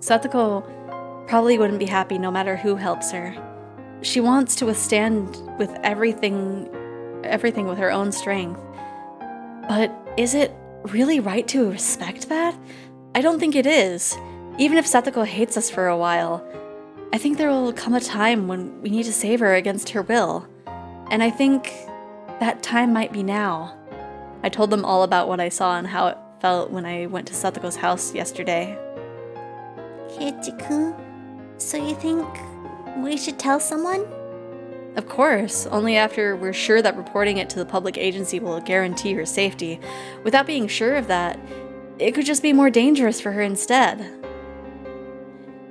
Satoko probably wouldn't be happy no matter who helps her. She wants to withstand with everything with her own strength. But is it really right to respect that? I don't think it is. Even if Satoko hates us for a while, I think there will come a time when we need to save her against her will. And I think that time might be now. I told them all about what I saw and how it felt when I went to Satoko's house yesterday. Keiichi-kun, so you think we should tell someone? Of course, only after we're sure that reporting it to the public agency will guarantee her safety. Without being sure of that, it could just be more dangerous for her instead.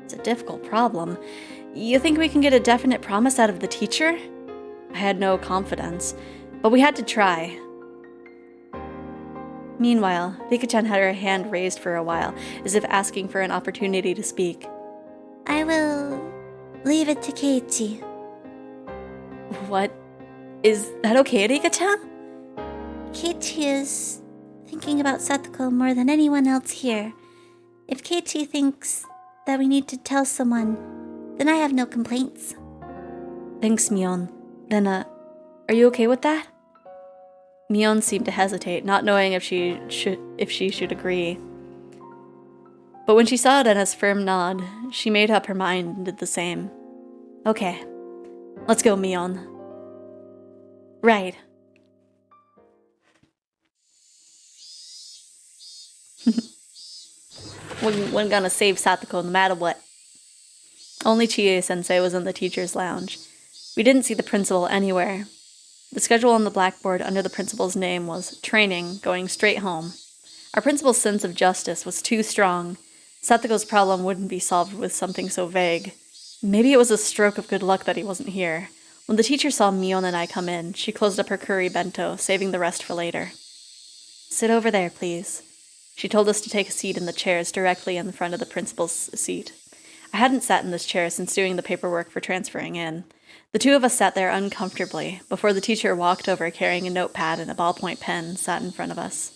It's a difficult problem. You think we can get a definite promise out of the teacher? I had no confidence, but we had to try. Meanwhile, Rika-chan had her hand raised for a while, as if asking for an opportunity to speak. I will leave it to Keiichi. What? Is that okay, Rika-chan? Keiichi is thinking about Satoko more than anyone else here. If Keiichi thinks that we need to tell someone, then I have no complaints. Thanks, Mion. Then, are you okay with that? Mion seemed to hesitate, not knowing if she should agree. But when she saw Rena's firm nod, she made up her mind and did the same. Okay, let's go, Mion. Right. We're gonna save Satoko no matter what. Only Chie-sensei was in the teacher's lounge. We didn't see the principal anywhere. The schedule on the blackboard under the principal's name was training, going straight home. Our principal's sense of justice was too strong. Satoko's problem wouldn't be solved with something so vague. Maybe it was a stroke of good luck that he wasn't here. When the teacher saw Mion and I come in, she closed up her curry bento, saving the rest for later. Sit over there, please. She told us to take a seat in the chairs directly in front of the principal's seat. I hadn't sat in this chair since doing the paperwork for transferring in. The two of us sat there uncomfortably before the teacher walked over carrying a notepad and a ballpoint pen sat in front of us.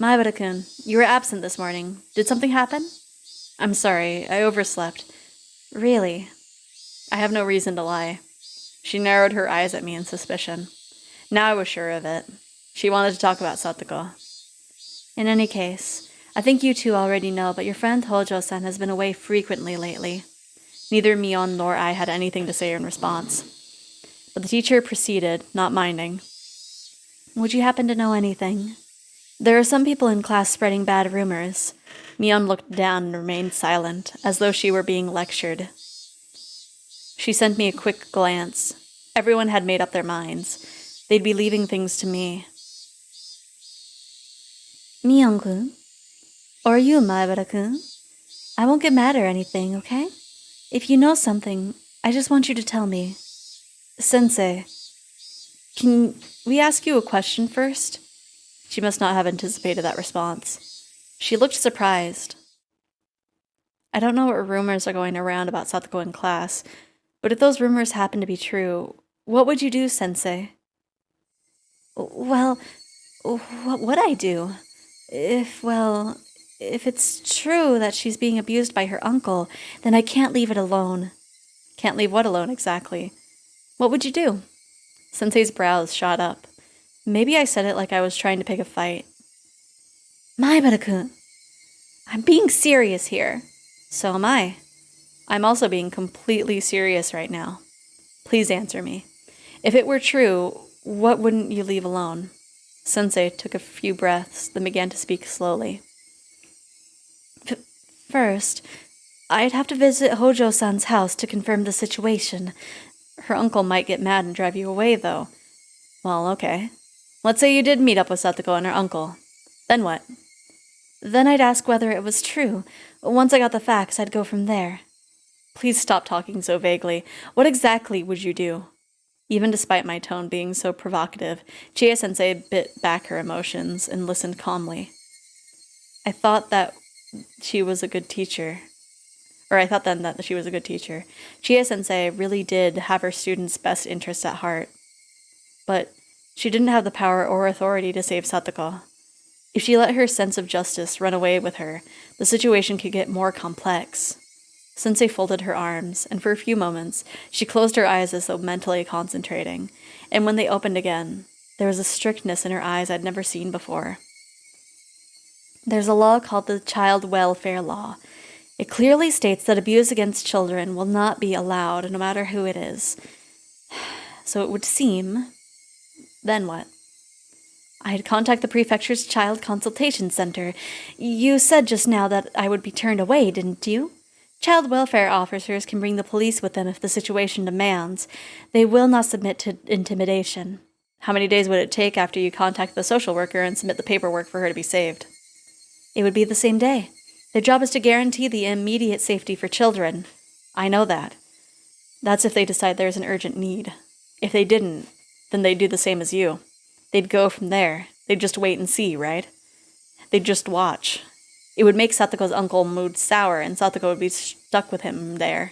Maibara-kun, you were absent this morning. Did something happen? I'm sorry, I overslept. Really? I have no reason to lie. She narrowed her eyes at me in suspicion. Now I was sure of it. She wanted to talk about Satoko. In any case, I think you two already know, but your friend Hojo-san has been away frequently lately. Neither Mion nor I had anything to say in response. But the teacher proceeded, not minding. Would you happen to know anything? There are some people in class spreading bad rumors. Mion looked down and remained silent, as though she were being lectured. She sent me a quick glance. Everyone had made up their minds. They'd be leaving things to me. Mion-kun? Or you, Maibara-kun? I won't get mad or anything, okay? If you know something, I just want you to tell me. Sensei, can we ask you a question first? She must not have anticipated that response. She looked surprised. I don't know what rumors are going around about Satoko in class, but if those rumors happen to be true, what would you do, Sensei? Well, what would I do? If it's true that she's being abused by her uncle, then I can't leave it alone. Can't leave what alone, exactly? What would you do? Sensei's brows shot up. Maybe I said it like I was trying to pick a fight. Maibara-kun, I'm being serious here. So am I. I'm also being completely serious right now. Please answer me. If it were true, what wouldn't you leave alone? Sensei took a few breaths, then began to speak slowly. First, I'd have to visit Hojo-san's house to confirm the situation. Her uncle might get mad and drive you away, though. Well, okay. Let's say you did meet up with Satoko and her uncle. Then what? Then I'd ask whether it was true. Once I got the facts, I'd go from there. Please stop talking so vaguely. What exactly would you do? Even despite my tone being so provocative, Chie-sensei bit back her emotions and listened calmly. I thought that she was a good teacher. Or I thought then that she was a good teacher. Chie-sensei really did have her students' best interests at heart. But she didn't have the power or authority to save Satoko. If she let her sense of justice run away with her, the situation could get more complex. Sensei folded her arms, and for a few moments, she closed her eyes as though mentally concentrating, and when they opened again, there was a strictness in her eyes I'd never seen before. There's a law called the Child Welfare Law. It clearly states that abuse against children will not be allowed, no matter who it is. So it would seem... Then what? I'd contact the prefecture's child consultation center. You said just now that I would be turned away, didn't you? Child welfare officers can bring the police with them if the situation demands. They will not submit to intimidation. How many days would it take after you contact the social worker and submit the paperwork for her to be saved? It would be the same day. Their job is to guarantee the immediate safety for children. I know that. That's if they decide there's an urgent need. If they didn't, then they'd do the same as you. They'd go from there. They'd just wait and see, right? They'd just watch. It would make Satoko's uncle mood sour, and Satoko would be stuck with him there.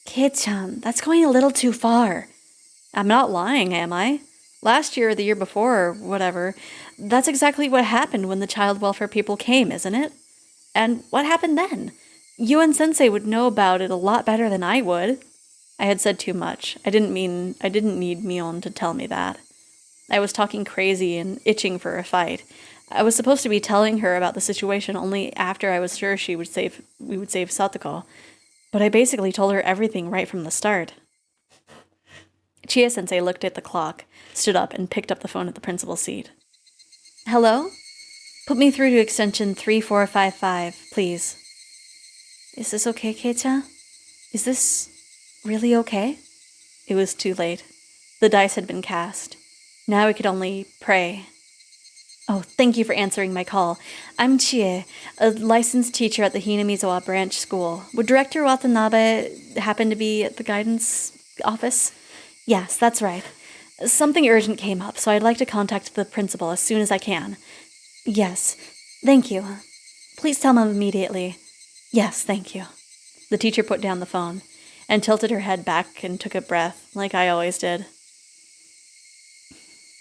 Kid-chan, that's going a little too far. I'm not lying, am I? Last year or the year before, or whatever, that's exactly what happened when the child welfare people came, isn't it? And what happened then? You and Sensei would know about it a lot better than I would. I had said too much. I didn't need Mion to tell me that. I was talking crazy and itching for a fight. I was supposed to be telling her about the situation only after I was sure we would save Satoko. But I basically told her everything right from the start. Chie-sensei looked at the clock, stood up, and picked up the phone at the principal's seat. Hello? Put me through to extension 3455, please. Is this okay, Kei-chan? Is this really okay? It was too late. The dice had been cast. Now we could only pray. Oh, thank you for answering my call. I'm Chie, a licensed teacher at the Hinamizawa branch school. Would Director Watanabe happen to be at the guidance office? Yes, that's right. Something urgent came up, so I'd like to contact the principal as soon as I can. Yes, thank you. Please tell him immediately. Yes, thank you. The teacher put down the phone and tilted her head back and took a breath, like I always did.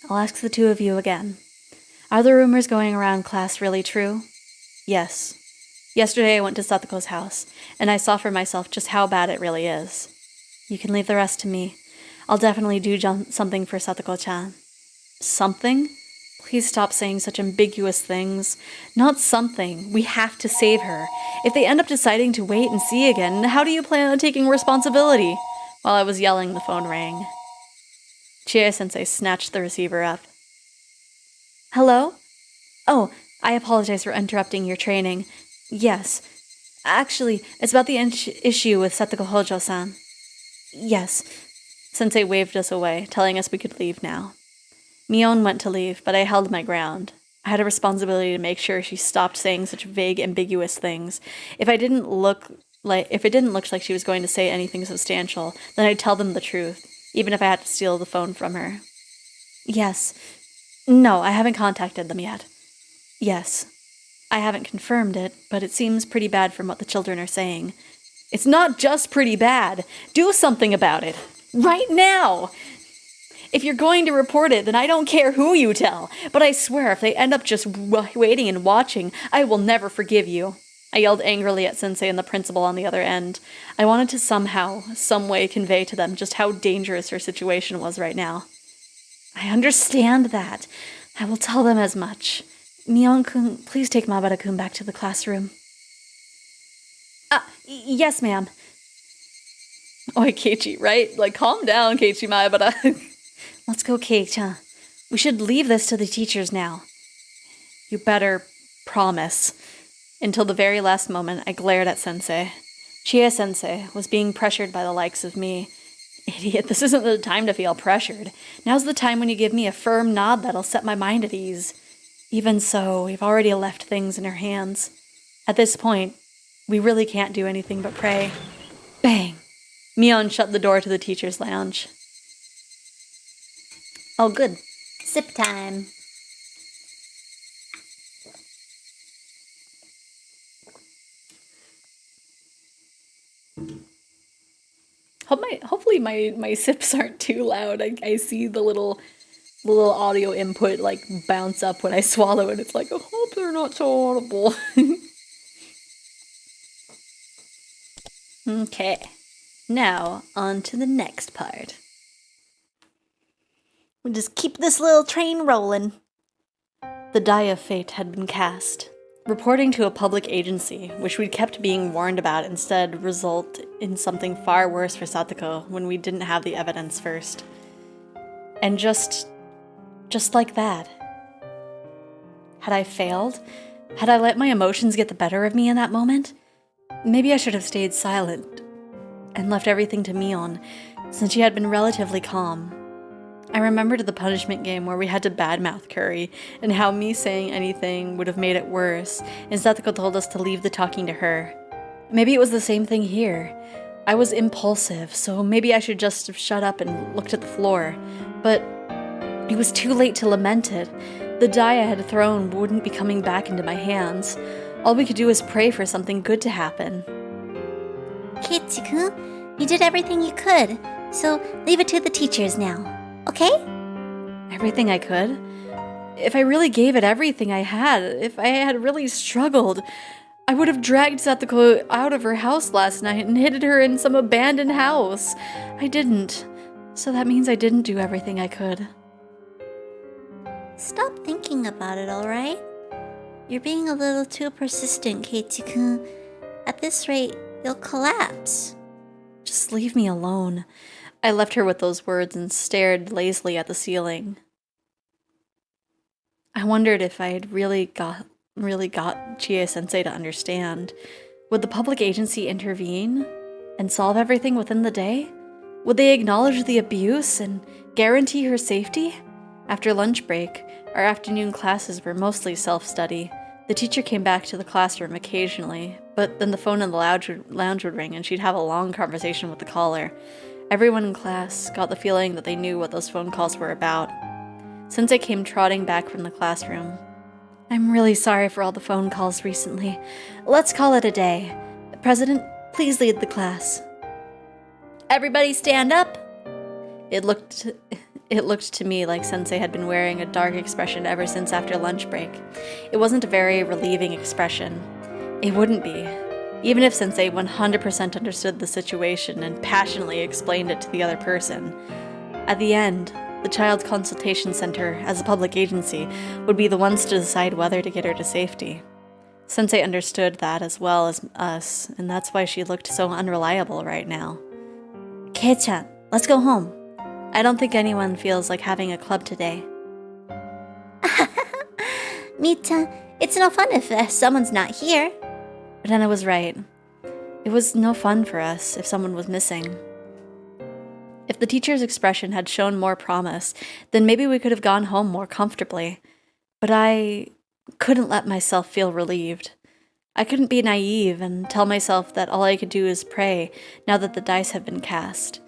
I'll ask the two of you again. Are the rumors going around class really true? Yes. Yesterday I went to Satoko's house, and I saw for myself just how bad it really is. You can leave the rest to me. I'll definitely do something for Satoko-chan. Something? Please stop saying such ambiguous things. Not something. We have to save her. If they end up deciding to wait and see again, how do you plan on taking responsibility? While I was yelling, the phone rang. Chie-sensei snatched the receiver up. Hello? Oh, I apologize for interrupting your training. Yes. Actually, it's about the issue with Satoko Hojo-san. Yes. Sensei waved us away, telling us we could leave now. Mion went to leave, but I held my ground. I had a responsibility to make sure she stopped saying such vague, ambiguous things. If it didn't look like she was going to say anything substantial, then I'd tell them the truth, even if I had to steal the phone from her. Yes. No, I haven't contacted them yet. Yes. I haven't confirmed it, but it seems pretty bad from what the children are saying. It's not just pretty bad. Do something about it. Right now! If you're going to report it, then I don't care who you tell. But I swear, if they end up just waiting and watching, I will never forgive you. I yelled angrily at Sensei and the principal on the other end. I wanted to somehow, some way convey to them just how dangerous her situation was right now. I understand that. I will tell them as much. Mion-kun, please take Mabara-kun back to the classroom. Yes, ma'am. Oi, Keiichi, right? Like, calm down, Keiichi Maebara. Let's go, Kei-chan. We should leave this to the teachers now. You better promise. Until the very last moment, I glared at Sensei. Chie-sensei was being pressured by the likes of me. Idiot, this isn't the time to feel pressured. Now's the time when you give me a firm nod that'll set my mind at ease. Even so, we've already left things in her hands. At this point, we really can't do anything but pray. Bang! Mion shut the door to the teacher's lounge. Oh, good. Sip time. Hopefully my sips aren't too loud. I see the little audio input like bounce up when I swallow it. It's like, I hope they're not so audible. Okay, now on to the next part. We'll just keep this little train rolling. The die of fate had been cast. Reporting to a public agency, which we'd kept being warned about, instead result in something far worse for Satoko when we didn't have the evidence first. And just like that. Had I failed? Had I let my emotions get the better of me in that moment? Maybe I should have stayed silent and left everything to Mion, since she had been relatively calm. I remembered the punishment game where we had to badmouth Curry, and how me saying anything would have made it worse, and Satoko told us to leave the talking to her. Maybe it was the same thing here. I was impulsive, so maybe I should just have shut up and looked at the floor. But it was too late to lament it. The die I had thrown wouldn't be coming back into my hands. All we could do was pray for something good to happen. Keiichi-kun, you did everything you could, so leave it to the teachers now. Okay? Everything I could? If I really gave it everything I had, if I had really struggled, I would have dragged Satoko out of her house last night and hidden her in some abandoned house. I didn't. So that means I didn't do everything I could. Stop thinking about it, alright? You're being a little too persistent, Keiichi-kun. At this rate, you'll collapse. Just leave me alone. I left her with those words and stared lazily at the ceiling. I wondered if I had really got Chie-sensei to understand. Would the public agency intervene and solve everything within the day? Would they acknowledge the abuse and guarantee her safety? After lunch break, our afternoon classes were mostly self-study. The teacher came back to the classroom occasionally, but then the phone in the lounge would ring and she'd have a long conversation with the caller. Everyone in class got the feeling that they knew what those phone calls were about. Sensei came trotting back from the classroom. I'm really sorry for all the phone calls recently. Let's call it a day. President, please lead the class. Everybody stand up! It looked to me like Sensei had been wearing a dark expression ever since after lunch break. It wasn't a very relieving expression. It wouldn't be, even if Sensei 100% understood the situation and passionately explained it to the other person. At the end, the Child Consultation Center, as a public agency, would be the ones to decide whether to get her to safety. Sensei understood that as well as us, and that's why she looked so unreliable right now. Kei-chan, let's go home. I don't think anyone feels like having a club today. Mi-chan, it's no fun if someone's not here. But Anna was right. It was no fun for us if someone was missing. If the teacher's expression had shown more promise, then maybe we could have gone home more comfortably. But I couldn't let myself feel relieved. I couldn't be naive and tell myself that all I could do is pray now that the dice have been cast.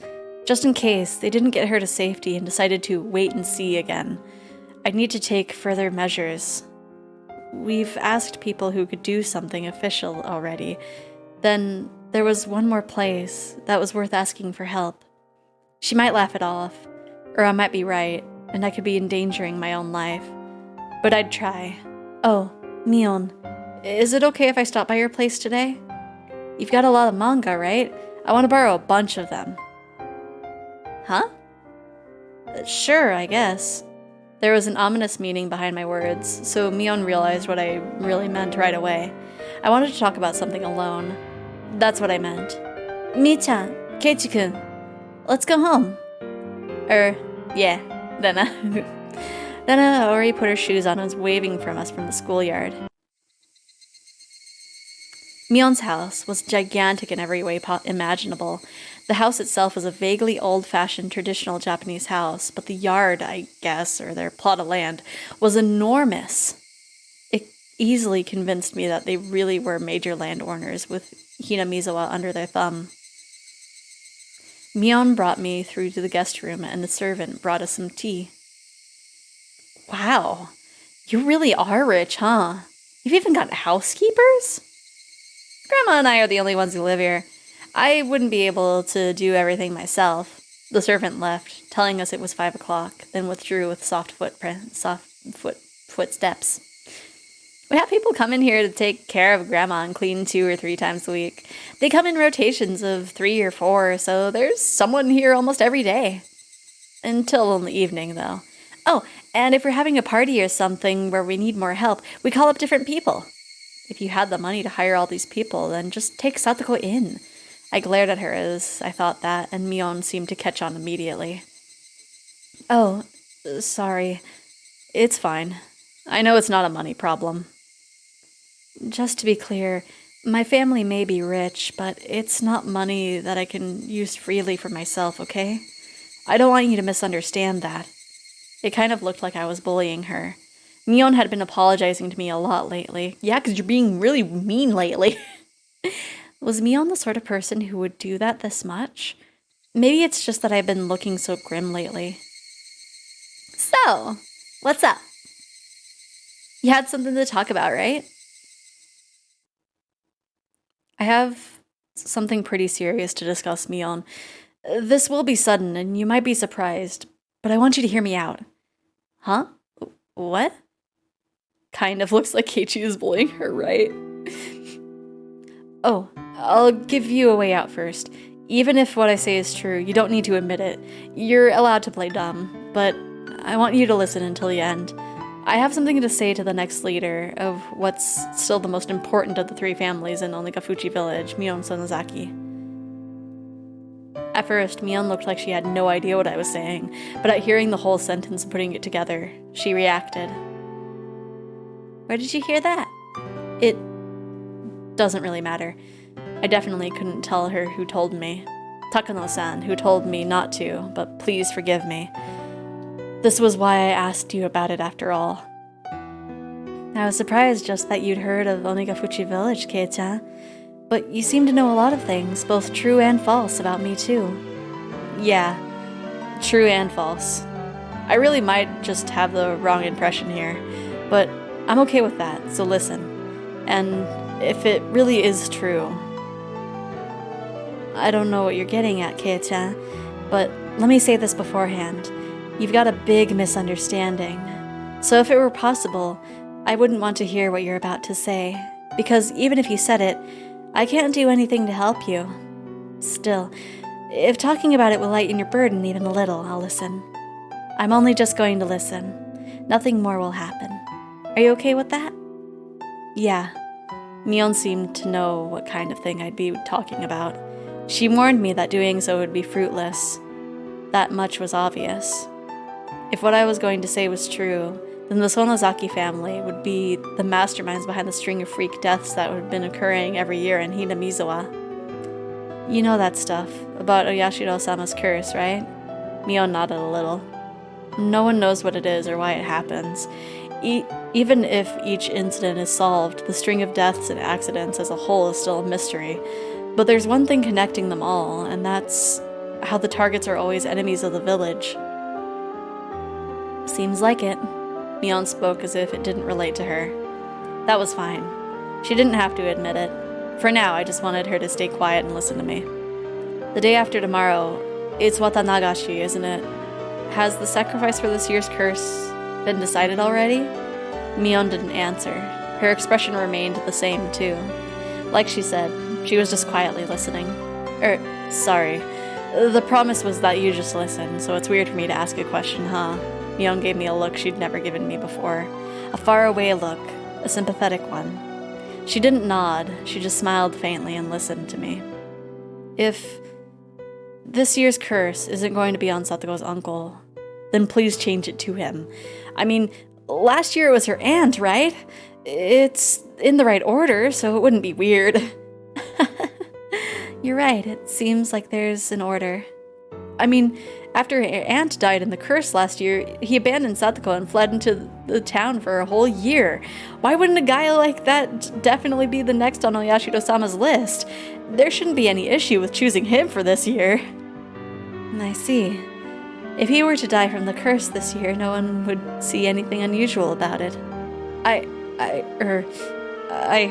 Just in case they didn't get her to safety and decided to wait and see again. I'd need to take further measures. We've asked people who could do something official already. Then there was one more place that was worth asking for help. She might laugh it off, or I might be right, and I could be endangering my own life. But I'd try. Oh, Mion, is it okay if I stop by your place today? You've got a lot of manga, right? I want to borrow a bunch of them. Huh? Sure, I guess. There was an ominous meaning behind my words, so Mion realized what I really meant right away. I wanted to talk about something alone. That's what I meant. Mi-chan, Keiichi-kun, let's go home. Yeah, Dena. Dena already put her shoes on and was waving from us from the schoolyard. Mion's house was gigantic in every way imaginable. The house itself was a vaguely old-fashioned traditional Japanese house, but the yard, I guess, or their plot of land, was enormous. It easily convinced me that they really were major landowners with Hinamizawa under their thumb. Mion brought me through to the guest room, and the servant brought us some tea. Wow, you really are rich, huh? You've even got housekeepers? Grandma and I are the only ones who live here. I wouldn't be able to do everything myself. The servant left, telling us it was 5 o'clock, then withdrew with soft footsteps. We have people come in here to take care of Grandma and clean 2 or 3 times a week. They come in rotations of 3 or 4, so there's someone here almost every day. Until in the evening, though. Oh, and if we're having a party or something where we need more help, we call up different people. If you had the money to hire all these people, then just take Satoko in. I glared at her as I thought that, and Mion seemed to catch on immediately. Oh, sorry. It's fine. I know it's not a money problem. Just to be clear, my family may be rich, but it's not money that I can use freely for myself, okay? I don't want you to misunderstand that. It kind of looked like I was bullying her. Mion had been apologizing to me a lot lately. Yeah, because you're being really mean lately. Was Mion the sort of person who would do that this much? Maybe it's just that I've been looking so grim lately. So, what's up? You had something to talk about, right? I have something pretty serious to discuss, Mion. This will be sudden, and you might be surprised, but I want you to hear me out. Huh? What? Kind of looks like Keiichi is bullying her, right? Oh, I'll give you a way out first. Even if what I say is true, you don't need to admit it. You're allowed to play dumb, but I want you to listen until the end. I have something to say to the next leader of what's still the most important of the 3 families in Onikafuchi village, Mion Sonozaki. At first, Mion looked like she had no idea what I was saying, but at hearing the whole sentence and putting it together, she reacted. Where did you hear that? It doesn't really matter. I definitely couldn't tell her who told me. Takano-san, who told me not to, but please forgive me. This was why I asked you about it after all. I was surprised just that you'd heard of Onikafuchi village, Kei-chan. But you seem to know a lot of things, both true and false, about me too. Yeah, true and false. I really might just have the wrong impression here, but I'm okay with that, so listen. And if it really is true, I don't know what you're getting at, Kei-chan, but let me say this beforehand. You've got a big misunderstanding. So if it were possible, I wouldn't want to hear what you're about to say, because even if you said it, I can't do anything to help you. Still, if talking about it will lighten your burden even a little, I'll listen. I'm only just going to listen. Nothing more will happen. Are you okay with that? Yeah. Mion seemed to know what kind of thing I'd be talking about. She warned me that doing so would be fruitless. That much was obvious. If what I was going to say was true, then the Sonozaki family would be the masterminds behind the string of freak deaths that would have been occurring every year in Hinamizawa. You know that stuff, about Oyashiro-sama's curse, right? Mion nodded a little. No one knows what it is or why it happens. Even if each incident is solved, the string of deaths and accidents as a whole is still a mystery. But there's one thing connecting them all, and that's how the targets are always enemies of the village. Seems like it. Mion spoke as if it didn't relate to her. That was fine. She didn't have to admit it. For now, I just wanted her to stay quiet and listen to me. The day after tomorrow, it's Watanagashi, isn't it? Has the sacrifice for this year's curse been decided already? Mion didn't answer. Her expression remained the same, too. Like she said, she was just quietly listening. Sorry. The promise was that you just listen, so it's weird for me to ask a question, huh? Mion gave me a look she'd never given me before. A faraway look, a sympathetic one. She didn't nod, she just smiled faintly and listened to me. If this year's curse isn't going to be on Satoko's uncle, then please change it to him. I mean, last year it was her aunt, right? It's in the right order, so it wouldn't be weird. You're right, it seems like there's an order. I mean, after her aunt died in the curse last year, he abandoned Satoko and fled into the town for a whole year. Why wouldn't a guy like that definitely be the next on Oyashido-sama's list? There shouldn't be any issue with choosing him for this year. I see. If he were to die from the curse this year, no one would see anything unusual about it. I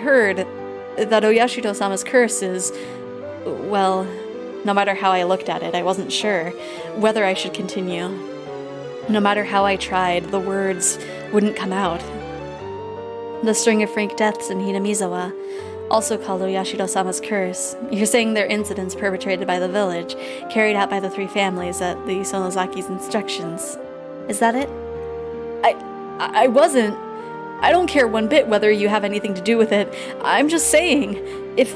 heard that Oyashido-sama's curse is, well, no matter how I looked at it, I wasn't sure whether I should continue. No matter how I tried, the words wouldn't come out. The string of freak deaths in Hinamizawa, also called Oyashido-sama's curse. You're saying they're incidents perpetrated by the village, carried out by the three families at the Sonozaki's instructions. Is that it? I wasn't. I don't care one bit whether you have anything to do with it. I'm just saying, if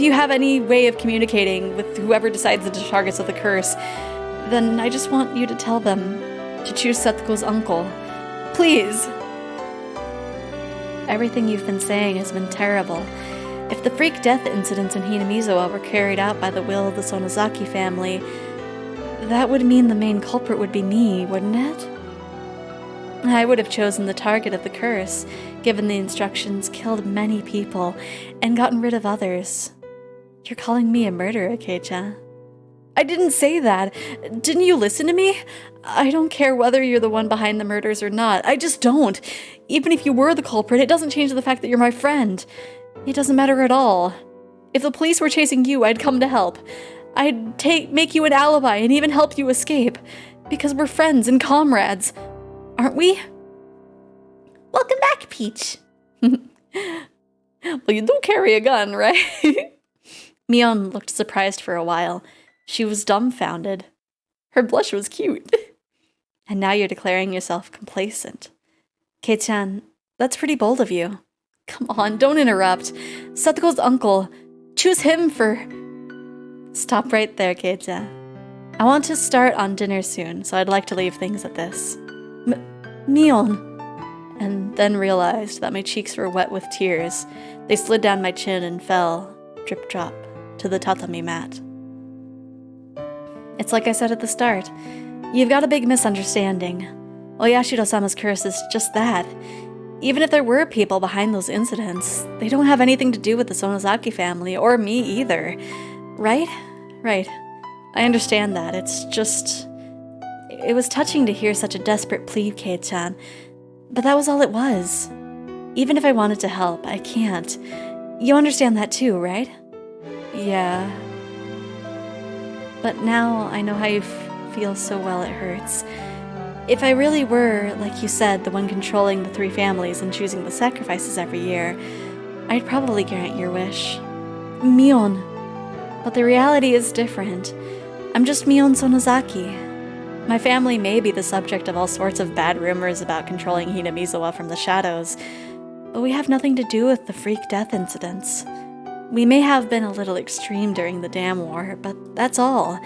you have any way of communicating with whoever decides the targets of the curse, then I just want you to tell them to choose Setsuko's uncle. Please. Everything you've been saying has been terrible. If the freak death incidents in Hinamizawa were carried out by the will of the Sonozaki family, that would mean the main culprit would be me, wouldn't it? I would have chosen the target of the curse, given the instructions, killed many people, and gotten rid of others. You're calling me a murderer, Kei-chan. I didn't say that. Didn't you listen to me? I don't care whether you're the one behind the murders or not. I just don't. Even if you were the culprit, it doesn't change the fact that you're my friend. It doesn't matter at all. If the police were chasing you, I'd come to help. I'd make you an alibi and even help you escape. Because we're friends and comrades. Aren't we? Welcome back, Peach. Well, you do carry a gun, right? Mion looked surprised for a while. She was dumbfounded. Her blush was cute. And now you're declaring yourself complacent. Kei-chan, that's pretty bold of you. Come on, don't interrupt. Satoko's uncle. Choose him for... Stop right there, Kei-chan. I want to start on dinner soon, so I'd like to leave things at this. Mion. And then realized that my cheeks were wet with tears. They slid down my chin and fell, drip-drop, to the tatami mat. It's like I said at the start. You've got a big misunderstanding. Oyashido-sama's curse is just that. Even if there were people behind those incidents, they don't have anything to do with the Sonozaki family, or me either. Right? Right. I understand that. It's just... It was touching to hear such a desperate plea, Kei-chan. But that was all it was. Even if I wanted to help, I can't. You understand that too, right? Yeah. But now I know how you feel so well it hurts. If I really were, like you said, the one controlling the three families and choosing the sacrifices every year, I'd probably grant your wish. Mion. But the reality is different. I'm just Mion Sonozaki. My family may be the subject of all sorts of bad rumors about controlling Hinamizawa from the shadows, but we have nothing to do with the freak death incidents. We may have been a little extreme during the dam war, but that's all.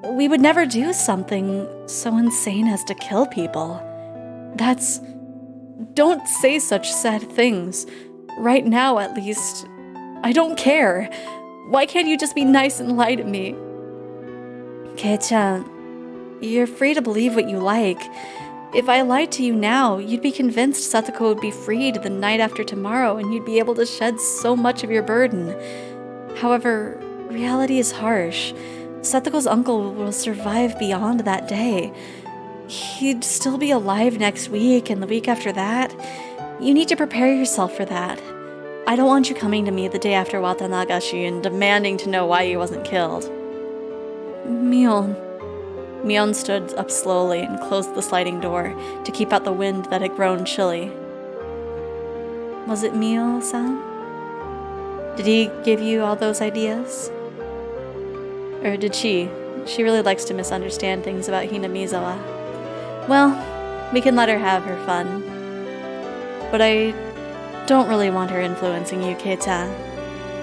We would never do something so insane as to kill people. That's... Don't say such sad things. Right now, at least. I don't care. Why can't you just be nice and lie to me? Kei-chan, you're free to believe what you like. If I lied to you now, you'd be convinced Satoko would be freed the night after tomorrow and you'd be able to shed so much of your burden. However, reality is harsh. Satoko's uncle will survive beyond that day. He'd still be alive next week and the week after that. You need to prepare yourself for that. I don't want you coming to me the day after Watanagashi and demanding to know why he wasn't killed. Mion. Mion stood up slowly and closed the sliding door to keep out the wind that had grown chilly. Was it Mio-san? Did he give you all those ideas? Or did she? She really likes to misunderstand things about Hinamizawa. Well, we can let her have her fun. But I don't really want her influencing you, Kei-chan.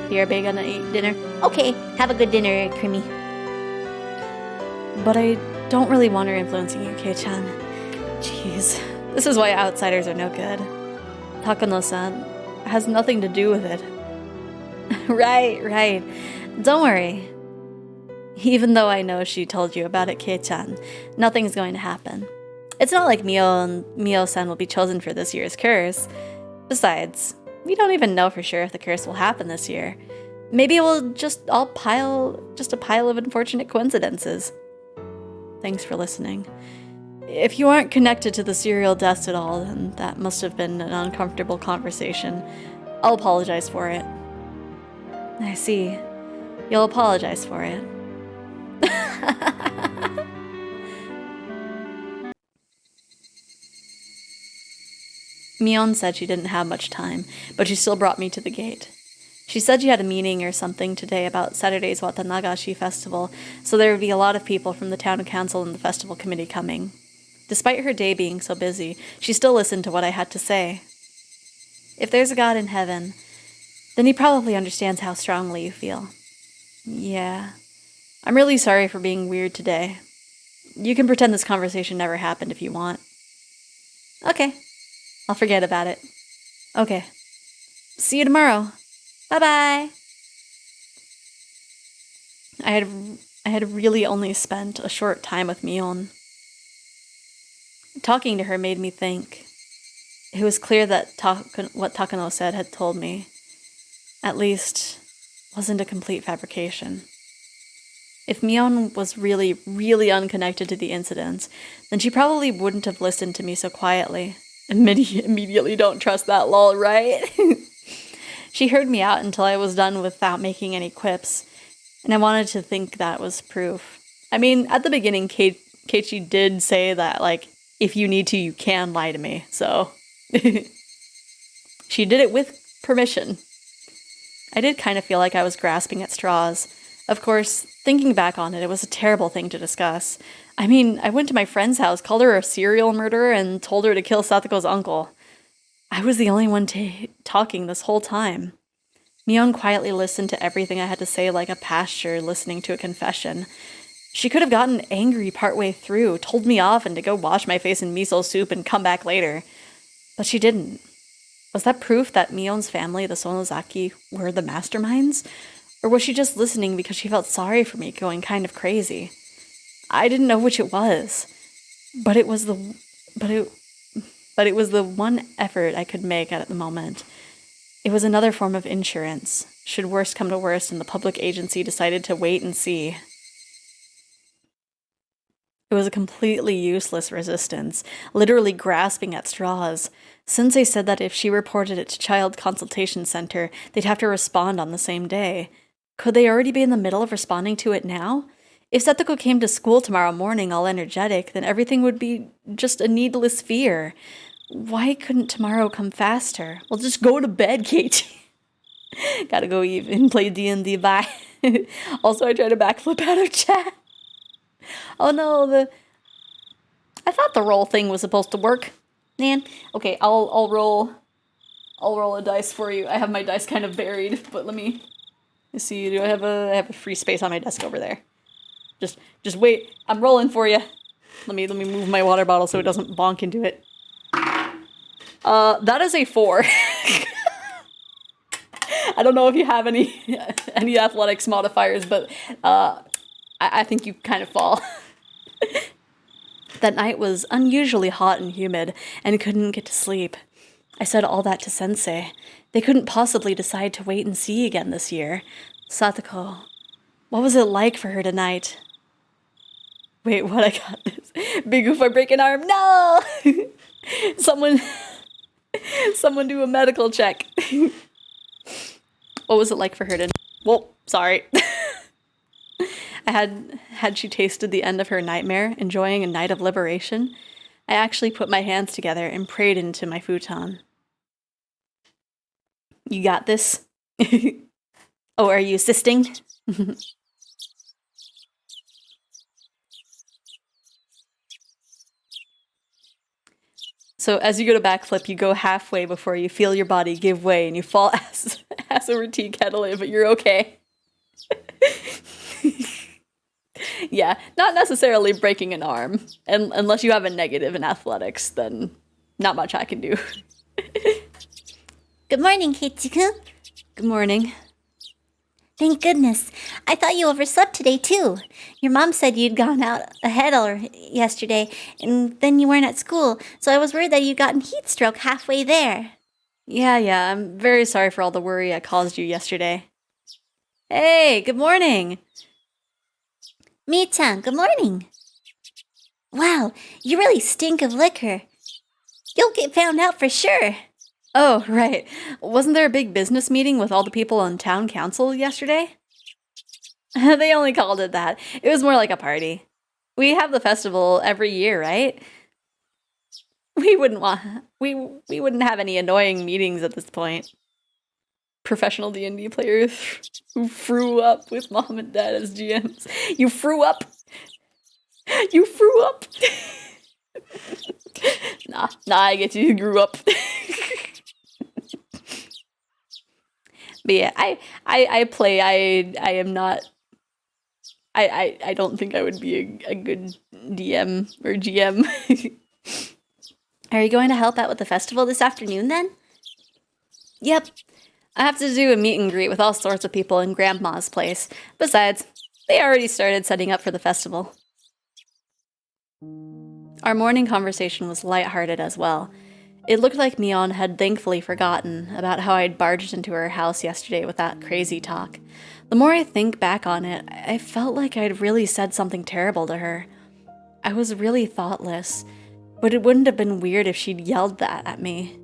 BRB gonna eat dinner? Okay, have a good dinner, Creamy. But I don't really want her influencing you, Kei-chan. Jeez, this is why outsiders are no good. Takano-san has nothing to do with it. Right. Don't worry. Even though I know she told you about it, Kei-chan, nothing's going to happen. It's not like Mio-san will be chosen for this year's curse. Besides, we don't even know for sure if the curse will happen this year. Maybe it will just a pile of unfortunate coincidences. Thanks for listening. If you aren't connected to the serial deaths at all, then that must have been an uncomfortable conversation. I'll apologize for it. I see. You'll apologize for it. Mion said she didn't have much time, but she still brought me to the gate. She said she had a meeting or something today about Saturday's Watanagashi festival, so there would be a lot of people from the town council and the festival committee coming. Despite her day being so busy, she still listened to what I had to say. If there's a God in heaven, then he probably understands how strongly you feel. Yeah. I'm really sorry for being weird today. You can pretend this conversation never happened if you want. Okay. I'll forget about it. Okay. See you tomorrow. Bye-bye. I had really only spent a short time with Mion. Talking to her made me think. It was clear that what Takano said had told me, at least, wasn't a complete fabrication. If Mion was really, really unconnected to the incidents, then she probably wouldn't have listened to me so quietly. Immediately don't trust that lol, right? She heard me out until I was done without making any quips, and I wanted to think that was proof. I mean, at the beginning, Keiichi did say that, like, if you need to, you can lie to me, so... She did it with permission. I did kind of feel like I was grasping at straws. Of course, thinking back on it, it was a terrible thing to discuss. I mean, I went to my friend's house, called her a serial murderer, and told her to kill Satoko's uncle. I was the only one talking this whole time. Mion quietly listened to everything I had to say like a pasture listening to a confession. She could have gotten angry partway through, told me off and to go wash my face in miso soup and come back later. But she didn't. Was that proof that Mion's family, the Sonozaki, were the masterminds? Or was she just listening because she felt sorry for me going kind of crazy? I didn't know which it was. But it was the one effort I could make at the moment. It was another form of insurance, should worst come to worst and the public agency decided to wait and see. It was a completely useless resistance, literally grasping at straws. Sensei said that if she reported it to Child Consultation Center, they'd have to respond on the same day. Could they already be in the middle of responding to it now? If Satoko came to school tomorrow morning all energetic, then everything would be just a needless fear. Why couldn't tomorrow come faster? Well, just go to bed, Keiichi. Gotta go eat and play D&D, bye. Also, I tried to backflip out of chat. Oh no, I thought the roll thing was supposed to work. Man, okay, I'll roll a dice for you. I have my dice kind of buried, but let me see. Do I have a free space on my desk over there? Just wait. I'm rolling for you. Let me move my water bottle so it doesn't bonk into it. That is a 4. I don't know if you have any athletics modifiers, but I think you kind of fall. That night was unusually hot and humid, and couldn't get to sleep. I said all that to Sensei. They couldn't possibly decide to wait and see again this year. Satoko, what was it like for her tonight? Wait, what? I got this. Big oof, I break an arm. No! Someone do a medical check. What was it like for her to... Well, sorry. Had she tasted the end of her nightmare, enjoying a night of liberation? I actually put my hands together and prayed into my futon. You got this? Oh, are you assisting? So as you go to backflip, you go halfway before you feel your body give way and you fall ass over tea kettle in, but you're okay. Yeah, not necessarily breaking an arm. And unless you have a negative in athletics, then not much I can do. Good morning, Keiichi-kun. Good morning. Thank goodness. I thought you overslept today, too. Your mom said you'd gone out ahead yesterday, and then you weren't at school, so I was worried that you'd gotten heat stroke halfway there. Yeah, I'm very sorry for all the worry I caused you yesterday. Hey, good morning! Mi-chan, good morning. Wow, you really stink of liquor. You'll get found out for sure. Oh, right. Wasn't there a big business meeting with all the people on town council yesterday? They only called it that. It was more like a party. We have the festival every year, right? We wouldn't have any annoying meetings at this point. Professional D&D players who threw up with mom and dad as GMs. You threw up. You threw up. Nah, I get you. You grew up. But yeah, I play. I am not. I don't think I would be a good DM or GM. Are you going to help out with the festival this afternoon then? Yep. I have to do a meet and greet with all sorts of people in Grandma's place. Besides, they already started setting up for the festival. Our morning conversation was lighthearted as well. It looked like Mion had thankfully forgotten about how I'd barged into her house yesterday with that crazy talk. The more I think back on it, I felt like I'd really said something terrible to her. I was really thoughtless, but it wouldn't have been weird if she'd yelled that at me.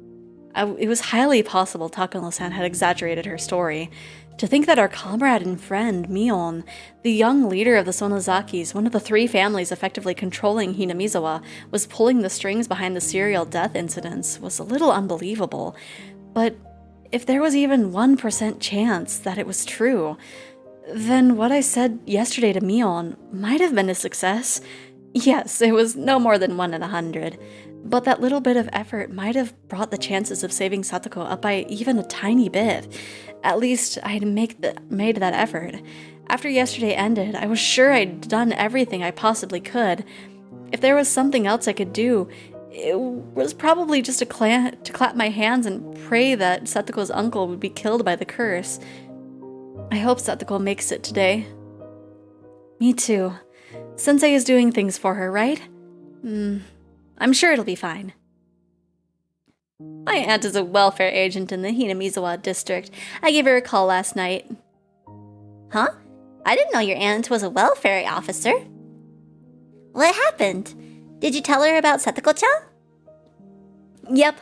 It was highly possible Takano-san had exaggerated her story. To think that our comrade and friend, Mion, the young leader of the Sonozakis, one of the 3 families effectively controlling Hinamizawa, was pulling the strings behind the serial death incidents was a little unbelievable. But if there was even 1% chance that it was true, then what I said yesterday to Mion might have been a success. Yes, it was no more than 1 in 100. But that little bit of effort might have brought the chances of saving Satoko up by even a tiny bit. At least I'd made that effort. After yesterday ended, I was sure I'd done everything I possibly could. If there was something else I could do, it was probably just to clap my hands and pray that Satoko's uncle would be killed by the curse. I hope Satoko makes it today. Me too. Sensei is doing things for her, right? I'm sure it'll be fine. My aunt is a welfare agent in the Hinamizawa district. I gave her a call last night. Huh? I didn't know your aunt was a welfare officer. What happened? Did you tell her about Satoko-chan? Yep.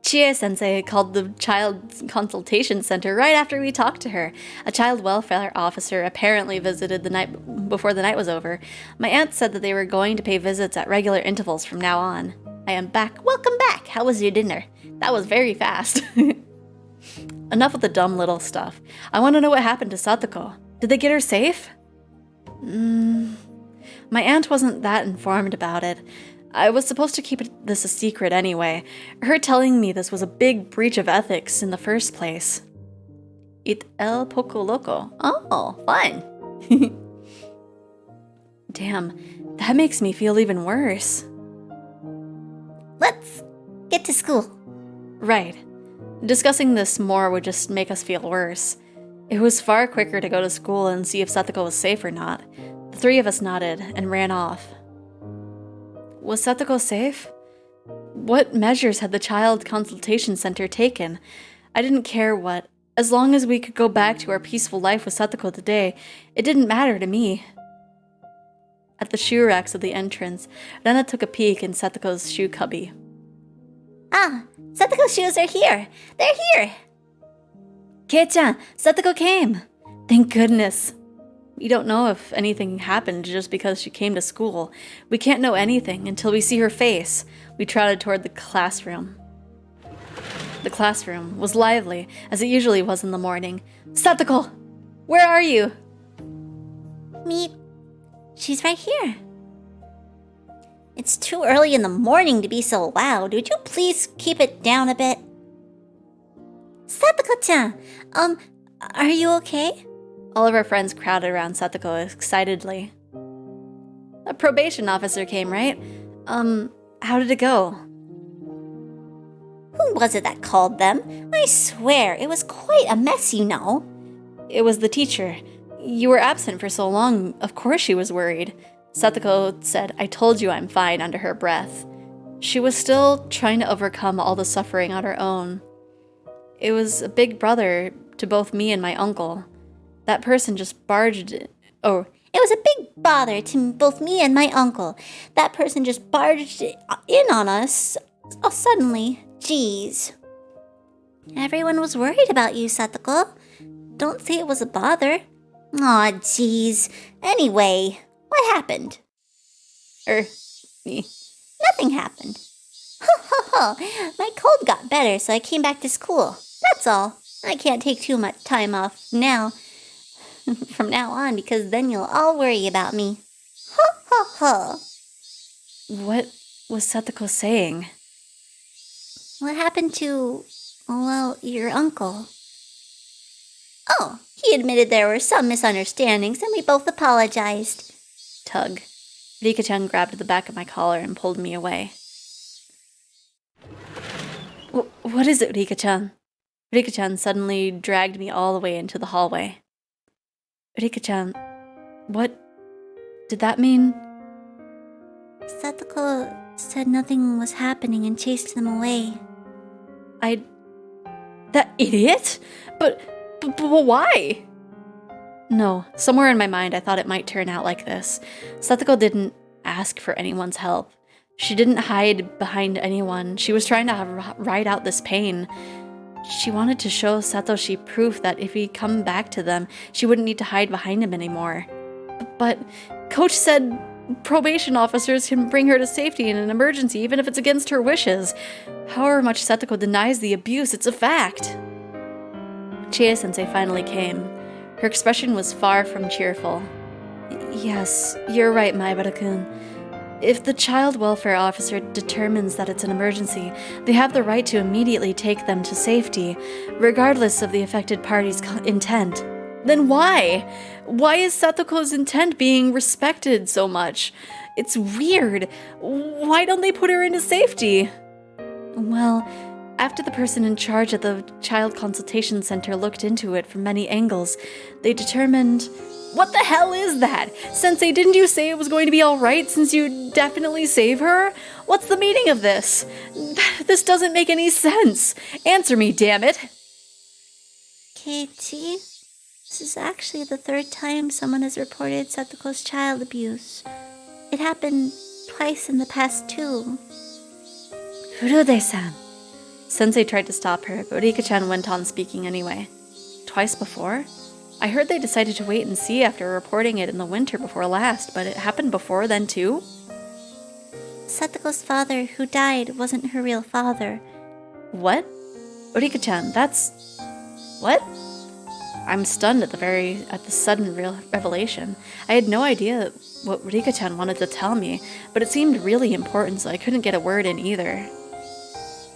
Chie-sensei called the child consultation center right after we talked to her. A child welfare officer apparently visited the night before the night was over. My aunt said that they were going to pay visits at regular intervals from now on. I am back. Welcome back. How was your dinner? That was very fast. Enough with the dumb little stuff. I want to know what happened to Satoko. Did they get her safe? My aunt wasn't that informed about it. I was supposed to keep this a secret anyway. Her telling me this was a big breach of ethics in the first place. It el poco loco. Oh, fun. Damn, that makes me feel even worse. Let's get to school. Right. Discussing this more would just make us feel worse. It was far quicker to go to school and see if Satoko was safe or not. The 3 of us nodded and ran off. Was Satoko safe? What measures had the child consultation center taken? I didn't care what. As long as we could go back to our peaceful life with Satoko today, it didn't matter to me. At the shoe racks of the entrance, Rena took a peek in Satoko's shoe cubby. Ah, Satoko's shoes are here. They're here. Kei-chan, Satoko came. Thank goodness. We don't know if anything happened just because she came to school. We can't know anything until we see her face. We trotted toward the classroom. The classroom was lively, as it usually was in the morning. Satoko! Where are you? She's right here. It's too early in the morning to be so loud. Would you please keep it down a bit? Satoko-chan, are you okay? All of our friends crowded around Satoko excitedly. A probation officer came, right? How did it go? Who was it that called them? I swear, it was quite a mess, you know. It was the teacher. You were absent for so long, of course she was worried. Satoko said, "I told you I'm fine," under her breath. She was still trying to overcome all the suffering on her own. It was a big brother to both me and my uncle. That person just barged in. Oh, It was a big bother to both me and my uncle. That person just barged in on us suddenly. Jeez. Everyone was worried about you, Satoko. Don't say it was a bother. Aw, jeez. Anyway, what happened? me. Nothing happened. Ho ho ho. My cold got better, so I came back to school. That's all. I can't take too much time off now. From now on, because then you'll all worry about me. Ho ho ho. What was Satoko saying? What happened to, well, your uncle? Oh, he admitted there were some misunderstandings, and we both apologized. Tug. Rika-chan grabbed the back of my collar and pulled me away. What is it, Rika-chan? Rika-chan suddenly dragged me all the way into the hallway. Rika-chan, what did that mean? Satoko said nothing was happening and chased them away. That idiot? But why? No, somewhere in my mind I thought it might turn out like this. Satoko didn't ask for anyone's help. She didn't hide behind anyone. She was trying to ride out this pain. She wanted to show Satoshi proof that if he'd come back to them, she wouldn't need to hide behind him anymore. But Coach said probation officers can bring her to safety in an emergency, even if it's against her wishes. However much Satoko denies the abuse, it's a fact. Chie-sensei finally came. Her expression was far from cheerful. Yes, you're right, Maibara-kun. If the child welfare officer determines that it's an emergency, they have the right to immediately take them to safety, regardless of the affected party's intent. Then why? Why is Satoko's intent being respected so much? It's weird. Why don't they put her into safety? Well, after the person in charge at the Child Consultation Center looked into it from many angles, they determined... What the hell is that? Sensei, didn't you say it was going to be alright since you definitely save her? What's the meaning of this? This doesn't make any sense. Answer me, damn it. Katie, this is actually the third time someone has reported Satoko's child abuse. It happened twice in the past too. Furude-san. Sensei tried to stop her, but Rika-chan went on speaking anyway. Twice before? I heard they decided to wait and see after reporting it in the winter before last, but it happened before then too? Satoko's father, who died, wasn't her real father. What? Rika-chan, that's... What? I'm stunned at the sudden revelation. I had no idea what Rika-chan wanted to tell me, but it seemed really important, so I couldn't get a word in either.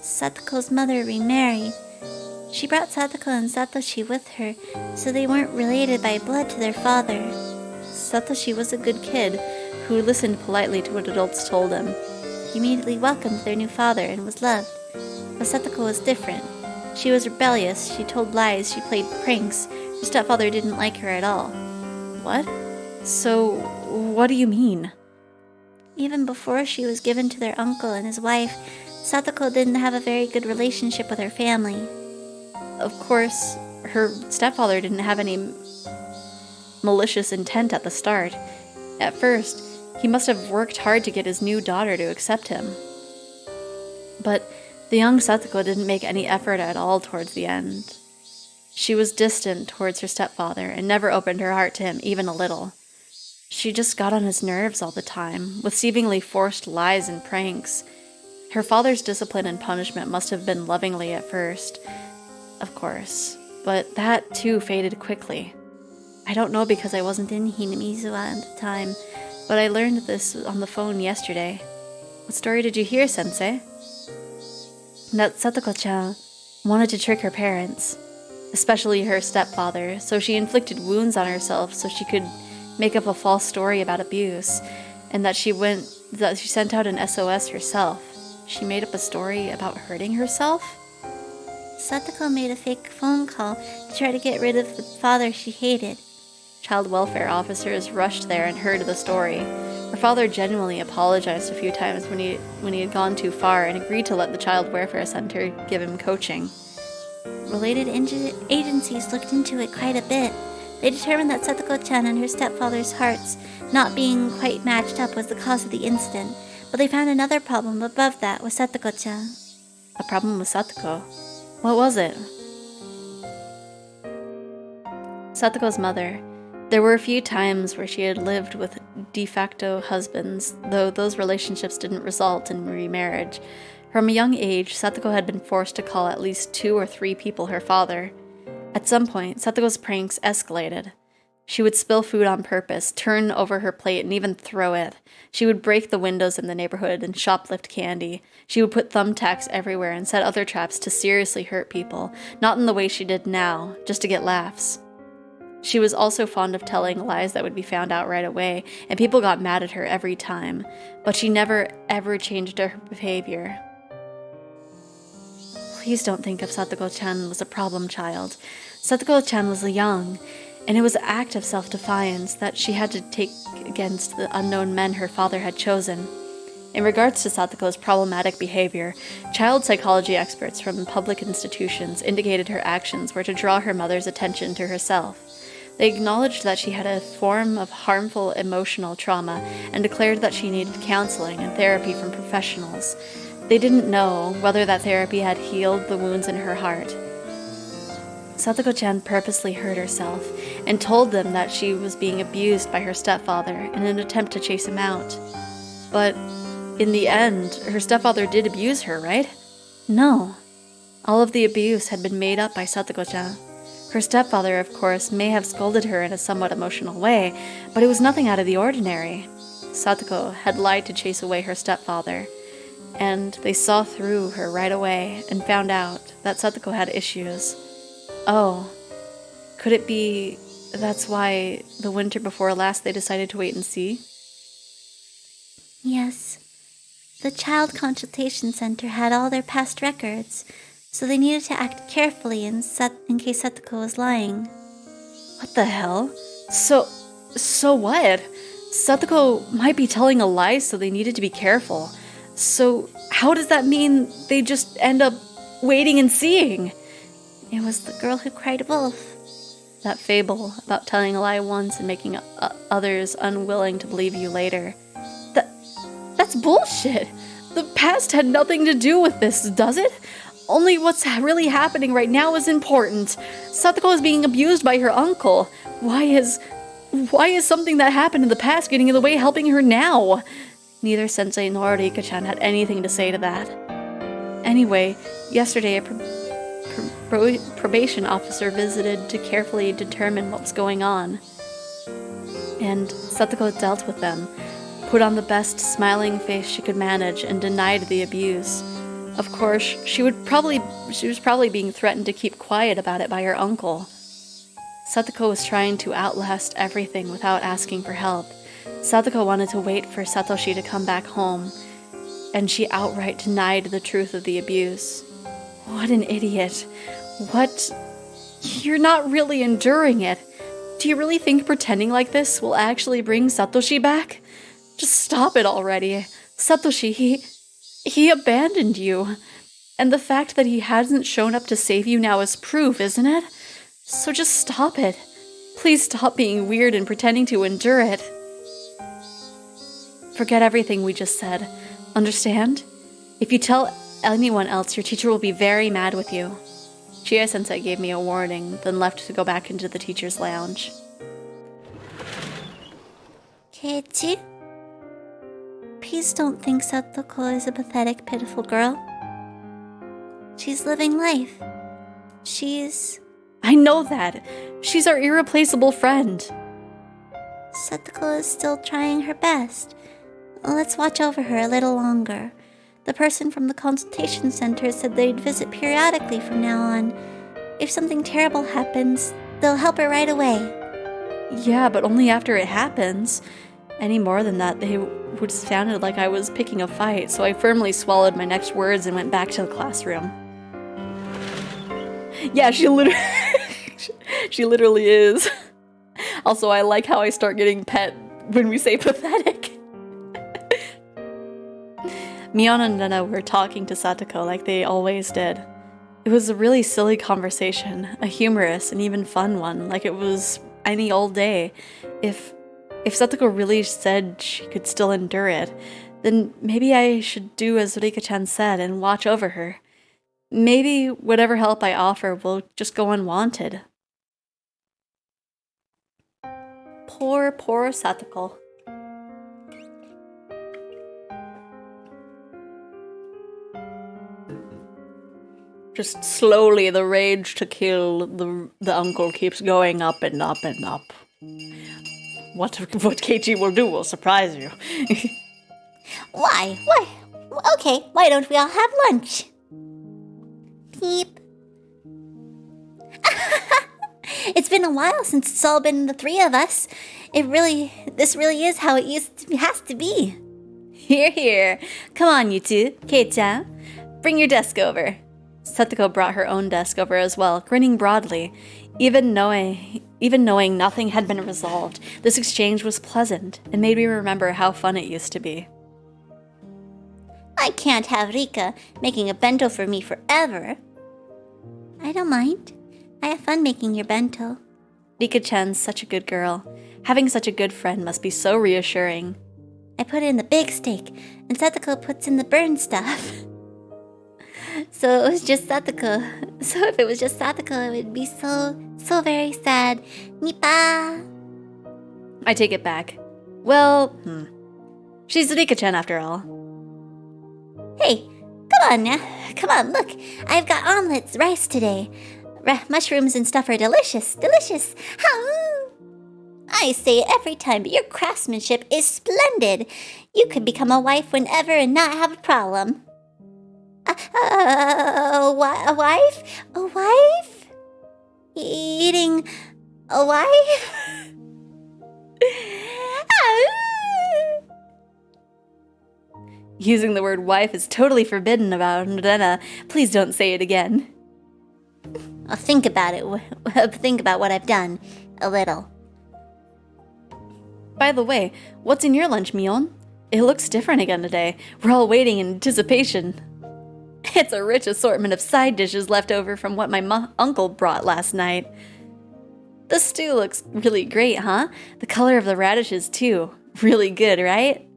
Satoko's mother remarried. She brought Satoko and Satoshi with her, so they weren't related by blood to their father. Satoshi was a good kid who listened politely to what adults told him. He immediately welcomed their new father and was loved. But Satoko was different. She was rebellious, she told lies, she played pranks. Her stepfather didn't like her at all. What? So, what do you mean? Even before she was given to their uncle and his wife, Satoko didn't have a very good relationship with her family. Of course, her stepfather didn't have any malicious intent at the start. At first, he must have worked hard to get his new daughter to accept him. But the young Satoko didn't make any effort at all towards the end. She was distant towards her stepfather and never opened her heart to him even a little. She just got on his nerves all the time, with seemingly forced lies and pranks. Her father's discipline and punishment must have been lovingly at first, of course, but that too faded quickly. I don't know because I wasn't in Hinamizuwa at the time, but I learned this on the phone yesterday. What story did you hear, Sensei? That Satoko-chan wanted to trick her parents, especially her stepfather, so she inflicted wounds on herself so she could make up a false story about abuse, and that she sent out an SOS herself. She made up a story about hurting herself? Satoko made a fake phone call to try to get rid of the father she hated. Child welfare officers rushed there and heard the story. Her father genuinely apologized a few times when he had gone too far and agreed to let the child welfare center give him coaching. Related agencies looked into it quite a bit. They determined that Satoko-chan and her stepfather's hearts not being quite matched up was the cause of the incident, but they found another problem above that with Satoko-chan. A problem with Satoko? What was it? Satoko's mother. There were a few times where she had lived with de facto husbands, though those relationships didn't result in remarriage. From a young age, Satoko had been forced to call at least 2 or 3 people her father. At some point, Satoko's pranks escalated. She would spill food on purpose, turn over her plate, and even throw it. She would break the windows in the neighborhood and shoplift candy. She would put thumbtacks everywhere and set other traps to seriously hurt people, not in the way she did now, just to get laughs. She was also fond of telling lies that would be found out right away, and people got mad at her every time, but she never ever changed her behavior. Please don't think of Satoko-chan as a problem child. Satoko-chan was young, and it was an act of self-defiance that she had to take against the unknown men her father had chosen. In regards to Satoko's problematic behavior, child psychology experts from public institutions indicated her actions were to draw her mother's attention to herself. They acknowledged that she had a form of harmful emotional trauma and declared that she needed counseling and therapy from professionals. They didn't know whether that therapy had healed the wounds in her heart. Satoko-chan purposely hurt herself and told them that she was being abused by her stepfather in an attempt to chase him out. But in the end, her stepfather did abuse her, right? No. All of the abuse had been made up by Satoko-chan. Her stepfather, of course, may have scolded her in a somewhat emotional way, but it was nothing out of the ordinary. Satoko had lied to chase away her stepfather, and they saw through her right away and found out that Satoko had issues. Oh, could it be that's why the winter before last they decided to wait and see? Yes. The Child Consultation Center had all their past records, so they needed to act carefully in case Satoko was lying. What the hell? So what? Satoko might be telling a lie, so they needed to be careful. So how does that mean they just end up waiting and seeing? It was the girl who cried wolf. That fable about telling a lie once and making others unwilling to believe you later. That's bullshit! The past had nothing to do with this, does it? Only what's really happening right now is important. Satoko is being abused by her uncle. Why is something that happened in the past getting in the way helping her now? Neither Sensei nor Rika-chan had anything to say to that. Anyway, yesterday a probation officer visited to carefully determine what was going on. And Satoko dealt with them, put on the best smiling face she could manage, and denied the abuse. Of course, she was probably being threatened to keep quiet about it by her uncle. Satoko was trying to outlast everything without asking for help. Satoko wanted to wait for Satoshi to come back home, and she outright denied the truth of the abuse. What an idiot. What? You're not really enduring it. Do you really think pretending like this will actually bring Satoshi back? Just stop it already. Satoshi, he abandoned you. And the fact that he hasn't shown up to save you now is proof, isn't it? So just stop it. Please stop being weird and pretending to endure it. Forget everything we just said. Understand? If you tell anyone else, your teacher will be very mad with you. Chie-sensei gave me a warning, then left to go back into the teacher's lounge. Keiichi? Please don't think Satoko is a pathetic, pitiful girl. She's living life. I know that. She's our irreplaceable friend. Satoko is still trying her best. Let's watch over her a little longer. The person from the consultation center said they'd visit periodically from now on. If something terrible happens, they'll help her right away. Yeah, but only after it happens. Any more than that, they would have sounded like I was picking a fight, so I firmly swallowed my next words and went back to the classroom. Yeah, she literally she literally is. Also, I like how I start getting pet when we say pathetic. Mion and Nana were talking to Satoko like they always did. It was a really silly conversation, a humorous and even fun one, like it was any old day. If Satoko really said she could still endure it, then maybe I should do as Rika-chan said and watch over her. Maybe whatever help I offer will just go unwanted. Poor Satoko. Just slowly, the rage to kill the uncle keeps going up and up and up. What Keiichi will do will surprise you. Why? Okay, why don't we all have lunch? Peep. It's been a while since it's all been the three of us. This really is how it has to be. Here. Come on, you two. Kei-chan, bring your desk over. Satoko brought her own desk over as well, grinning broadly. Even knowing nothing had been resolved, this exchange was pleasant and made me remember how fun it used to be. I can't have Rika making a bento for me forever. I don't mind. I have fun making your bento. Rika-chan's such a good girl. Having such a good friend must be so reassuring. I put in the big steak, and Satoko puts in the burn stuff. So it was just Satoko. So if it was just Satoko, it would be so very sad. Nipa! I take it back. Well, she's Rika-chan after all. Hey, come on now. Come on, look. I've got omelets, rice today. Mushrooms and stuff are delicious. Delicious. I say it every time, but your craftsmanship is splendid. You could become a wife whenever and not have a problem. A wife? A wife? Eating a wife? Using the word wife is totally forbidden about Rena. Please don't say it again. I'll think about it. Think about what I've done. A little. By the way, what's in your lunch, Mion? It looks different again today. We're all waiting in anticipation. It's a rich assortment of side dishes left over from what my uncle brought last night. The stew looks really great, huh? The color of the radishes, too. Really good, right?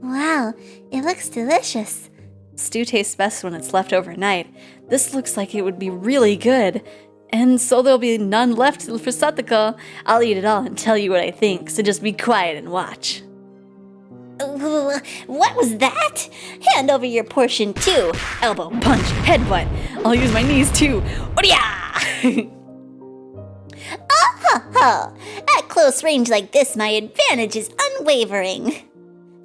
Wow, it looks delicious. Stew tastes best when it's left overnight. This looks like it would be really good. And so there'll be none left for Satoko. I'll eat it all and tell you what I think, so just be quiet and watch. What was that? Hand over your portion too. Elbow, punch, headbutt. I'll use my knees too. Odia! At close range like this, my advantage is unwavering.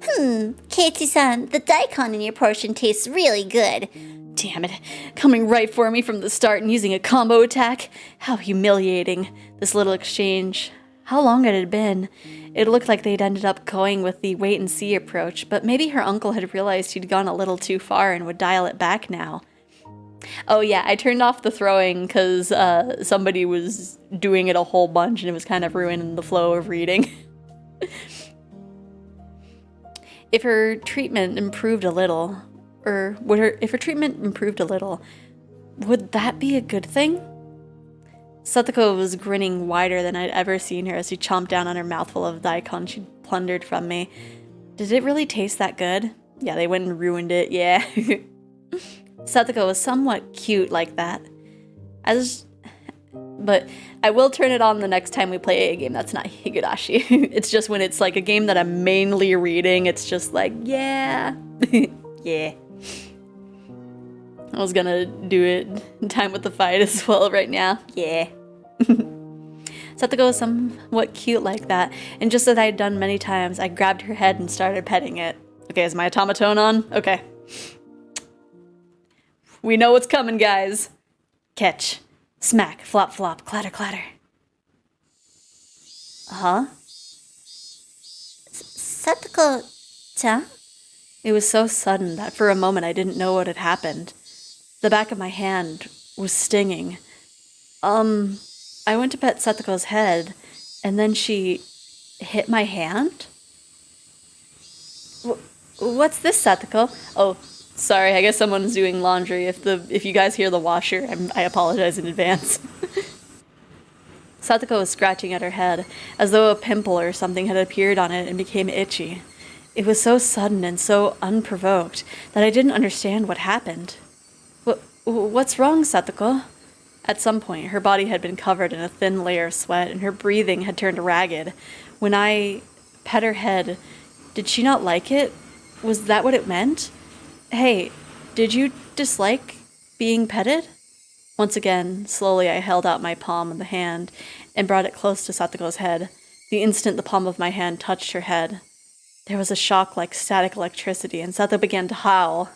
Keiichi-san, the daikon in your portion tastes really good. Damn it, coming right for me from the start and using a combo attack. How humiliating. This little exchange. How long had it been? It looked like they'd ended up going with the wait-and-see approach, but maybe her uncle had realized he'd gone a little too far and would dial it back now. Oh yeah, I turned off the throwing because somebody was doing it a whole bunch and it was kind of ruining the flow of reading. If her treatment improved a little, if her treatment improved a little, would that be a good thing? Satoko was grinning wider than I'd ever seen her as she chomped down on her mouthful of daikon she'd plundered from me. Did it really taste that good? Yeah, they went and ruined it, yeah. Satoko was somewhat cute like that. But I will turn it on the next time we play a game that's not Higurashi. It's just when it's like a game that I'm mainly reading, it's just like, yeah. Yeah. I was gonna do it in time with the fight as well right now. Yeah. Satoko was somewhat cute like that, and just as I had done many times, I grabbed her head and started petting it. Okay, is my automaton on? Okay. We know what's coming, guys. Catch. Smack. Flop, flop. Clatter, clatter. Uh-huh. Satoko-chan? It was so sudden that for a moment I didn't know what had happened. The back of my hand was stinging. I went to pet Satsuko's head, and then she hit my hand? What's this, Satsuko? Oh, sorry, I guess someone's doing laundry. If you guys hear the washer, I apologize in advance. Satsuko was scratching at her head, as though a pimple or something had appeared on it and became itchy. It was so sudden and so unprovoked that I didn't understand what happened. What's wrong, Satsuko? At some point, her body had been covered in a thin layer of sweat, and her breathing had turned ragged. When I pet her head, did she not like it? Was that what it meant? Hey, did you dislike being petted? Once again, slowly I held out my palm of the hand and brought it close to Satsuko's head. The instant the palm of my hand touched her head, there was a shock like static electricity, and Satsuko began to howl.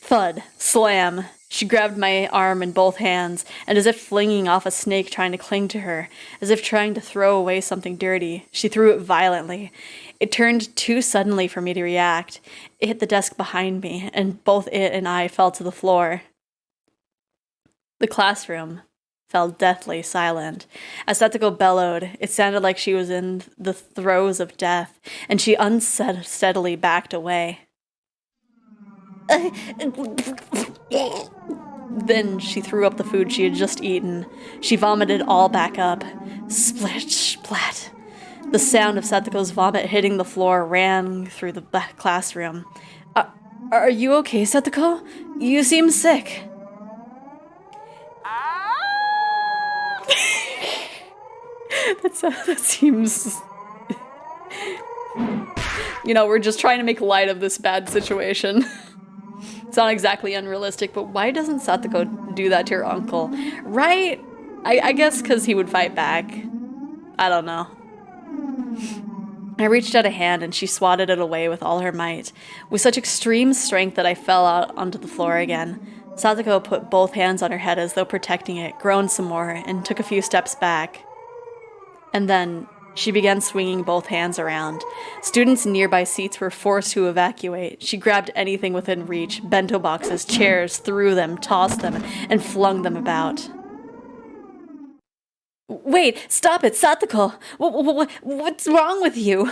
Thud. Slam. She grabbed my arm in both hands, and as if flinging off a snake trying to cling to her, as if trying to throw away something dirty, she threw it violently. It turned too suddenly for me to react. It hit the desk behind me, and both it and I fell to the floor. The classroom fell deathly silent. As Satsuko bellowed, it sounded like she was in the throes of death, and she unsteadily backed away. Then she threw up the food she had just eaten. She vomited all back up. Split, splat. The sound of Satsuko's vomit hitting the floor rang through the classroom. Are you okay, Satsuko? You seem sick. That seems... we're just trying to make light of this bad situation. It's not exactly unrealistic, but why doesn't Satsuko do that to her uncle? Right? I guess because he would fight back. I don't know. I reached out a hand and she swatted it away with all her might, with such extreme strength that I fell out onto the floor again. Satsuko put both hands on her head as though protecting it, groaned some more, and took a few steps back. And then she began swinging both hands around. Students in nearby seats were forced to evacuate. She grabbed anything within reach, bento boxes, chairs, threw them, tossed them, and flung them about. Wait, stop it, Satsuko! What's wrong with you?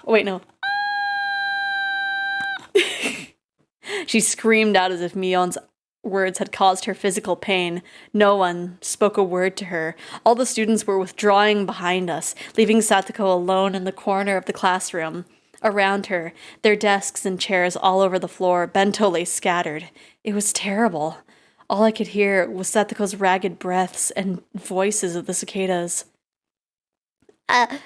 Wait, no. She screamed out as if Mion's words had caused her physical pain. No one spoke a word to her. All the students were withdrawing behind us, leaving Satsuko alone in the corner of the classroom. Around her, their desks and chairs all over the floor, bento lay scattered. It was terrible. All I could hear was Satsuko's ragged breaths and voices of the cicadas. I'm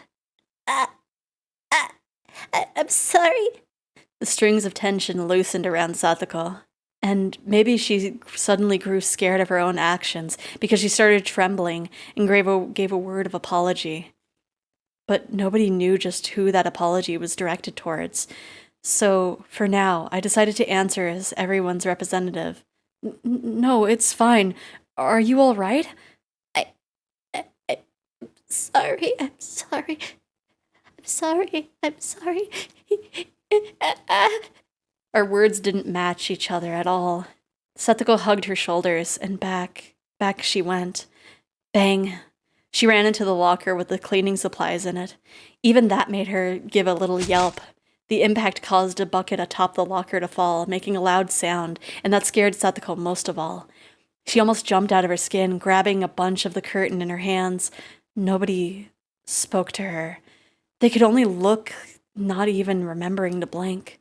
sorry. The strings of tension loosened around Satsuko. And maybe she suddenly grew scared of her own actions because she started trembling and gave a word of apology. But nobody knew just who that apology was directed towards. So, for now, I decided to answer as everyone's representative. No, it's fine. Are you all right? I'm sorry. I'm sorry. I'm sorry. I'm sorry. Our words didn't match each other at all. Satsuko hugged her shoulders, and back she went. Bang. She ran into the locker with the cleaning supplies in it. Even that made her give a little yelp. The impact caused a bucket atop the locker to fall, making a loud sound, and that scared Satsuko most of all. She almost jumped out of her skin, grabbing a bunch of the curtain in her hands. Nobody spoke to her. They could only look, not even remembering to blink.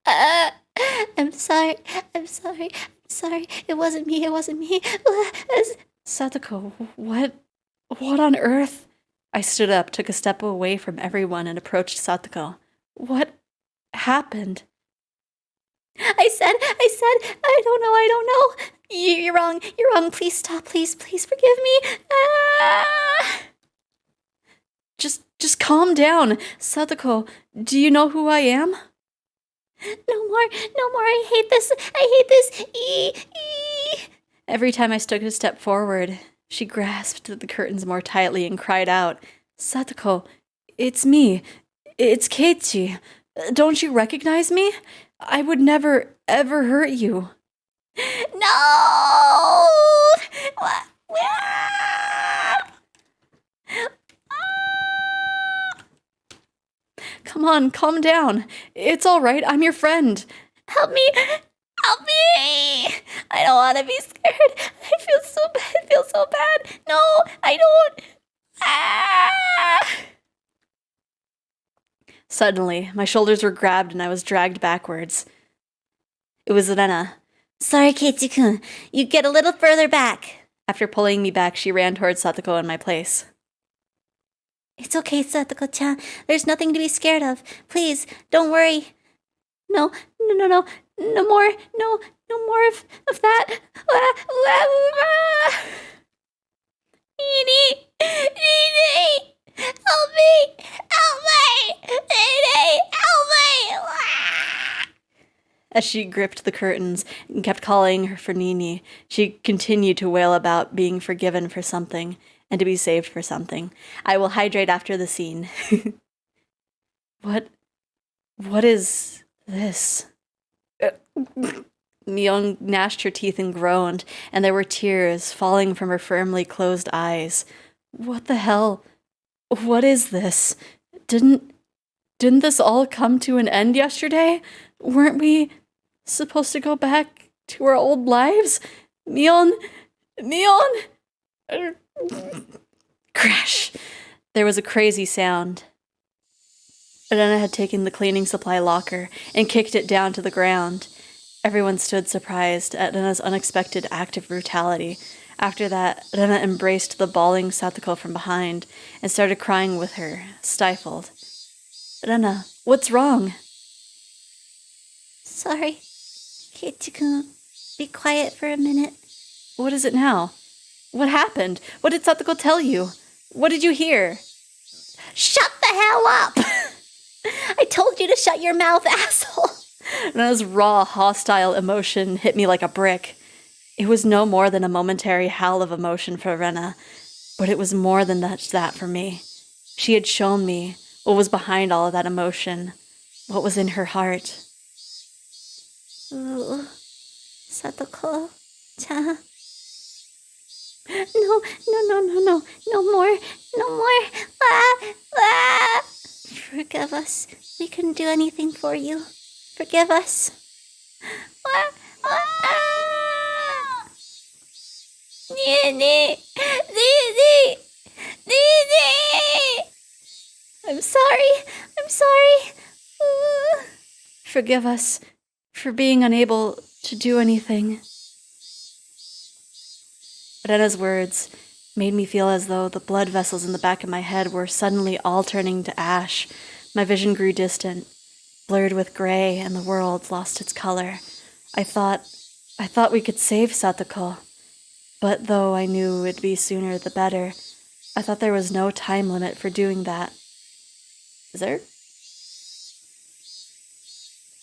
I'm sorry. I'm sorry. I'm sorry. It wasn't me. It wasn't me. Satsuko, what on earth? I stood up, took a step away from everyone, and approached Satsuko. What happened? I said, I don't know. You're wrong. You're wrong. Please stop. Please forgive me. Just calm down. Satsuko, do you know who I am? No more. I hate this. Every time I took a step forward, she grasped the curtains more tightly and cried out, Satsuko, it's me. It's Keiichi. Don't you recognize me? I would never, ever hurt you. No! Come on, calm down. It's all right. I'm your friend. Help me! Help me! I don't want to be scared. I feel so bad. I feel so bad. No, I don't. Ah! Suddenly, my shoulders were grabbed and I was dragged backwards. It was Rena. Sorry, Keiichi-kun. You get a little further back. After pulling me back, she ran towards Satoko in my place. It's okay, Satoko-chan. There's nothing to be scared of. Please, don't worry. No. No more. No more of that. Nini! Nini! Help me! Help me! Nini! Help me! As she gripped the curtains and kept calling her for Nini, she continued to wail about being forgiven for something and to be saved for something. I will hydrate after the scene. What is this? Myung gnashed her teeth and groaned, and there were tears falling from her firmly closed eyes. What the hell? What is this? Didn't this all come to an end yesterday? Weren't we supposed to go back to our old lives? Myeon! Crash! There was a crazy sound. Rena had taken the cleaning supply locker and kicked it down to the ground. Everyone stood surprised at Rena's unexpected act of brutality. After that, Rena embraced the bawling Satoko from behind and started crying with her, stifled. Rena, what's wrong? Sorry. Keiichi-kun, be quiet for a minute. What is it now? What happened? What did Satoko tell you? What did you hear? Shut the hell up! I told you to shut your mouth, asshole! Rena's raw, hostile emotion hit me like a brick. It was no more than a momentary howl of emotion for Rena, but it was more than that for me. She had shown me what was behind all of that emotion, what was in her heart. Ooh, Satoko-chan. No more. Ah. Forgive us. We couldn't do anything for you. Forgive us. Nini! I'm sorry. Forgive us for being unable to do anything. Rena's words made me feel as though the blood vessels in the back of my head were suddenly all turning to ash. My vision grew distant, blurred with gray, and the world lost its color. I thought we could save Satoko, but though I knew it'd be sooner the better, I thought there was no time limit for doing that. Is there?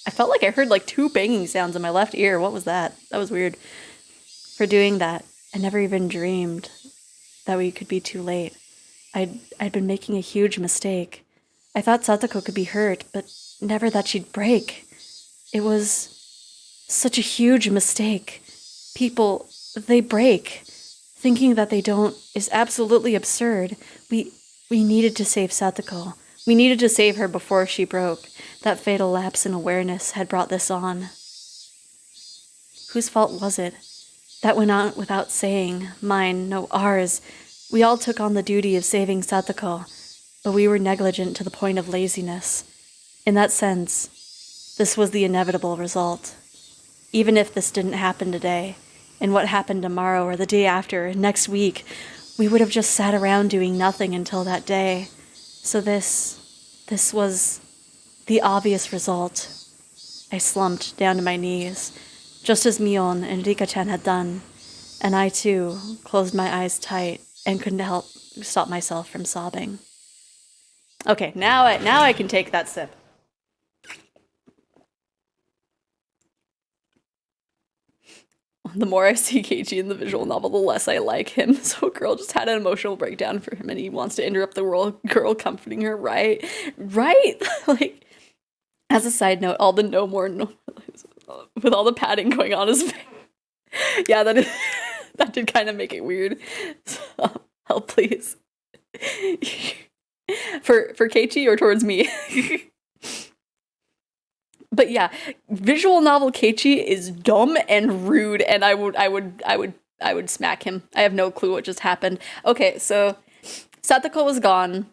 I felt like I heard like 2 banging sounds in my left ear. What was that? That was weird. For doing that, I never even dreamed that we could be too late. I'd been making a huge mistake. I thought Satoko could be hurt, but never that she'd break. It was such a huge mistake. People, they break. Thinking that they don't is absolutely absurd. We needed to save Satoko. We needed to save her before she broke. That fatal lapse in awareness had brought this on. Whose fault was it? That went on without saying. Mine, no, ours. We all took on the duty of saving Satoko, but we were negligent to the point of laziness. In that sense, this was the inevitable result. Even if this didn't happen today, and what happened tomorrow or the day after, next week, we would have just sat around doing nothing until that day. So this was the obvious result. I slumped down to my knees, just as Mion and Rika-chan had done, and I too closed my eyes tight and couldn't help stop myself from sobbing. Okay, now I can take that sip. the more I see Keiichi in the visual novel, the less I like him. So girl just had an emotional breakdown for him and he wants to interrupt the world, girl comforting her, right? Right? Like, as a side note, all the no more no with all the padding going on his face. Yeah, that did kind of make it weird. So, help please. For Keiichi or towards me? But yeah, visual novel Keiichi is dumb and rude, and I would smack him. I have no clue what just happened. Okay, so Satoko was gone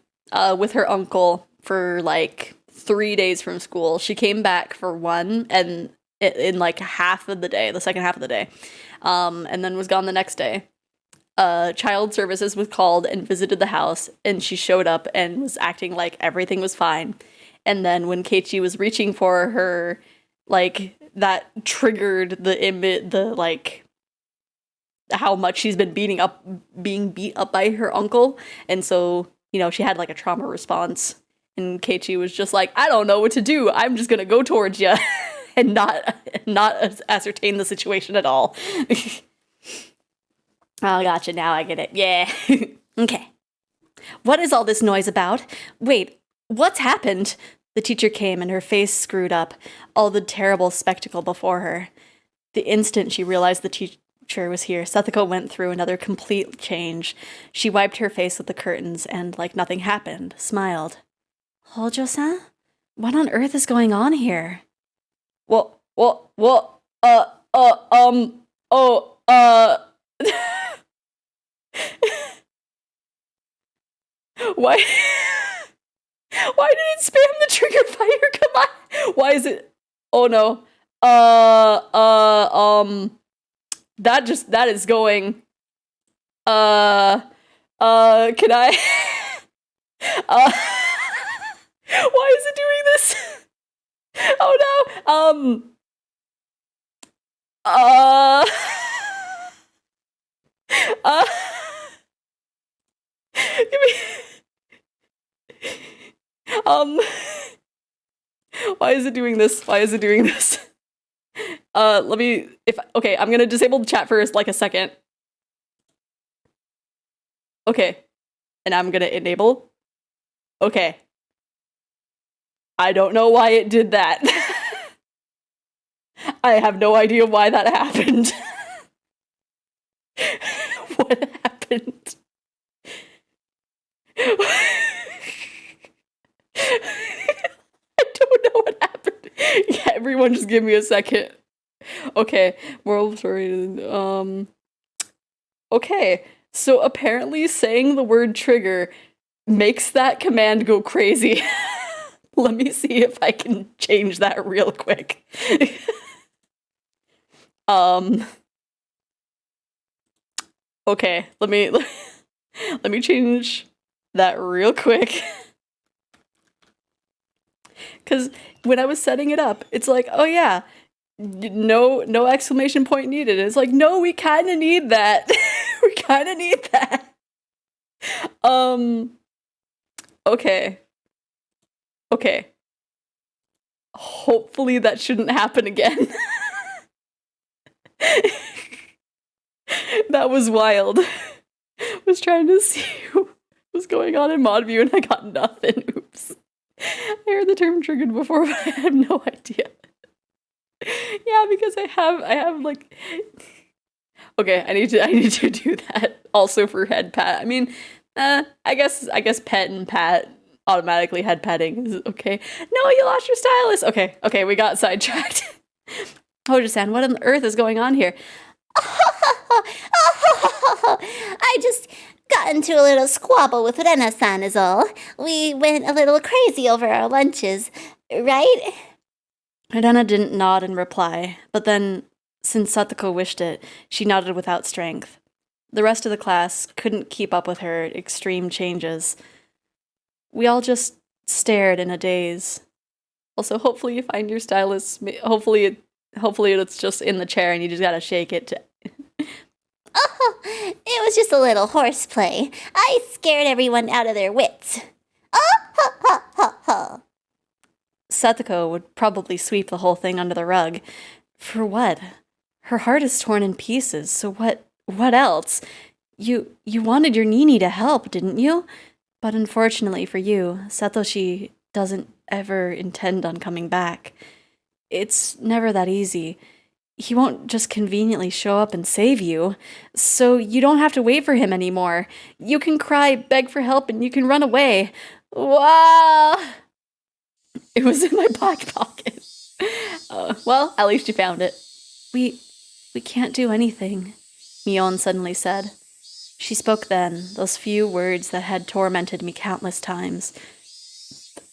with her uncle for like 3 days from school. She came back for one, and in like half of the day, the second half of the day, and then was gone the next day. Child services was called and visited the house, and she showed up and was acting like everything was fine. And then when Keiichi was reaching for her, like, that triggered the like, how much she's been being beat up by her uncle. And so, you know, she had like a trauma response. And Keiichi was just like, I don't know what to do. I'm just gonna go towards you and not ascertain the situation at all. Oh, gotcha. Now I get it. Yeah. Okay. What is all this noise about? Wait. What's happened? The teacher came and her face screwed up, all the terrible spectacle before her. The instant she realized the teacher was here, Satoko went through another complete change. She wiped her face with the curtains and, like nothing happened, smiled. Hojo-san? What on earth is going on here? Why? Why did it spam the trigger fire? Come on. Why is it? Oh no. That is going. Can I? Why is it doing this? Oh no. Give me. Why is it doing this? Why is it doing this? Okay, I'm gonna disable the chat for like a second. Okay. And I'm gonna enable. Okay. I don't know why it did that. I have no idea why that happened. What happened? I don't know what happened. Yeah, everyone just give me a second. Okay, moral story. Okay, so apparently saying the word trigger makes that command go crazy. Let me see if I can change that real quick. Okay, let me change that real quick. Because when I was setting it up, it's like, oh yeah, no exclamation point needed. It's like, no, we kind of need that. We kind of need that. Okay. Okay. Hopefully that shouldn't happen again. That was wild. Was trying to see what was going on in mod view and I got nothing. Oops. I heard the term triggered before, but I have no idea. Yeah, because I have like. Okay, I need to do that also for head pat. I mean, I guess pet and pat automatically head patting is okay. No, you lost your stylus. Okay, we got sidetracked. Hojo-san, what on earth is going on here? I just got into a little squabble with Rena-san is all. We went a little crazy over our lunches, right? Rena didn't nod in reply, but then, since Satoko wished it, she nodded without strength. The rest of the class couldn't keep up with her extreme changes. We all just stared in a daze. Also, hopefully you find your stylus. Hopefully it's just in the chair and you just gotta shake it to... Oh, it was just a little horseplay. I scared everyone out of their wits. Oh, ha, ha, ha, ha. Satoko would probably sweep the whole thing under the rug. For what? Her heart is torn in pieces, so what else? You wanted your Nini to help, didn't you? But unfortunately for you, Satoshi doesn't ever intend on coming back. It's never that easy. He won't just conveniently show up and save you, so you don't have to wait for him anymore. You can cry, beg for help, and you can run away. Wow! It was in my back pocket. Well, at least you found it. We can't do anything, Mion suddenly said. She spoke then, those few words that had tormented me countless times.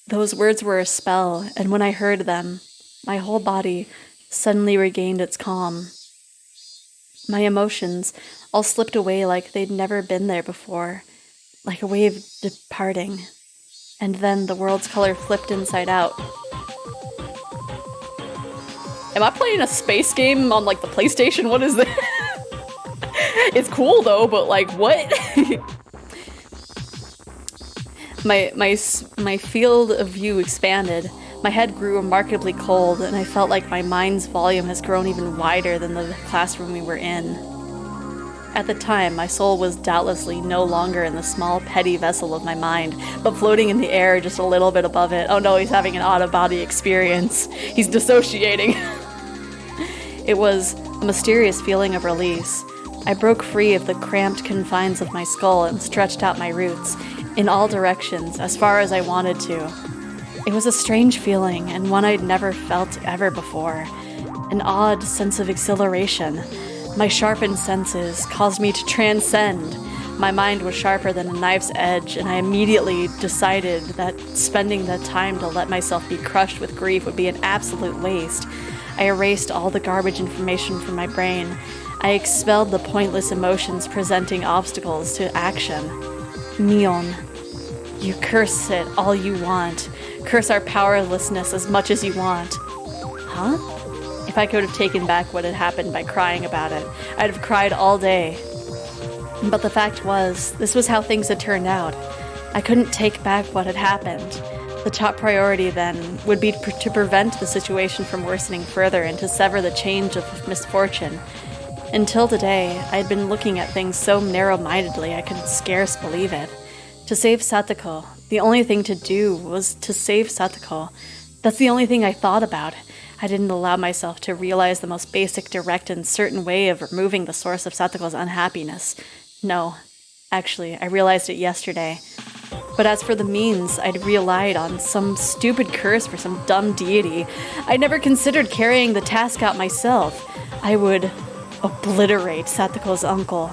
Those words were a spell, and when I heard them, my whole body suddenly regained its calm. My emotions all slipped away like they'd never been there before, like a wave departing. And then the world's color flipped inside out. Am I playing a space game on, like, the PlayStation? What is this? It's cool, though, but, like, what? My field of view expanded. My head grew remarkably cold, and I felt like my mind's volume has grown even wider than the classroom we were in. At the time, my soul was doubtlessly no longer in the small, petty vessel of my mind, but floating in the air just a little bit above it. Oh no, he's having an out-of-body experience. He's dissociating. It was a mysterious feeling of release. I broke free of the cramped confines of my skull and stretched out my roots, in all directions, as far as I wanted to. It was a strange feeling, and one I'd never felt ever before. An odd sense of exhilaration. My sharpened senses caused me to transcend. My mind was sharper than a knife's edge, and I immediately decided that spending the time to let myself be crushed with grief would be an absolute waste. I erased all the garbage information from my brain. I expelled the pointless emotions presenting obstacles to action. Mion, you curse it all you want. Curse our powerlessness as much as you want. Huh? If I could have taken back what had happened by crying about it, I'd have cried all day. But the fact was, this was how things had turned out. I couldn't take back what had happened. The top priority, then, would be to prevent the situation from worsening further and to sever the chain of misfortune. Until today, I had been looking at things so narrow-mindedly I could scarce believe it. To save Satoko, the only thing to do was to save Satoko. That's the only thing I thought about. I didn't allow myself to realize the most basic, direct, and certain way of removing the source of Satoko's unhappiness. No, actually, I realized it yesterday. But as for the means, I'd relied on some stupid curse for some dumb deity. I'd never considered carrying the task out myself. I would obliterate Satoko's uncle.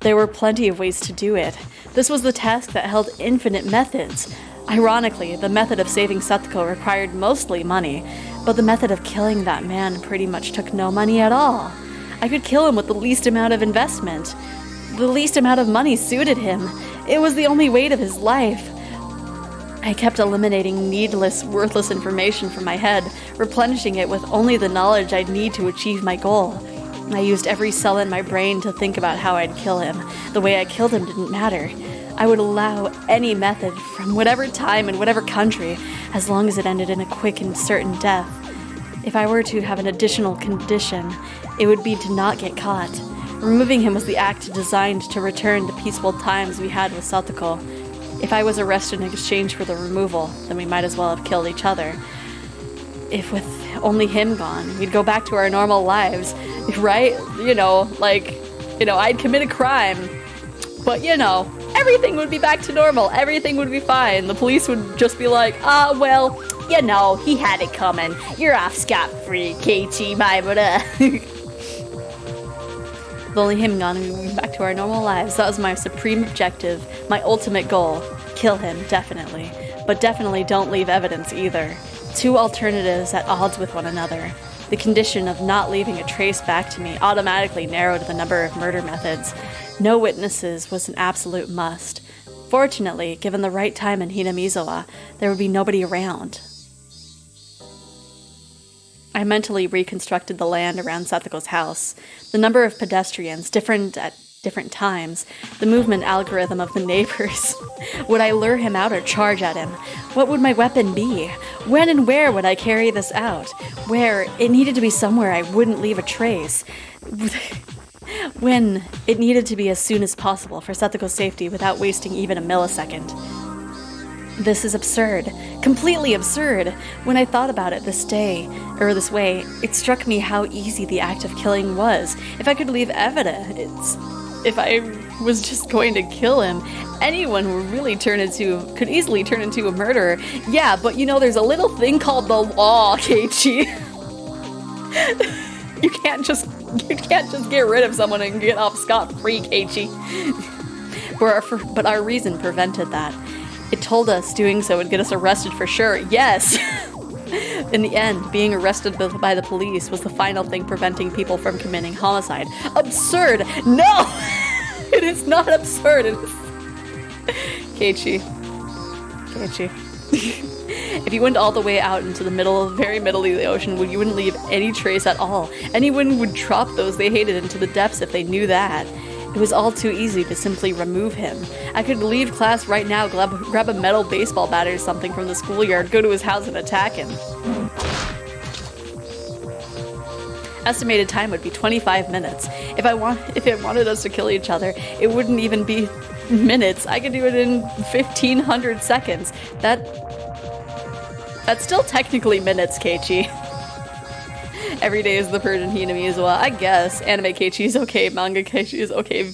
There were plenty of ways to do it. This was the task that held infinite methods. Ironically, the method of saving Satoko required mostly money, but the method of killing that man pretty much took no money at all. I could kill him with the least amount of investment. The least amount of money suited him. It was the only weight of his life. I kept eliminating needless, worthless information from my head, replenishing it with only the knowledge I'd need to achieve my goal. I used every cell in my brain to think about how I'd kill him. The way I killed him didn't matter. I would allow any method, from whatever time and whatever country, as long as it ended in a quick and certain death. If I were to have an additional condition, it would be to not get caught. Removing him was the act designed to return the peaceful times we had with Satoko. If I was arrested in exchange for the removal, then we might as well have killed each other. If with only him gone, we'd go back to our normal lives, right? I'd commit a crime, but everything would be back to normal. Everything would be fine. The police would just be like, he had it coming. You're off scot-free, Keiichi, my brother. With only him gone, we went back to our normal lives. That was my supreme objective, my ultimate goal. Kill him, definitely. But definitely don't leave evidence either. Two alternatives at odds with one another. The condition of not leaving a trace back to me automatically narrowed the number of murder methods. No witnesses was an absolute must. Fortunately, given the right time in Hinamizawa, there would be nobody around. I mentally reconstructed the land around Satoko's house. The number of pedestrians, different at different times, the movement algorithm of the neighbors. Would I lure him out or charge at him? What would my weapon be? When and where would I carry this out? Where? It needed to be somewhere I wouldn't leave a trace. When? It needed to be as soon as possible for Satoko's safety without wasting even a millisecond. This is absurd. Completely absurd. When I thought about it this way, it struck me how easy the act of killing was. If I could leave evidence, if I was just going to kill him, anyone could easily turn into a murderer. Yeah, but you know, there's a little thing called the law, Keiichi. You can't just get rid of someone and get off scot-free, Keiichi. But our reason prevented that. It told us doing so would get us arrested for sure. Yes! In the end, being arrested by the police was the final thing preventing people from committing homicide. Absurd! No! It is not absurd. It is... Keiichi. If you went all the way out into the very middle of the ocean, you wouldn't leave any trace at all. Anyone would drop those they hated into the depths if they knew that. It was all too easy to simply remove him. I could leave class right now, grab a metal baseball bat or something from the schoolyard, go to his house and attack him. Estimated time would be 25 minutes. If it wanted us to kill each other, it wouldn't even be minutes. I could do it in 1,500 seconds. That's still technically minutes, Keiichi. Every day is the Persian Hinamizawa. I guess. Anime Keiichi is okay. Manga Keiichi is okay.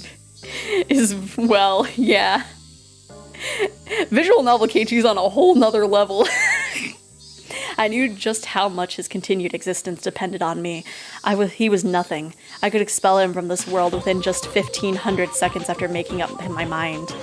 Well, yeah. Visual novel Keiichi's on a whole nother level. I knew just how much his continued existence depended on me. He was nothing. I could expel him from this world within just 1,500 seconds after making up my mind.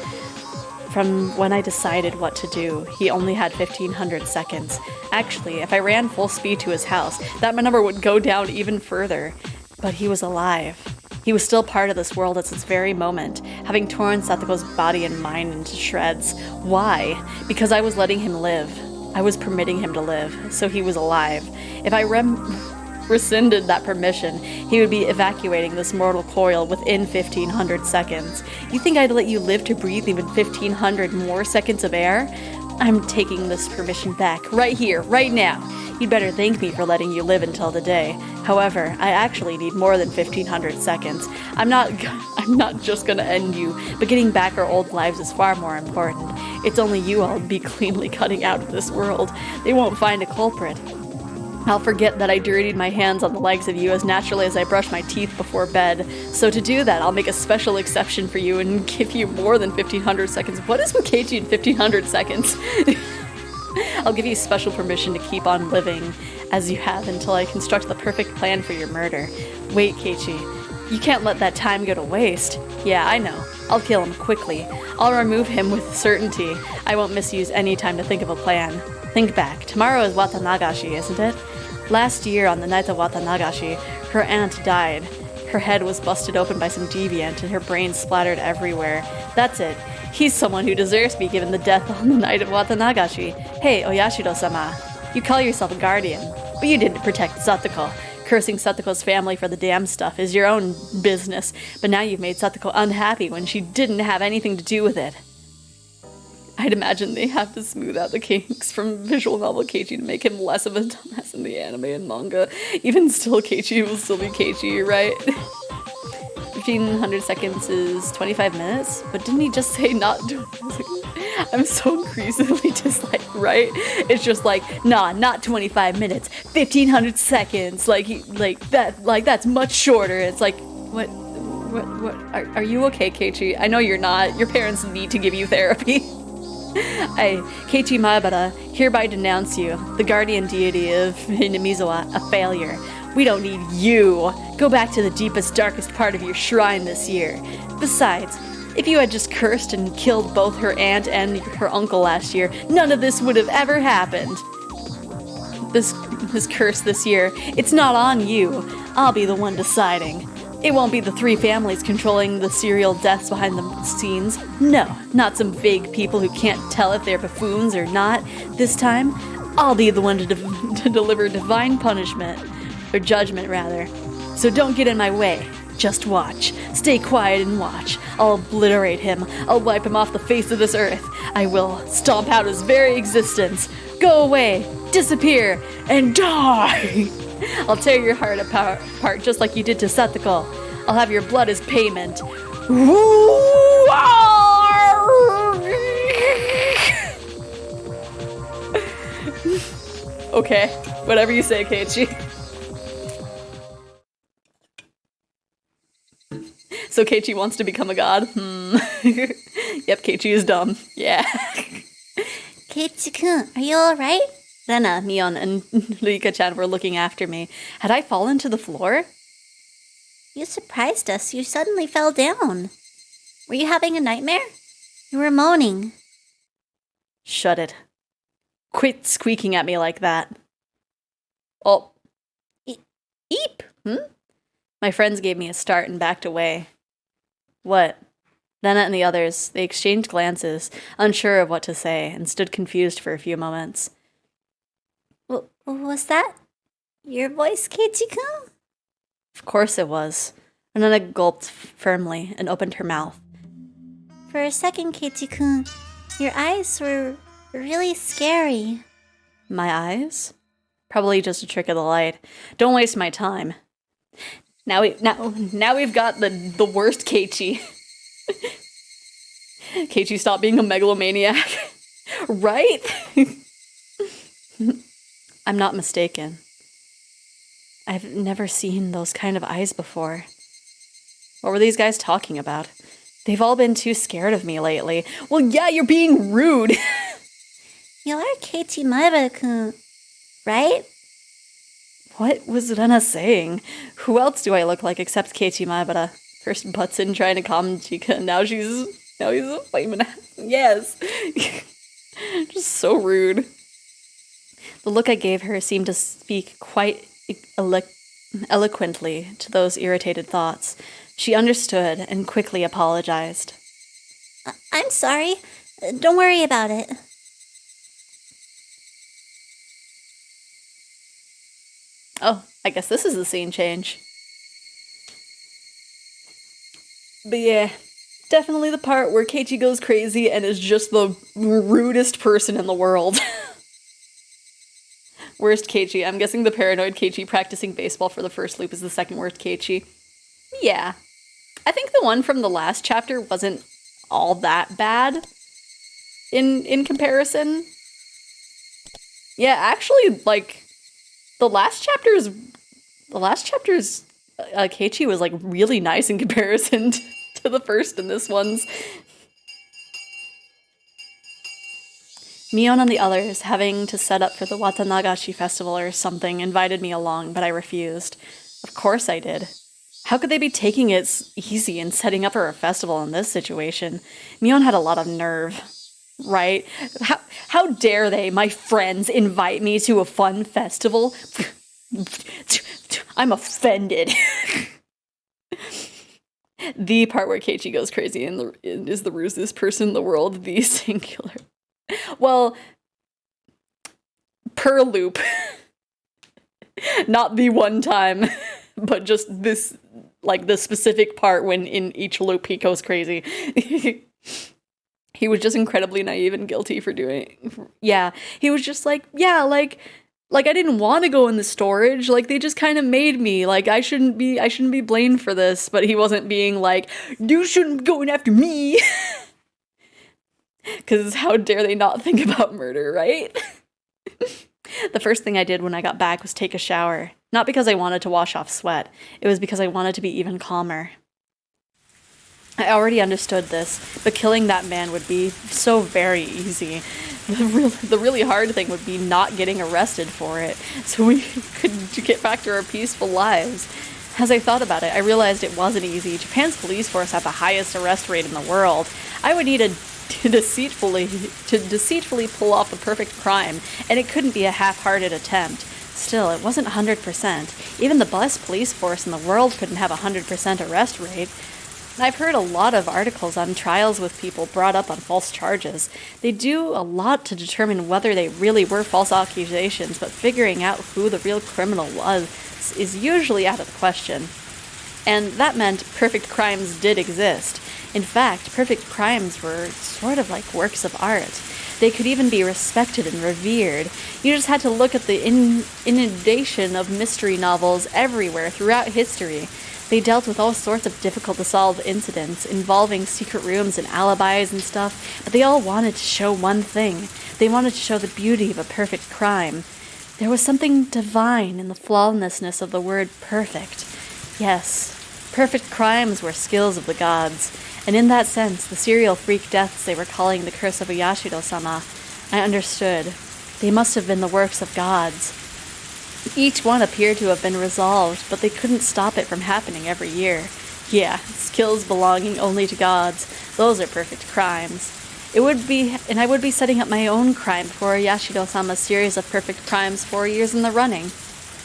From when I decided what to do, he only had 1,500 seconds. Actually, if I ran full speed to his house, that number would go down even further. But he was alive. He was still part of this world at this very moment, having torn Satoko's body and mind into shreds. Why? Because I was letting him live. I was permitting him to live, so he was alive. If I rescinded that permission, he would be evacuating this mortal coil within 1,500 seconds. You think I'd let you live to breathe even 1,500 more seconds of air? I'm taking this permission back, right here, right now. You'd better thank me for letting you live until today. However, I actually need more than 1,500 seconds. I'm not just gonna end you, but getting back our old lives is far more important. It's only you I'll be cleanly cutting out of this world. They won't find a culprit. I'll forget that I dirtied my hands on the legs of you as naturally as I brush my teeth before bed. So to do that, I'll make a special exception for you and give you more than 1,500 seconds. What is with Keiichi in 1,500 seconds? I'll give you special permission to keep on living as you have until I construct the perfect plan for your murder. Wait, Keiichi. You can't let that time go to waste. Yeah, I know. I'll kill him quickly. I'll remove him with certainty. I won't misuse any time to think of a plan. Think back. Tomorrow is Watanagashi, isn't it? Last year, on the night of Watanagashi, her aunt died. Her head was busted open by some deviant and her brains splattered everywhere. That's it. He's someone who deserves to be given the death on the night of Watanagashi. Hey, Oyashiro-sama. You call yourself a guardian, but you didn't protect Satoko. Cursing Satoko's family for the damn stuff is your own business, but now you've made Satoko unhappy when she didn't have anything to do with it. I'd imagine they have to smooth out the kinks from visual novel Keiichi to make him less of a dumbass in the anime and manga. Even still, Keiichi will still be Keiichi, right? 1,500 seconds is 25 minutes? But didn't he just say not 25 seconds? I'm so increasingly disliked, right? It's just like, nah, not 25 minutes, 1,500 seconds. That's much shorter. It's like, what, are you okay, Keiichi? I know you're not. Your parents need to give you therapy. I, Keiichi Maebara, hereby denounce you, the guardian deity of Hinamizawa, a failure. We don't need you. Go back to the deepest, darkest part of your shrine this year. Besides, if you had just cursed and killed both her aunt and her uncle last year, none of this would have ever happened. This curse this year, it's not on you. I'll be the one deciding. It won't be the three families controlling the serial deaths behind the scenes. No, not some vague people who can't tell if they're buffoons or not. This time, I'll be the one to deliver divine punishment. Or judgment, rather. So don't get in my way. Just watch. Stay quiet and watch. I'll obliterate him. I'll wipe him off the face of this earth. I will stomp out his very existence. Go away, disappear, and die! I'll tear your heart apart just like you did to Satoko. I'll have your blood as payment. Okay, whatever you say, Keiichi. So Keiichi wants to become a god? Yep, Keiichi is dumb. Yeah. Keiichi-kun, are you alright? Rena, Mion, and Rika-chan were looking after me. Had I fallen to the floor? You surprised us. You suddenly fell down. Were you having a nightmare? You were moaning. Shut it. Quit squeaking at me like that. Oh. Eep! My friends gave me a start and backed away. What? Rena and the others, they exchanged glances, unsure of what to say, and stood confused for a few moments. Was that your voice, Keiichi-kun? Of course it was. Rena gulped firmly and opened her mouth. For a second, Keiichi-kun, your eyes were really scary. My eyes? Probably just a trick of the light. Don't waste my time. Now we've got the worst Keiichi. Keiichi, stop being a megalomaniac. Right? I'm not mistaken. I've never seen those kind of eyes before. What were these guys talking about? They've all been too scared of me lately. Well, yeah, you're being rude. You are Keiichi Maibara-kun, right? What was Rena saying? Who else do I look like except Keiichi Maibara? First butts in trying to calm Chika, now he's a flaming ass. Yes. Just so rude. The look I gave her seemed to speak quite eloquently to those irritated thoughts. She understood and quickly apologized. I'm sorry. Don't worry about it. Oh, I guess this is the scene change. But yeah, definitely the part where Keiichi goes crazy and is just the rudest person in the world. Worst Keiichi. I'm guessing the paranoid Keiichi practicing baseball for the first loop is the second worst Keiichi. Yeah. I think the one from the last chapter wasn't all that bad in comparison. Yeah, actually, like, the last chapter's Keiichi was, like, really nice in comparison to the first and this one's. Mion and the others, having to set up for the Watanagashi festival or something, invited me along, but I refused. Of course I did. How could they be taking it easy and setting up for a festival in this situation? Mion had a lot of nerve, right? How dare they, my friends, invite me to a fun festival? I'm offended. The part where Keiichi goes crazy and is the rudest person in the world, the singular. Well, per loop. Not the one time, but just this, like, the specific part when in each loop he goes crazy. He was just incredibly naive and guilty for doing. Yeah, he was just like, yeah, like I didn't want to go in the storage. Like, they just kind of made me. Like, I shouldn't be blamed for this. But he wasn't being like, you shouldn't be going after me. Because how dare they not think about murder, right? The first thing I did when I got back was take a shower. Not because I wanted to wash off sweat. It was because I wanted to be even calmer. I already understood this, but killing that man would be so very easy. The really hard thing would be not getting arrested for it, so we could get back to our peaceful lives. As I thought about it, I realized it wasn't easy. Japan's police force had the highest arrest rate in the world. I would need to deceitfully pull off the perfect crime, and it couldn't be a half-hearted attempt. Still, it wasn't 100%. Even the best police force in the world couldn't have a 100% arrest rate. I've heard a lot of articles on trials with people brought up on false charges. They do a lot to determine whether they really were false accusations, but figuring out who the real criminal was is usually out of the question. And that meant perfect crimes did exist. In fact, perfect crimes were sort of like works of art. They could even be respected and revered. You just had to look at the inundation of mystery novels everywhere throughout history. They dealt with all sorts of difficult-to-solve incidents involving secret rooms and alibis and stuff, but they all wanted to show one thing. They wanted to show the beauty of a perfect crime. There was something divine in the flawlessness of the word perfect. Yes, perfect crimes were skills of the gods, and in that sense, the serial freak deaths they were calling the curse of Uyashido-sama, I understood. They must have been the works of gods. Each one appeared to have been resolved, but they couldn't stop it from happening every year. Yeah, skills belonging only to gods. Those are perfect crimes. I would be setting up my own crime for Yashido-sama's series of perfect crimes 4 years in the running.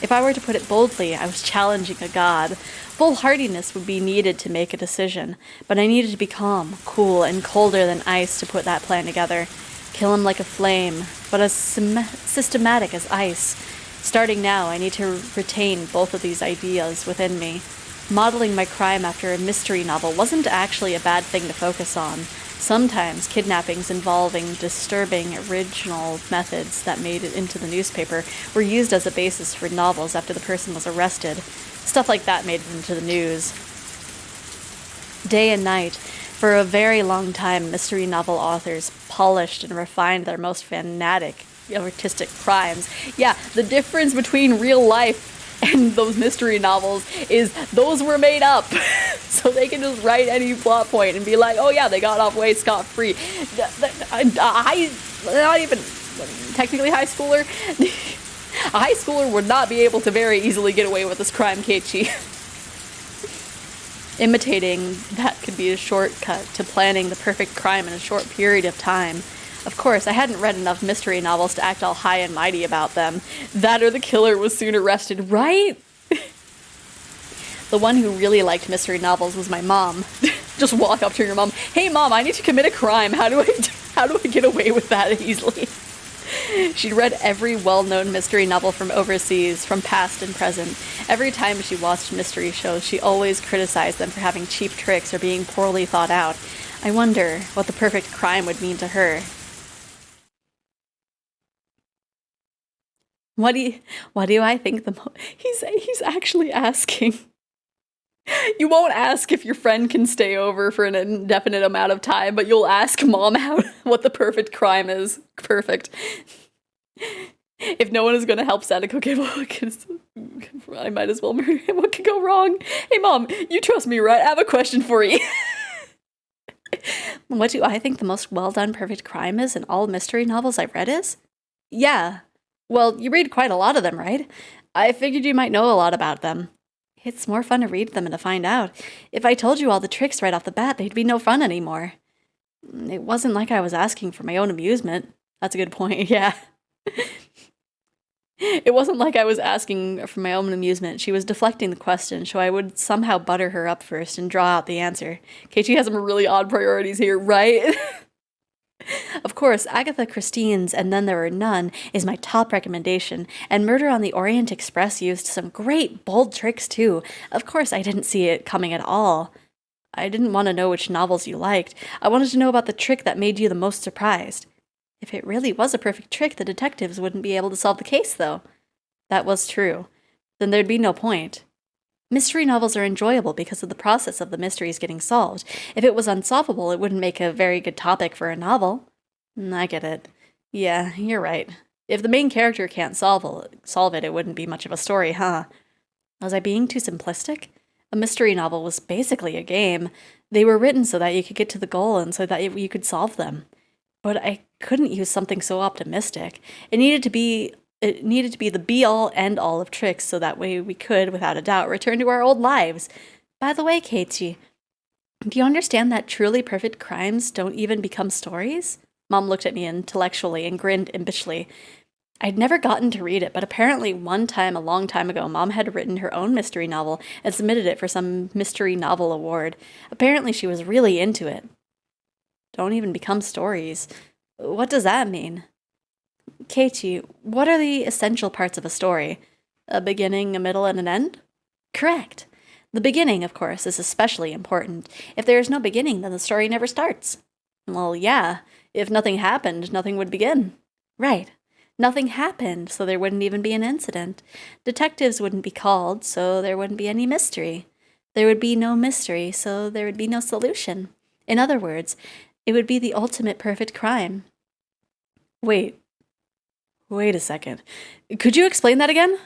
If I were to put it boldly, I was challenging a god. Full-heartedness would be needed to make a decision, but I needed to be calm, cool, and colder than ice to put that plan together. Kill him like a flame, but as systematic as ice. Starting now, I need to retain both of these ideas within me. Modeling my crime after a mystery novel wasn't actually a bad thing to focus on. Sometimes kidnappings involving disturbing original methods that made it into the newspaper were used as a basis for novels after the person was arrested. Stuff like that made it into the news. Day and night, for a very long time, mystery novel authors polished and refined their most fanatic artistic crimes. Yeah, the difference between real life and those mystery novels is those were made up. So they can just write any plot point and be like, oh yeah, they got off way scot-free. Not even technically high schooler. A high schooler would not be able to very easily get away with this crime, Keiichi. Imitating that could be a shortcut to planning the perfect crime in a short period of time. Of course, I hadn't read enough mystery novels to act all high and mighty about them. That or the killer was soon arrested, right? The one who really liked mystery novels was my mom. Just walk up to your mom, hey mom, I need to commit a crime. How do I get away with that easily? She'd read every well-known mystery novel from overseas, from past and present. Every time she watched mystery shows, she always criticized them for having cheap tricks or being poorly thought out. I wonder what the perfect crime would mean to her. What do I think he's actually asking? You won't ask if your friend can stay over for an indefinite amount of time, but you'll ask mom what the perfect crime is. Perfect. If no one is going to help Sadako, I might as well murder him. What could go wrong? Hey mom, you trust me, right? I have a question for you. What do I think the most well-done perfect crime is in all mystery novels I've read is? Yeah. Well, you read quite a lot of them, right? I figured you might know a lot about them. It's more fun to read them and to find out. If I told you all the tricks right off the bat, they'd be no fun anymore. It wasn't like I was asking for my own amusement. That's a good point, yeah. It wasn't like I was asking for my own amusement. She was deflecting the question, so I would somehow butter her up first and draw out the answer. Keiichi has some really odd priorities here, right? Of course, Agatha Christie's And Then There Were None is my top recommendation, and Murder on the Orient Express used some great, bold tricks too. Of course, I didn't see it coming at all. I didn't want to know which novels you liked. I wanted to know about the trick that made you the most surprised. If it really was a perfect trick, the detectives wouldn't be able to solve the case, though. That was true. Then there'd be no point. Mystery novels are enjoyable because of the process of the mysteries getting solved. If it was unsolvable, it wouldn't make a very good topic for a novel. I get it. Yeah, you're right. If the main character can't solve it, it wouldn't be much of a story, huh? Was I being too simplistic? A mystery novel was basically a game. They were written so that you could get to the goal and so that you could solve them. But I couldn't use something so optimistic. It needed to be the be-all, end-all of tricks so that way we could, without a doubt, return to our old lives. By the way, Keiichi, do you understand that truly perfect crimes don't even become stories? Mom looked at me intellectually and grinned impishly. I'd never gotten to read it, but apparently one time a long time ago, Mom had written her own mystery novel and submitted it for some mystery novel award. Apparently she was really into it. Don't even become stories. What does that mean? Keiichi, what are the essential parts of a story? A beginning, a middle, and an end? Correct. The beginning, of course, is especially important. If there is no beginning, then the story never starts. Well, yeah, if nothing happened, nothing would begin. Right. Nothing happened, so there wouldn't even be an incident. Detectives wouldn't be called, so there wouldn't be any mystery. There would be no mystery, so there would be no solution. In other words, it would be the ultimate perfect crime. Wait a second. Could you explain that again?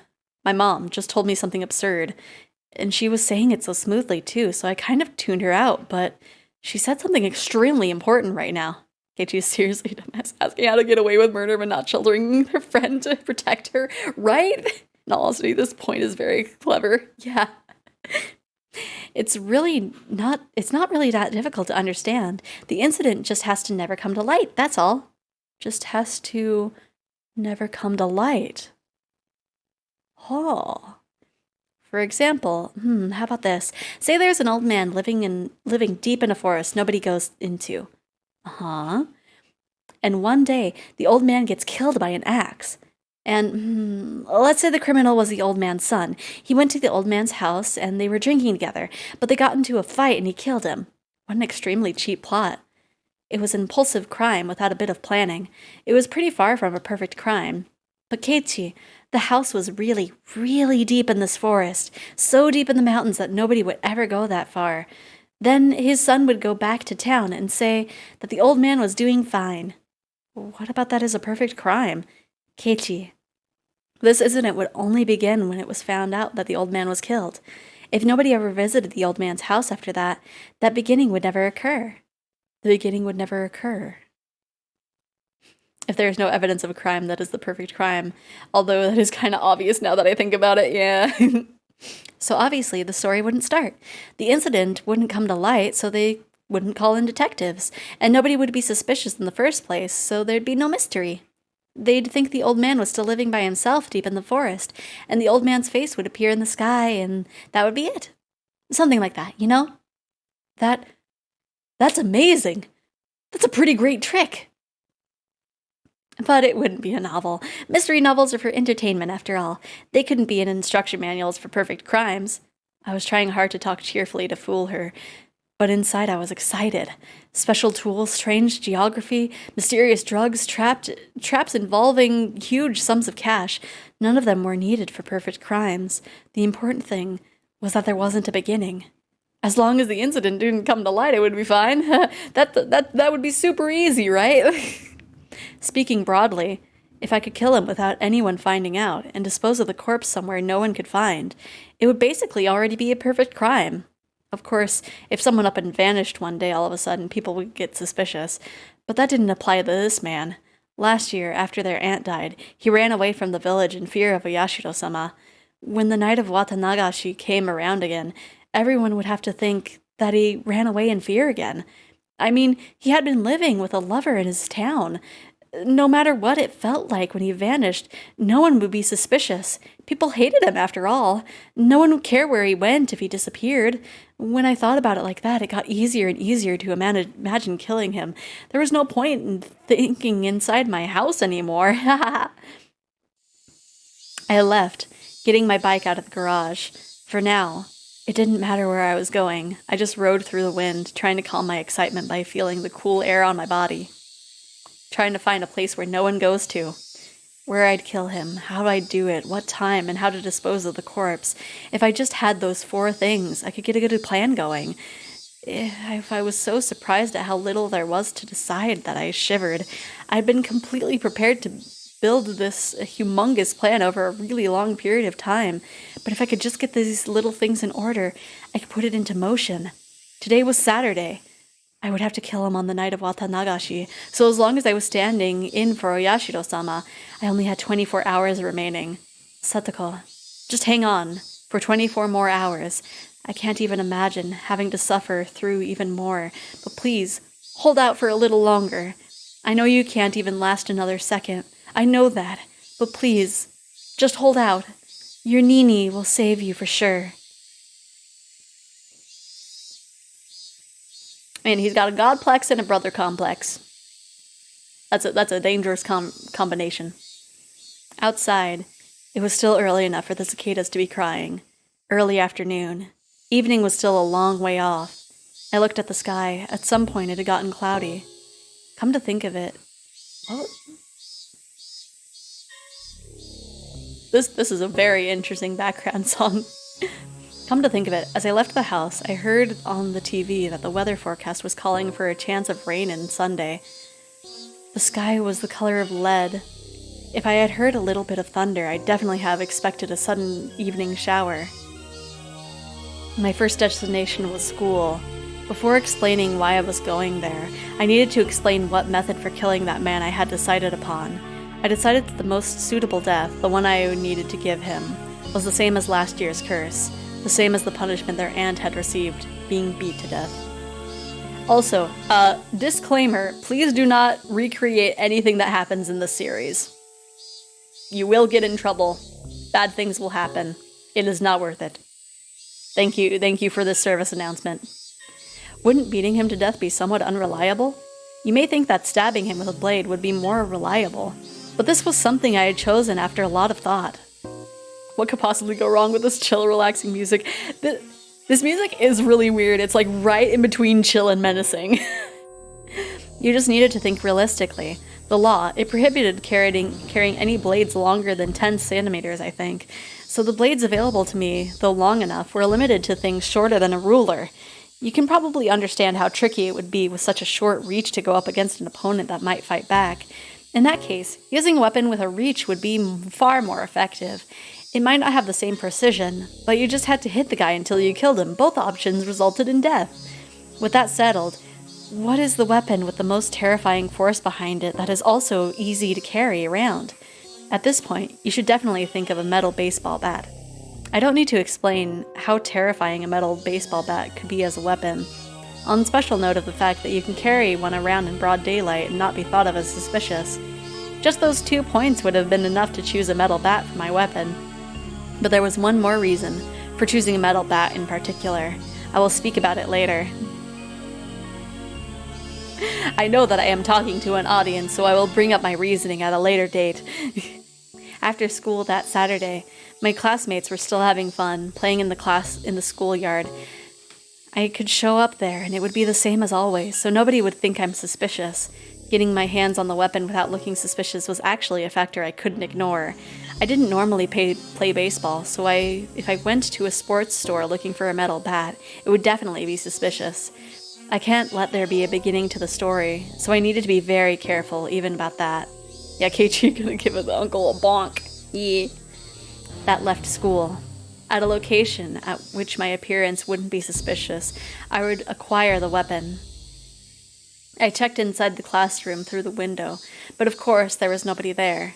My mom just told me something absurd, and she was saying it so smoothly too, so I kind of tuned her out, but she said something extremely important right now. Can't you seriously dumbass asking how to get away with murder but not sheltering her friend to protect her, right? In all honesty, this point is very clever. Yeah. It's not really that difficult to understand. The incident just has to never come to light, that's all. Just has to never come to light. Oh. For example, how about this? Say there's an old man living deep in a forest nobody goes into. Uh-huh. And one day, the old man gets killed by an axe. And let's say the criminal was the old man's son. He went to the old man's house and they were drinking together, but they got into a fight and he killed him. What an extremely cheap plot. It was an impulsive crime without a bit of planning. It was pretty far from a perfect crime. But Keiichi, the house was really, really deep in this forest, so deep in the mountains that nobody would ever go that far. Then his son would go back to town and say that the old man was doing fine. What about that as a perfect crime? Keiichi, this incident would only begin when it was found out that the old man was killed. If nobody ever visited the old man's house after that, that beginning would never occur. The beginning would never occur. If there is no evidence of a crime, that is the perfect crime. Although that is kind of obvious now that I think about it, yeah. So obviously the story wouldn't start. The incident wouldn't come to light, so they wouldn't call in detectives. And nobody would be suspicious in the first place, so there'd be no mystery. They'd think the old man was still living by himself deep in the forest, and the old man's face would appear in the sky, and that would be it. Something like that, you know? That's amazing. That's a pretty great trick. But it wouldn't be a novel. Mystery novels are for entertainment, after all. They couldn't be in instruction manuals for perfect crimes. I was trying hard to talk cheerfully to fool her, but inside I was excited. Special tools, strange geography, mysterious drugs, traps involving huge sums of cash. None of them were needed for perfect crimes. The important thing was that there wasn't a beginning. As long as the incident didn't come to light, it would be fine. That would be super easy, right? Speaking broadly, if I could kill him without anyone finding out and dispose of the corpse somewhere no one could find, it would basically already be a perfect crime. Of course, if someone up and vanished one day all of a sudden, people would get suspicious. But that didn't apply to this man. Last year, after their aunt died, he ran away from the village in fear of Yashiro-sama. When the night of Watanagashi came around again, everyone would have to think that he ran away in fear again. I mean, he had been living with a lover in his town. No matter what it felt like when he vanished, no one would be suspicious. People hated him after all. No one would care where he went if he disappeared. When I thought about it like that, it got easier and easier to imagine killing him. There was no point in thinking inside my house anymore. I left, getting my bike out of the garage. For now, it didn't matter where I was going. I just rode through the wind, trying to calm my excitement by feeling the cool air on my body. Trying to find a place where no one goes to. Where I'd kill him, how I'd do it, what time, and how to dispose of the corpse. If I just had those 4 things, I could get a good plan going. If I was so surprised at how little there was to decide that I shivered. I'd been completely prepared to build this humongous plan over a really long period of time. But if I could just get these little things in order, I could put it into motion. Today was Saturday. I would have to kill him on the night of Watanagashi, so as long as I was standing in for Yashiro-sama, I only had 24 hours remaining. Satoko, just hang on for 24 more hours. I can't even imagine having to suffer through even more, but please, hold out for a little longer. I know you can't even last another second. I know that, but please, just hold out. Your Nini will save you for sure. Man, he's got a godplex and a brother complex. That's a dangerous combination. Outside, it was still early enough for the cicadas to be crying. Early afternoon. Evening was still a long way off. I looked at the sky. At some point it had gotten cloudy. Come to think of it, what? This is a very interesting background song. Come to think of it, as I left the house, I heard on the TV that the weather forecast was calling for a chance of rain on Sunday. The sky was the color of lead. If I had heard a little bit of thunder, I'd definitely have expected a sudden evening shower. My first destination was school. Before explaining why I was going there, I needed to explain what method for killing that man I had decided upon. I decided that the most suitable death, the one I needed to give him, was the same as last year's curse, the same as the punishment their aunt had received, being beat to death. Also, disclaimer, please do not recreate anything that happens in this series. You will get in trouble. Bad things will happen. It is not worth it. Thank you for this service announcement. Wouldn't beating him to death be somewhat unreliable? You may think that stabbing him with a blade would be more reliable, but this was something I had chosen after a lot of thought. What could possibly go wrong with this chill, relaxing music? This music is really weird. It's like right in between chill and menacing. You just needed to think realistically. The law, it prohibited carrying any blades longer than 10 centimeters, I think. So the blades available to me, though long enough, were limited to things shorter than a ruler. You can probably understand how tricky it would be with such a short reach to go up against an opponent that might fight back. In that case, using a weapon with a reach would be far more effective. It might not have the same precision, but you just had to hit the guy until you killed him. Both options resulted in death. With that settled, what is the weapon with the most terrifying force behind it that is also easy to carry around? At this point, you should definitely think of a metal baseball bat. I don't need to explain how terrifying a metal baseball bat could be as a weapon. On special note of the fact that you can carry one around in broad daylight and not be thought of as suspicious. Just those 2 points would have been enough to choose a metal bat for my weapon. But there was one more reason for choosing a metal bat in particular. I will speak about it later. I know that I am talking to an audience, so I will bring up my reasoning at a later date. After school that Saturday, my classmates were still having fun, playing in the schoolyard. I could show up there, and it would be the same as always, so nobody would think I'm suspicious. Getting my hands on the weapon without looking suspicious was actually a factor I couldn't ignore. I didn't normally play baseball, so if I went to a sports store looking for a metal bat, it would definitely be suspicious. I can't let there be a beginning to the story, so I needed to be very careful even about that. Yeah, Keiichi gonna give his uncle a bonk. Yeah. That left school. At a location at which my appearance wouldn't be suspicious, I would acquire the weapon. I checked inside the classroom through the window, but of course there was nobody there.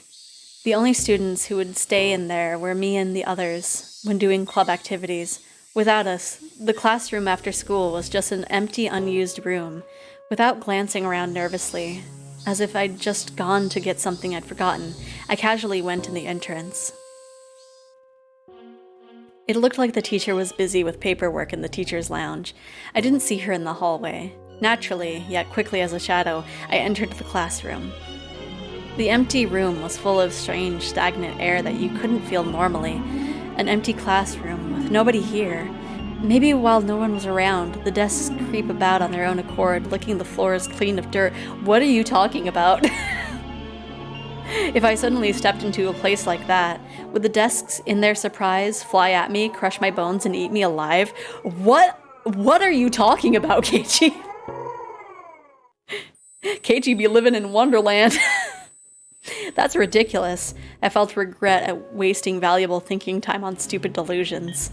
The only students who would stay in there were me and the others when doing club activities. Without us, the classroom after school was just an empty, unused room. Without glancing around nervously, as if I'd just gone to get something I'd forgotten, I casually went in the entrance. It looked like the teacher was busy with paperwork in the teacher's lounge. I didn't see her in the hallway. Naturally, yet quickly as a shadow, I entered the classroom. The empty room was full of strange, stagnant air that you couldn't feel normally. An empty classroom with nobody here. Maybe while no one was around, the desks creep about on their own accord, licking the floors clean of dirt. What are you talking about? If I suddenly stepped into a place like that, would the desks, in their surprise, fly at me, crush my bones, and eat me alive? What are you talking about, Keiichi? Keiichi be living in Wonderland. That's ridiculous. I felt regret at wasting valuable thinking time on stupid delusions.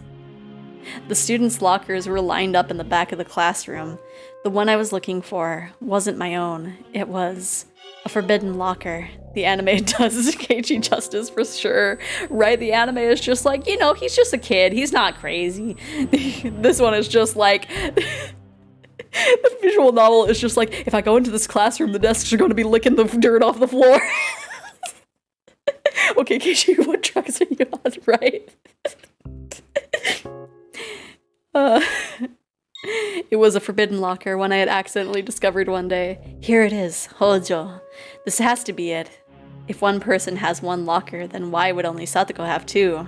The students' lockers were lined up in the back of the classroom. The one I was looking for wasn't my own. It was a forbidden locker. The anime does Keiichi justice for sure. Right? The anime is just like, he's just a kid. He's not crazy. This one is just like... The visual novel is just like, if I go into this classroom, the desks are going to be licking the dirt off the floor. Okay, Keiichi, what drugs are you on, right? It was a forbidden locker, one I had accidentally discovered one day. Here it is, Hojo. This has to be it. If one person has one locker, then why would only Satoko have two?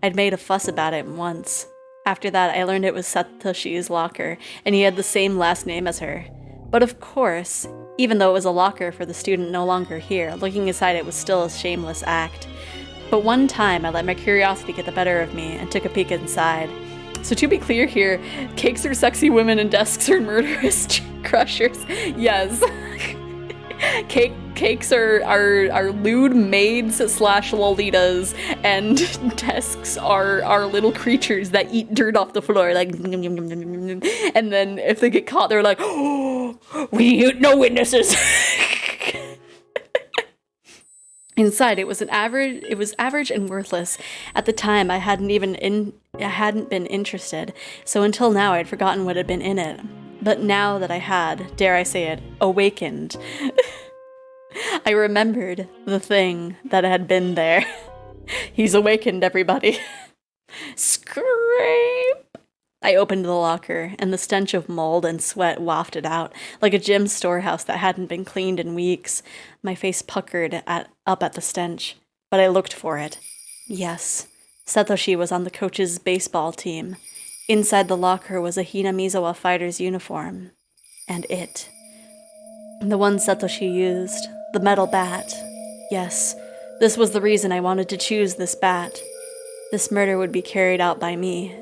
I'd made a fuss about it once. After that, I learned it was Satoshi's locker, and he had the same last name as her. But of course, even though it was a locker for the student no longer here, looking inside it was still a shameless act. But one time, I let my curiosity get the better of me and took a peek inside. So to be clear here, cakes are sexy women and desks are murderous crushers. Yes. Cakes are lewd maids slash lolitas, and desks are little creatures that eat dirt off the floor, like, and then if they get caught, they're like, oh, we need no witnesses. Inside, it was average and worthless. At the time, I hadn't been interested, so until now I'd forgotten what had been in it. But now that I had, dare I say it, awakened, I remembered the thing that had been there. He's awakened, everybody. Scrape! I opened the locker, and the stench of mold and sweat wafted out, like a gym storehouse that hadn't been cleaned in weeks. My face puckered up at the stench, but I looked for it. Yes, Satoshi was on the coach's baseball team. Inside the locker was a Hinamizawa fighter's uniform. And it. The one Satoshi used. The metal bat. Yes, this was the reason I wanted to choose this bat. This murder would be carried out by me.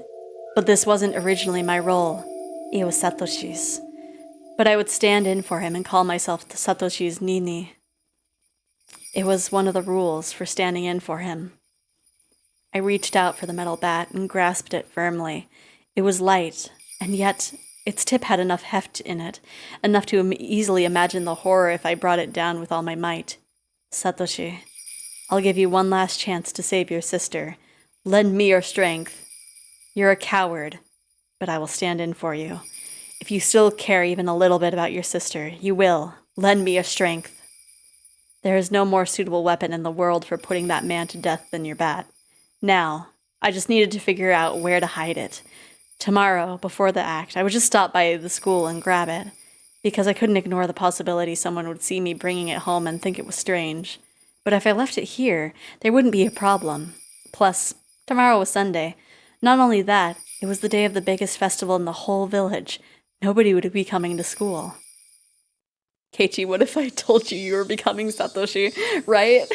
But this wasn't originally my role. It was Satoshi's. But I would stand in for him and call myself Satoshi's Nini. It was one of the rules for standing in for him. I reached out for the metal bat and grasped it firmly. It was light, and yet its tip had enough heft in it, enough to easily imagine the horror if I brought it down with all my might. Satoshi, I'll give you one last chance to save your sister. Lend me your strength. You're a coward, but I will stand in for you. If you still care even a little bit about your sister, you will. Lend me your strength. There is no more suitable weapon in the world for putting that man to death than your bat. Now, I just needed to figure out where to hide it. Tomorrow, before the act, I would just stop by the school and grab it, because I couldn't ignore the possibility someone would see me bringing it home and think it was strange. But if I left it here, there wouldn't be a problem. Plus, tomorrow was Sunday. Not only that, it was the day of the biggest festival in the whole village. Nobody would be coming to school. Keiichi, what if I told you were becoming Satoshi, right?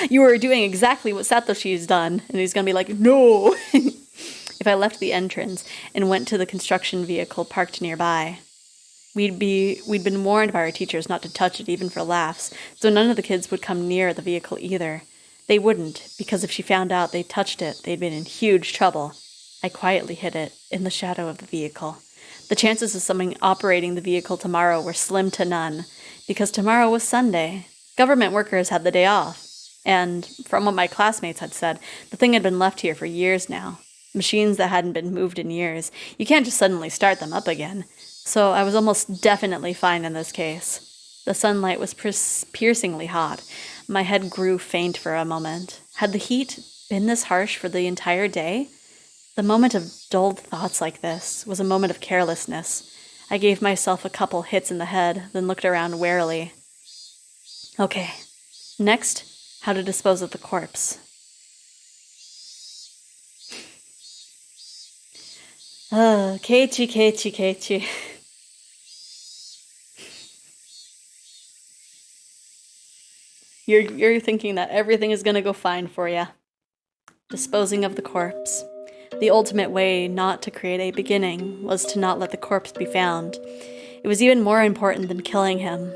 You were doing exactly what Satoshi's done, and he's gonna be like, no! If I left the entrance and went to the construction vehicle parked nearby, we'd been warned by our teachers not to touch it even for laughs, so none of the kids would come near the vehicle either. They wouldn't, because if she found out they touched it, they'd been in huge trouble. I quietly hid it in the shadow of the vehicle. The chances of someone operating the vehicle tomorrow were slim to none, because tomorrow was Sunday. Government workers had the day off. And from what my classmates had said, the thing had been left here for years now. Machines that hadn't been moved in years. You can't just suddenly start them up again. So I was almost definitely fine in this case. The sunlight was piercingly hot. My head grew faint for a moment. Had the heat been this harsh for the entire day? The moment of dulled thoughts like this was a moment of carelessness. I gave myself a couple hits in the head, then looked around warily. Okay. Next, how to dispose of the corpse. Keiichi. You're thinking that everything is gonna go fine for you. Disposing of the corpse. The ultimate way not to create a beginning was to not let the corpse be found. It was even more important than killing him.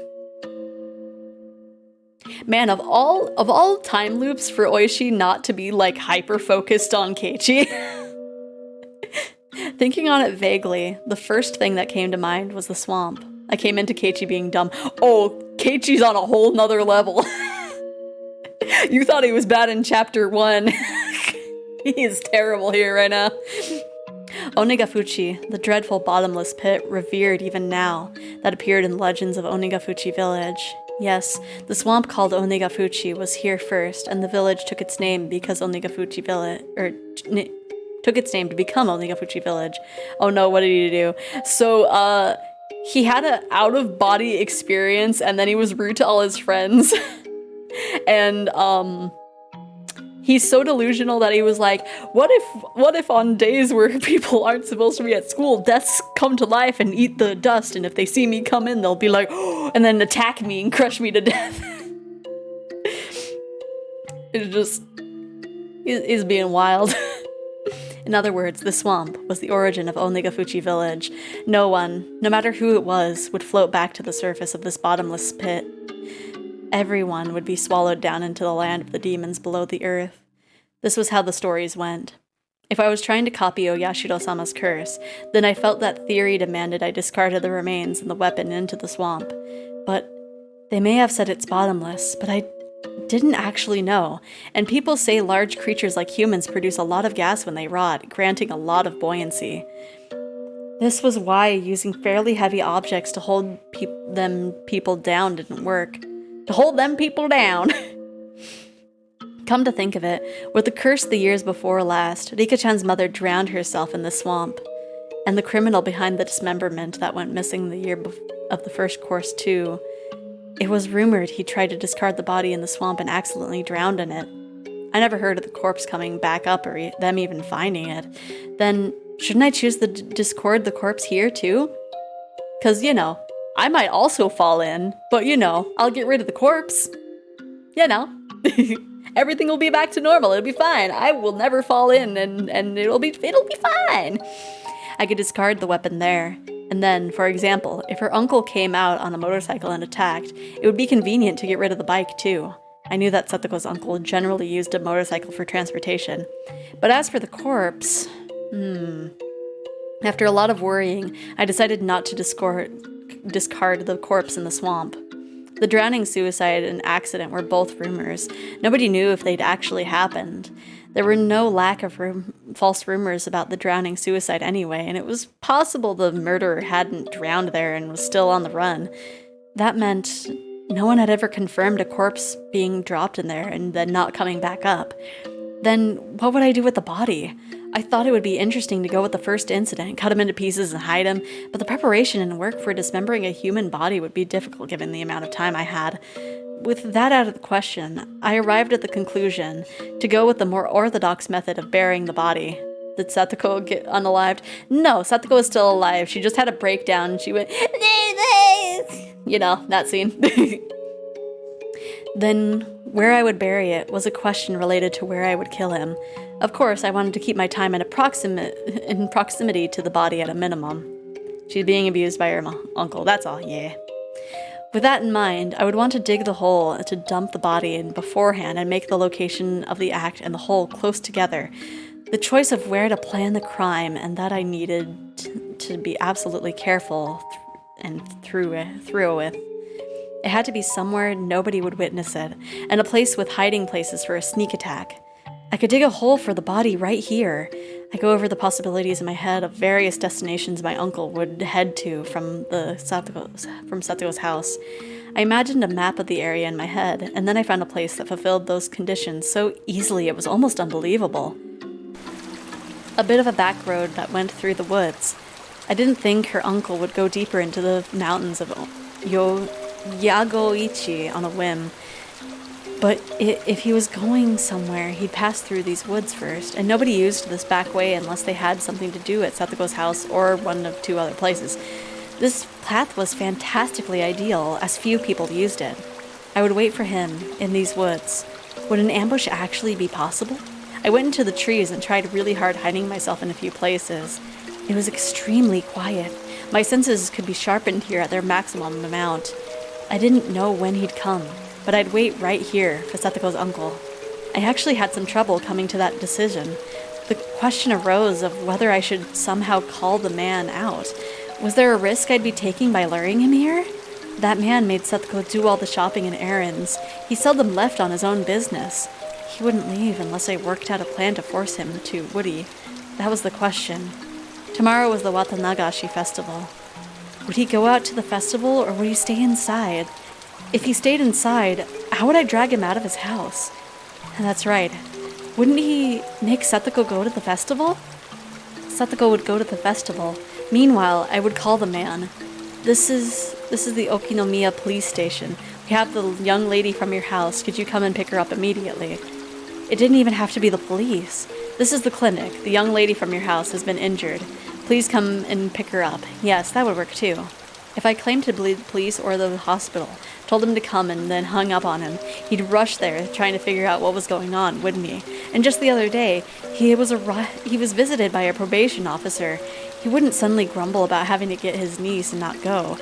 Man, of all time loops for Oishi not to be like hyper focused on Keiichi. Thinking on it vaguely, the first thing that came to mind was the swamp. I came into Keiichi being dumb. Oh, Keiichi's on a whole nother level. You thought he was bad in chapter 1. He is terrible here right now. Onigafuchi, the dreadful bottomless pit revered even now, that appeared in legends of Onigafuchi village. Yes, the swamp called Onigafuchi was here first, and the village took its name because Onigafuchi village, took its name to become Onigafuchi village. Oh no, what did he do? So, he had an out-of-body experience, and then he was rude to all his friends. And, He's so delusional that he was like, what if on days where people aren't supposed to be at school, deaths come to life and eat the dust, and if they see me come in, they'll be like, oh, and then attack me and crush me to death. It's just, he's being wild. In other words, the swamp was the origin of Onigafuchi village. No one, no matter who it was, would float back to the surface of this bottomless pit. Everyone would be swallowed down into the land of the demons below the earth. This was how the stories went. If I was trying to copy Oyashiro-sama's curse, then I felt that theory demanded I discarded the remains and the weapon into the swamp. But they may have said it's bottomless, but I didn't actually know, and people say large creatures like humans produce a lot of gas when they rot, granting a lot of buoyancy. This was why using fairly heavy objects to hold people down didn't work. To hold them people down! Come to think of it, with the curse the years before last, Rika-chan's mother drowned herself in the swamp, and the criminal behind the dismemberment that went missing the year of the first course too. It was rumored he tried to discard the body in the swamp and accidentally drowned in it. I never heard of the corpse coming back up or them even finding it. Then, shouldn't I choose to discord the corpse here too? 'Cause, you know, I might also fall in, but you know, I'll get rid of the corpse. You know, everything will be back to normal, it'll be fine. I will never fall in and it'll be fine. I could discard the weapon there. And then, for example, if her uncle came out on a motorcycle and attacked, it would be convenient to get rid of the bike too. I knew that Satoko's uncle generally used a motorcycle for transportation. But as for the corpse, After a lot of worrying, I decided not to discard the corpse in the swamp. The drowning, suicide, and accident were both rumors. Nobody knew if they'd actually happened. There were no lack of false rumors about the drowning suicide anyway, and it was possible the murderer hadn't drowned there and was still on the run. That meant no one had ever confirmed a corpse being dropped in there and then not coming back up. Then what would I do with the body? I thought it would be interesting to go with the first incident, cut him into pieces and hide him, but the preparation and work for dismembering a human body would be difficult given the amount of time I had. With that out of the question, I arrived at the conclusion to go with the more orthodox method of burying the body. Did Satoko get unalived? No, Satoko is still alive. She just had a breakdown and she went, you know, that scene. Then, where I would bury it was a question related to where I would kill him. Of course, I wanted to keep my time in proximity to the body at a minimum. She's being abused by her uncle, that's all, yeah. With that in mind, I would want to dig the hole to dump the body in beforehand and make the location of the act and the hole close together. The choice of where to plan the crime and that I needed to be absolutely careful and through with. It had to be somewhere nobody would witness it, and a place with hiding places for a sneak attack. I could dig a hole for the body right here. I go over the possibilities in my head of various destinations my uncle would head to from Satoko's house. I imagined a map of the area in my head, and then I found a place that fulfilled those conditions so easily it was almost unbelievable. A bit of a back road that went through the woods. I didn't think her uncle would go deeper into the mountains of Yagoichi on a whim. But if he was going somewhere, he'd pass through these woods first, and nobody used this back way unless they had something to do at Satoko's house or one of two other places. This path was fantastically ideal, as few people used it. I would wait for him in these woods. Would an ambush actually be possible? I went into the trees and tried really hard hiding myself in a few places. It was extremely quiet. My senses could be sharpened here at their maximum amount. I didn't know when he'd come, but I'd wait right here for Satoko's uncle. I actually had some trouble coming to that decision. The question arose of whether I should somehow call the man out. Was there a risk I'd be taking by luring him here? That man made Satoko do all the shopping and errands. He seldom left on his own business. He wouldn't leave unless I worked out a plan to force him to, would he? That was the question. Tomorrow was the Watanagashi festival. Would he go out to the festival or would he stay inside? If he stayed inside, how would I drag him out of his house? And that's right. Wouldn't he make Satoko go to the festival? Satoko would go to the festival. Meanwhile, I would call the man. This is the Okinomiya police station. We have the young lady from your house. Could you come and pick her up immediately? It didn't even have to be the police. This is the clinic. The young lady from your house has been injured. Please come and pick her up. Yes, that would work too. If I claimed to be the police or the hospital, told him to come and then hung up on him, he'd rush there trying to figure out what was going on, wouldn't he? And just the other day, he was visited by a probation officer. He wouldn't suddenly grumble about having to get his niece and not go.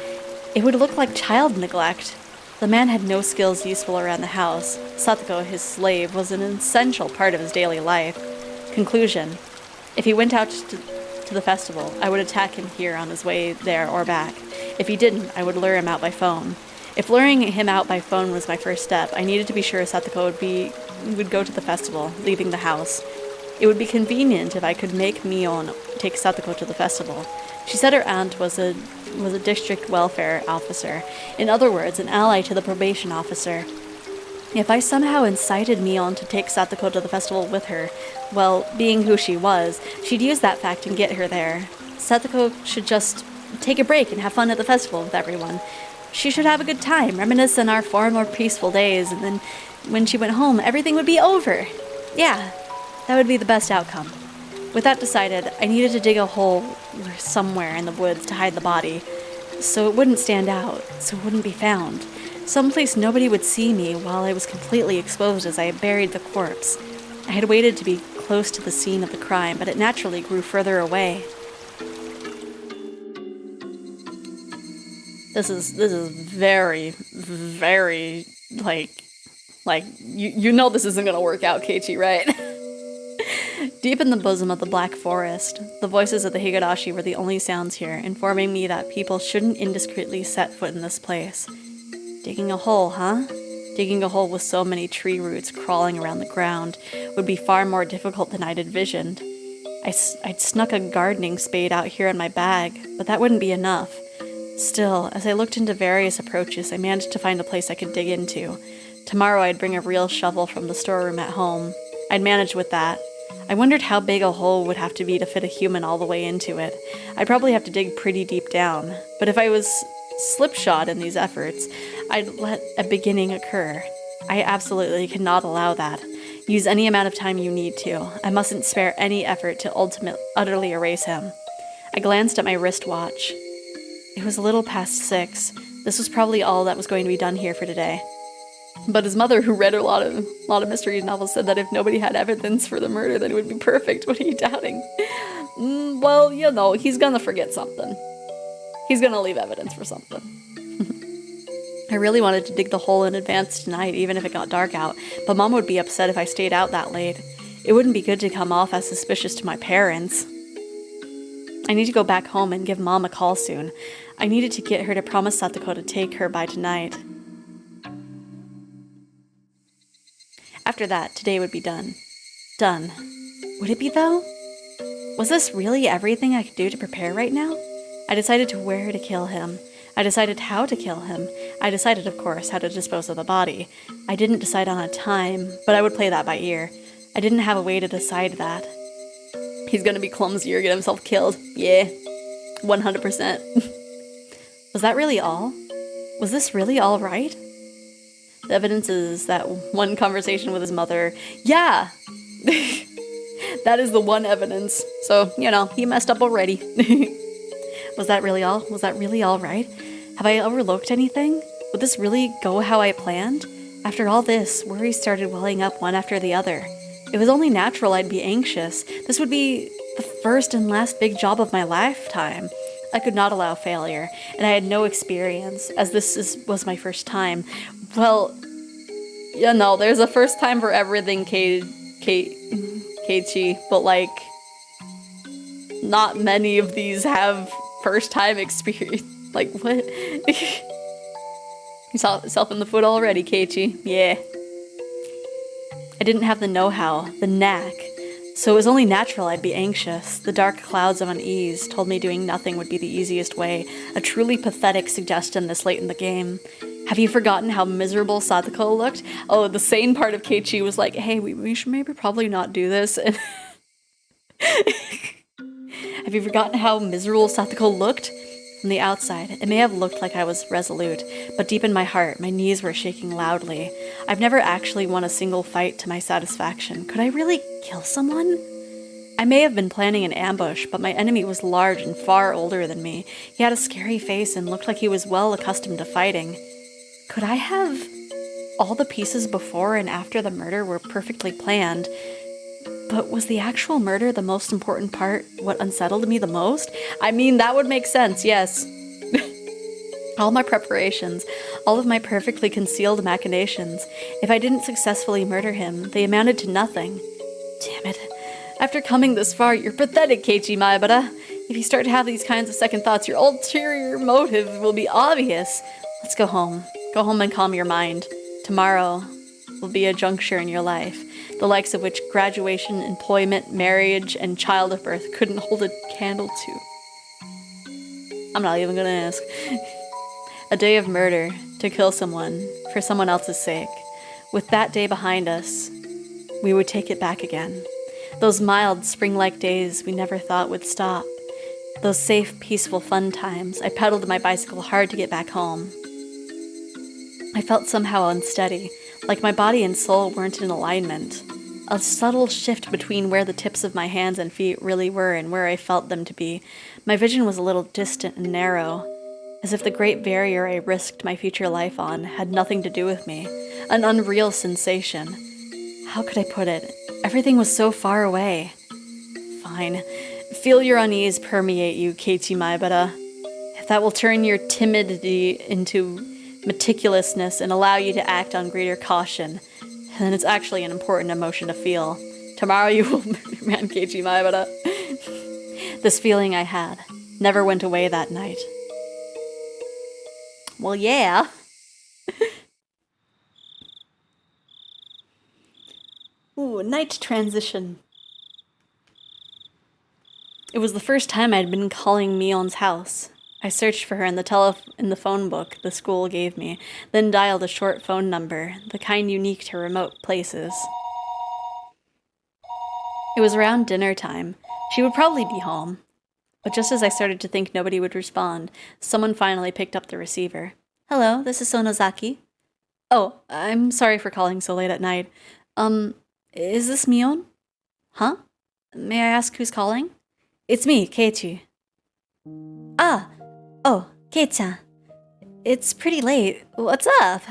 It would look like child neglect. The man had no skills useful around the house. Satoko, his slave, was an essential part of his daily life. Conclusion. If he went out to the festival, I would attack him here on his way there or back. If he didn't, I would lure him out by phone. If luring him out by phone was my first step, I needed to be sure Satoko would go to the festival, leaving the house. It would be convenient if I could make Mion take Satoko to the festival. She said her aunt was a district welfare officer. In other words, an ally to the probation officer. If I somehow incited Mion to take Satoko to the festival with her, well, being who she was, she'd use that fact and get her there. Satoko should just take a break and have fun at the festival with everyone. She should have a good time, reminisce on our far more peaceful days, and then when she went home, everything would be over. Yeah, that would be the best outcome. With that decided, I needed to dig a hole somewhere in the woods to hide the body, so it wouldn't stand out, so it wouldn't be found. Someplace nobody would see me while I was completely exposed as I buried the corpse. I had waited to be close to the scene of the crime, but it naturally grew further away. This is very, very, you know this isn't gonna work out, Keiichi, right? Deep in the bosom of the Black Forest, the voices of the Higurashi were the only sounds here, informing me that people shouldn't indiscreetly set foot in this place. Digging a hole, huh? Digging a hole with so many tree roots crawling around the ground would be far more difficult than I'd envisioned. I'd snuck a gardening spade out here in my bag, but that wouldn't be enough. Still, as I looked into various approaches, I managed to find a place I could dig into. Tomorrow I'd bring a real shovel from the storeroom at home. I'd manage with that. I wondered how big a hole would have to be to fit a human all the way into it. I'd probably have to dig pretty deep down, but if I was slipshod in these efforts, I'd let a beginning occur. I absolutely cannot allow that. Use any amount of time you need to. I mustn't spare any effort to utterly erase him. I glanced at my wristwatch. It was a little past 6. This was probably all that was going to be done here for today. But his mother, who read a lot of mystery novels, said that if nobody had evidence for the murder, then it would be perfect. What are you doubting? Well, you know, he's gonna forget something. He's gonna leave evidence for something. I really wanted to dig the hole in advance tonight, even if it got dark out, but Mom would be upset if I stayed out that late. It wouldn't be good to come off as suspicious to my parents. I need to go back home and give Mom a call soon. I needed to get her to promise Satoko to take her by tonight. After that, today would be done. Done. Would it be, though? Was this really everything I could do to prepare right now? I decided to where to kill him. I decided how to kill him. I decided, of course, how to dispose of the body. I didn't decide on a time, but I would play that by ear. I didn't have a way to decide that. He's gonna be clumsy or get himself killed. Yeah, 100%. Was that really all? Was this really all right? The evidence is that one conversation with his mother. Yeah! That is the one evidence. So, you know, he messed up already. Was that really all? Was that really all right? Have I overlooked anything? Would this really go how I planned? After all this, worries started welling up one after the other. It was only natural I'd be anxious. This would be the first and last big job of my lifetime. I could not allow failure, and I had no experience, as this was my first time. Well, you know, there's a first time for everything, Keiichi, but like, not many of these have first time experience. Like, what? You saw yourself in the foot already, Keiichi. Yeah. I didn't have the know-how, the knack, so it was only natural I'd be anxious. The dark clouds of unease told me doing nothing would be the easiest way, a truly pathetic suggestion this late in the game. Have you forgotten how miserable Satoko looked? Oh, the sane part of Keiichi was like, hey, we should maybe probably not do this. And Have you forgotten how miserable Satoko looked? From the outside, it may have looked like I was resolute, but deep in my heart, my knees were shaking loudly. I've never actually won a single fight to my satisfaction. Could I really kill someone? I may have been planning an ambush, but my enemy was large and far older than me. He had a scary face and looked like he was well accustomed to fighting. Could I have... All the pieces before and after the murder were perfectly planned. But was the actual murder the most important part, what unsettled me the most? I mean, that would make sense, yes. All my preparations, all of my perfectly concealed machinations, if I didn't successfully murder him, they amounted to nothing. Damn it. After coming this far, you're pathetic, Keiichi Maebara. If you start to have these kinds of second thoughts, your ulterior motive will be obvious. Let's go home. Go home and calm your mind. Tomorrow will be a juncture in your life, the likes of which graduation, employment, marriage, and childbirth couldn't hold a candle to. I'm not even gonna ask. A day of murder, to kill someone, for someone else's sake. With that day behind us, we would take it back again. Those mild, spring-like days we never thought would stop. Those safe, peaceful, fun times. I pedaled my bicycle hard to get back home. I felt somehow unsteady, like my body and soul weren't in alignment. A subtle shift between where the tips of my hands and feet really were and where I felt them to be. My vision was a little distant and narrow, as if the great barrier I risked my future life on had nothing to do with me. An unreal sensation. How could I put it? Everything was so far away. Fine. Feel your unease permeate you, Keiichi Maebara. If that will turn your timidity into meticulousness and allow you to act on greater caution, then it's actually an important emotion to feel. Tomorrow you will murder man Keiichi Maebara. This feeling I had never went away that night. Well, yeah. Ooh, night transition. It was the first time I'd been calling Mion's house. I searched for her in the phone book the school gave me, then dialed a short phone number, the kind unique to remote places. It was around dinner time. She would probably be home. But just as I started to think nobody would respond, someone finally picked up the receiver. Hello, this is Sonozaki. Oh, I'm sorry for calling so late at night. Is this Mion? Huh? May I ask who's calling? It's me, Keiichi. Ah! Oh, Kei-chan. It's pretty late. What's up?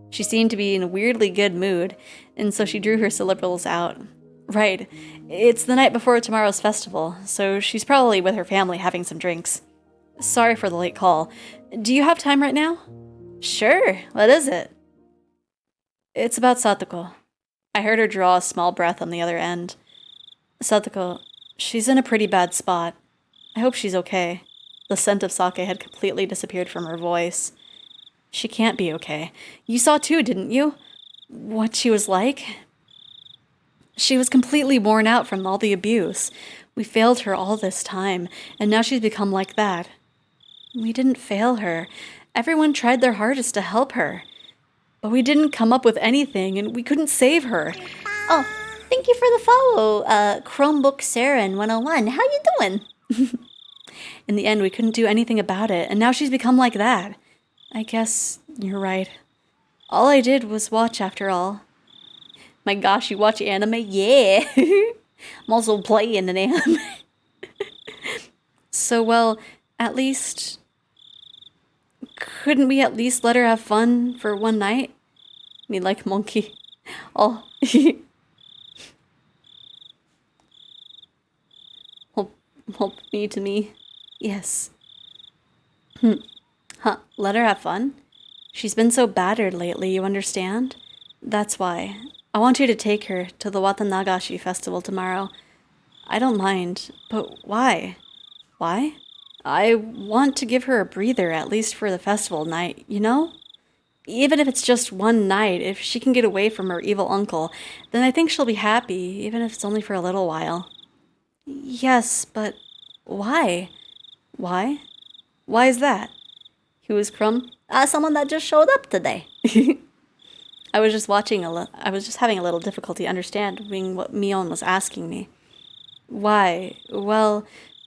She seemed to be in a weirdly good mood, and so she drew her syllables out. Right. It's the night before tomorrow's festival, so she's probably with her family having some drinks. Sorry for the late call. Do you have time right now? Sure. What is it? It's about Satoko. I heard her draw a small breath on the other end. Satoko, she's in a pretty bad spot. I hope she's okay. The scent of sake had completely disappeared from her voice. She can't be okay. You saw too, didn't you? What she was like? She was completely worn out from all the abuse. We failed her all this time, and now she's become like that. We didn't fail her. Everyone tried their hardest to help her. But we didn't come up with anything, and we couldn't save her. Oh, thank you for the follow, Chromebook Saren 101. How you doing? In the end, we couldn't do anything about it, and now she's become like that. I guess you're right. All I did was watch after all. My gosh, you watch anime? Yeah! I'm also playing an anime. So, well, at least... Couldn't we at least let her have fun for one night? Me like monkey. Oh. Help me to me. Yes. Huh, let her have fun? She's been so battered lately, you understand? That's why. I want you to take her to the Watanagashi festival tomorrow. I don't mind, but why? Why? I want to give her a breather, at least for the festival night, you know? Even if it's just one night, if she can get away from her evil uncle, then I think she'll be happy, even if it's only for a little while. Yes, but why? Why? Why is that? Who is Crumb? Someone that just showed up today. I was just having a little difficulty understanding what Mion was asking me. Why? Well,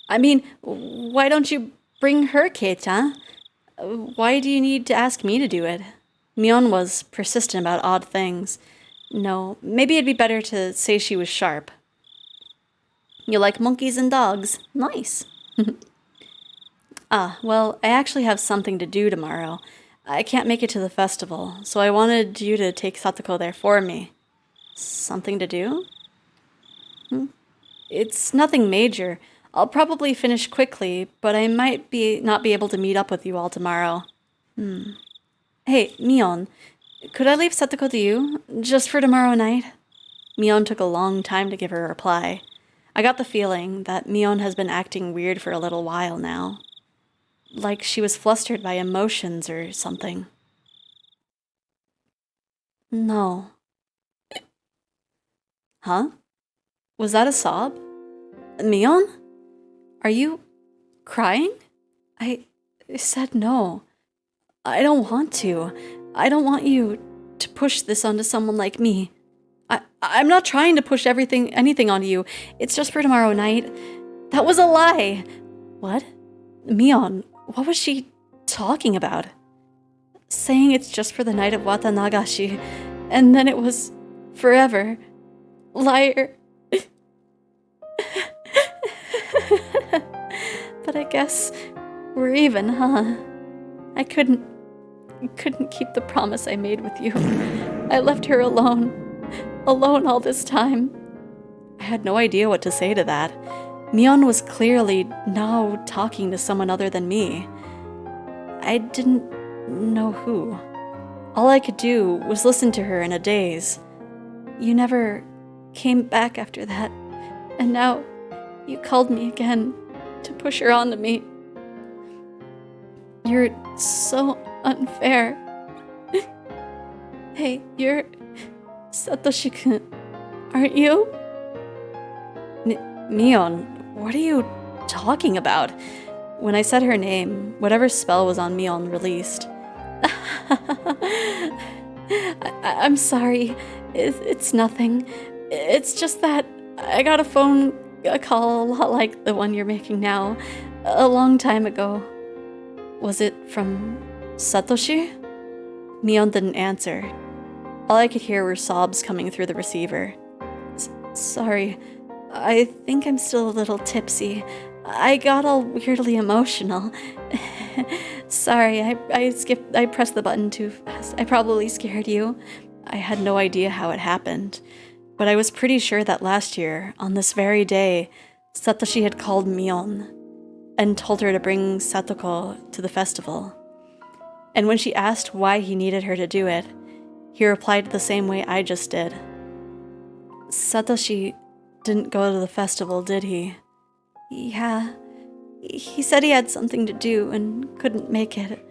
I mean, why don't you bring her, Keita. Why do you need to ask me to do it? Mion was persistent about odd things. No, maybe it'd be better to say she was sharp. You like monkeys and dogs. Nice. Well, I actually have something to do tomorrow. I can't make it to the festival, so I wanted you to take Satoko there for me. Something to do? It's nothing major. I'll probably finish quickly, but I might not be able to meet up with you all tomorrow. Hey, Mion, could I leave Satoko to you, just for tomorrow night? Mion took a long time to give her a reply. I got the feeling that Mion has been acting weird for a little while now. Like she was flustered by emotions or something. No. Huh? Was that a sob? Mion? Are you crying? I said no. I don't want to. I don't want you to push this onto someone like me. I'm not trying to push anything onto you. It's just for tomorrow night. That was a lie. What? Mion, what was she talking about? Saying it's just for the night of Watanagashi, and then it was forever. Liar. But I guess we're even, huh? I couldn't keep the promise I made with you. I left her alone all this time. I had no idea what to say to that. Mion was clearly now talking to someone other than me. I didn't know who. All I could do was listen to her in a daze. You never came back after that, and now you called me again to push her onto me. You're so unfair. Hey, you're Satoshi-kun, aren't you? Mion, what are you talking about? When I said her name, whatever spell was on Mion released. I'm sorry. It's nothing. It's just that I got a call a lot like the one you're making now, a long time ago. Was it from Satoshi? Mion didn't answer. All I could hear were sobs coming through the receiver. Sorry, I think I'm still a little tipsy. I got all weirdly emotional. Sorry, I pressed the button too fast. I probably scared you. I had no idea how it happened. But I was pretty sure that last year, on this very day, Satoshi had called Mion and told her to bring Satoko to the festival. And when she asked why he needed her to do it, he replied the same way I just did. Satoshi didn't go to the festival, did he? Yeah. He said he had something to do and couldn't make it.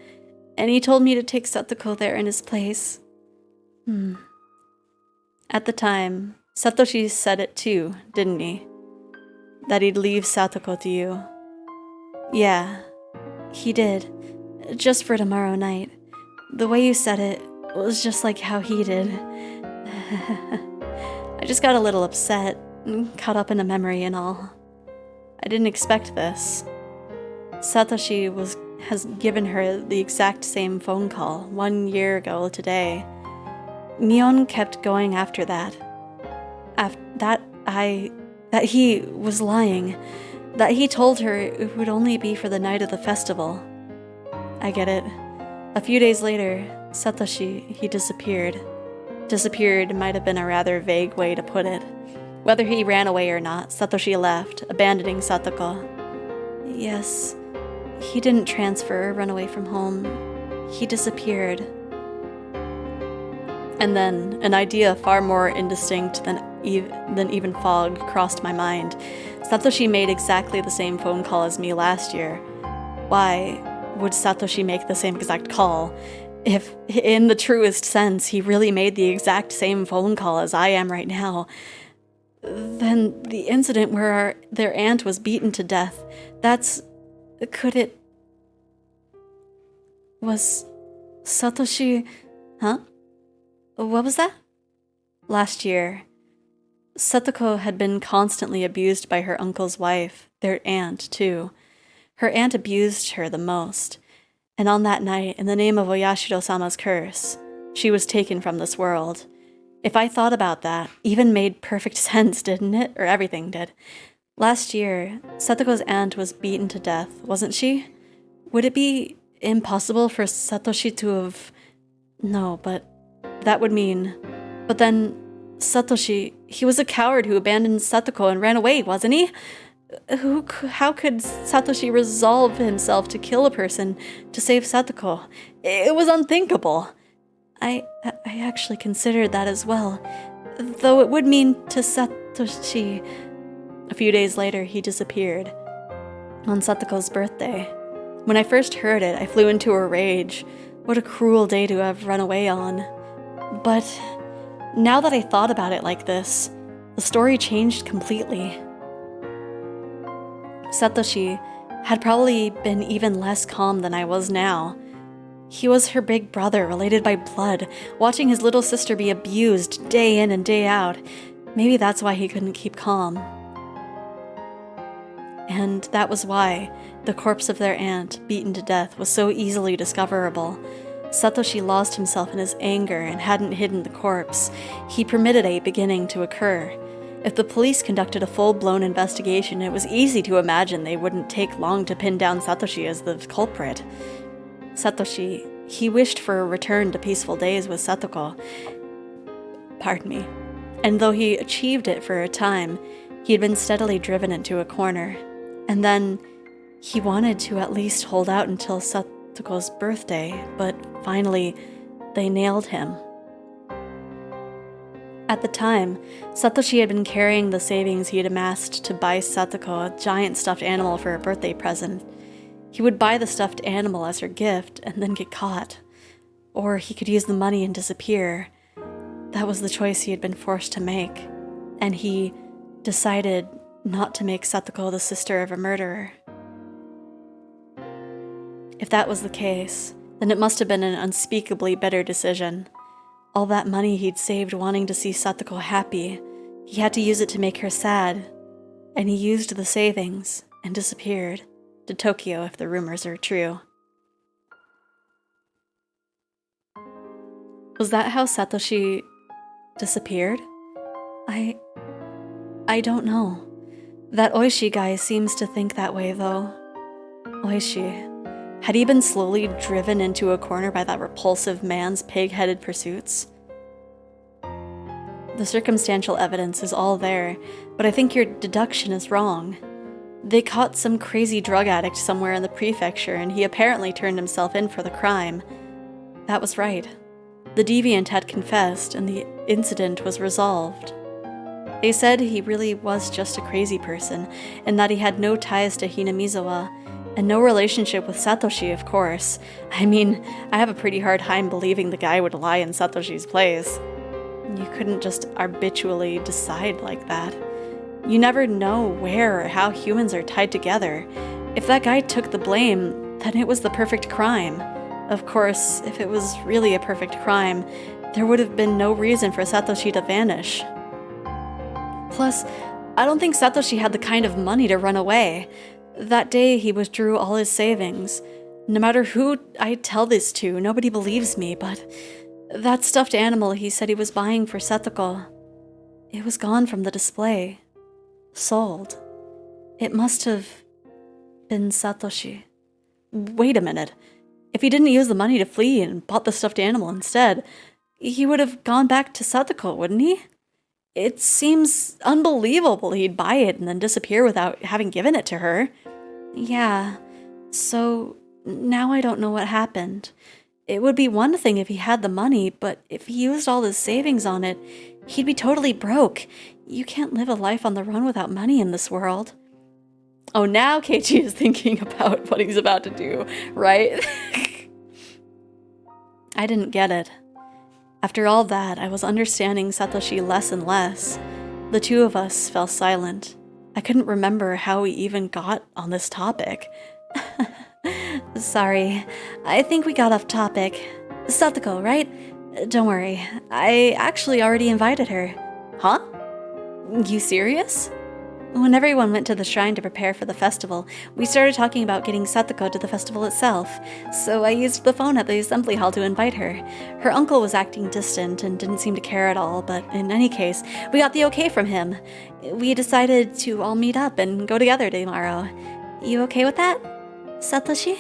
And he told me to take Satoko there in his place. At the time, Satoshi said it too, didn't he? That he'd leave Satoko to you. Yeah, he did. Just for tomorrow night. The way you said it was just like how he did. I just got a little upset, caught up in a memory and all. I didn't expect this. Satoshi has given her the exact same phone call 1 year ago today. Mion kept going after that. That he was lying. That he told her it would only be for the night of the festival. I get it. A few days later, Satoshi, he disappeared. Disappeared might have been a rather vague way to put it. Whether he ran away or not, Satoshi left, abandoning Satoko. Yes, he didn't transfer or run away from home. He disappeared. And then, an idea far more indistinct than even fog crossed my mind. Satoshi made exactly the same phone call as me last year. Why would Satoshi make the same exact call? If, in the truest sense, he really made the exact same phone call as I am right now, then the incident where their aunt was beaten to death, was Satoshi, huh? What was that? Last year, Satoko had been constantly abused by her uncle's wife, their aunt, too. Her aunt abused her the most. And on that night, in the name of Oyashiro-sama's curse, she was taken from this world. If I thought about that, even made perfect sense, didn't it? Or everything did. Last year, Satoko's aunt was beaten to death, wasn't she? Would it be impossible for Satoshi to have... No, but that would mean... But then, Satoshi, he was a coward who abandoned Satoko and ran away, wasn't he? How could Satoshi resolve himself to kill a person to save Satoko? It was unthinkable. I actually considered that as well, though it would mean to Satoshi... A few days later, he disappeared. On Satoko's birthday. When I first heard it, I flew into a rage. What a cruel day to have run away on. But now that I thought about it like this, the story changed completely. Satoshi had probably been even less calm than I was now. He was her big brother, related by blood, watching his little sister be abused day in and day out. Maybe that's why he couldn't keep calm. And that was why the corpse of their aunt, beaten to death, was so easily discoverable. Satoshi lost himself in his anger and hadn't hidden the corpse. He permitted a beginning to occur. If the police conducted a full-blown investigation, it was easy to imagine they wouldn't take long to pin down Satoshi as the culprit. Satoshi, he wished for a return to peaceful days with Satoko. Pardon me. And though he achieved it for a time, he had been steadily driven into a corner. And then he wanted to at least hold out until Satoko's birthday, but finally, they nailed him. At the time, Satoshi had been carrying the savings he had amassed to buy Satoko a giant stuffed animal for a birthday present. He would buy the stuffed animal as her gift and then get caught. Or he could use the money and disappear. That was the choice he had been forced to make. And he decided not to make Satoko the sister of a murderer. If that was the case, then it must have been an unspeakably better decision. All that money he'd saved wanting to see Satoko happy, he had to use it to make her sad. And he used the savings and disappeared. To Tokyo, if the rumors are true. Was that how Satoshi disappeared? I don't know. That Oishi guy seems to think that way, though. Oishi. Had he been slowly driven into a corner by that repulsive man's pig-headed pursuits? The circumstantial evidence is all there, but I think your deduction is wrong. They caught some crazy drug addict somewhere in the prefecture, and he apparently turned himself in for the crime. That was right. The deviant had confessed, and the incident was resolved. They said he really was just a crazy person, and that he had no ties to Hinamizawa, and no relationship with Satoshi, of course. I mean, I have a pretty hard time believing the guy would lie in Satoshi's place. You couldn't just arbitrarily decide like that. You never know where or how humans are tied together. If that guy took the blame, then it was the perfect crime. Of course, if it was really a perfect crime, there would have been no reason for Satoshi to vanish. Plus, I don't think Satoshi had the kind of money to run away. That day, he withdrew all his savings. No matter who I tell this to, nobody believes me, but that stuffed animal he said he was buying for Satoko, it was gone from the display. Sold. It must have been Satoshi. Wait a minute. If he didn't use the money to flee and bought the stuffed animal instead, he would have gone back to Satoko, wouldn't he? It seems unbelievable he'd buy it and then disappear without having given it to her. Yeah, so now I don't know what happened. It would be one thing if he had the money, but if he used all his savings on it, he'd be totally broke. You can't live a life on the run without money in this world. Oh, now Keiichi is thinking about what he's about to do, right? I didn't get it. After all that, I was understanding Satoshi less and less. The two of us fell silent. I couldn't remember how we even got on this topic. Sorry, I think we got off topic. Satoko, right? Don't worry, I actually already invited her. Huh? You serious? When everyone went to the shrine to prepare for the festival, we started talking about getting Satoko to the festival itself, so I used the phone at the assembly hall to invite her. Her uncle was acting distant and didn't seem to care at all, but in any case, we got the okay from him. We decided to all meet up and go together tomorrow. You okay with that, Satoshi?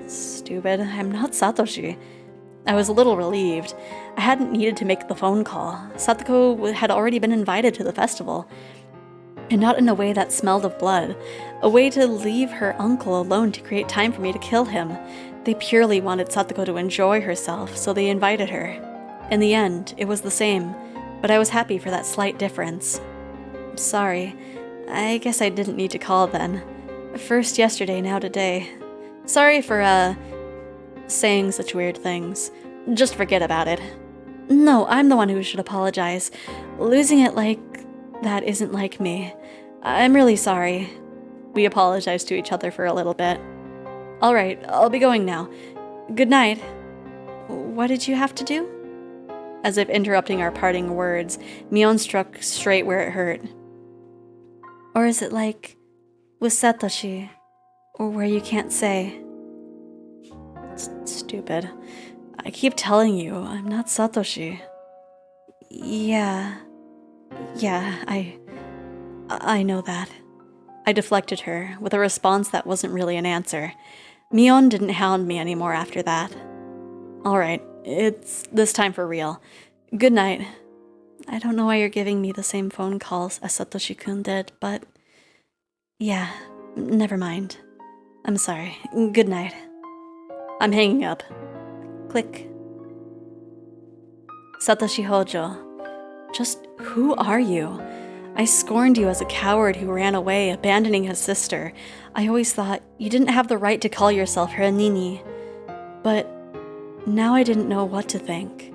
Stupid, I'm not Satoshi. I was a little relieved. I hadn't needed to make the phone call. Satoko had already been invited to the festival. And not in a way that smelled of blood. A way to leave her uncle alone to create time for me to kill him. They purely wanted Satoko to enjoy herself, so they invited her. In the end, it was the same, but I was happy for that slight difference. I'm sorry. I guess I didn't need to call then. First yesterday, now today. Sorry for, saying such weird things. Just forget about it. No, I'm the one who should apologize. Losing it like that isn't like me. I'm really sorry. We apologized to each other for a little bit. Alright, I'll be going now. Good night. What did you have to do? As if interrupting our parting words, Mion struck straight where it hurt. Or is it like with Satoshi, or where you can't say? Stupid. I keep telling you, I'm not Satoshi. Yeah, I know that. I deflected her, with a response that wasn't really an answer. Mion didn't hound me anymore after that. Alright, it's this time for real. Good night. I don't know why you're giving me the same phone calls as Satoshi-kun did, but... yeah, never mind. I'm sorry. Good night. I'm hanging up. Click. Satoshi Hojo. Just who are you? I scorned you as a coward who ran away, abandoning his sister. I always thought you didn't have the right to call yourself her Nini. But now I didn't know what to think.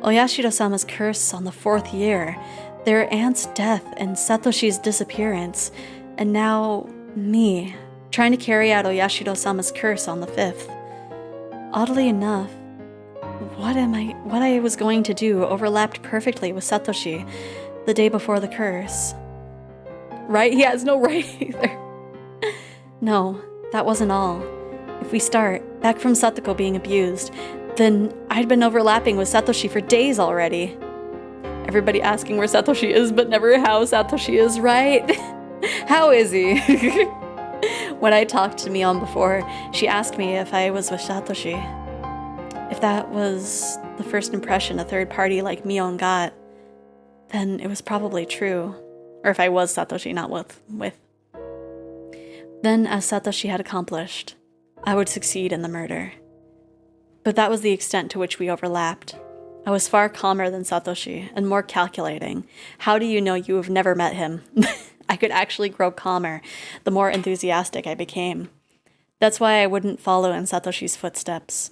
Oyashiro-sama's curse on the 4th year, their aunt's death and Satoshi's disappearance, and now me, trying to carry out Oyashiro-sama's curse on the 5th. Oddly enough, what I was going to do overlapped perfectly with Satoshi the day before the curse. Right? He has no right either. No, that wasn't all. If we start back from Satoko being abused, then I'd been overlapping with Satoshi for days already. Everybody asking where Satoshi is, but never how Satoshi is, right? How is he? When I talked to Mion before, she asked me if I was with Satoshi. If that was the first impression a third party like Mion got, then it was probably true. Or if I was Satoshi, not with. Then, as Satoshi had accomplished, I would succeed in the murder. But that was the extent to which we overlapped. I was far calmer than Satoshi, and more calculating. How do you know you have never met him? I could actually grow calmer, the more enthusiastic I became. That's why I wouldn't follow in Satoshi's footsteps.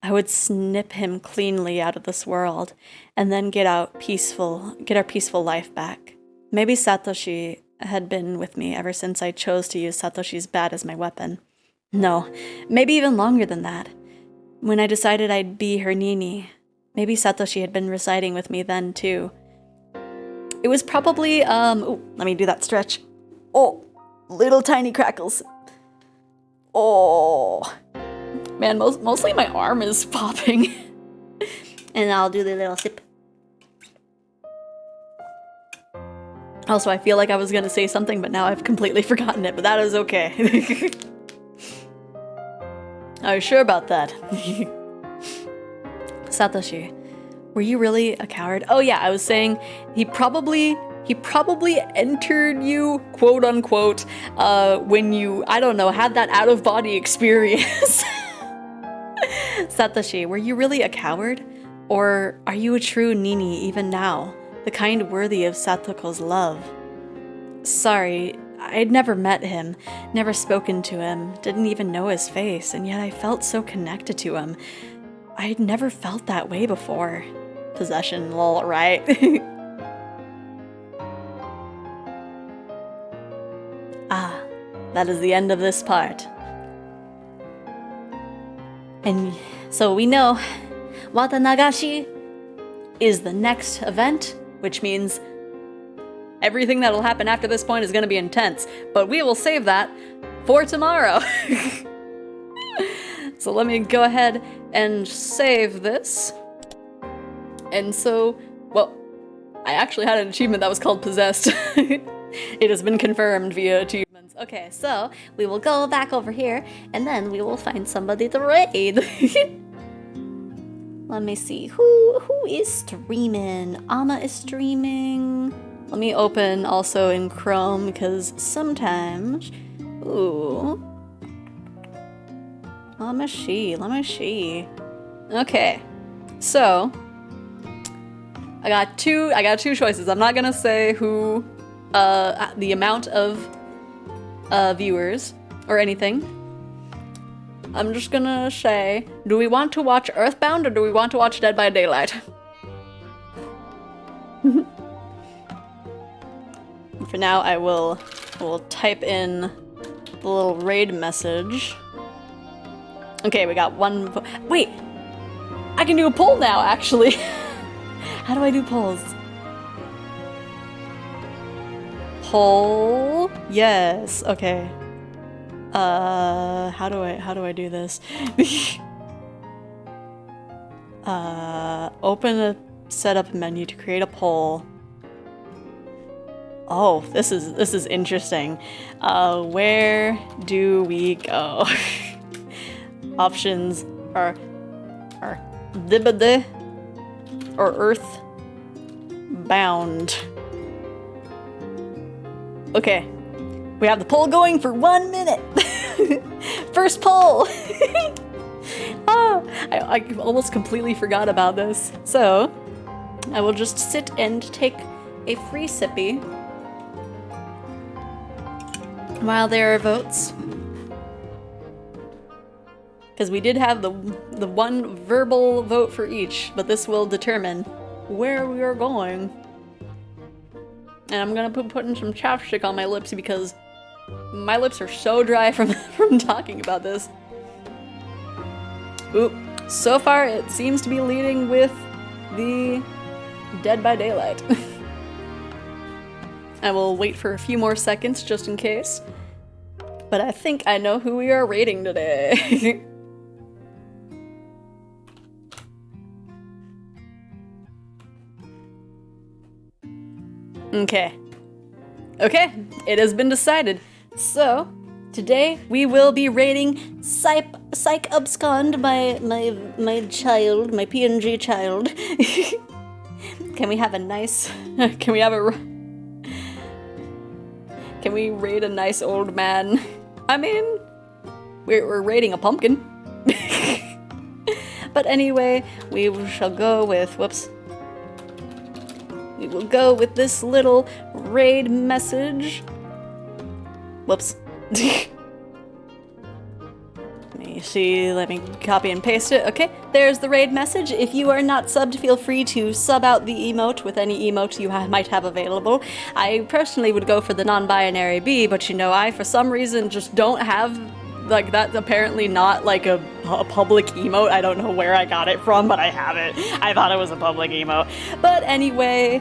I would snip him cleanly out of this world, and then get our peaceful life back. Maybe Satoshi had been with me ever since I chose to use Satoshi's bat as my weapon. No, maybe even longer than that. When I decided I'd be her Nini, maybe Satoshi had been residing with me then too. It was probably, let me do that stretch. Oh, little tiny crackles. Oh, man, mostly my arm is popping. And I'll do the little sip. Also, I feel like I was gonna say something, but now I've completely forgotten it, but that is okay. Are you sure about that? Satoshi, were you really a coward? Oh yeah, I was saying he probably entered you, quote unquote, when you, I don't know, had that out-of-body experience. Satoshi, were you really a coward? Or are you a true Nini even now? The kind worthy of Satoko's love? Sorry, I'd never met him, never spoken to him, didn't even know his face, and yet I felt so connected to him. I'd never felt that way before. Possession, lol, right? Ah, that is the end of this part. And so we know Watanagashi is the next event, which means everything that'll happen after this point is gonna be intense, but we will save that for tomorrow. So let me go ahead and save this. And so, well, I actually had an achievement that was called Possessed. It has been confirmed via achievements. Okay, so we will go back over here, and then we will find somebody to raid. Let me see, who is streaming? Amma is streaming. Let me open also in Chrome, because sometimes, ooh. Let me see. Okay, so I got two choices. I'm not gonna say who, the amount of viewers or anything. I'm just gonna say, do we want to watch Earthbound or do we want to watch Dead by Daylight? For now, I will type in the little raid message. Okay, we got one. Wait, I can do a poll now, actually. How do I do polls? Poll? Yes. Okay. How do I do this? Open a setup menu to create a poll. Oh, this is interesting. Where do we go? Options are Dibade or Earth Bound. Okay, we have the poll going for 1 minute. First poll. Oh, I almost completely forgot about this. So I will just sit and take a free sippy while there are votes. Because we did have the one verbal vote for each, but this will determine where we are going. And I'm gonna putting some chapstick on my lips because my lips are so dry from talking about this. Oop. So far it seems to be leading with the Dead by Daylight. I will wait for a few more seconds just in case. But I think I know who we are rating today. Okay, it has been decided. So, today we will be rating Psych Abscond, my child, my PNG child. Can we have a nice, can we raid a nice old man? I mean, we're raiding a pumpkin. But anyway, we shall go with, whoops. We will go with this little raid message. Whoops. Let me copy and paste it. Okay, there's the raid message. If you are not subbed, feel free to sub out the emote with any emote you might have available. I personally would go for the non-binary B, but you know, I for some reason just don't have, like, that's apparently not like a public emote. I don't know where I got it from, but I have it. I thought it was a public emote. But anyway,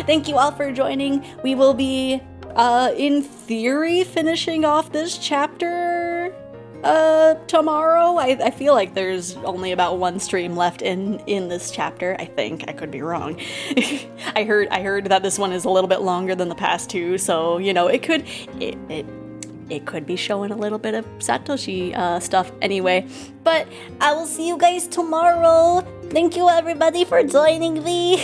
thank you all for joining. We will be, in theory, finishing off this chapter tomorrow. I feel like there's only about one stream left in this chapter. I think. I could be wrong. I heard that this one is a little bit longer than the past two, so you know, it could be showing a little bit of Satoshi stuff anyway. But I will see you guys tomorrow. Thank you everybody for joining me.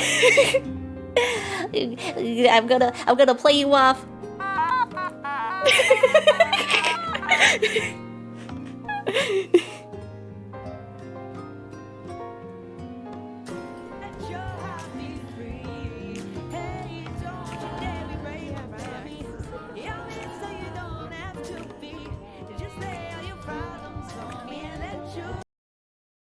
I'm gonna play you off.